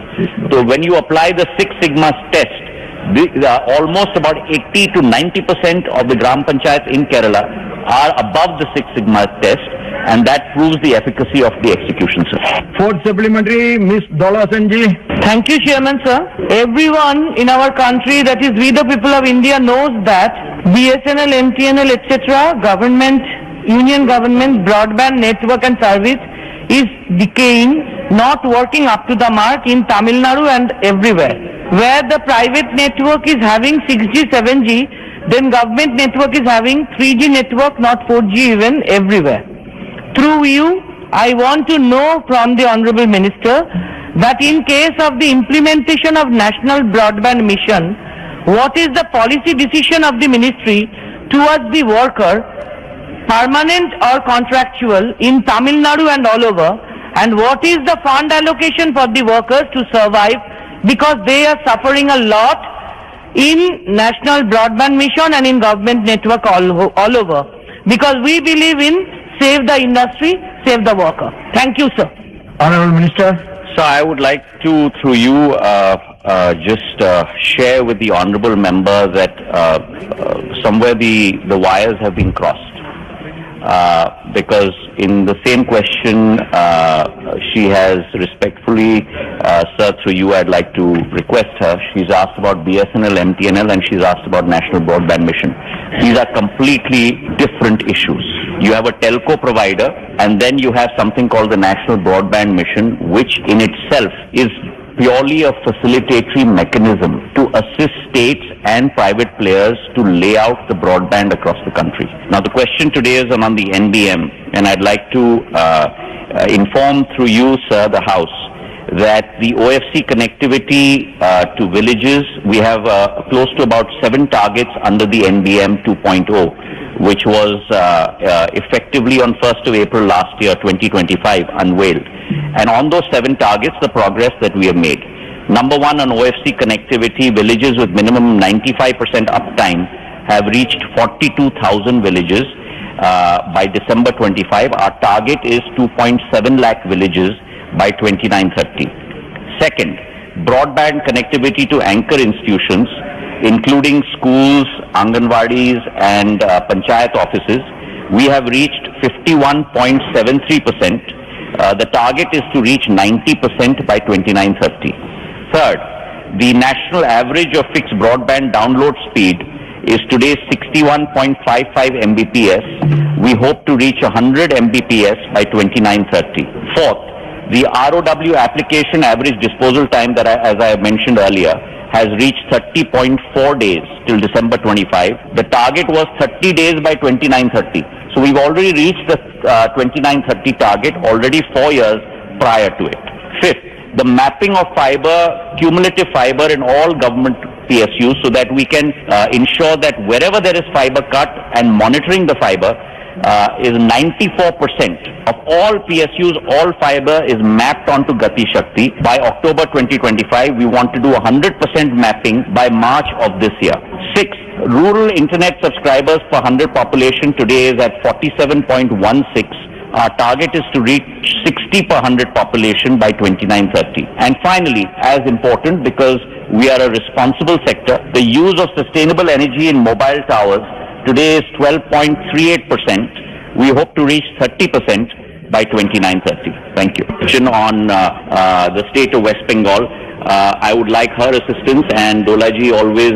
So when you apply the Six Sigma test, almost about 80 to 90% of the gram panchayats in Kerala are above the Six Sigma test, and that proves the efficacy of the execution, sir. Fourth supplementary, Ms. Dola Sanji. Thank you, Chairman, sir. Everyone in our country, that is we the people of India, knows that BSNL, MTNL, etc., government, union government, broadband network and service is decaying, not working up to the mark in Tamil Nadu and everywhere. Where the private network is having 6G, 7G, then government network is having 3G network, not 4G even, everywhere. Through you, I want to know from the Honorable Minister that in case of the implementation of National Broadband Mission, what is the policy decision of the ministry towards the worker, permanent or contractual, in Tamil Nadu and all over, and what is the fund allocation for the workers to survive, because they are suffering a lot in National Broadband Mission and in government network all over, because we believe in save the industry, save the worker. Thank you, sir. Honorable Minister. So I would like to, through you, just share with the honorable member that somewhere the wires have been crossed. Because in the same question, she has respectfully, sir, through you, I'd like to request her. She's asked about BSNL, MTNL, and she's asked about National Broadband Mission. These are completely different issues. You have a telco provider, and then you have something called the National Broadband Mission, which in itself is purely a facilitatory mechanism to assist states and private players to lay out the broadband across the country. Now the question today is on the NBM, and I'd like to inform through you, sir, the House, that the OFC connectivity to villages, we have close to about 7 targets under the NBM 2.0, which was effectively on 1st of April last year, 2025, unveiled. And on those 7 targets, the progress that we have made. Number 1, on OFC connectivity, villages with minimum 95% uptime have reached 42,000 villages, by December 25. Our target is 2.7 lakh villages by 2930. Second, broadband connectivity to anchor institutions, including schools, Anganwadis and Panchayat offices. We have reached 51.73%. The target is to reach 90% by 2930. Third, the national average of fixed broadband download speed is today 61.55 Mbps. We hope to reach 100 Mbps by 2930. Fourth, the ROW application average disposal time that as I mentioned earlier has reached 30.4 days till December 25. The target was 30 days by 2930. So we've already reached the 2930 target already 4 years prior to it. Fifth, the mapping of fiber, cumulative fiber in all government PSUs so that we can ensure that wherever there is fiber cut and monitoring the fiber is 94% of all PSUs, all fiber is mapped onto Gati Shakti. By October 2025, we want to do 100% mapping by March of this year. Sixth, rural internet subscribers per 100 population today is at 47.16. Our target is to reach 60 per 100 population by 2930. And finally, as important because we are a responsible sector, the use of sustainable energy in mobile towers today is 12.38%. We hope to reach 30% by 2930. Thank you. On the state of West Bengal, I would like her assistance, and Dolaji always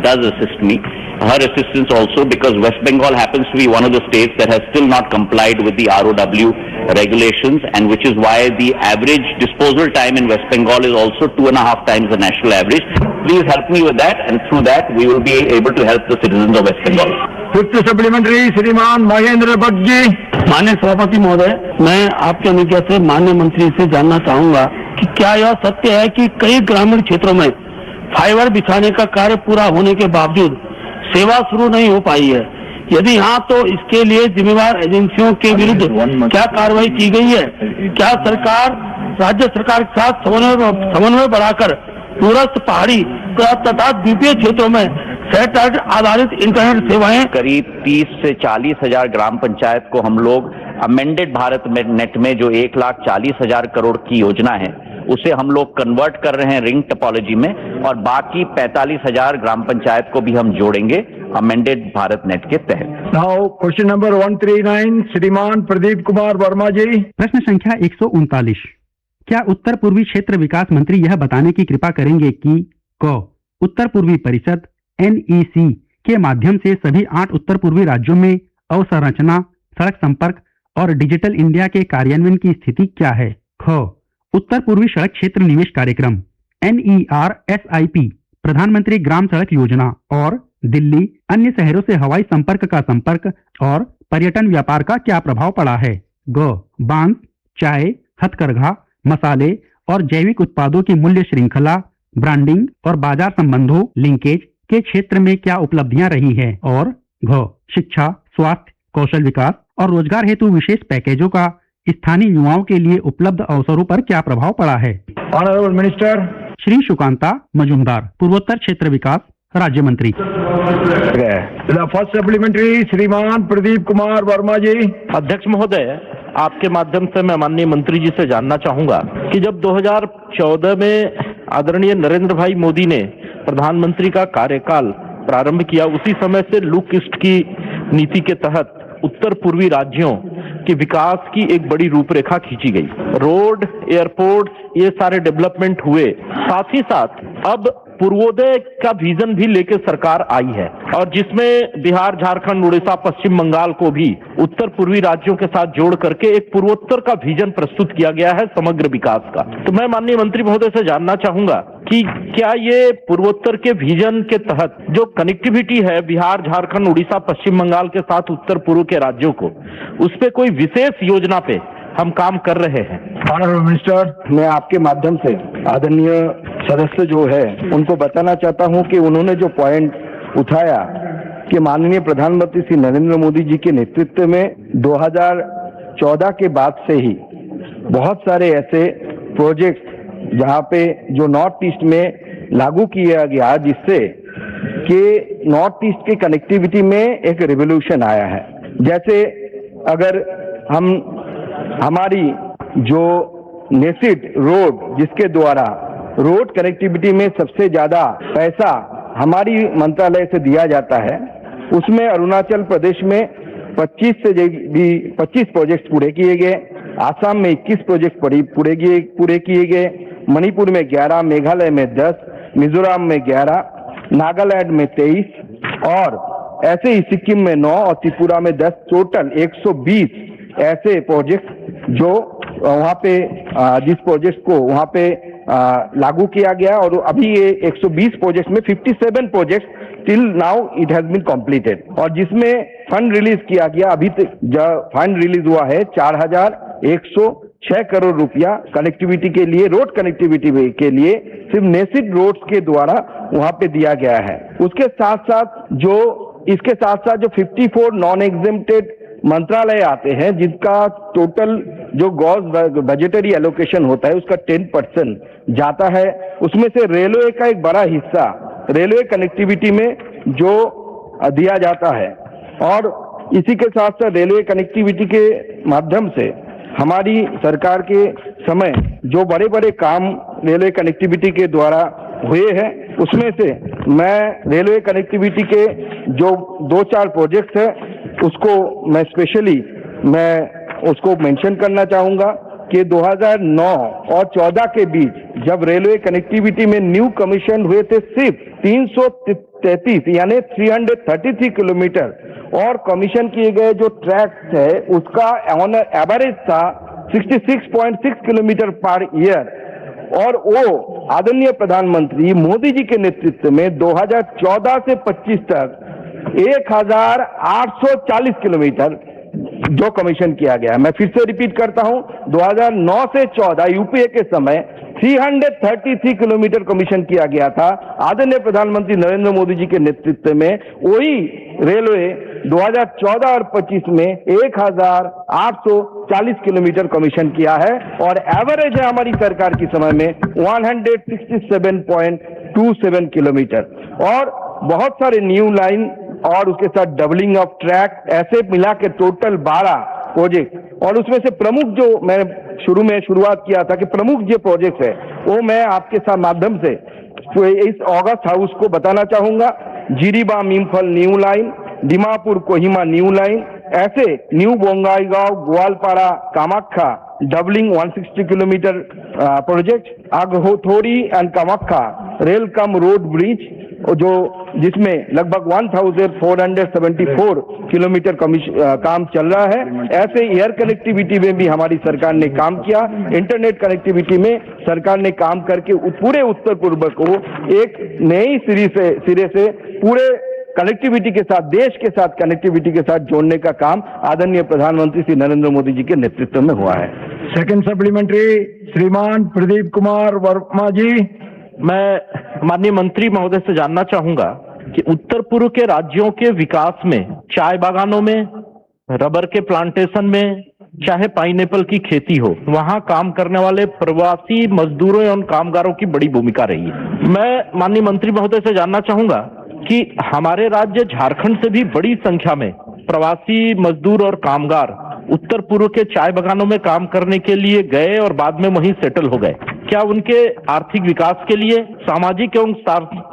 does assist me. Her assistance also because West Bengal happens to be one of the states that has still not complied with the ROW regulations, and which is why the average disposal time in West Bengal is also 2.5 times the national average. Please help me with that, and through that we will be able to help the citizens of West Bengal. Fifth supplementary श्रीमान महेंद्र भट्ट जी। माननीय सभापति महोदय, मैं आपके अनुज्ञा से माननीय मंत्री से जानना चाहूंगा कि क्या यह सत्य है कि कई ग्रामीण क्षेत्रों में फाइबर बिछाने का कार्य पूरा होने के बावजूद सेवा शुरू नहीं हो पाई है? यदि हाँ, तो इसके लिए जिम्मेवार एजेंसियों के विरुद्ध क्या कार्रवाई की गई है? क्या सरकार राज्य सरकार के साथ समन्वय बढ़ाकर दूरस्थ पहाड़ी तथा द्वीपीय क्षेत्रों में सैटेलाइट आधारित इंटरनेट सेवाएं करीब 30 से 40 हजार ग्राम पंचायत को हम लोग अमेंडेड भारत नेट में जो 1,40,000 करोड़ की योजना है उसे हम लोग कन्वर्ट कर रहे हैं रिंग टोपोलॉजी में, और बाकी 45,000 ग्राम पंचायत को भी हम जोड़ेंगे अमेंडेड भारत नेट के तहत। नाउ क्वेश्चन नंबर 139 श्रीमान प्रदीप कुमार वर्मा जी। प्रश्न संख्या 139। क्या उत्तर पूर्वी क्षेत्र विकास मंत्री यह बताने की कृपा करेंगे कि क उत्तर पूर्वी परिषद NEC के माध्यम से सभी 8 उत्तर पूर्वी राज्यों में अवसंरचना, सड़क संपर्क और डिजिटल इंडिया के कार्यान्वयन की स्थिति क्या है? ख उत्तर पूर्वी सड़क क्षेत्र निवेश कार्यक्रम NERSIP, प्रधानमंत्री ग्राम सड़क योजना और दिल्ली अन्य शहरों से हवाई संपर्क का संपर्क और पर्यटन व्यापार का क्या प्रभाव पड़ा है? ग बांस, चाय, हथकरघा, मसाले और जैविक उत्पादों की मूल्य श्रृंखला, ब्रांडिंग और बाजार संबंधों लिंकेज के क्षेत्र में क्या उपलब्धियां रही हैं? और घ शिक्षा, स्वास्थ्य, कौशल विकास और रोजगार हेतु विशेष पैकेजों का स्थानीय युवाओं के लिए उपलब्ध अवसरों पर क्या प्रभाव पड़ा है? ऑनरेबल मिनिस्टर श्री सुकांता मजुमदार, पूर्वोत्तर क्षेत्र विकास राज्य मंत्री। फर्स्ट सप्लीमेंट्री श्रीमान प्रदीप कुमार वर्मा जी। अध्यक्ष महोदय, आपके माध्यम से मैं माननीय मंत्री जी से जानना चाहूंगा कि जब 2014 में आदरणीय नरेंद्र भाई मोदी ने प्रधानमंत्री का कार्यकाल प्रारंभ किया, उसी समय से लुक ईस्ट की नीति के तहत उत्तर पूर्वी राज्यों के विकास की एक बड़ी रूपरेखा खींची गई। रोड, एयरपोर्ट, ये सारे डेवलपमेंट हुए। साथ ही साथ अब पूर्वोदय का विजन भी लेकर सरकार आई है, और जिसमें बिहार, झारखंड, उड़ीसा, पश्चिम बंगाल को भी उत्तर पूर्वी राज्यों के साथ जोड़ करके एक पूर्वोत्तर का विजन प्रस्तुत किया गया है समग्र विकास का। तो मैं माननीय मंत्री महोदय से जानना चाहूंगा कि क्या ये पूर्वोत्तर के विजन के तहत जो कनेक्टिविटी है बिहार, झारखंड, उड़ीसा, पश्चिम बंगाल के साथ उत्तर पूर्व के राज्यों को, उस पे कोई विशेष योजना पे हम काम कर रहे हैं? ऑनरेबल मिनिस्टर, मैं आपके माध्यम से आदरणीय सदस्य जो है उनको बताना चाहता हूं कि उन्होंने जो पॉइंट उठाया कि माननीय प्रधानमंत्री श्री नरेंद्र मोदी जी के नेतृत्व में 2014 के बाद से ही बहुत सारे ऐसे प्रोजेक्ट्स जहां पे जो नॉर्थ ईस्ट में लागू किया गया, जिससे कि नॉर्थ ईस्ट की कनेक्टिविटी में एक रिवोल्यूशन आया है। जैसे अगर हम हमारी जो नेसिट रोड जिसके द्वारा रोड कनेक्टिविटी में सबसे ज्यादा पैसा हमारी मंत्रालय से दिया जाता है, उसमें अरुणाचल प्रदेश में 25 प्रोजेक्ट पूरे किए गए, आसाम में 21 प्रोजेक्ट पूरे किए गए, मणिपुर में 11, मेघालय में 10, मिजोरम में 11, नागालैंड में 23 और ऐसे ही सिक्किम में 9 और त्रिपुरा में 10, टोटल 120 ऐसे प्रोजेक्ट जो वहाँ पे जिस प्रोजेक्ट को वहाँ पे लागू किया गया और अभी ये 120 प्रोजेक्ट में 57 project till now it has been completed और जिसमें फंड रिलीज किया गया। अभी तक जो फंड रिलीज हुआ है 4,106 करोड़ रुपया कनेक्टिविटी के लिए, रोड कनेक्टिविटी के लिए सिर्फ नेसिट रोड्स के द्वारा वहाँ पे दिया गया है। उसके साथ साथ जो 54 नॉन एग्जेम्प्टेड मंत्रालय आते हैं जिनका टोटल जो गॉस बजटरी एलोकेशन होता है उसका 10% जाता है, उसमें से रेलवे का एक बड़ा हिस्सा रेलवे कनेक्टिविटी में जो दिया जाता है और इसी के साथ साथ रेलवे कनेक्टिविटी के माध्यम से हमारी सरकार के समय जो बड़े बड़े काम रेलवे कनेक्टिविटी के द्वारा हुए हैं उसमें से मैं रेलवे कनेक्टिविटी के जो 2-4 प्रोजेक्ट्स है उसको मैं स्पेशली उसको मेंशन करना चाहूंगा कि 2009 और 14 के बीच जब रेलवे कनेक्टिविटी में न्यू कमीशन हुए थे सिर्फ 333 यानी 333 किलोमीटर और कमीशन किए गए जो ट्रैक्स है उसका ऑन एवरेज था 66.6 किलोमीटर पर ईयर और वो आदरणीय प्रधानमंत्री मोदी जी के नेतृत्व में 2014 से 25 तक 1,840 किलोमीटर जो कमीशन किया गया। मैं फिर से रिपीट करता हूं, 2009 से 14 यूपीए के समय 333 किलोमीटर कमीशन किया गया था। आदरणीय प्रधानमंत्री नरेंद्र मोदी जी के नेतृत्व में वही रेलवे 2014 और 25 में 1,840 किलोमीटर कमीशन किया है और एवरेज है हमारी सरकार की समय में 167.27 किलोमीटर और बहुत सारे न्यू लाइन और उसके साथ डबलिंग ऑफ ट्रैक ऐसे मिला के टोटल 12 प्रोजेक्ट और उसमें से प्रमुख जो मैं शुरुआत किया था कि प्रमुख जो प्रोजेक्ट है वो मैं आपके साथ माध्यम से इस ऑगस्ट हाउस को बताना चाहूंगा। Jiribam Imphal new line, Dimapur Kohima new line, ऐसे new Bongaigaon Goalpara Kamakhya doubling 160 kilometre project, Agthori and Kamakhya rail cum road bridge जो जिसमें लगभग 1,474 किलोमीटर काम चल रहा है। ऐसे एयर कनेक्टिविटी में भी हमारी सरकार ने काम किया, इंटरनेट कनेक्टिविटी में सरकार ने काम करके पूरे उत्तर पूर्व को एक नई सिरे से पूरे कनेक्टिविटी के साथ, देश के साथ कनेक्टिविटी के साथ जोड़ने का काम आदरणीय प्रधानमंत्री श्री नरेंद्र मोदी जी के नेतृत्व में हुआ है। सेकंड सप्लीमेंट्री श्रीमान प्रदीप कुमार वर्मा जी। मैं माननीय मंत्री महोदय से जानना चाहूंगा कि उत्तर पूर्व के राज्यों के विकास में चाय बागानों में, रबर के प्लांटेशन में, चाहे पाइनएप्पल की खेती हो, वहां काम करने वाले प्रवासी मजदूरों एवं कामगारों की बड़ी भूमिका रही है। मैं माननीय मंत्री महोदय से जानना चाहूंगा कि हमारे राज्य झारखंड से भी बड़ी संख्या में प्रवासी मजदूर और कामगार उत्तर पूर्व के चाय बागानों में काम करने के लिए गए और बाद में वहीं सेटल हो गए। क्या उनके आर्थिक विकास के लिए, सामाजिक एवं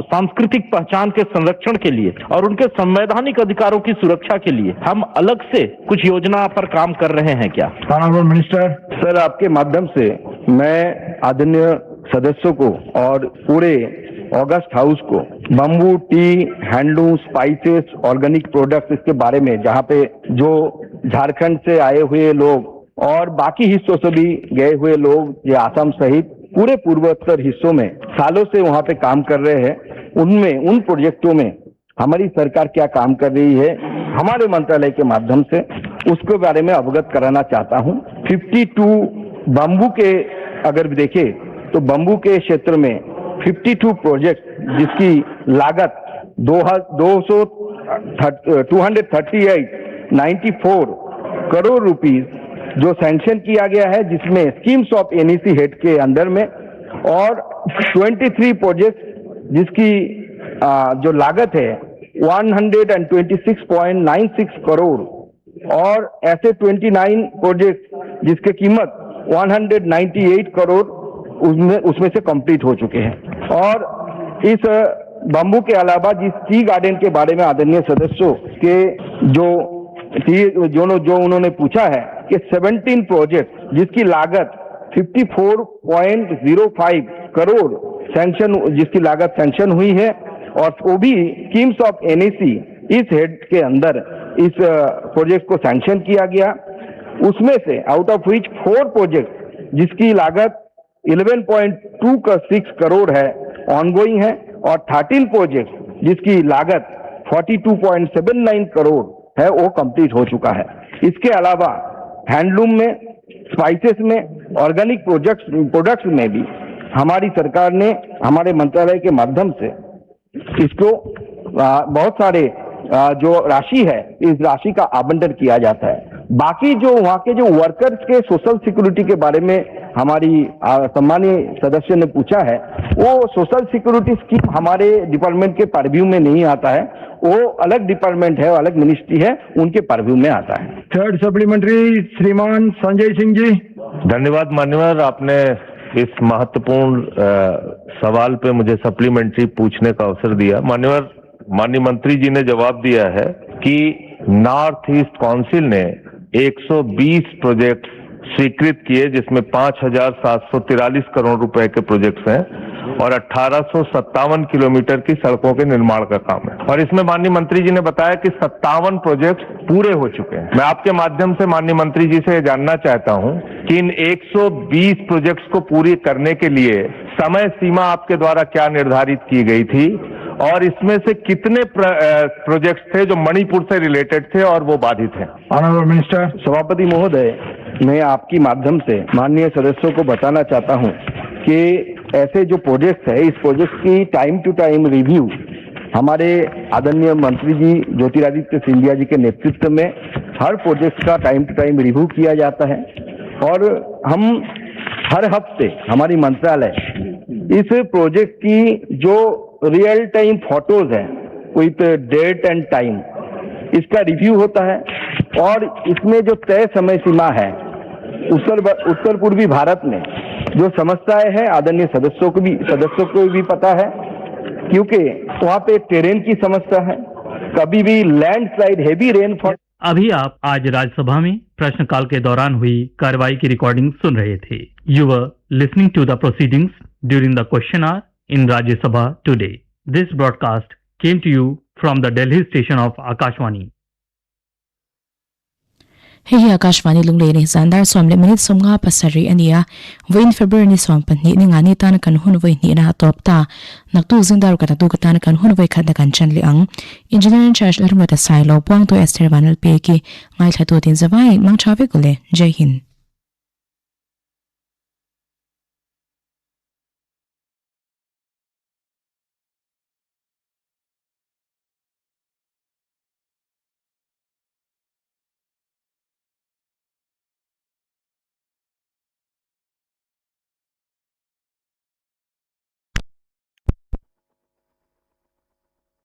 सांस्कृतिक पहचान के संरक्षण के लिए और उनके संवैधानिक अधिकारों की सुरक्षा के लिए हम अलग से कुछ योजना पर काम कर रहे हैं क्या? Honourable minister. सर, आपके माध्यम से मैं आदरणीय सदस्यों को और पूरे ऑगस्ट हाउस को bamboo, T, handloom, spices, organic products इसके बारे में, जहाँ पे जो झारखंड से आए हुए लोग और बाकी हिस्सों से भी गए हुए लोग, ये आसाम सहित पूरे पूर्वोत्तर हिस्सों में सालों से वहाँ पे काम कर रहे हैं, उनमें उन प्रोजेक्टों में हमारी सरकार क्या काम कर रही है हमारे मंत्रालय के माध्यम से, उसके बारे में अवगत कराना चाहता हूँ। 52 बम्बू के अगर देखें तो बम्बू के क्षेत्र में 52 प्रोजेक्ट जिसकी लागत 238.94 करोड़ रुपीस जो सैंक्शन किया गया है, जिसमें स्कीम्स ऑफ एनईसी हेड के अंदर में, और 23 प्रोजेक्ट जिसकी जो लागत है 126.96 करोड़ और ऐसे 29 प्रोजेक्ट जिसकी कीमत 198 करोड़ उसमें से कंप्लीट हो चुके हैं। और इस बम्बू के अलावा जिस टी गार्डन के बारे में आदरणीय सदस्यों के जो उन्होंने पूछा है कि 17 प्रोजेक्ट जिसकी लागत 54.05 करोड़ जिसकी लागत सैंक्शन हुई है, और वो भी स्कीम्स ऑफ एनएसी इस हेड के अंदर इस प्रोजेक्ट को सैंक्शन किया गया। उसमें से आउट ऑफ विच 4 प्रोजेक्ट जिसकी लागत 11.26 करोड़ है ऑनगोइंग है, और 13 प्रोजेक्ट जिसकी लागत 42.79 करोड़ है वो कंप्लीट हो चुका है। इसके अलावा हैंडलूम में, स्पाइसेस में, ऑर्गेनिक प्रोडक्ट्स में भी हमारी सरकार ने हमारे मंत्रालय के माध्यम से इसको बहुत सारे जो राशि है इस राशि का आवंटन किया जाता है। बाकी जो वहाँ के जो वर्कर्स के सोशल सिक्योरिटी के बारे में हमारी सम्मानीय सदस्य ने पूछा है, वो सोशल सिक्योरिटी स्कीम हमारे डिपार्टमेंट के परव्यू में नहीं आता है, वो अलग डिपार्टमेंट है, अलग मिनिस्ट्री है, उनके परव्यू में आता है। थर्ड सप्लीमेंट्री श्रीमान संजय सिंह जी। धन्यवाद मान्यवर, आपने इस महत्वपूर्ण सवाल पे मुझे सप्लीमेंट्री पूछने का अवसर दिया। माननीय मंत्री जी ने जवाब दिया है कि नॉर्थ ईस्ट काउंसिल ने 120 प्रोजेक्ट स्वीकृत किए, जिसमें 5,743 करोड़ रुपए के प्रोजेक्ट्स हैं और 1857 किलोमीटर की सड़कों के निर्माण का काम है। और इसमें माननीय मंत्री जी ने बताया कि 57 प्रोजेक्ट पूरे हो चुके हैं। मैं आपके माध्यम से माननीय मंत्री जी से जानना चाहता हूं कि इन 120 प्रोजेक्ट्स को पूरी करने के लिए समय सीमा आपके द्वारा क्या निर्धारित की गई थी, और इसमें से कितने प्रोजेक्ट्स थे जो मणिपुर से रिलेटेड थे और वो बाधित हैं? Honourable minister. सभापति महोदय, मैं आपकी माध्यम से माननीय सदस्यों को बताना चाहता हूं कि ऐसे जो प्रोजेक्ट्स है, इस प्रोजेक्ट की टाइम टू टाइम रिव्यू हमारे आदरणीय मंत्री जी ज्योतिरादित्य सिंधिया जी के नेतृत्व में हर प्रोजेक्ट का टाइम टू टाइम रिव्यू किया जाता है, और हम हर हफ्ते हमारी मंत्रालय इस प्रोजेक्ट की जो रियल टाइम फोटोज है विथ डेट एंड टाइम, इसका रिव्यू होता है। और इसमें जो तय समय सीमा है, उत्तर पूर्वी भारत में जो समस्याएं हैं आदरणीय सदस्यों को भी पता है, क्योंकि वहाँ पे टेरेन की समस्या है, कभी भी लैंडस्लाइड, हेवी रेनफॉल। अभी आप आज राज्यसभा में प्रश्नकाल के दौरान हुई कार्रवाई की रिकॉर्डिंग सुन रहे थे। You were listening to the proceedings during the question hour in Rajya Sabha today. This broadcast came to you from the Delhi station of Akashvani. Hei Akashvani lunglei ni zandar somle minute somnga pasari ania voin February ni som panni ni ngani tan kan hun voi ni na topta naktu zindar ka tu tan kan hun voi khad kan chan li ang engineer in charge lerma ta sai lo pang to Esther Vanal pe ki ngai thatu tin zawai mang chawe kule Jai Hind.